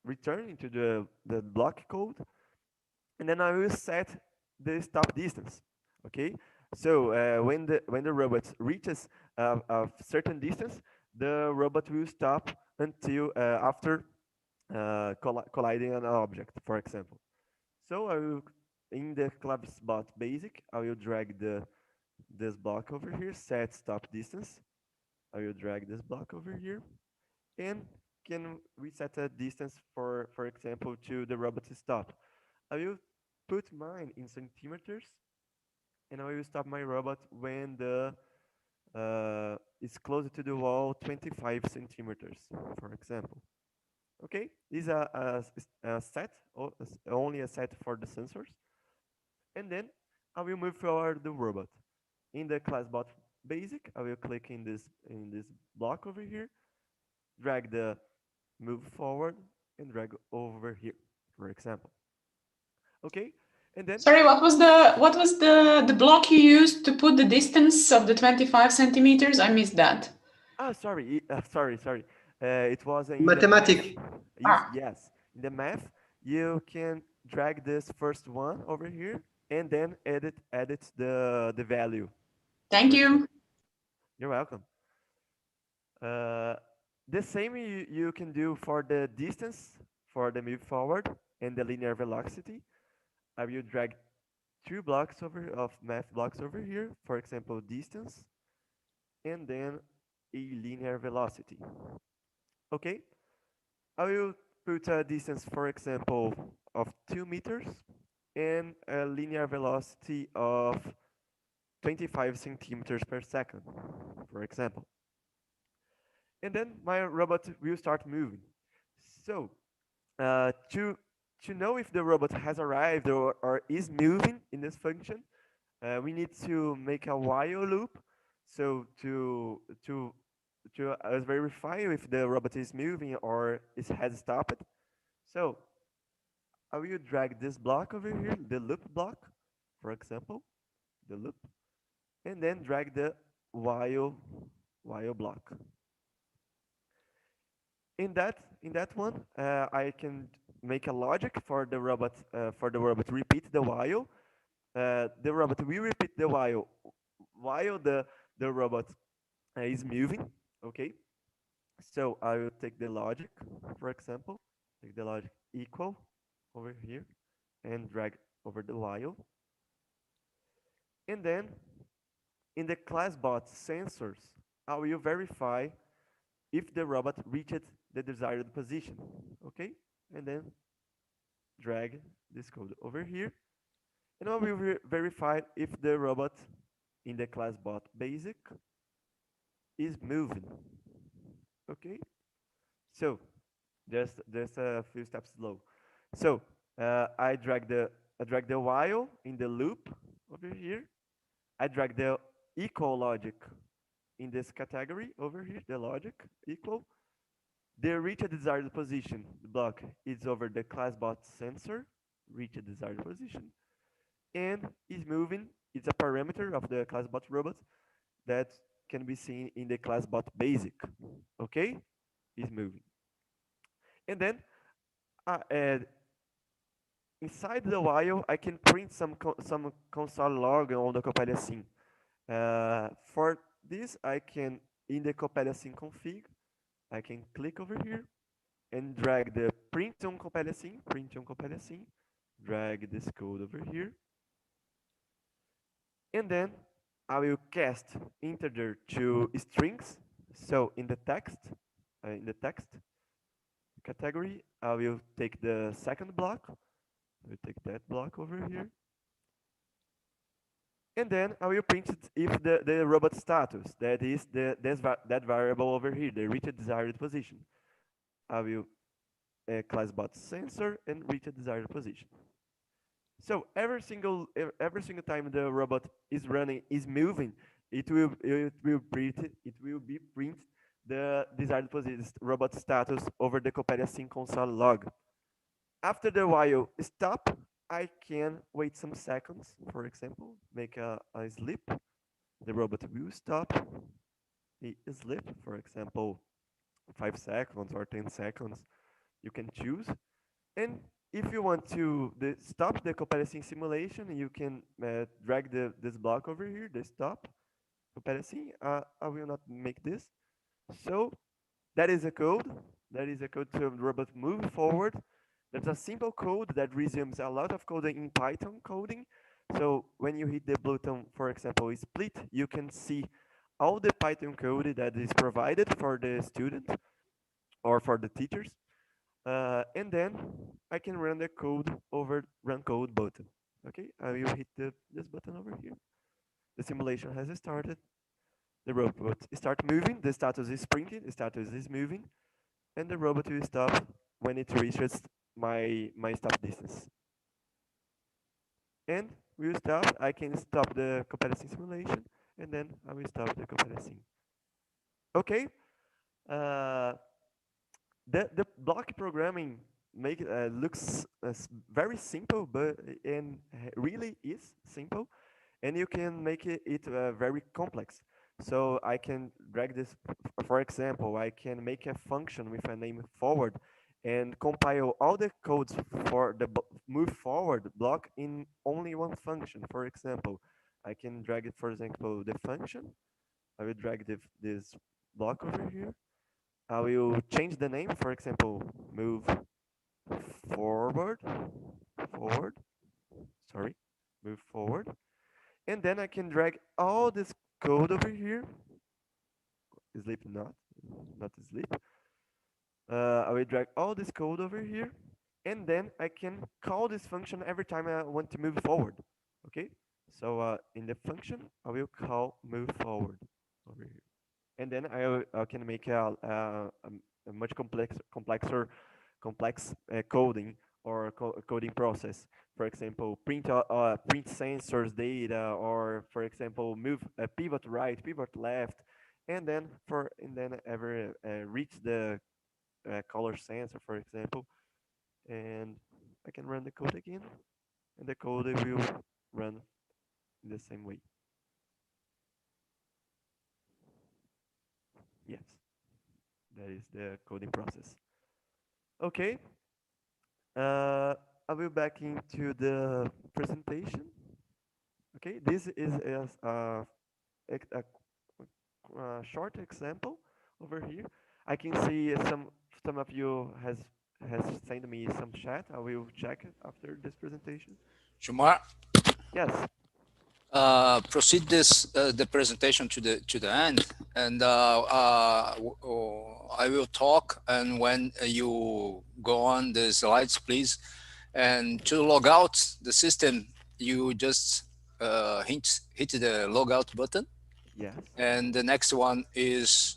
return into the block code, and then I will set the stop distance. Okay, so when the robot reaches a certain distance, the robot will stop until after colliding an object, for example. So I will, in the ClassBot basic, I will drag this block over here, set stop distance. I will drag this block over here, and can we set a distance for example to the robot to stop. I will put mine in centimeters, and I will stop my robot when the is closer to the wall 25 centimeters, for example. Okay, this is a set, only a set for the sensors, and then I will move forward the robot. In the ClassBot basic, I will click in this block over here, drag the move forward, and drag over here, for example. Okay, and then sorry, what was the block you used to put the distance of the 25 centimeters? I missed that. Sorry. It was in Mathematic. The math. Yes, in the math, you can drag this first one over here, and then edit the value. Thank you. You're welcome. The same you can do for the distance, for the move forward, and the linear velocity. I will drag 2 blocks of math blocks over here, for example, distance, and then a linear velocity. Okay, I will put a distance, for example, of 2 meters, and a linear velocity of 25 centimeters per second, for example. And then my robot will start moving. So to know if the robot has arrived or is moving in this function, we need to make a while loop. So to verify if the robot is moving or it has stopped. So I will drag this block over here, the loop block, for example, the loop, and then drag the while block. In that one, I can make a logic for the robot to repeat the while. The robot will repeat the while the robot is moving. Okay, so I will take the logic, for example, take the logic equal over here and drag over the while. And then in the ClassBot sensors, I will verify if the robot reached the desired position. Okay, and then drag this code over here. And I will verify if the robot in the ClassBot basic is moving. Okay, so just a few steps slow. So I drag the while in the loop over here. I drag the equal logic in this category over here, the logic equal. The reach a desired position block is over the ClassBot sensor, reach a desired position, and is moving. It's a parameter of the ClassBot robot that can be seen in the ClassBot basic. Okay, is moving. And then inside the while, I can print some console log on the Copilot. For this, I can, in the Copilot config, I can click over here and drag the print on Copilot, drag this code over here, and then I will cast integer to strings. So in the text category, I will take the second block. I will take that block over here. And then I will print it if the robot status, that is that variable over here, the reach a desired position. I will ClassBot sensor and reach a desired position. So every single time the robot is running, is moving, it will be print the desired position robot status over the Copilot console log. After the while stop, I can wait some seconds, for example, make a sleep. The robot will stop, a sleep, for example, 5 seconds or 10 seconds, you can choose. And if you want to stop the Copilot simulation, you can drag this block over here, the stop Copilot. I will not make this. So that is a code. That is a code to the robot move forward. That's a simple code that resumes a lot of coding in Python coding. So when you hit the button, for example, split, you can see all the Python code that is provided for the student or for the teachers. And then I can run the code over run code button. Okay, I will hit this button over here. The simulation has started. The robot start moving. The status is printed. The status is moving, and the robot will stop when it reaches my stop distance. And we will stop. I can stop the comparison simulation, and then I will stop the comparison. Okay. The block programming looks very simple, but and really is simple, and you can make it very complex. So I can drag this, for example, I can make a function with a name forward and compile all the codes for the move forward block in only one function. For example, I can drag it, for example, the function. I will drag this block over here. I will change the name, for example, move forward, sorry, move forward. And then I can drag all this code over here. Sleep not sleep. I will drag all this code over here. And then I can call this function every time I want to move forward. Okay, so in the function, I will call move forward over here. And then I can make a much complex coding or coding process. For example, print sensors data, or for example, move a pivot right, pivot left, and then reach the color sensor, for example. And I can run the code again, and the code will run in the same way. Yes, that is the coding process. Okay, I will back into the presentation. Okay, this is a short example over here. I can see some of you has sent me some chat. I will check it after this presentation. Jumar, Yes. proceed the presentation to the end, and I will talk. And when you go on the slides, please. And to log out the system, you just hit the logout button. Yes. And the next one is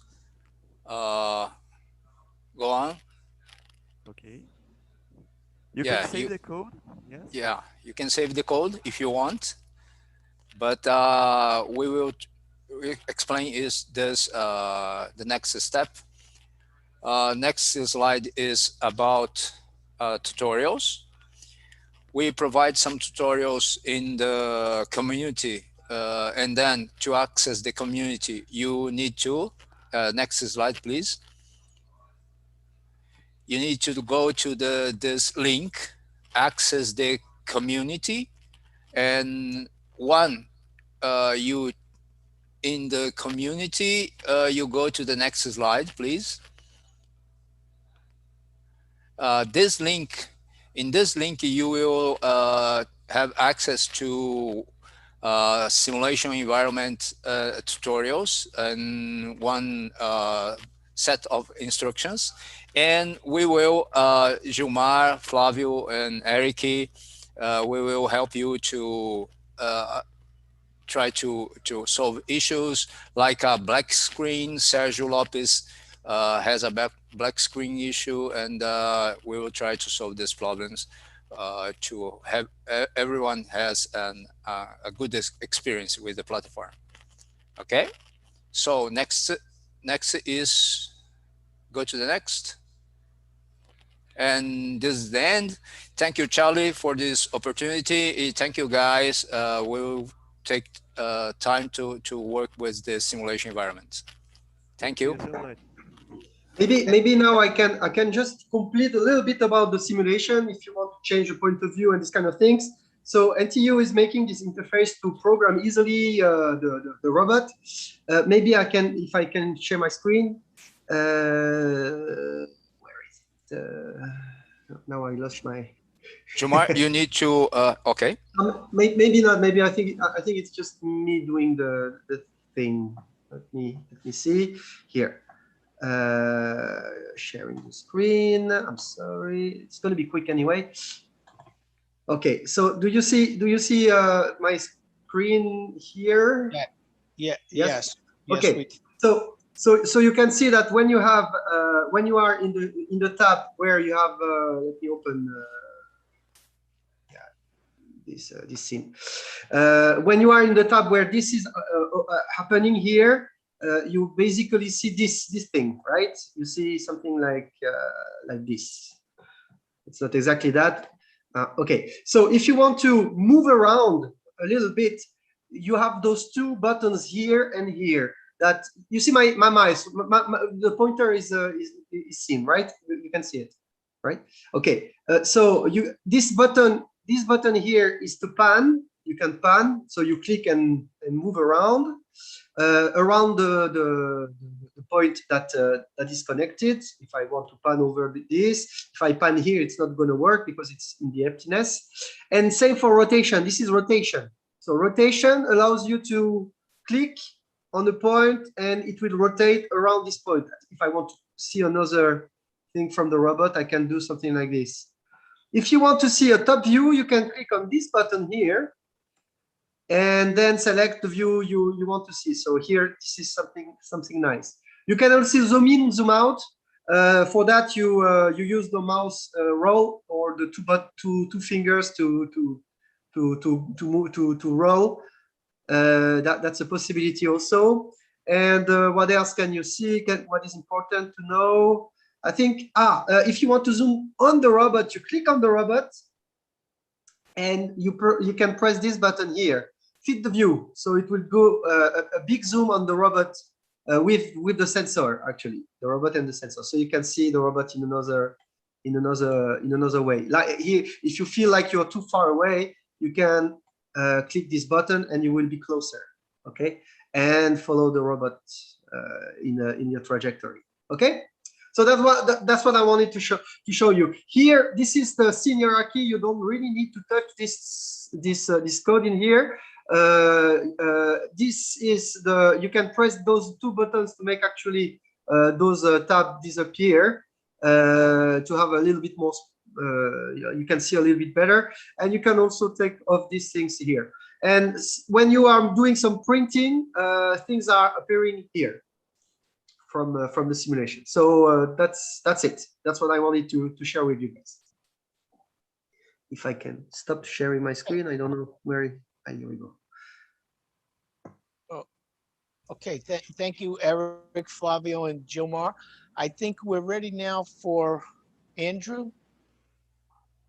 go on. Okay. You Yeah, can save the code. Yes. Yeah, you can save the code if you want, but we will explain is this the next step. Next slide is about tutorials. We provide some tutorials in the community, and then to access the community, you need to, next slide, please. You need to go to this link, access the community, and you in the community, you go to the next slide, please. In this link, you will have access to simulation environment tutorials and one set of instructions. And we will, Gilmar, Flavio, and Eric, we will help you to try to solve issues like a black screen. Sergio Lopez has a black screen issue, and we will try to solve these problems to have everyone has a good experience with the platform. Okay, so next is go to the next. And this is the end. Thank you, Charlie, for this opportunity. Thank you, guys. We'll take time to work with the simulation environment. Thank you. So much. Maybe now I can just complete a little bit about the simulation if you want to change the point of view and this kind of things. So NTU is making this interface to program easily the robot. Maybe I can, if I can share my screen. Where is it? Now I lost my. Jumar, you need to. Okay. Maybe not. Maybe I think it's just me doing the thing. Let me see here. Sharing the screen. I'm sorry. It's going to be quick anyway. Okay. So do you see my screen here? Yeah. Yes. Yes. Okay. So you can see that when you have when you are in the tab where you have let me open this scene. When you are in the tab where this is happening here, you basically see this thing, right? You see something like this. It's not exactly that. Okay, so if you want to move around a little bit, you have those two buttons here and here. That you see my mouse, the pointer is seen, right? You can see it, right? Okay, so this button here is to pan. You can pan, so you click and move around the point that is connected. If I want to pan over this, if I pan here, it's not going to work because it's in the emptiness. And same for rotation. This is rotation. So rotation allows you to click on the point and it will rotate around this point. If I want to see another thing from the robot, I can do something like this. If you want to see a top view, you can click on this button here and then select the view you want to see. So here, this is something nice. You can also zoom in, zoom out. For that, you use the mouse roll or the two fingers to move to roll. That's a possibility also. And what else can you see? What is important to know? I think if you want to zoom on the robot, you click on the robot, and you can press this button here. Fit the view, so it will go a big zoom on the robot with the sensor, actually, the robot and the sensor, so you can see the robot in another way. Like here, if you feel like you're too far away, you can click this button and you will be closer, okay, and follow the robot in your trajectory. Okay, So that's what I wanted to show you. Here, this is the scene hierarchy. You don't really need to touch this code in here. This is you can press those two buttons to make actually those tabs disappear to have a little bit more. You can see a little bit better, and you can also take off these things here. And when you are doing some printing, things are appearing here from the simulation. So that's it. That's what I wanted to share with you guys. If I can stop sharing my screen, I don't know where. Here we go. Oh, okay. Thank you, Eric, Flavio, and Gilmar. I think we're ready now for Andrew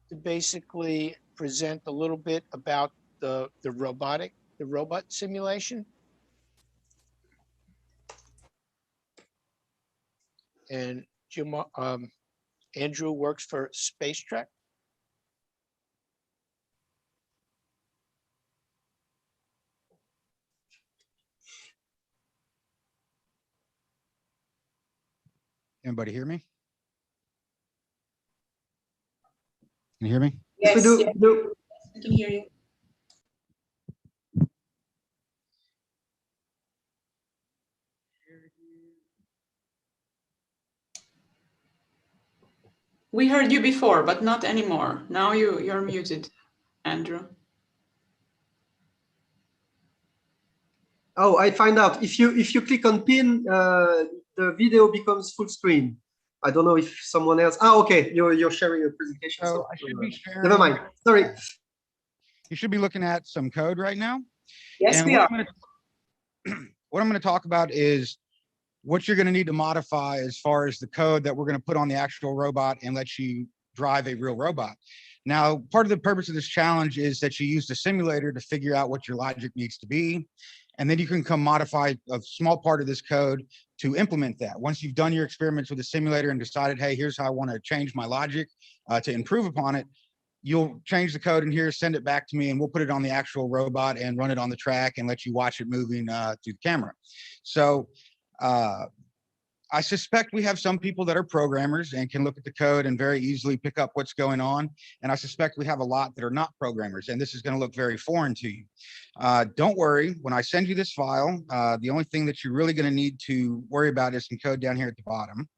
to basically present a little bit about the robot simulation. And Andrew works for Space Trek. Anybody hear me? Can you hear me? Yes, we do. Yes. I can hear you. We heard you before, but not anymore. Now you're muted, Andrew. Oh, I find out if you click on pin, the video becomes full screen. I don't know if someone else. Oh, okay. You're sharing your presentation. So I should be sharing. Never mind. Sorry. You should be looking at some code right now. Yes, and we are. What I'm going to talk about is what you're going to need to modify as far as the code that we're going to put on the actual robot and let you drive a real robot. Now, part of the purpose of this challenge is that you use the simulator to figure out what your logic needs to be. And then you can come modify a small part of this code to implement that. Once you've done your experiments with the simulator and decided, hey, here's how I want to change my logic to improve upon it, you'll change the code in here, send it back to me, and we'll put it on the actual robot and run it on the track and let you watch it moving through the camera. So I suspect we have some people that are programmers and can look at the code and very easily pick up what's going on. And I suspect we have a lot that are not programmers, and this is going to look very foreign to you. Don't worry, when I send you this file, the only thing that you're really going to need to worry about is some code down here at the bottom.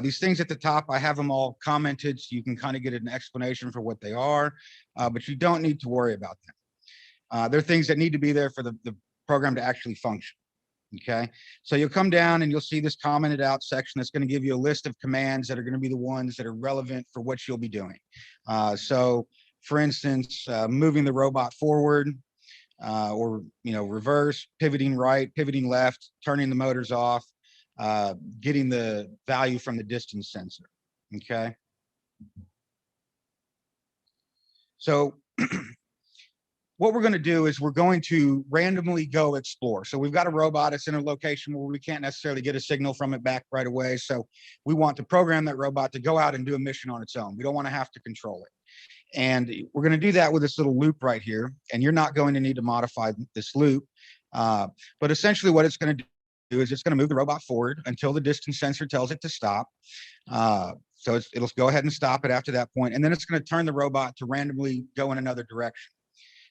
These things at the top, I have them all commented so you can kind of get an explanation for what they are, but you don't need to worry about them. They're things that need to be there for the program to actually function. Okay, so you'll come down and you'll see this commented out section that's going to give you a list of commands that are going to be the ones that are relevant for what you'll be doing. So for instance, moving the robot forward, or reverse, pivoting right, pivoting left, turning the motors off, getting the value from the distance sensor. Okay, so what we're going to do is we're going to randomly go explore. So we've got a robot. It's in a location where we can't necessarily get a signal from it back right away. So we want to program that robot to go out and do a mission on its own. We don't want to have to control it. And we're going to do that with this little loop right here. And you're not going to need to modify this loop. But essentially what it's going to do is it's going to move the robot forward until the distance sensor tells it to stop. So it'll go ahead and stop it after that point. And then it's going to turn the robot to randomly go in another direction.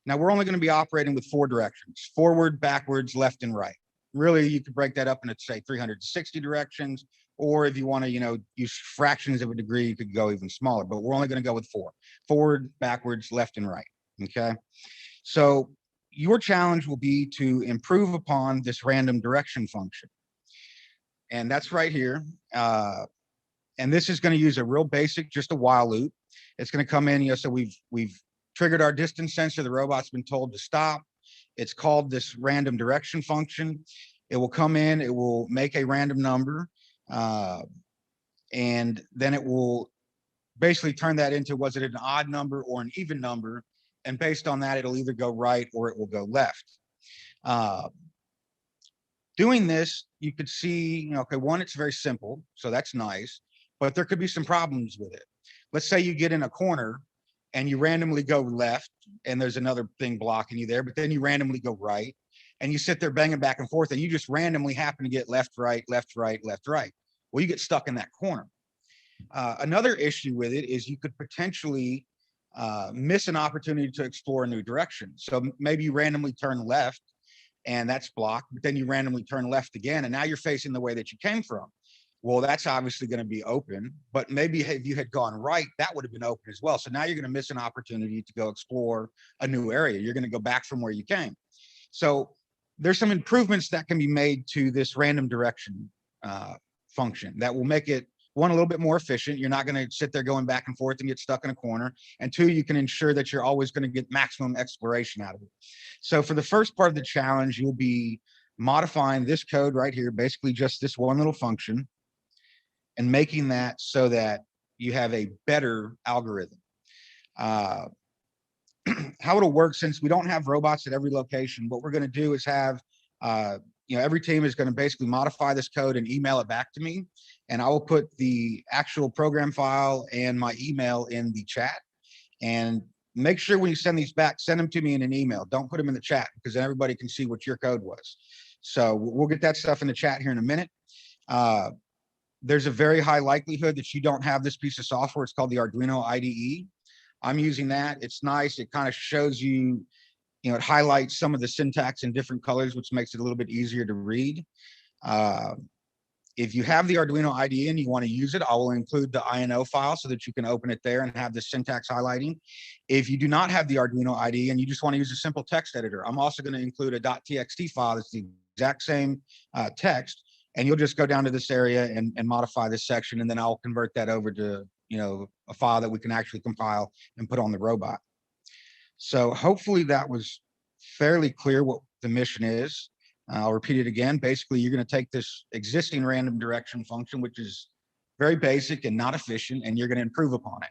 Now we're only going to be operating with 4 directions: forward, backwards, left, and right. Really, you could break that up into, say, 360 directions, or if you want to, use fractions of a degree, you could go even smaller, but we're only going to go with 4: forward, backwards, left, and right. Okay. So your challenge will be to improve upon this random direction function. And that's right here. And this is going to use a real basic, just a while loop. It's going to come in, so we've triggered our distance sensor. The robot's been told to stop. It's called this random direction function. It will come in, it will make a random number, and then it will basically turn that into, was it an odd number or an even number? And based on that, it'll either go right or it will go left. Doing this, you could see, okay, one, it's very simple, so that's nice, but there could be some problems with it. Let's say you get in a corner and you randomly go left and there's another thing blocking you there, but then you randomly go right and you sit there banging back and forth and you just randomly happen to get left, right, left, right, left, right. well, you get stuck in that corner. Another issue with it is you could potentially miss an opportunity to explore a new direction. So maybe you randomly turn left and that's blocked, but then you randomly turn left again, and now you're facing the way that you came from. Well, that's obviously going to be open, but maybe if you had gone right, that would have been open as well. So now you're going to miss an opportunity to go explore a new area. You're going to go back from where you came. So there's some improvements that can be made to this random direction function that will make it, one, a little bit more efficient. You're not going to sit there going back and forth and get stuck in a corner. And two, you can ensure that you're always going to get maximum exploration out of it. So for the first part of the challenge, you'll be modifying this code right here, basically just this one little function, and making that so that you have a better algorithm. How it'll work, since we don't have robots at every location, what we're going to do is have every team is going to basically modify this code and email it back to me, and I will put the actual program file and my email in the chat. And make sure when you send these back, send them to me in an email. Don't put them in the chat, because then everybody can see what your code was. So we'll get that stuff in the chat here in a minute. There's a very high likelihood that you don't have this piece of software. It's called the Arduino IDE. I'm using that. It's nice. It kind of shows you, it highlights some of the syntax in different colors, which makes it a little bit easier to read. If you have the Arduino IDE and you want to use it, I will include the INO file so that you can open it there and have the syntax highlighting. If you do not have the Arduino IDE and you just want to use a simple text editor, I'm also going to include a .txt file that's the exact same text, and you'll just go down to this area and modify this section, and then I'll convert that over to a file that we can actually compile and put on the robot. So hopefully that was fairly clear what the mission is. I'll repeat it again. Basically, you're going to take this existing random direction function, which is very basic and not efficient, and you're going to improve upon it.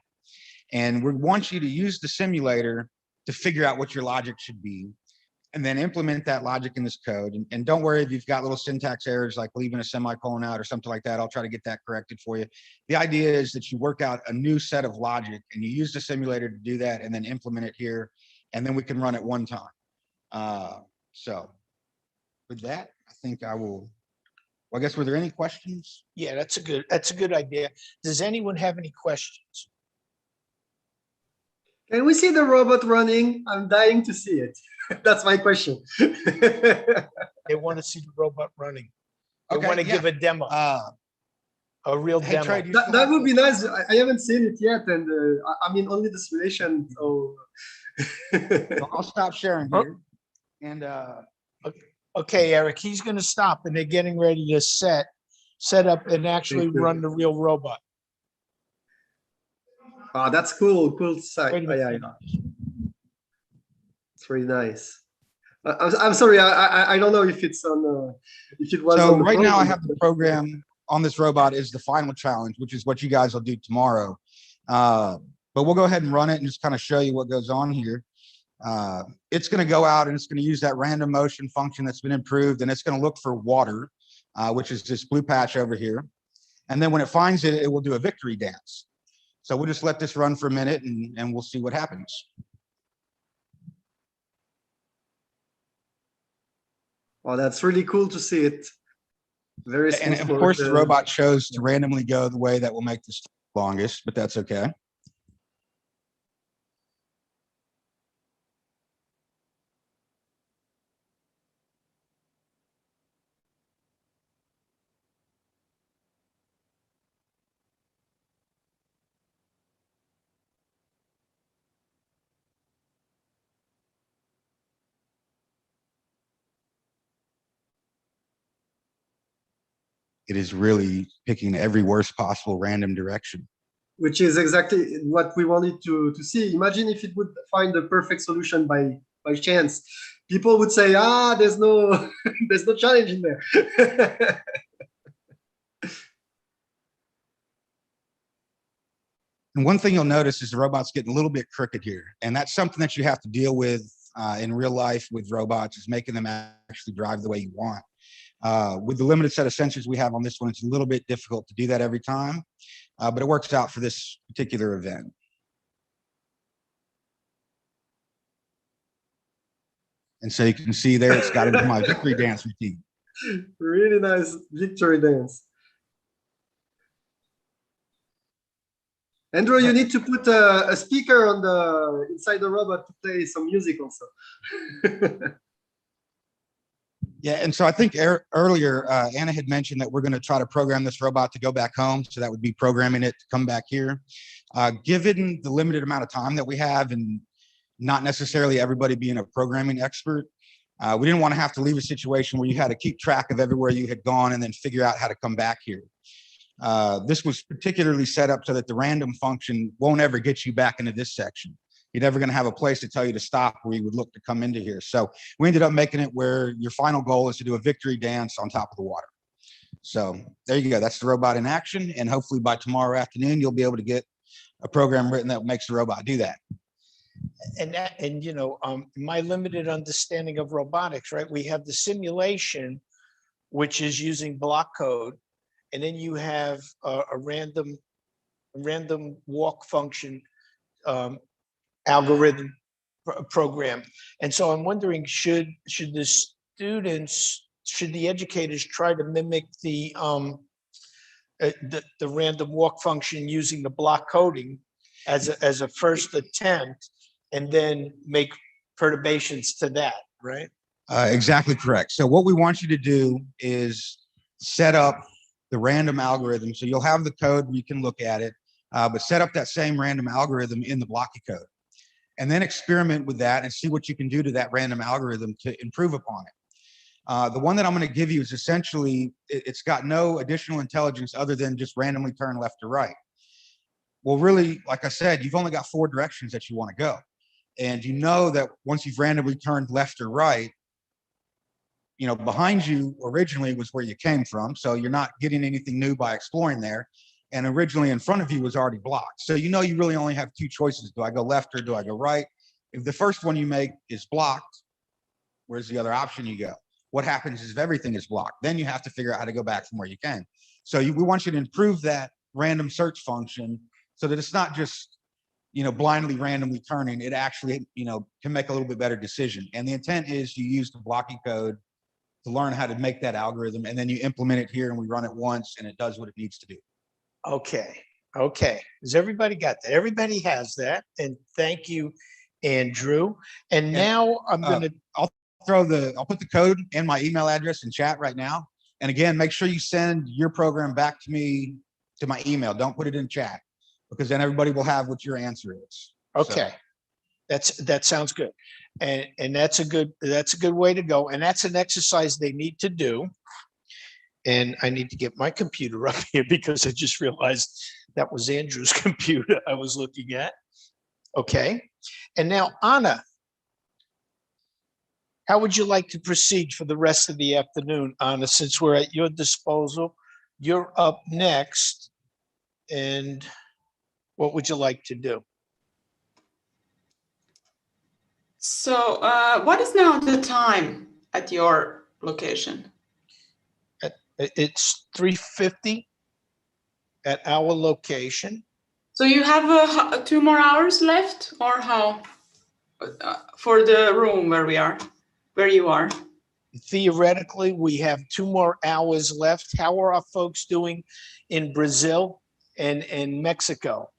And we want you to use the simulator to figure out what your logic should be, and then implement that logic in this code. And don't worry if you've got little syntax errors like leaving a semicolon out or something like that. I'll try to get that corrected for you. The idea is that you work out a new set of logic and you use the simulator to do that, and then implement it here, and then we can run it one time. So with that, I think I will, well, I guess, were there any questions? Yeah, that's a good idea. Does anyone have any questions? Can we see the robot running? I'm dying to see it. That's my question. They want to see the robot running. They want to give a demo. A real demo. Trey, that would be nice. I haven't seen it yet, and I mean only the simulation. So I'll stop sharing here. And okay, Eric, he's going to stop, and they're getting ready to set up and actually run the real robot. Oh, that's cool. Cool site. Yeah. It's really nice. I'm sorry. I don't know if it's on. If it was. So right now I have the program on this robot is the final challenge, which is what you guys will do tomorrow. But we'll go ahead and run it and just kind of show you what goes on here. It's going to go out and it's going to use that random motion function that's been improved, and it's going to look for water, which is this blue patch over here. And then when it finds it, it will do a victory dance. So we'll just let this run for a minute and we'll see what happens. Wow, that's really cool to see it. Very smooth. And of course, the robot chose to randomly go the way that will make this longest, but that's okay. It is really picking every worst possible random direction. Which is exactly what we wanted to see. Imagine if it would find the perfect solution by chance. People would say, there's no there's no challenge in there. And one thing you'll notice is the robot's getting a little bit crooked here. And that's something that you have to deal with in real life with robots, is making them actually drive the way you want. With the limited set of sensors we have on this one, it's a little bit difficult to do that every time, but it works out for this particular event. And so you can see there, it's got into my victory dance routine. Really nice victory dance. Andrew, you need to put a speaker on the inside the robot to play some music also. Yeah, and so I think earlier Anna had mentioned that we're going to try to program this robot to go back home. So that would be programming it to come back here. Given the limited amount of time that we have and not necessarily everybody being a programming expert, we didn't want to have to leave a situation where you had to keep track of everywhere you had gone and then figure out how to come back here. This was particularly set up so that the random function won't ever get you back into this section. You're never going to have a place to tell you to stop where you would look to come into here. So we ended up making it where your final goal is to do a victory dance on top of the water. So there you go. That's the robot in action. And hopefully by tomorrow afternoon, you'll be able to get a program written that makes the robot do that. And you know, my limited understanding of robotics, right? We have the simulation, which is using block code, and then you have a random walk function algorithm program. And so I'm wondering, should the students, should the educators try to mimic the random walk function using the block coding as a first attempt, and then make perturbations to that, right? Exactly correct. So what we want you to do is set up the random algorithm. So you'll have the code, you can look at it, but set up that same random algorithm in the blocky code, and then experiment with that and see what you can do to that random algorithm to improve upon it. The one that I'm going to give you is essentially, it's got no additional intelligence other than just randomly turn left or right. Well, really, like I said, you've only got 4 directions that you want to go. And you know that once you've randomly turned left or right, you know, behind you originally was where you came from. So you're not getting anything new by exploring there. And originally in front of you was already blocked. So you know you really only have 2 choices. Do I go left or do I go right? If the first one you make is blocked, where's the other option you go? What happens is if everything is blocked, then you have to figure out how to go back from where you came. So we want you to improve that random search function so that it's not just, you know, blindly randomly turning. It actually, you know, can make a little bit better decision. And the intent is you use the blocky code to learn how to make that algorithm, and then you implement it here and we run it once and it does what it needs to do. Okay. Has everybody got that? Everybody has that. And thank you, Andrew. And now I'm gonna I'll put the code and my email address in chat right now. And again, make sure you send your program back to me to my email. Don't put it in chat, because then everybody will have what your answer is. Okay. That sounds good. And that's a good way to go. And that's an exercise they need to do. And I need to get my computer up here because I just realized that was Andrew's computer I was looking at. Okay. And now, Anna, how would you like to proceed for the rest of the afternoon, Anna, since we're at your disposal? You're up next. And what would you like to do? So what is now the time at your location? It's 3:50 at our location. So you have 2 more hours left, or how? For the room where you are? Theoretically, we have 2 more hours left. How are our folks doing in Brazil and in Mexico?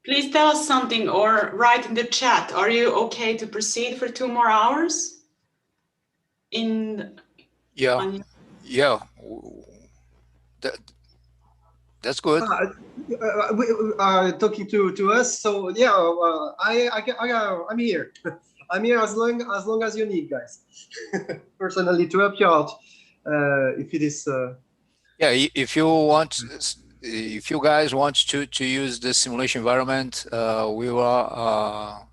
Please tell us something or write in the chat. Are you okay to proceed for 2 more hours? That's good. Talking to us. So yeah, I'm here. I'm here as long as you need, guys. Personally, to help you out, if it is. Yeah, if you guys want to use the simulation environment, we will.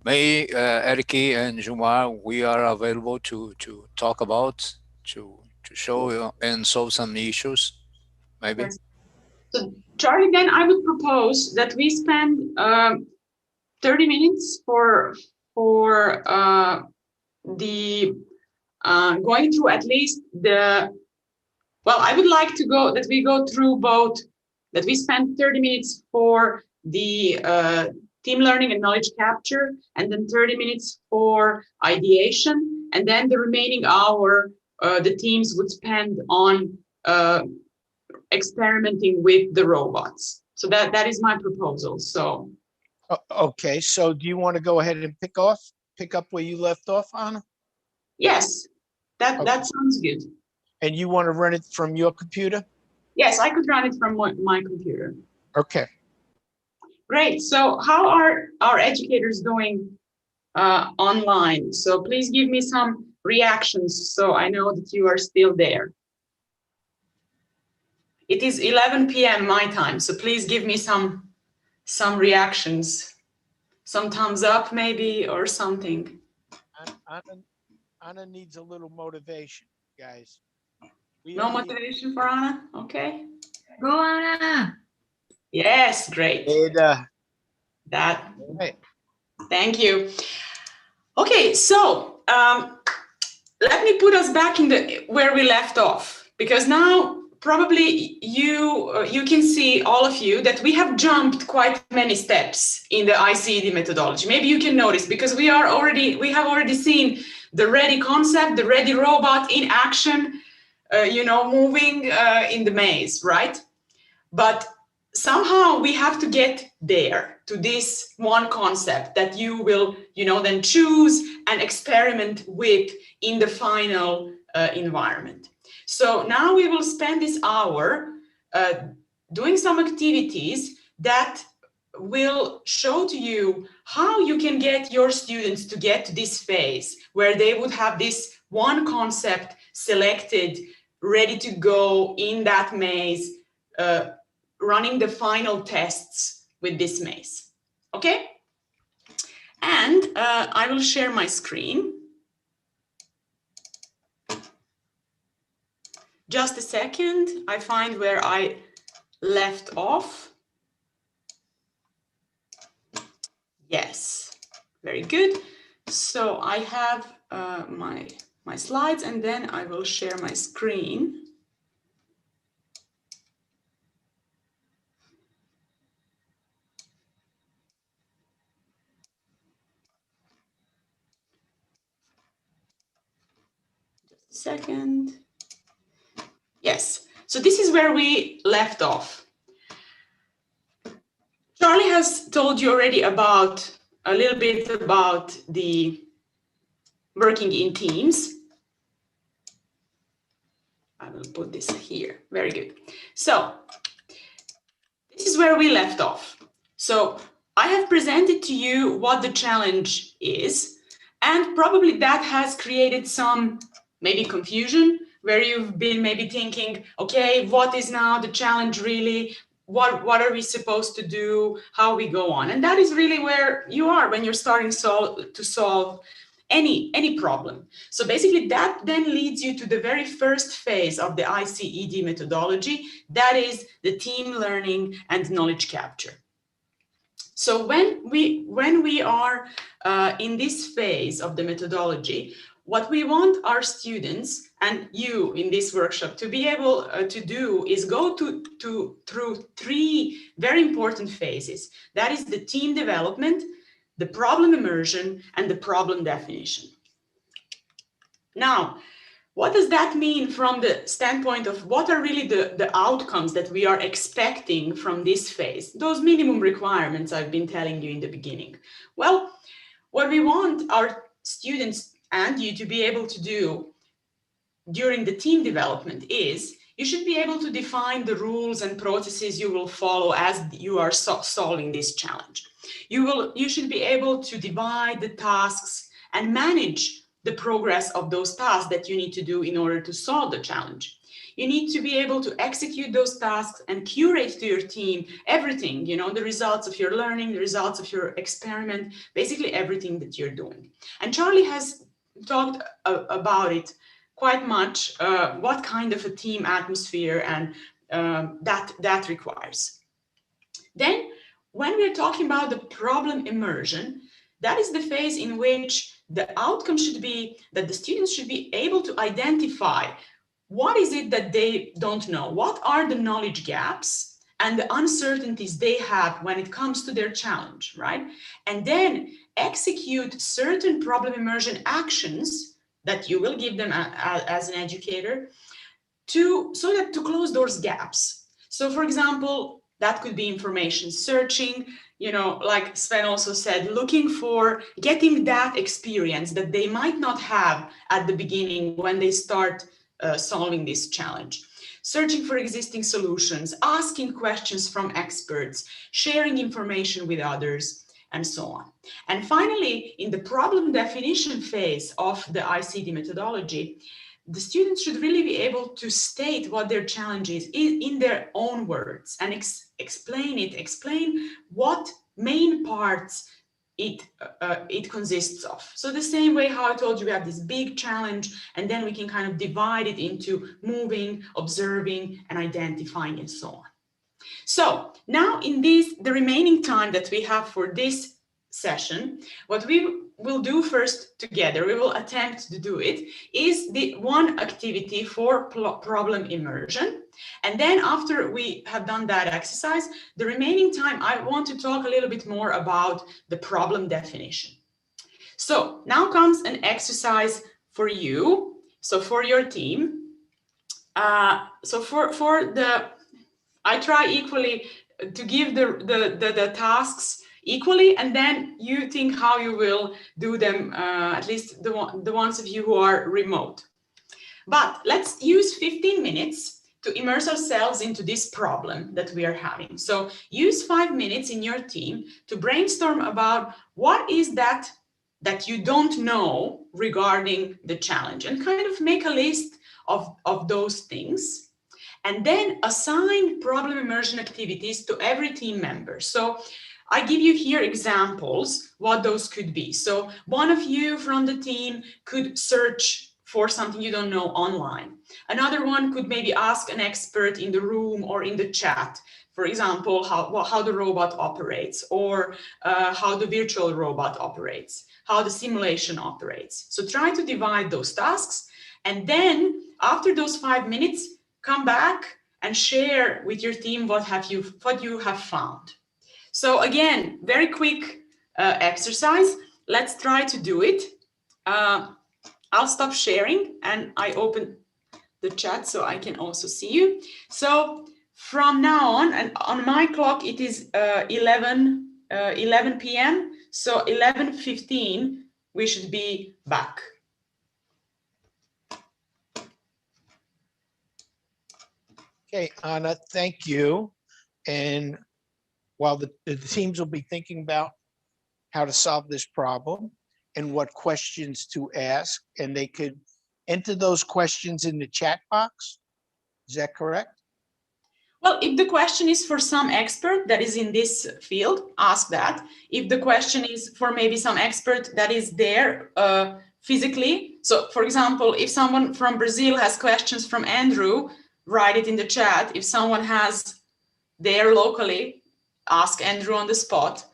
May, Eric and Jumar, we are available to talk about, to show and solve some issues, maybe. So Charlie, then I would propose that we spend 30 minutes for the going through at least the. Well, I would like to go that we go through both. That we spend 30 minutes for the team learning and knowledge capture, and then 30 minutes for ideation. And then the remaining hour, the teams would spend on experimenting with the robots. So that is my proposal. So. Okay, so do you want to go ahead and pick up where you left off, Anna? Yes, that sounds good. And you want to run it from your computer? Yes, I could run it from my computer. Okay. Great. So how are our educators doing online? So please give me some reactions so I know that you are still there. It is 11 p.m. my time, so please give me some reactions, some thumbs up maybe or something. Anna needs a little motivation, guys. No motivation for Anna? Okay. Go Anna. Yes, great. Right. Thank you. Okay, so let me put us back in where we left off, because now probably you can see, all of you, that we have jumped quite many steps in the ICED methodology. Maybe you can notice, because we have already seen the ready concept, the ready robot in action, moving in the maze, right? But somehow we have to get there to this one concept that you will, then choose and experiment with in the final environment. So now we will spend this hour doing some activities that will show to you how you can get your students to get to this phase where they would have this one concept selected, ready to go in that maze, running the final tests with this maze. Okay? And I will share my screen. Just a second, I find where I left off. Yes, very good. So I have my slides, and then I will share my screen. Just a second. Yes, so this is where we left off. Charlie has told you already a little bit about the working in teams. I will put this here. Very good. So this is where we left off. So I have presented to you what the challenge is, and probably that has created some maybe confusion, where you've been maybe thinking, okay, what is now the challenge really? What are we supposed to do? How we go on? And that is really where you are when you're starting to solve any problem. So basically that then leads you to the very first phase of the ICED methodology, that is the team learning and knowledge capture. So when we are in this phase of the methodology, what we want our students and you in this workshop to be able to do is go through three very important phases. That is the team development, the problem immersion, and the problem definition. Now, what does that mean from the standpoint of what are really the outcomes that we are expecting from this phase? Those minimum requirements I've been telling you in the beginning. Well, what we want our students and you to be able to do during the team development is you should be able to define the rules and processes you will follow as you are solving this challenge. You should be able to divide the tasks and manage the progress of those tasks that you need to do in order to solve the challenge. You need to be able to execute those tasks and curate to your team everything, the results of your learning, the results of your experiment, basically everything that you're doing. And Charlie has talked about it quite much, what kind of a team atmosphere and that requires. Then, when we're talking about the problem immersion, that is the phase in which the outcome should be that the students should be able to identify what is it that they don't know, what are the knowledge gaps, and the uncertainties they have when it comes to their challenge, right? And then execute certain problem immersion actions that you will give them as an educator to close those gaps. So for example, that could be information searching, you know, like Sven also said, looking for getting that experience that they might not have at the beginning when they start solving this challenge. Searching for existing solutions, asking questions from experts, sharing information with others, and so on. And finally, in the problem definition phase of the ICD methodology, the students should really be able to state what their challenge is in their own words and explain what main parts it consists of. So the same way how I told you, we have this big challenge, and then we can kind of divide it into moving, observing, and identifying, and so on. So now in the remaining time that we have for this session, what we will do first together, we will attempt to do it, is the one activity for problem immersion. And then after we have done that exercise, the remaining time, I want to talk a little bit more about the problem definition. So now comes an exercise for you, so for your team. So for the, I try equally to give the tasks equally, and then you think how you will do them, at least the ones of you who are remote. But let's use 15 minutes to immerse ourselves into this problem that we are having. So use 5 minutes in your team to brainstorm about what is that you don't know regarding the challenge, and kind of make a list of those things. And then assign problem immersion activities to every team member. So I give you here examples what those could be. So one of you from the team could search for something you don't know online. Another one could maybe ask an expert in the room or in the chat, for example, how the robot operates, or how the virtual robot operates, how the simulation operates. So try to divide those tasks. And then after those 5 minutes, come back and share with your team what you have found. So again, very quick exercise. Let's try to do it. I'll stop sharing and I open the chat so I can also see you. So from now on, and on my clock, it is 11 p.m. So 11:15, we should be back. Okay, Anna, thank you. And while the teams will be thinking about how to solve this problem and what questions to ask, and they could enter those questions in the chat box. Is that correct? Well, if the question is for some expert that is in this field, ask that. If the question is for maybe some expert that is there physically, so for example, if someone from Brazil has questions from Andrew, write it in the chat. If someone has there locally, ask Andrew on the spot.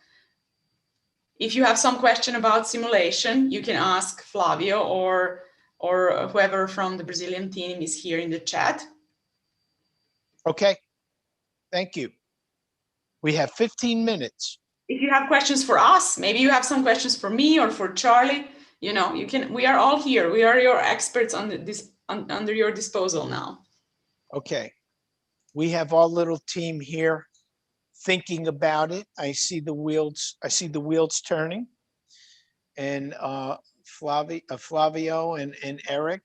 If you have some question about simulation, you can ask Flavio or whoever from the Brazilian team is here in the chat. Okay, thank you. We have 15 minutes. If you have questions for us, maybe you have some questions for me or for Charlie, you know, you can, we are all here. We are your experts on this, under your disposal now. Okay, we have our little team here thinking about it. I see the wheels turning. And Flavio and Eric,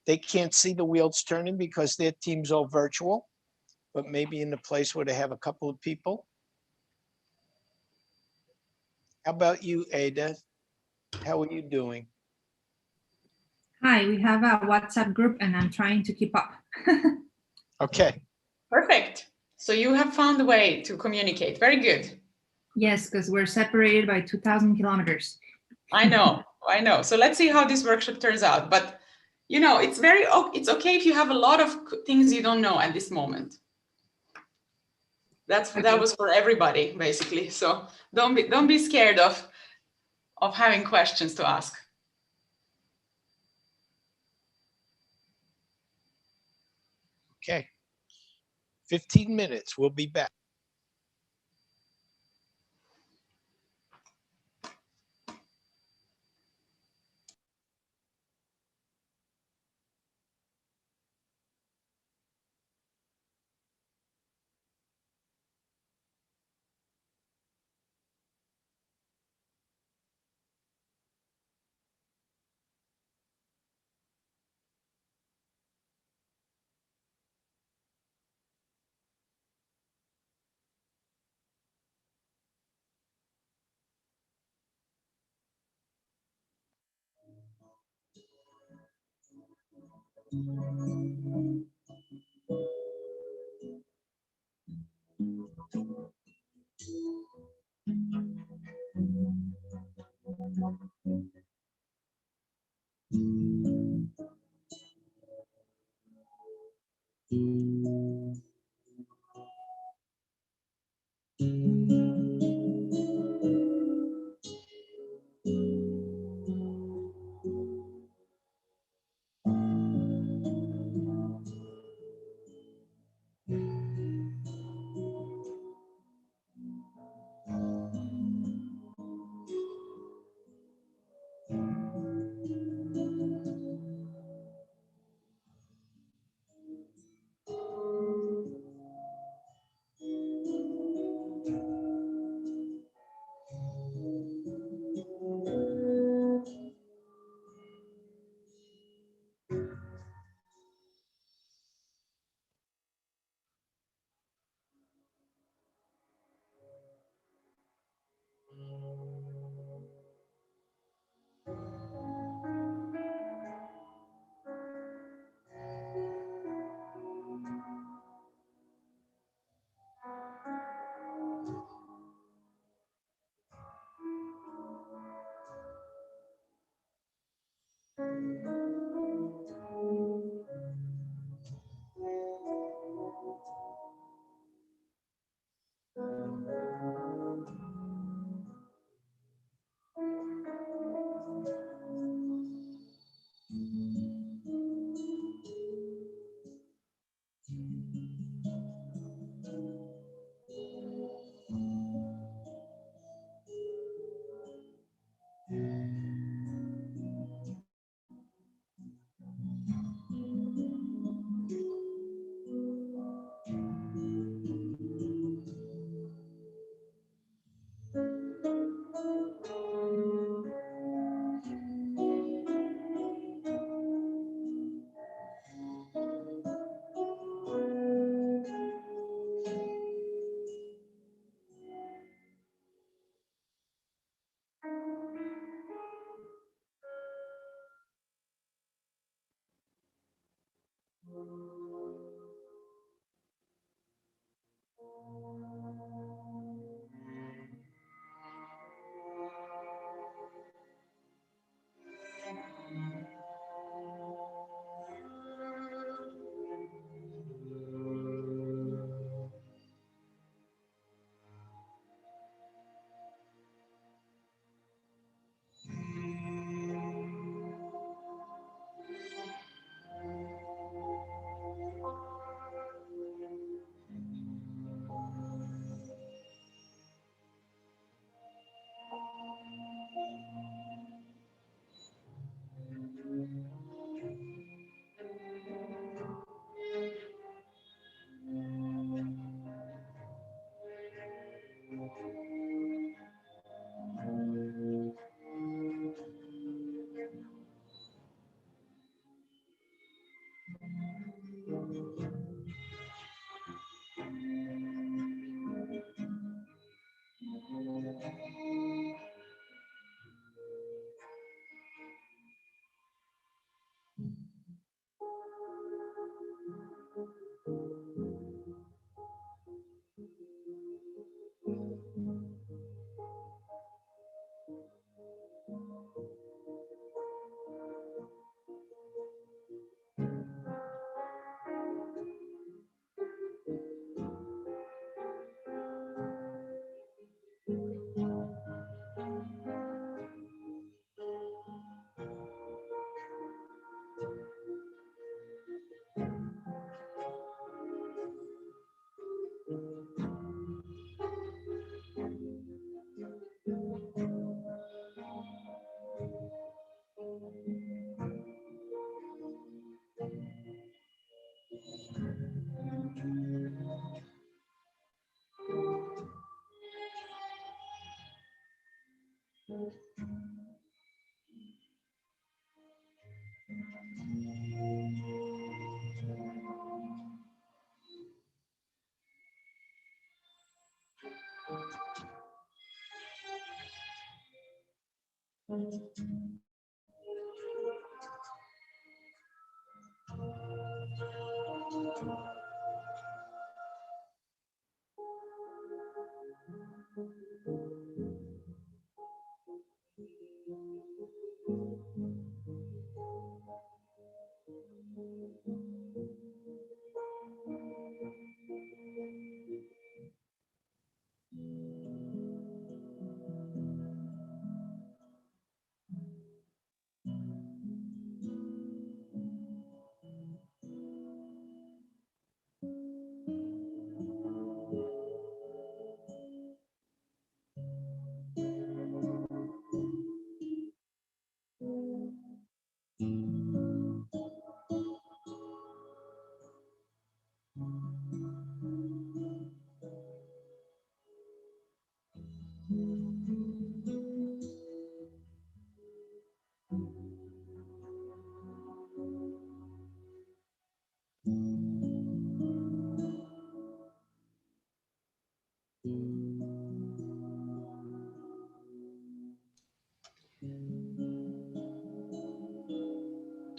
they can't see the wheels turning because their team's all virtual, but maybe in the place where they have a couple of people. How about you, Ada? How are you doing? Hi, we have a WhatsApp group and I'm trying to keep up. Okay. Perfect. So you have found a way to communicate. Very good. Yes, because we're separated by 2,000 kilometers. I know, I know. So let's see how this workshop turns out. But, you know, it's okay if you have a lot of things you don't know at this moment. That was for everybody, basically. So don't be scared of having questions to ask. Okay. 15 minutes. We'll be back.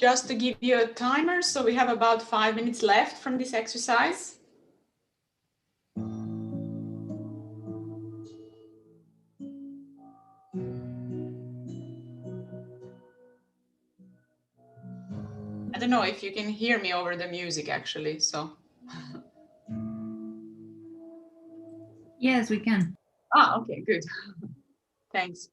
just to give you a timer. So we have about 5 minutes left from this exercise. I don't know if you can hear me over the music actually, so. Yes, we can. Ah, okay, good. Thanks.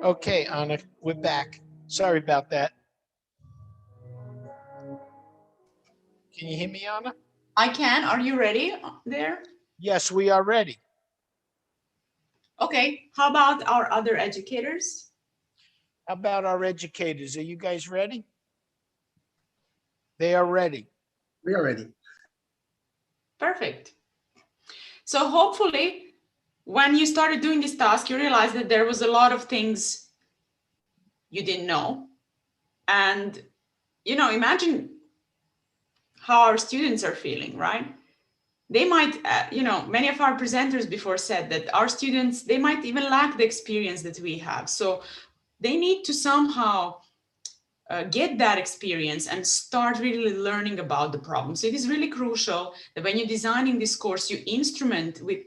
Okay, Anna, we're back. Sorry about that. Can you hear me, Anna? I can. Are you ready there? Yes, we are ready. Okay. How about our other educators? How about our educators? Are you guys ready? They are ready. We are ready. Perfect. So hopefully, when you started doing this task, you realized that there was a lot of things you didn't know. And, you know, imagine how our students are feeling, right? They might, you know, many of our presenters before said that our students, they might even lack the experience that we have. So they need to somehow get that experience and start really learning about the problem. So it is really crucial that when you're designing this course, you instrument with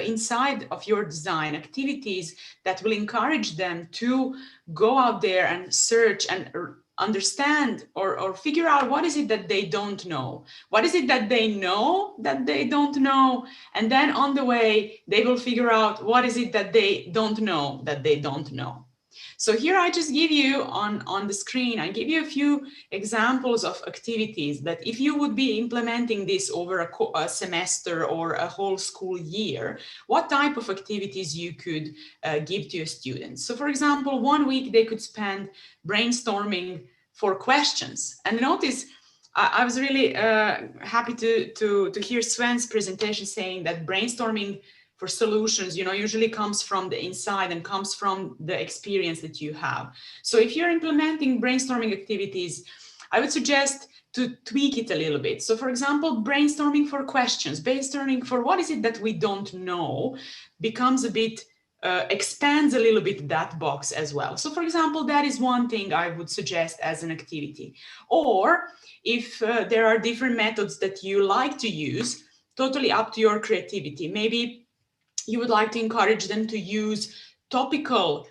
inside of your design activities that will encourage them to go out there and search and understand or figure out what is it that they don't know, what is it that they know that they don't know, and then on the way they will figure out what is it that they don't know that they don't know. So here I just give you on the screen, I give you a few examples of activities that if you would be implementing this over a semester or a whole school year, what type of activities you could give to your students. So for example, 1 week they could spend brainstorming for questions. And notice, I was really happy to hear Sven's presentation saying that brainstorming for solutions, you know, usually comes from the inside and comes from the experience that you have. So if you're implementing brainstorming activities, I would suggest to tweak it a little bit. So for example, brainstorming for questions, brainstorming for what is it that we don't know becomes a bit, expands a little bit that box as well. So for example, that is one thing I would suggest as an activity. Or if there are different methods that you like to use, totally up to your creativity. Maybe you would like to encourage them to use topical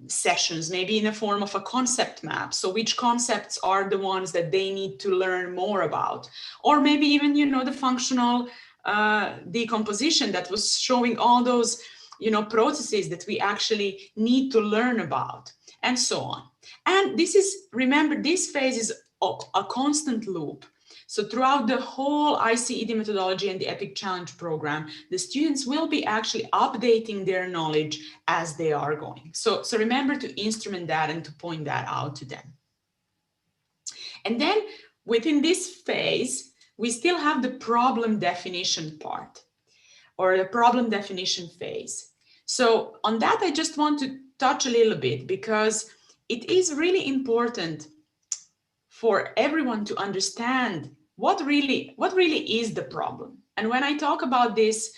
sessions, maybe in the form of a concept map. So which concepts are the ones that they need to learn more about? Or maybe even, you know, the functional decomposition that was showing all those, you know, processes that we actually need to learn about, and so on. And this is, remember, this phase is a constant loop. So throughout the whole ICED methodology and the EPIC Challenge program, the students will be actually updating their knowledge as they are going. So remember to instrument that and to point that out to them. And then within this phase, we still have the problem definition part, or the problem definition phase. So on that, I just want to touch a little bit because it is really important for everyone to understand what really is the problem. And when I talk about this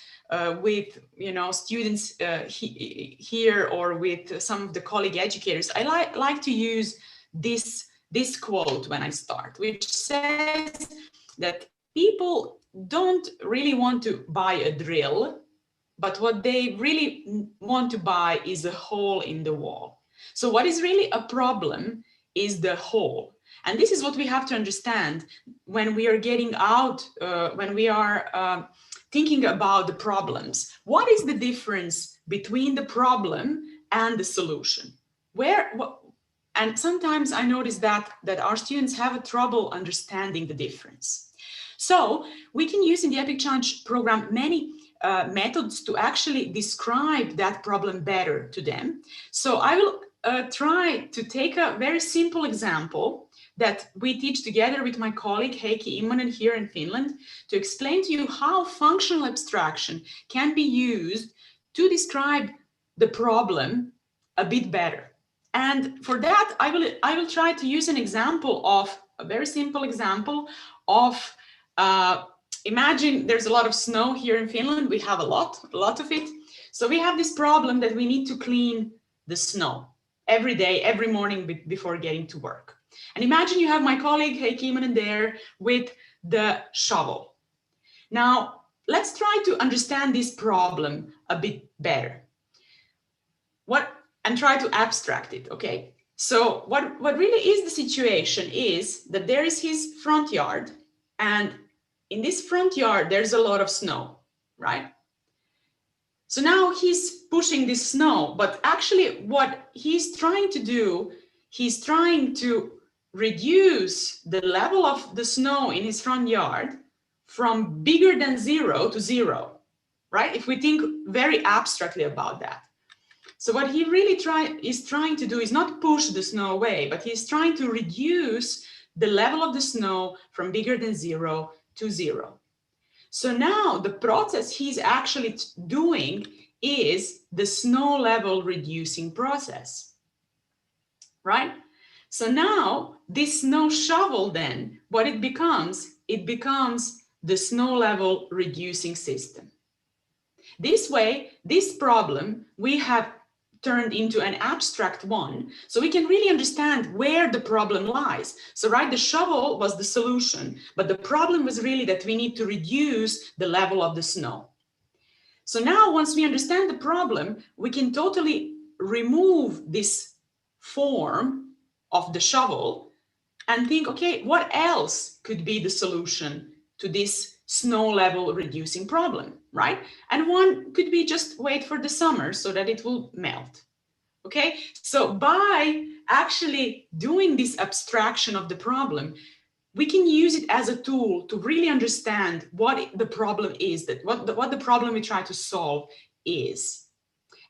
with, you know, students here or with some of the colleague educators, I like to use this quote when I start, which says that people don't really want to buy a drill, but what they really want to buy is a hole in the wall. So what is really a problem is the hole. And this is what we have to understand when we are getting out, when we are thinking about the problems. What is the difference between the problem and the solution? And sometimes I notice that our students have a trouble understanding the difference. So we can use in the Epic Challenge program many methods to actually describe that problem better to them. So I will try to take a very simple example that we teach together with my colleague Heikki Immonen here in Finland to explain to you how functional abstraction can be used to describe the problem a bit better. And for that, I will try to use an example of, a very simple example of, imagine there's a lot of snow here in Finland. We have a lot of it. So we have this problem that we need to clean the snow every day, every morning before getting to work. And imagine you have my colleague Heikki Immonen there with the shovel. Now, let's try to understand this problem a bit better. And try to abstract it, okay? So what really is the situation is that there is his front yard, and in this front yard, there's a lot of snow, right? So now he's pushing this snow, but actually what he's trying to do, he's trying to reduce the level of the snow in his front yard from bigger than 0 to 0, right? If we think very abstractly about that. So what he really is trying to do is not push the snow away, but he's trying to reduce the level of the snow from bigger than 0 to 0. So now the process he's actually doing is the snow level reducing process, right? So now this snow shovel then, what it becomes the snow level reducing system. This way, this problem we have turned into an abstract one, so we can really understand where the problem lies. So right, the shovel was the solution, but the problem was really that we need to reduce the level of the snow. So now once we understand the problem, we can totally remove this form of the shovel and think, okay, what else could be the solution to this snow level reducing problem, right? And one could be just wait for the summer so that it will melt. Okay, so by actually doing this abstraction of the problem, we can use it as a tool to really understand what the problem is, what the problem we try to solve is.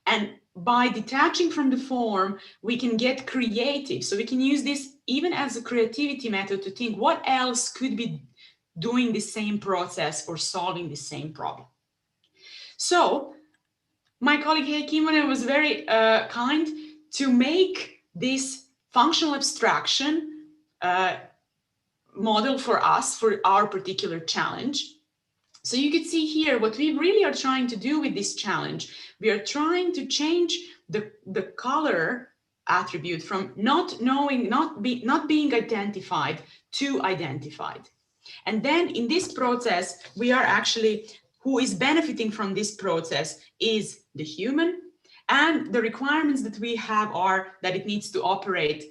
And by detaching from the form, we can get creative. So we can use this even as a creativity method to think what else could be doing the same process or solving the same problem. So my colleague Heikki Immonen was very kind to make this functional abstraction model for us, for our particular challenge. So you can see here what we really are trying to do with this challenge. We are trying to change the color attribute from not knowing, not being identified to identified. And then in this process, we are actually, who is benefiting from this process is the human, and the requirements that we have are that it needs to operate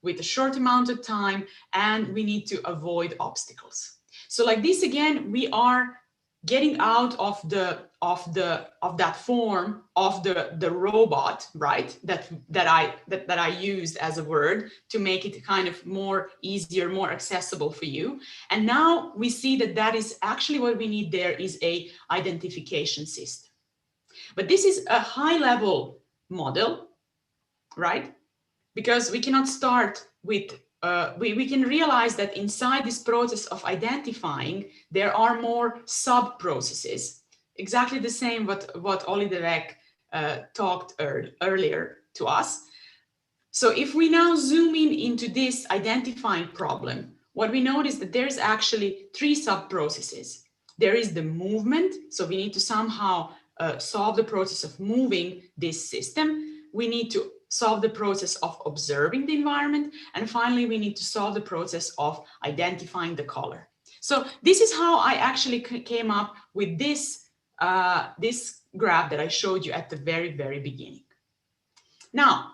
with a short amount of time, and we need to avoid obstacles. So like this again, we are getting out of that form of the robot, right? That I used as a word to make it kind of more easier, more accessible for you. And now we see that is actually what we need. There is a identification system, but this is a high level model, right? Because we cannot start with we can realize that inside this process of identifying, there are more sub-processes. Exactly the same what Olli de Weck talked earlier to us. So if we now zoom into this identifying problem, what we notice that there's actually 3 sub-processes. There is the movement, so we need to somehow solve the process of moving this system. We need to solve the process of observing the environment, and finally we need to solve the process of identifying the color. So this is how I actually came up with this this graph that I showed you at the very beginning. Now,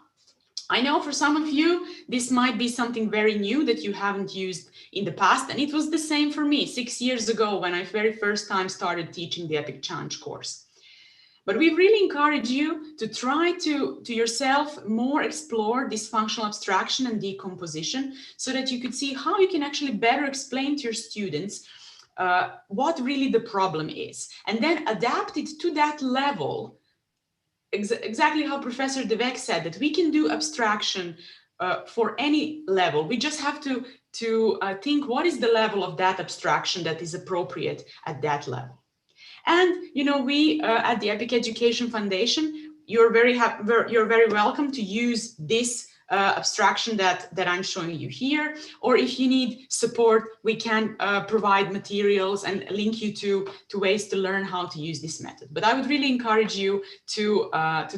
I know for some of you, this might be something very new that you haven't used in the past. And it was the same for me 6 years ago when I very first time started teaching the Epic Challenge course. But we really encourage you to try to yourself more explore this functional abstraction and decomposition so that you could see how you can actually better explain to your students what really the problem is, and then adapt it to that level. Exactly how Professor Devek said, that we can do abstraction for any level. We just have to think what is the level of that abstraction that is appropriate at that level. And you know, we at the Epic Education Foundation, you're very welcome to use this abstraction that I'm showing you here. Or if you need support, we can provide materials and link you to ways to learn how to use this method. But I would really encourage you to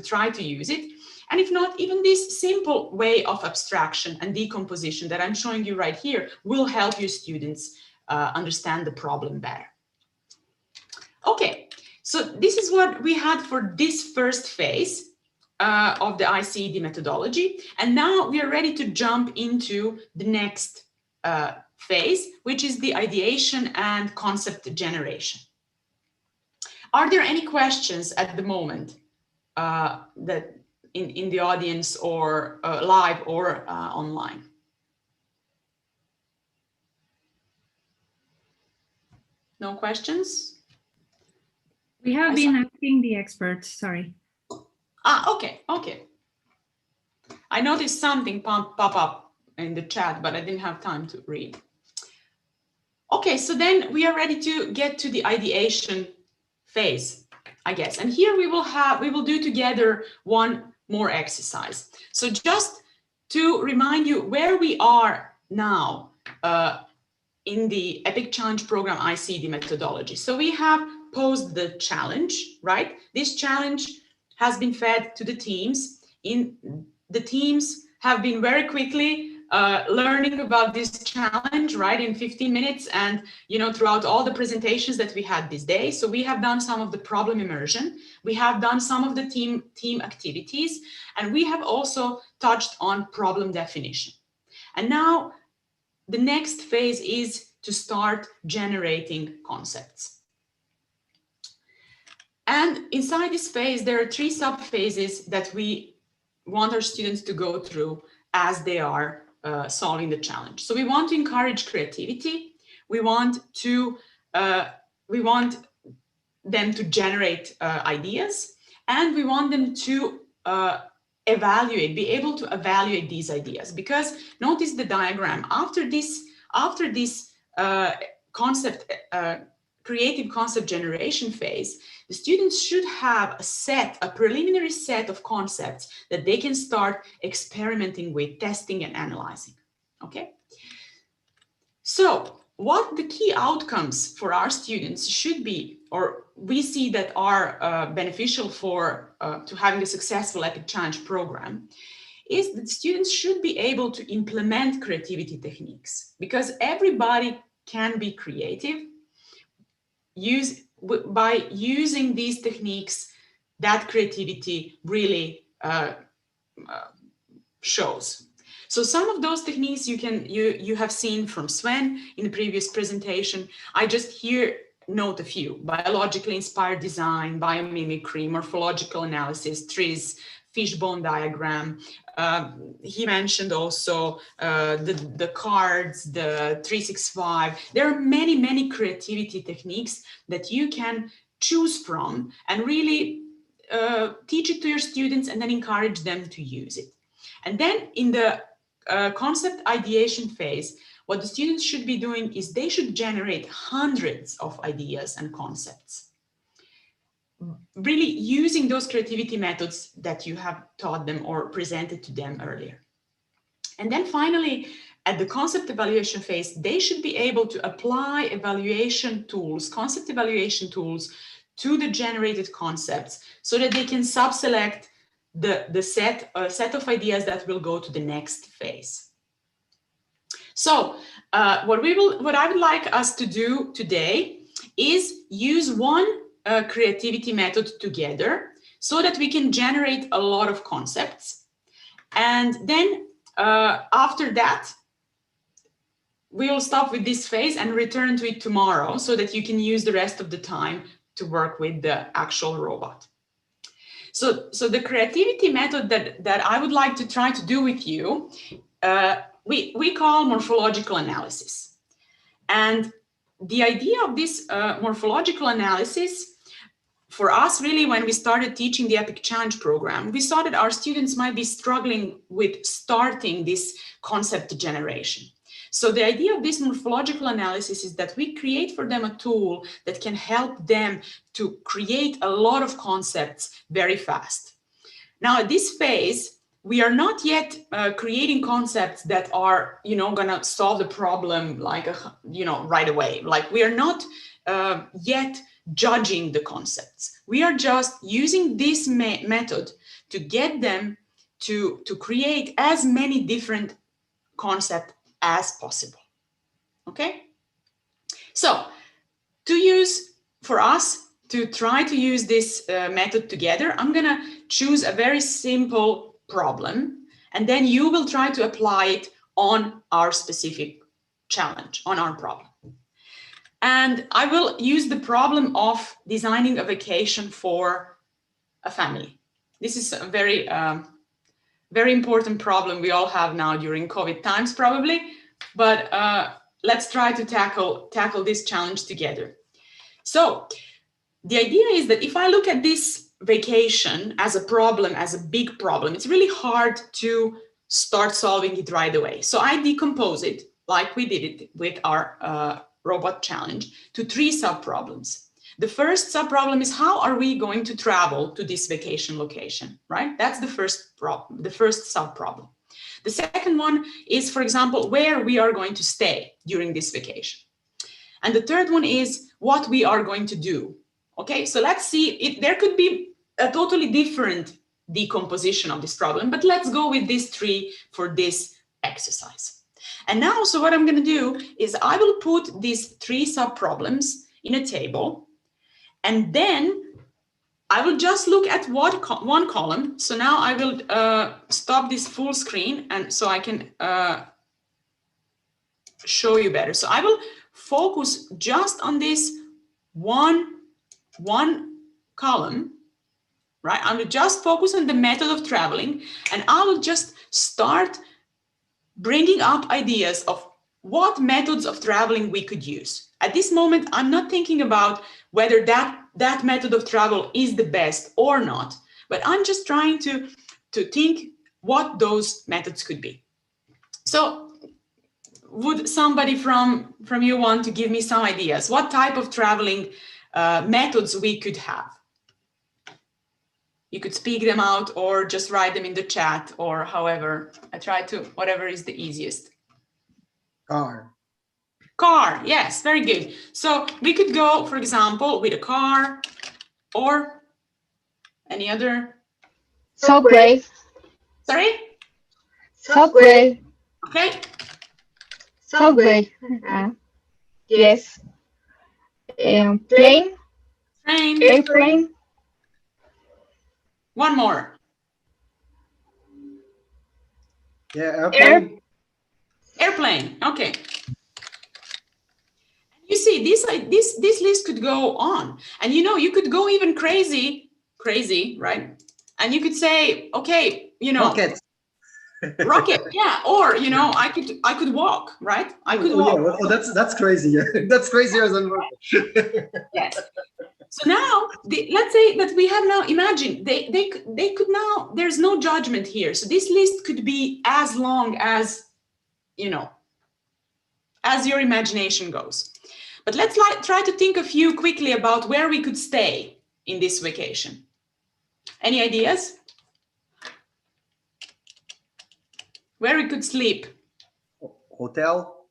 try to use it. And if not, even this simple way of abstraction and decomposition that I'm showing you right here will help your students understand the problem better. Okay, so this is what we had for this first phase of the ICED methodology. And now we are ready to jump into the next phase, which is the ideation and concept generation. Are there any questions at the moment that in the audience or live or online? No questions? We have been asking the experts, sorry. Okay. I noticed something pop up in the chat, but I didn't have time to read. Okay, so then we are ready to get to the ideation phase, I guess. And here we will do together one more exercise. So just to remind you where we are now in the Epic Challenge Program ICD methodology. So we have posed the challenge, right? This challenge has been fed to the teams. The teams have been very quickly learning about this challenge, right, in 15 minutes and, you know, throughout all the presentations that we had this day. So we have done some of the problem immersion. We have done some of the team activities, and we have also touched on problem definition. And now the next phase is to start generating concepts. And inside this phase, there are 3 sub-phases that we want our students to go through as they are solving the challenge. So we want to encourage creativity. We want them to generate ideas, and we want them to be able to evaluate these ideas. Because notice the diagram. After this creative concept generation phase, the students should have a preliminary set of concepts that they can start experimenting with, testing and analyzing. Okay. So what the key outcomes for our students should be, or we see that are beneficial to having a successful Epic Challenge program, is that students should be able to implement creativity techniques, because everybody can be creative. By using these techniques, that creativity really shows. So some of those techniques you have seen from Sven in the previous presentation. I just here note a few: biologically inspired design, biomimicry, morphological analysis, trees, fishbone diagram. He mentioned also the cards, the 365. There are many creativity techniques that you can choose from and really teach it to your students and then encourage them to use it. And then in the concept ideation phase, what the students should be doing is they should generate hundreds of ideas and concepts, really using those creativity methods that you have taught them or presented to them earlier. And then finally, at the concept evaluation phase, they should be able to apply evaluation tools, concept evaluation tools, to the generated concepts so that they can sub-select the set of ideas that will go to the next phase. So what I would like us to do today is use one creativity method together so that we can generate a lot of concepts. And then after that, we will stop with this phase and return to it tomorrow so that you can use the rest of the time to work with the actual robot. So the creativity method that I would like to try to do with you, we call morphological analysis. And the idea of this morphological analysis, for us, really, when we started teaching the EPIC Challenge program, we saw that our students might be struggling with starting this concept generation. So the idea of this morphological analysis is that we create for them a tool that can help them to create a lot of concepts very fast. Now, at this phase, we are not yet creating concepts that are, gonna solve the problem like, right away. Like, we are not yet judging the concepts. We are just using this method to get them to create as many different concepts as possible. Okay? So, for us to try to use this method together, I'm gonna choose a very simple problem, and then you will try to apply it on our specific challenge, on our problem. And I will use the problem of designing a vacation for a family. This is a very, very important problem we all have now during COVID times, probably, but let's try to tackle this challenge together. So the idea is that if I look at this vacation as a problem, as a big problem, it's really hard to start solving it right away. So I decompose it, like we did it with our robot challenge, to 3 sub-problems. The first sub-problem is, how are we going to travel to this vacation location, right? That's the first problem, the first sub-problem. The second one is, for example, where we are going to stay during this vacation. And the third one is what we are going to do. Okay, so let's see, there could be a totally different decomposition of this problem, but let's go with these 3 for this exercise. And now, so what I'm going to do is I will put these 3 sub-problems in a table, and then I will just look at one column. So now I will stop this full screen, and so I can show you better. So I will focus just on this one column, right? I will just focus on the method of traveling, and I will just start bringing up ideas of what methods of traveling we could use. At this moment, I'm not thinking about whether that method of travel is the best or not, but I'm just trying to think what those methods could be. So would somebody from you want to give me some ideas? What type of traveling methods we could have? You could speak them out or just write them in the chat, or however. I try to, whatever is the easiest. Car, yes, very good. So we could go, for example, with a car, or any other. Subway. Sorry? Subway. Okay. Subway. Yes. Plane. Train. Airplane. One more. Yeah, airplane. Airplane. Okay. You see, this list could go on, and you could go even crazy, right? And you could say, okay, Rocket. Rocket, yeah, or I could walk, right? I could walk. Yeah. Oh, that's crazy. Yeah, that's crazier than rocket. Yes. So now, let's say that we have now, imagine, they could now, there's no judgment here. So this list could be as long as, as your imagination goes. But let's try to think of you quickly about where we could stay in this vacation. Any ideas? Where we could sleep? Hotel.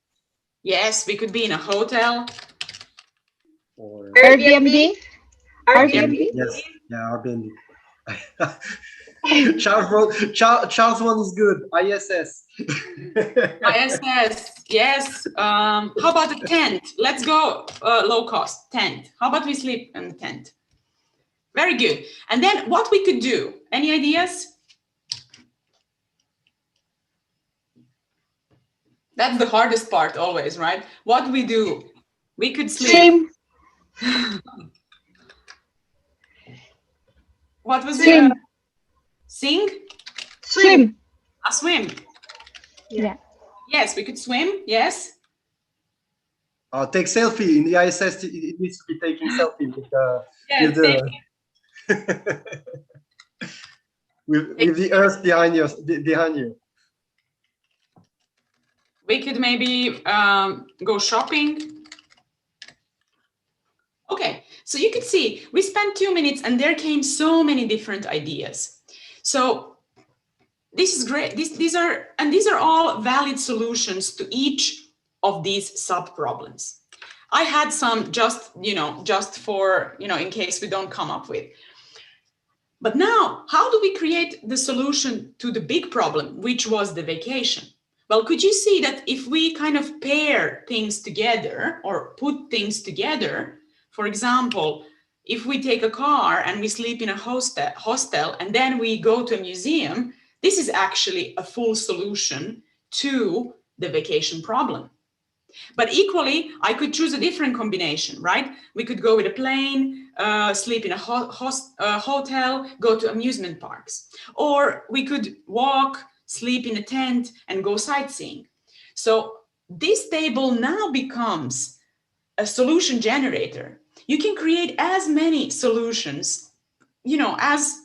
Yes, we could be in a hotel. Or Airbnb. Airbnb. Yes. Yeah, Airbnb. Charles one is good. ISS. ISS. Yes. How about a tent? Let's go low cost tent. How about we sleep in a tent? Very good. And then what we could do? Any ideas? That's the hardest part always, right? What we do, we could sleep. What was it? Sing? Swim. Swim. Yeah. Yes, we could swim. Yes. Take selfie in the ISS. It needs to be taking selfie with Yes, with the Earth behind you. We could maybe go shopping. Okay, so you could see we spent 2 minutes and there came so many different ideas. So this is great. These are all valid solutions to each of these sub problems. I had some just for, in case we don't come up with. But now, how do we create the solution to the big problem, which was the vacation? Well, could you see that if we kind of pair things together or put things together, for example, if we take a car and we sleep in a hostel and then we go to a museum, this is actually a full solution to the vacation problem. But equally, I could choose a different combination, right? We could go with a plane, sleep in a hotel, go to amusement parks. Or we could walk, sleep in a tent, and go sightseeing. So this table now becomes a solution generator. You can create as many solutions, as,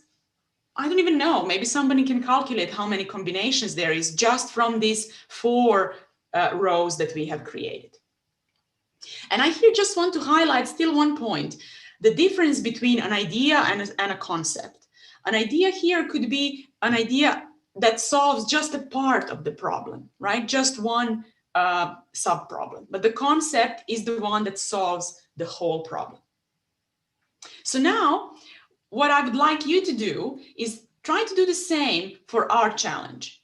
I don't even know, maybe somebody can calculate how many combinations there is just from these 4 rows that we have created. And I here just want to highlight still one point, the difference between an idea and a concept. An idea here could be an idea that solves just a part of the problem, right? Just one sub-problem. But the concept is the one that solves the whole problem. So now, what I would like you to do is try to do the same for our challenge.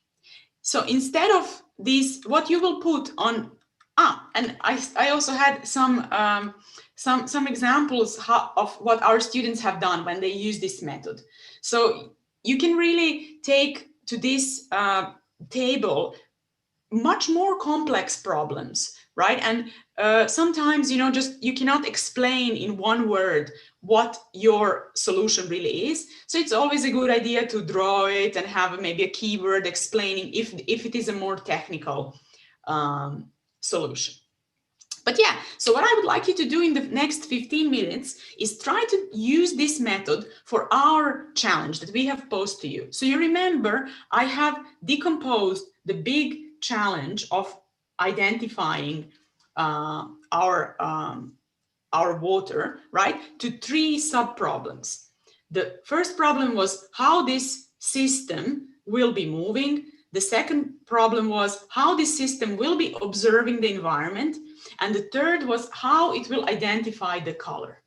So instead of this, what you will put on, and I also had some examples of what our students have done when they use this method. So you can really take to this table much more complex problems, right? And sometimes, just you cannot explain in one word what your solution really is. So it's always a good idea to draw it and have maybe a keyword explaining if it is a more technical solution. But yeah, so what I would like you to do in the next 15 minutes is try to use this method for our challenge that we have posed to you. So you remember, I have decomposed the big challenge of identifying our water, right, to 3 sub-problems. The first problem was how this system will be moving. The second problem was how this system will be observing the environment. And the third was how it will identify the color.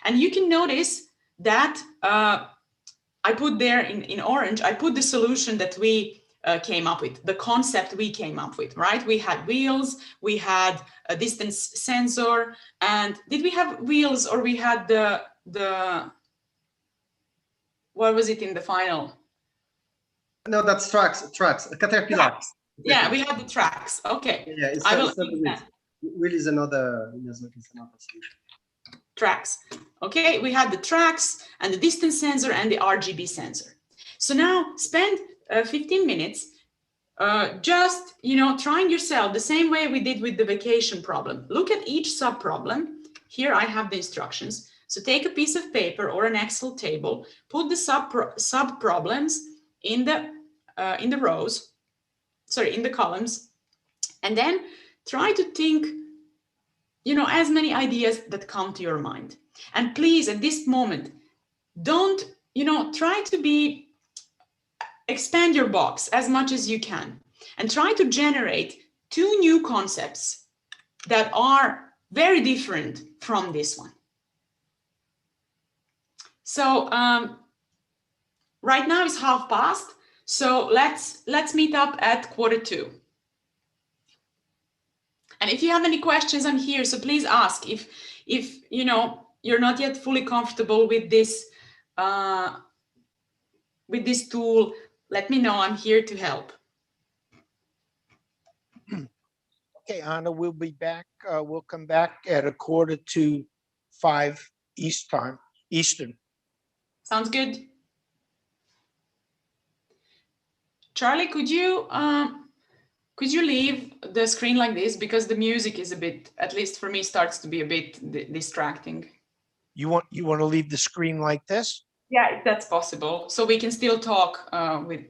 And you can notice that I put there in orange, I put the solution that we came up with, the concept we came up with, right? We had wheels, we had a distance sensor, and did we have wheels or we had the what was it in the final? No, that's tracks, a caterpillar. Tracks. Yeah, we had the tracks. Okay. Yeah, it's I will not the wheels. Wheel is another solution. Tracks. Okay, we had the tracks and the distance sensor and the RGB sensor. So now spend 15 minutes just, trying yourself the same way we did with the vacation problem. Look at each sub-problem. Here I have the instructions. So take a piece of paper or an Excel table, put the sub-problems in the rows, in the columns, and then try to think, as many ideas that come to your mind. And please, at this moment, don't, try to expand your box as much as you can and try to generate 2 new concepts that are very different from this one. So right now it's 2:30. So let's meet up at 1:45. And if you have any questions, I'm here. So please ask. If you're not yet fully comfortable with this tool, let me know. I'm here to help. Okay, Anna, we'll be back. We'll come back at 4:45 Eastern. Sounds good. Charlie, could you leave the screen like this, because the music is a bit, at least for me, starts to be a bit distracting. You want to leave the screen like this? Yeah, if that's possible, so we can still talk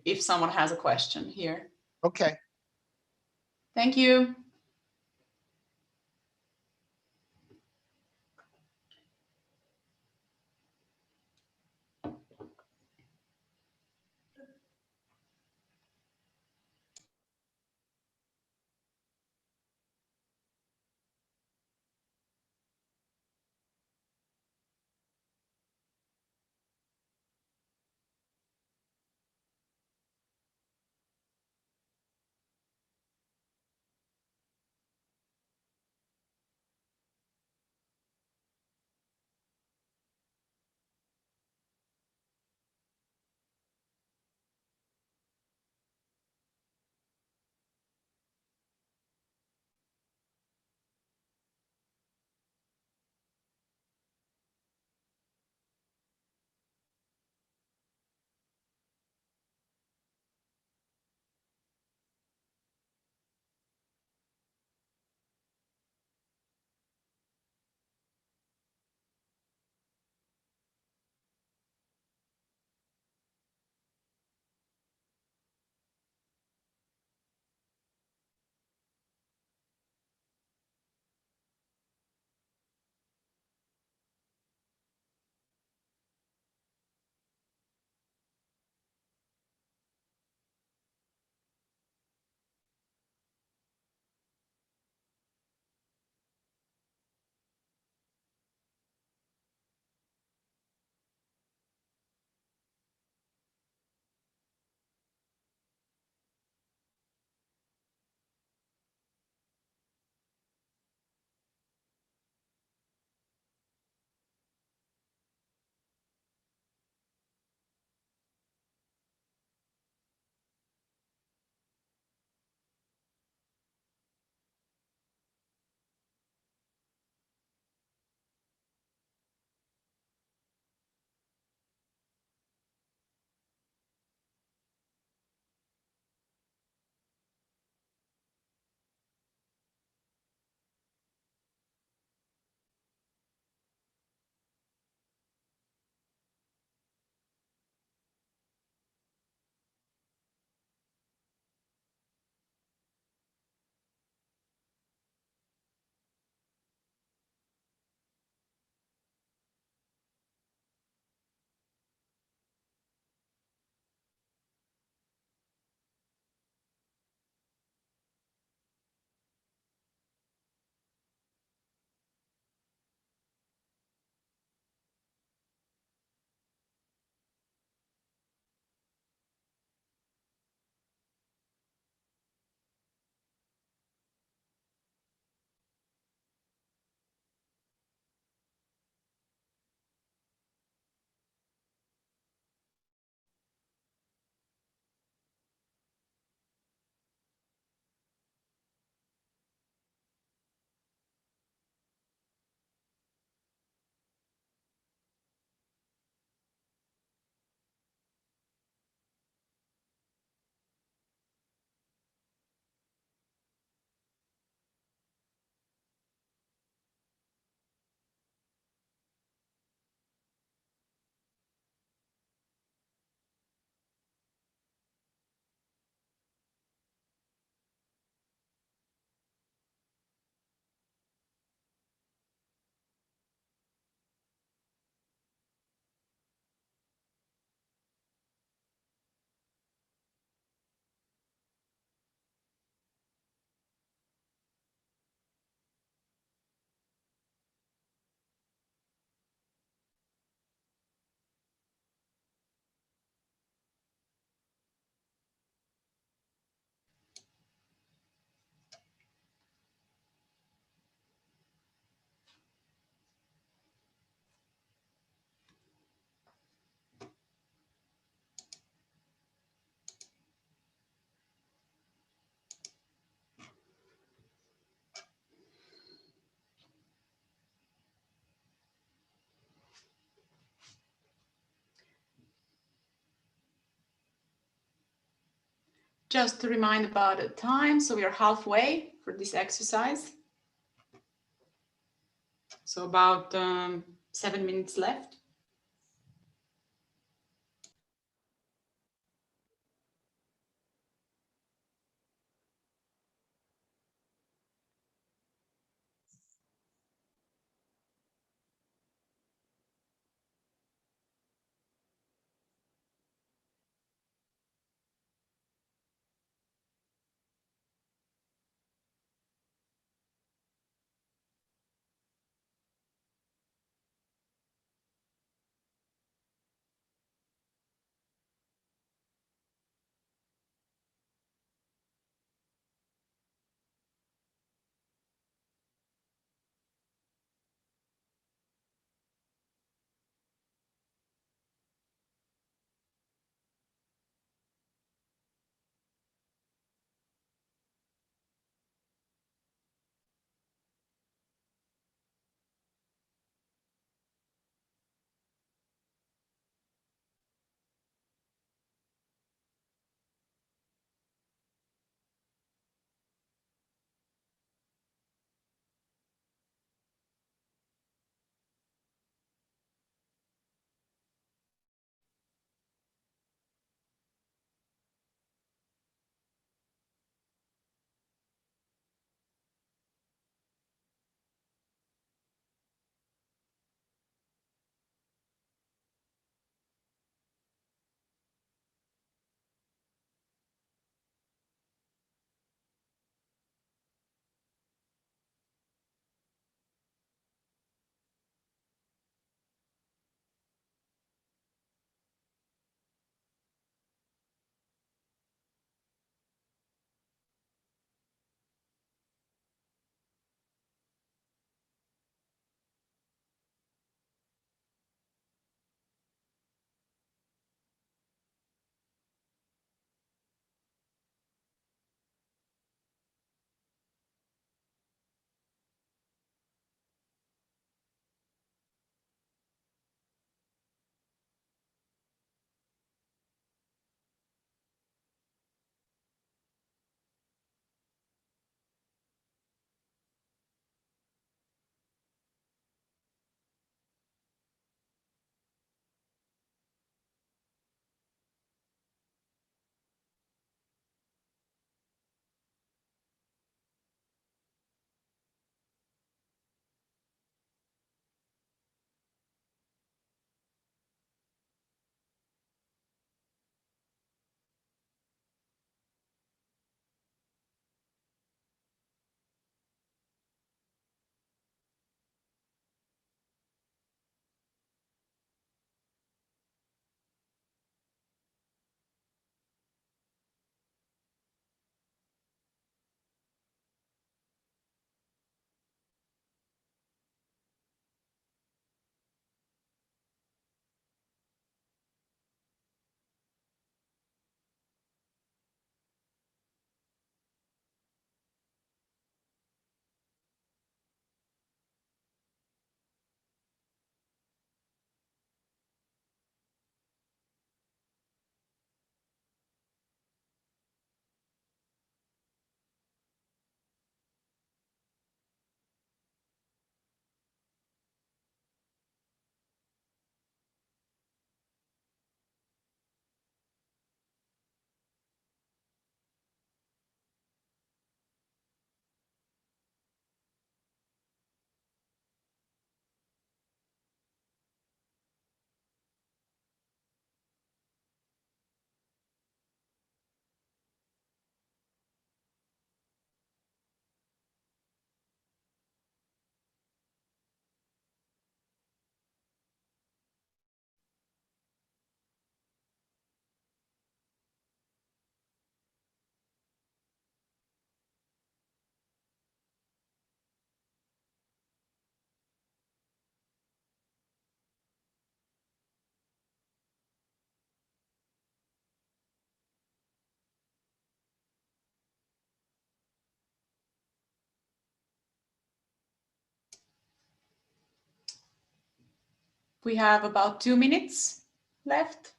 if someone has a question here. Okay. Thank you. Just to remind about the time, so we are halfway for this exercise. So about 7 minutes left. We have about 2 minutes left.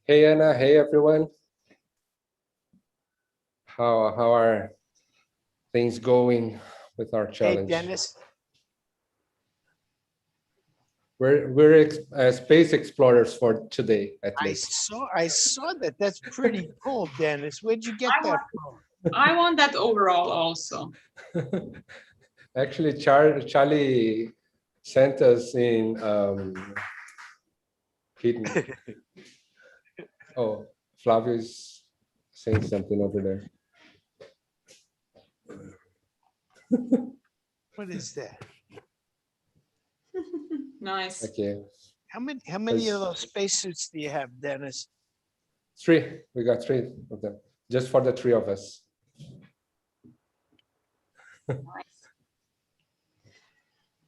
Hey Anna, hey everyone. How are things going with our challenge? Hey, Dennis. We're space explorers for today, at least. I saw that. That's pretty cool, Dennis. Where'd you get that from? I want that overall also. Actually, Charlie sent us in hidden. Oh, Flavio is saying something over there. What is that? Nice. Okay. How many of those spacesuits do you have, Dennis? 3. We got 3 of them, just for the 3 of us. But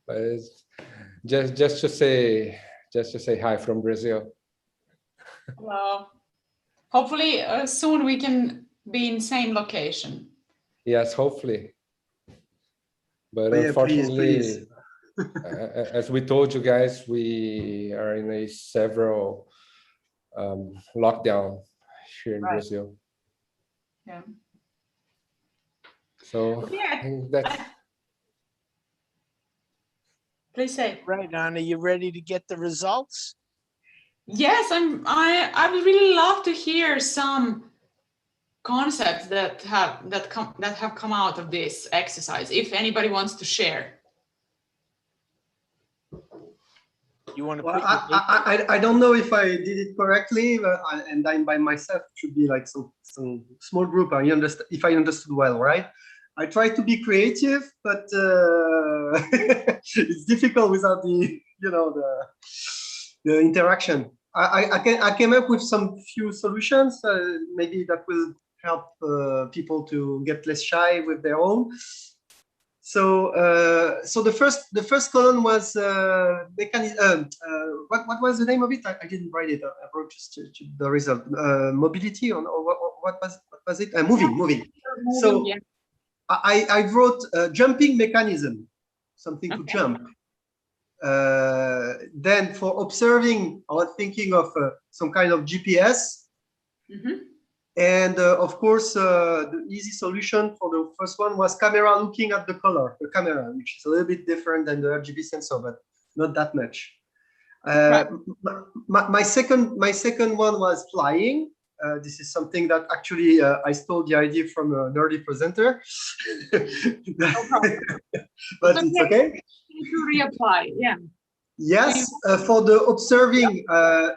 it's just to say hi from Brazil. Well, hopefully soon we can be in same location. Yes, hopefully. But Oh, yeah, unfortunately, please. as we told you guys, we are in a several lockdown here in Brazil. Yeah. So yeah, I think that's. Please say. Right, Anna, you ready to get the results? Yes, I would really love to hear some concepts that have come out of this exercise, if anybody wants to share. You want to Well, put I don't know if I did it correctly, but and I'm by myself. It should be like some small group. I understand if I understood well, right? I try to be creative, but it's difficult without the the interaction. I came up with some few solutions. Maybe that will help people to get less shy with their own. So the first column was what was the name of it? I didn't write it. I wrote just to the result. Mobility or what was it? Moving. So yeah. I wrote jumping mechanism, something to jump. Then for observing, I was thinking of some kind of GPS. And of course, the easy solution for the first one was camera looking at the color, the camera, which is a little bit different than the RGB sensor, but not that much. My second one was flying. This is something that actually I stole the idea from an early presenter, but it's okay. To reapply, yeah. Yes, for the observing,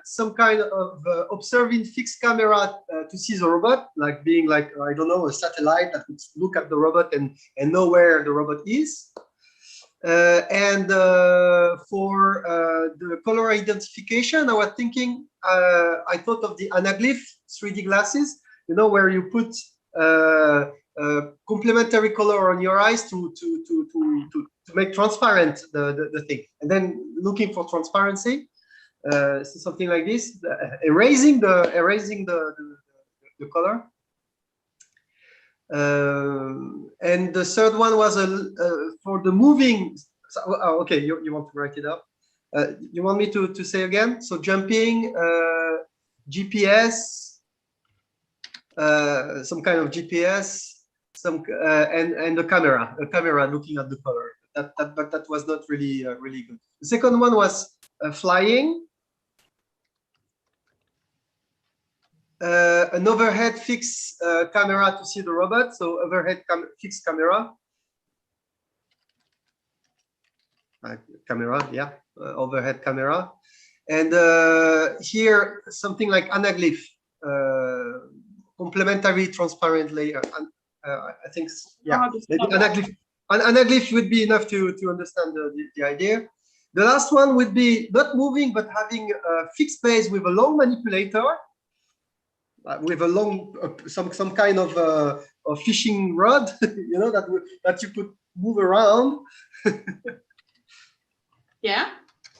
some kind of observing fixed camera to see the robot, like being like, I don't know, a satellite that would look at the robot and know where the robot is. And for the color identification, I was thinking, I thought of the anaglyph 3D glasses, you know, where you put complementary color on your eyes to make transparent the thing, and then looking for transparency. So something like this, erasing the color. And the third one was for the moving. Okay, you want to write it up? You want me to say again? So jumping, GPS, some kind of GPS, and a camera looking at the color. But that was not really really good. The second one was flying. An overhead fixed camera to see the robot, so overhead fixed camera. Yeah, overhead camera. And here, something like anaglyph, complementary transparent layer. I think, yeah, maybe anaglyph would be enough to understand the idea. The last one would be not moving, but having a fixed base with a long manipulator. With a long some kind of a fishing rod, you know, that you could move around. Yeah.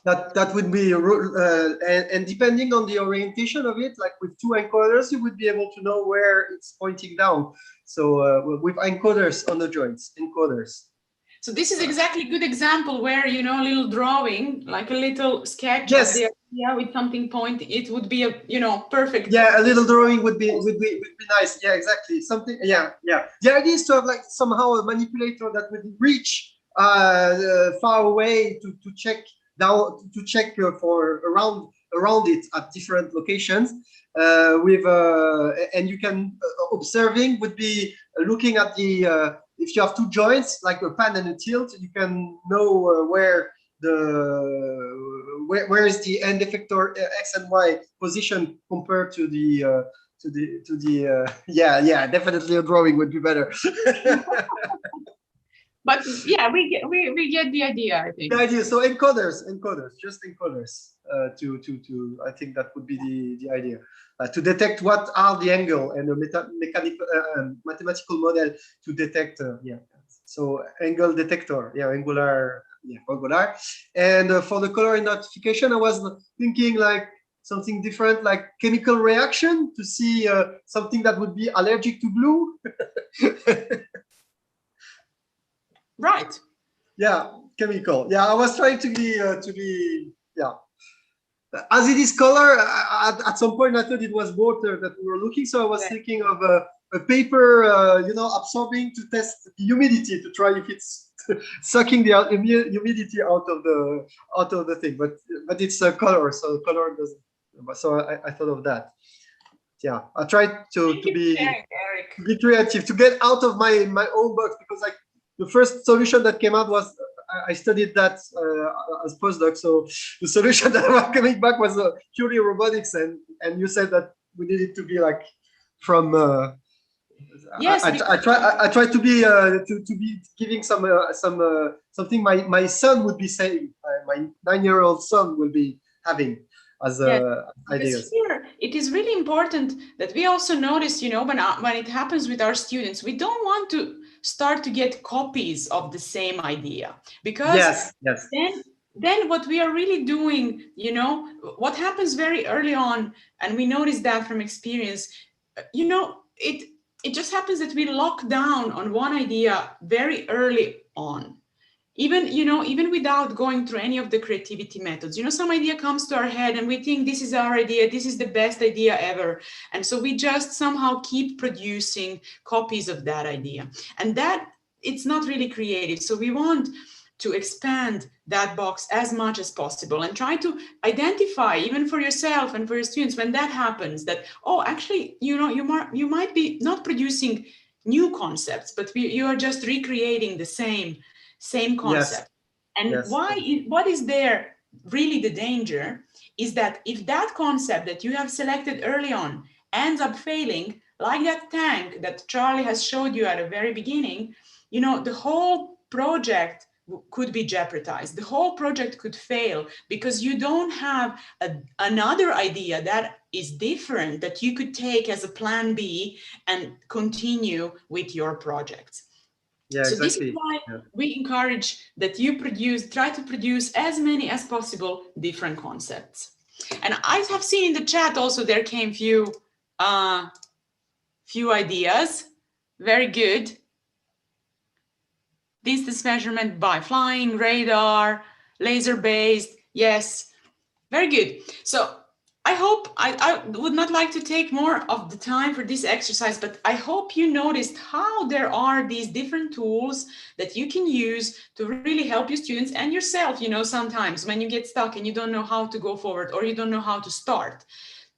That would be and depending on the orientation of it, like with 2 encoders, you would be able to know where it's pointing down. So with encoders on the joints, encoders. So this is exactly a good example where, you know, a little drawing, like a little sketch Yes. of the Yeah, with something point, it would be a, you know, perfect. Yeah, a little drawing would be nice. Yeah, exactly. Something. Yeah, yeah. The idea is to have like somehow a manipulator that would reach far away to check down for around it at different locations. And you can observing would be looking at the if you have two joints like a pan and a tilt, you can know where where is the end effector X and Y position compared to the yeah, definitely a drawing would be better. But yeah, we get the idea, I think. The idea, so encoders, just encoders to I think that would be the idea, to detect what are the angle and a mechanical mathematical model to detect yeah, so angle detector, yeah, angular, yeah, angular. And for the color identification, I was thinking like something different, like chemical reaction to see something that would be allergic to blue. Right. Yeah, chemical. Yeah, I was trying to be yeah. As it is color, at some point I thought it was water that we were looking, so I was thinking of a paper, you know, absorbing to test the humidity to try if it's sucking the humidity out of the thing. But it's a color, so color doesn't. So I thought of that. Yeah, I tried to be creative, to get out of my own box, because like the first solution that came out was I studied that as postdoc. So the solution that was coming back was purely robotics, and you said that we needed to be like from. Yes, I try to be giving something my son would be saying, my 9-year-old son will be having as ideas. Here, it is really important that we also notice, you know, when it happens with our students, we don't want to start to get copies of the same idea, because then what we are really doing, you know, what happens very early on, and we notice that from experience, you know, it just happens that we lock down on one idea very early on. Even, you know, even without going through any of the creativity methods, you know, some idea comes to our head and we think this is our idea, this is the best idea ever. And so we just somehow keep producing copies of that idea. And that, it's not really creative. So we want to expand that box as much as possible and try to identify, even for yourself and for your students, when that happens, that, oh, actually, you know, you might be not producing new concepts, but you are just recreating the same concept. And what is there really the danger is that if that concept that you have selected early on ends up failing, like that tank that Charlie has showed you at the very beginning, you know, the whole project could be jeopardized. The whole project could fail because you don't have another idea that is different that you could take as a plan B and continue with your projects. Yeah, so exactly. This is why we encourage that you try to produce as many as possible different concepts. And I have seen in the chat also there came few ideas. Very good. Distance measurement by flying, radar, laser-based. Yes, very good. So I hope, I would not like to take more of the time for this exercise, but I hope you noticed how there are these different tools that you can use to really help your students and yourself, you know, sometimes when you get stuck and you don't know how to go forward or you don't know how to start,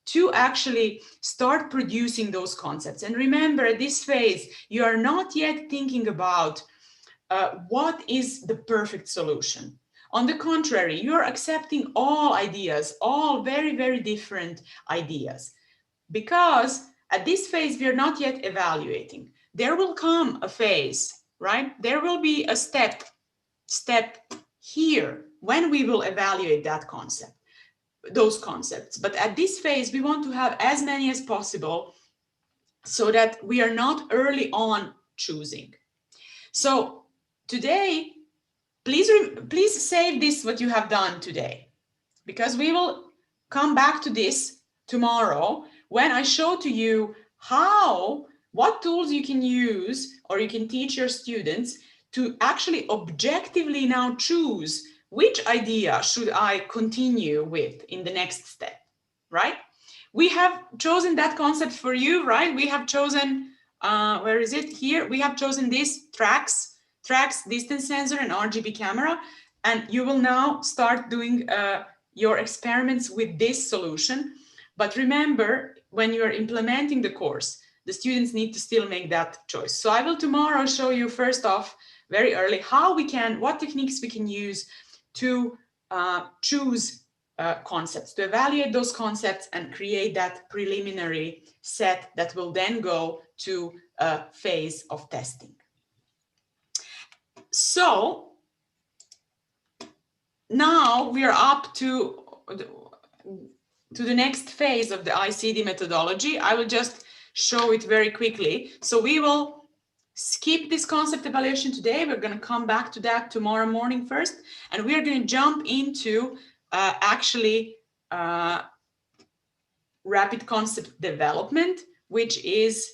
to actually start producing those concepts. And remember, at this phase, you are not yet thinking about what is the perfect solution. On the contrary, you're accepting all ideas, all very, very different ideas, because at this phase, we are not yet evaluating. There will come a phase, right? There will be a step here when we will evaluate that concept, those concepts. But at this phase, we want to have as many as possible so that we are not early on choosing. So today, please save this, what you have done today, because we will come back to this tomorrow when I show to you what tools you can use or you can teach your students to actually objectively now choose which idea should I continue with in the next step, right? We have chosen that concept for you, right? We have chosen, where is it? Here, we have chosen this tracks, distance sensor, and RGB camera. And you will now start doing your experiments with this solution. But remember, when you are implementing the course, the students need to still make that choice. So I will tomorrow show you first off, very early, how we can, what techniques we can use to choose concepts, to evaluate those concepts and create that preliminary set that will then go to a phase of testing. So now we are up to the next phase of the ICD methodology. I will just show it very quickly. So we will skip this concept evaluation today. We're going to come back to that tomorrow morning first, and we are going to jump into rapid concept development, which is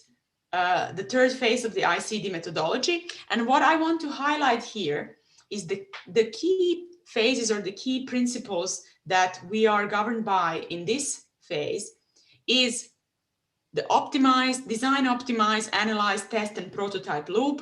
the third phase of the ICD methodology. And what I want to highlight here is the key phases or the key principles that we are governed by in this phase is the design, optimize, analyze, test, and prototype loop,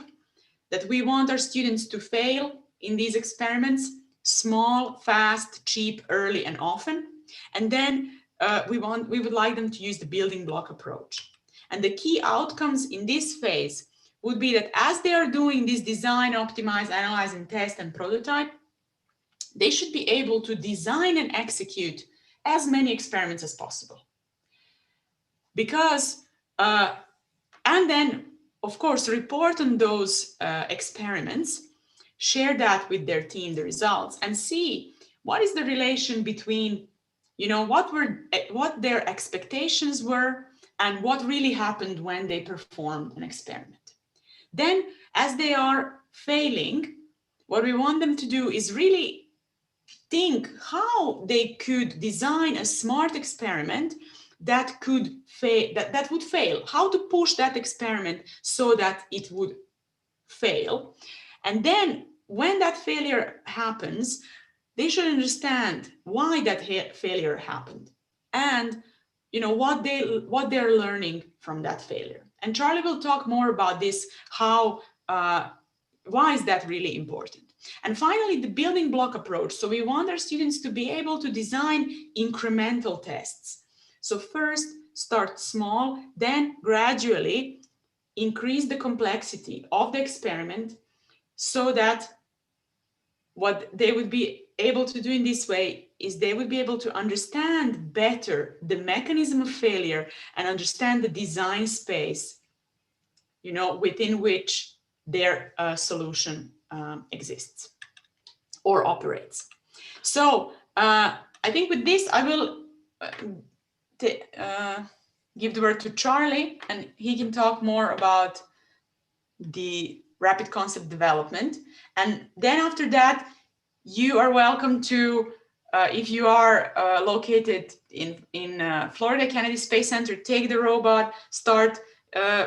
that we want our students to fail in these experiments, small, fast, cheap, early, and often. And then we would like them to use the building block approach. And the key outcomes in this phase would be that as they are doing this design, optimize, analyze, and test, and prototype, they should be able to design and execute as many experiments as possible. Because, and then, of course, report on those experiments, share that with their team, the results, and see what is the relation between, you know, what their expectations were and what really happened when they performed an experiment. Then, as they are failing, what we want them to do is really think how they could design a smart experiment that could fail, that would fail, how to push that experiment so that it would fail. And then when that failure happens, they should understand why that failure happened and, you know, what they're learning from that failure. And Charlie will talk more about this, how why is that really important. And finally, the building block approach. So we want our students to be able to design incremental tests. So first, start small, then gradually increase the complexity of the experiment so that what they would be able to do in this way is they would be able to understand better the mechanism of failure and understand the design space, you know, within which their solution exists or operates. So I think with this, I will give the word to Charlie, and he can talk more about the rapid concept development. And then after that, you are welcome to, if you are located in Florida Kennedy Space Center, take the robot, start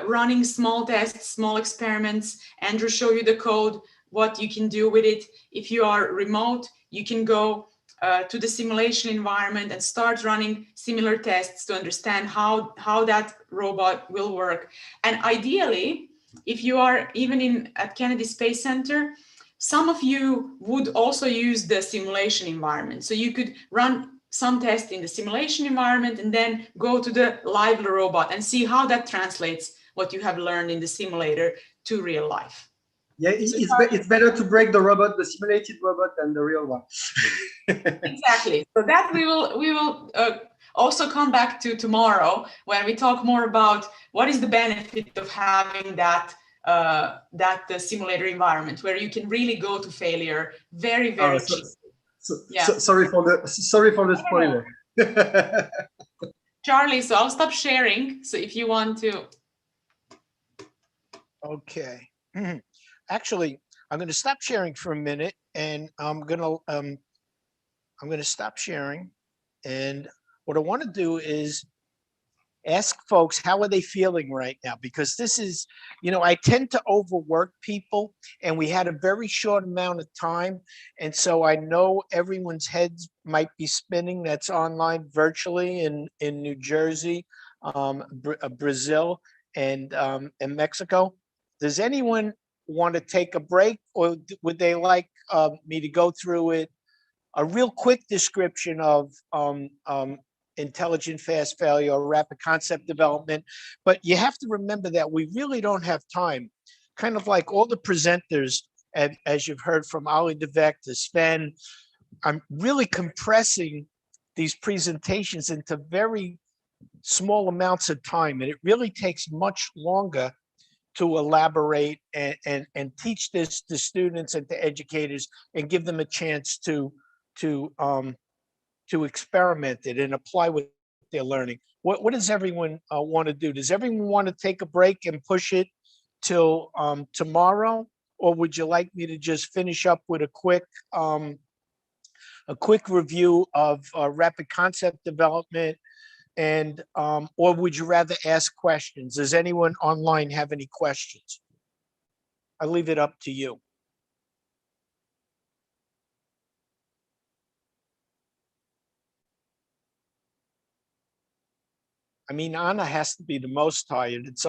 running small tests, small experiments. Andrew show you the code, what you can do with it. If you are remote, you can go to the simulation environment and start running similar tests to understand how that robot will work. And ideally, if you are even at Kennedy Space Center, some of you would also use the simulation environment. So you could run some tests in the simulation environment and then go to the live robot and see how that translates what you have learned in the simulator to real life. Yeah, it's better to break the robot, the simulated robot, than the real one. Exactly. So that we will also come back to tomorrow when we talk more about what is the benefit of having that simulator environment where you can really go to failure very cheaply. Sorry for the spoiler. Charlie, so I'll stop sharing. So if you want to. Okay. Actually, I'm going to stop sharing for a minute, and I'm going to stop sharing. And what I want to do is ask folks, how are they feeling right now? Because this is, you know, I tend to overwork people, and we had a very short amount of time. And so I know everyone's heads might be spinning that's online virtually in New Jersey, Brazil, and Mexico. Does anyone want to take a break, or would they like me to go through it? A real quick description of intelligent fast failure or rapid concept development. But you have to remember that we really don't have time. Kind of like all the presenters, as you've heard from Ali Devek to Sven, I'm really compressing these presentations into very small amounts of time. And it really takes much longer to elaborate and teach this to students and to educators and give them a chance to experiment it and apply what they're learning. What does everyone want to do? Does everyone want to take a break and push it till tomorrow? Or would you like me to just finish up with a quick review of rapid concept development? And or would you rather ask questions? Does anyone online have any questions? I leave it up to you. I mean, Anna has to be the most tired. It's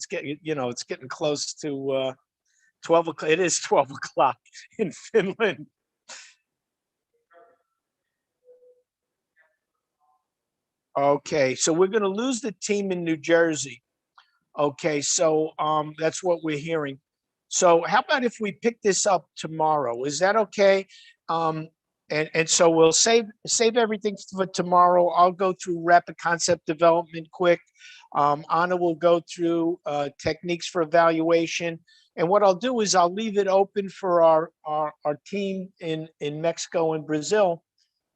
getting, you know, it's getting close to 12 o'clock. It is 12 o'clock in Finland. Okay, so we're going to lose the team in New Jersey. Okay, so that's what we're hearing. So how about if we pick this up tomorrow? Is that okay? And so we'll save everything for tomorrow. I'll go through rapid concept development quick. Anna will go through techniques for evaluation. And what I'll do is I'll leave it open for our team in Mexico and Brazil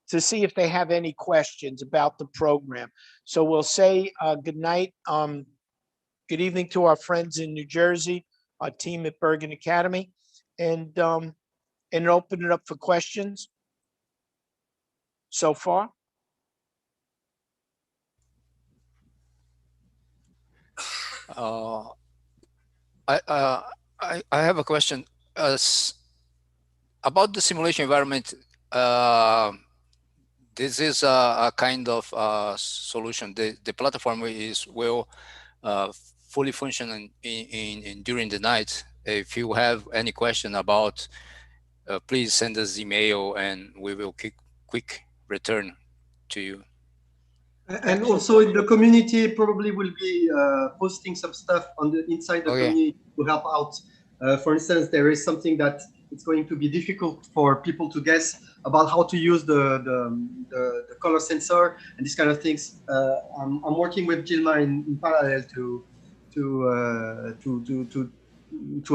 to see if they have any questions about the program. So we'll say good night, good evening to our friends in New Jersey, our team at Bergen Academy, and open it up for questions so far. I have a question about the simulation environment. This is a kind of solution. The platform will fully function during the night. If you have any question about, please send us email and we will quick return to you. And also in the community, probably will be posting some stuff on the inside the community to help out. For instance, there is something that it's going to be difficult for people to guess about how to use the color sensor and these kind of things. I'm working with Gilma in parallel to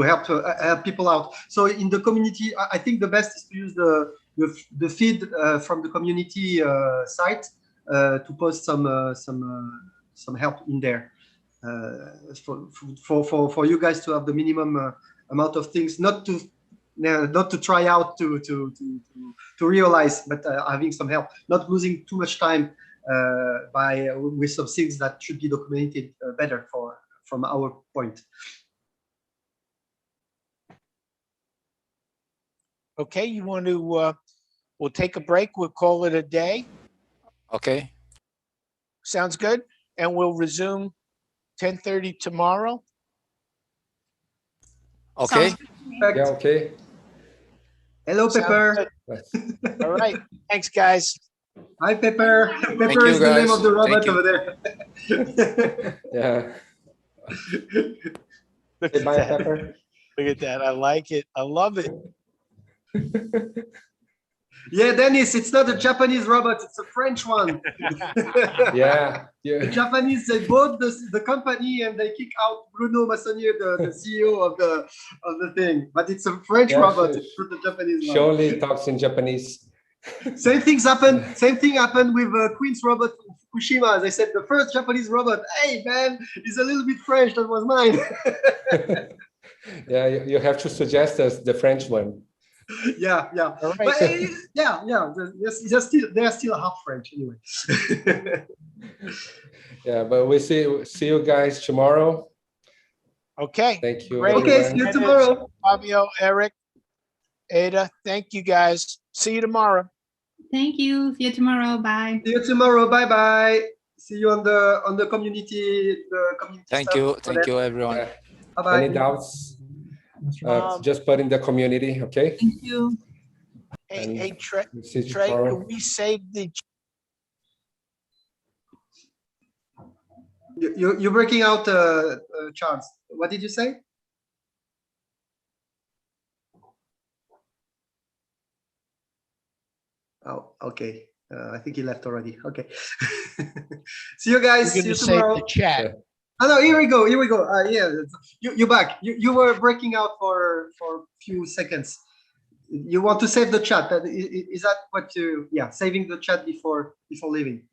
help people out. So in the community, I think the best is to use the feed from the community site to post some help in there for you guys to have the minimum amount of things, not to try out to realize, but having some help, not losing too much time with some things that should be documented better from our point. Okay, you want to? We'll take a break. We'll call it a day. Okay. Sounds good. And we'll resume 10:30 tomorrow. Okay. Yeah, okay. Hello, Pepper. All right. Thanks, guys. Hi, Pepper. Pepper is the name of the robot over there. Yeah. Look at Bye, that. Pepper. Look at that. I like it. I love it. Yeah, Dennis, it's not a Japanese robot, it's a French one. Yeah. The Japanese, they bought the company and they kick out Bruno Massonnier, the CEO of the thing. But it's a French robot, it's not a Japanese one. Surely talks in Japanese. Same thing happened with Queen's robot Fukushima. They said the first Japanese robot, hey man, is a little bit French, that was mine. Yeah, you have to suggest us the French one. Yeah. Right. But yeah. They're still half French anyway. Yeah, but we see you guys tomorrow. Okay. Thank you. Great. Okay, see you tomorrow. Fabio, Eric, Ada, thank you guys. See you tomorrow. Thank you. See you tomorrow. Bye. See you tomorrow. Bye bye. See you on the community. Thank stuff you. for Thank that. you, everyone. Yeah. Bye bye. Any doubts? Um, Just put in the community, okay? Thank you. Hey, Trey, See you Trey, tomorrow. can we save the You're breaking out, Charles. What did you say? Oh, okay. I think he left already. Okay. See you guys. We're See you gonna save tomorrow. the chat. Oh no, here we go. Here we go. Yeah, you're back. You were breaking out for a few seconds. You want to save the chat? Is that what you? Yeah, saving the chat before leaving.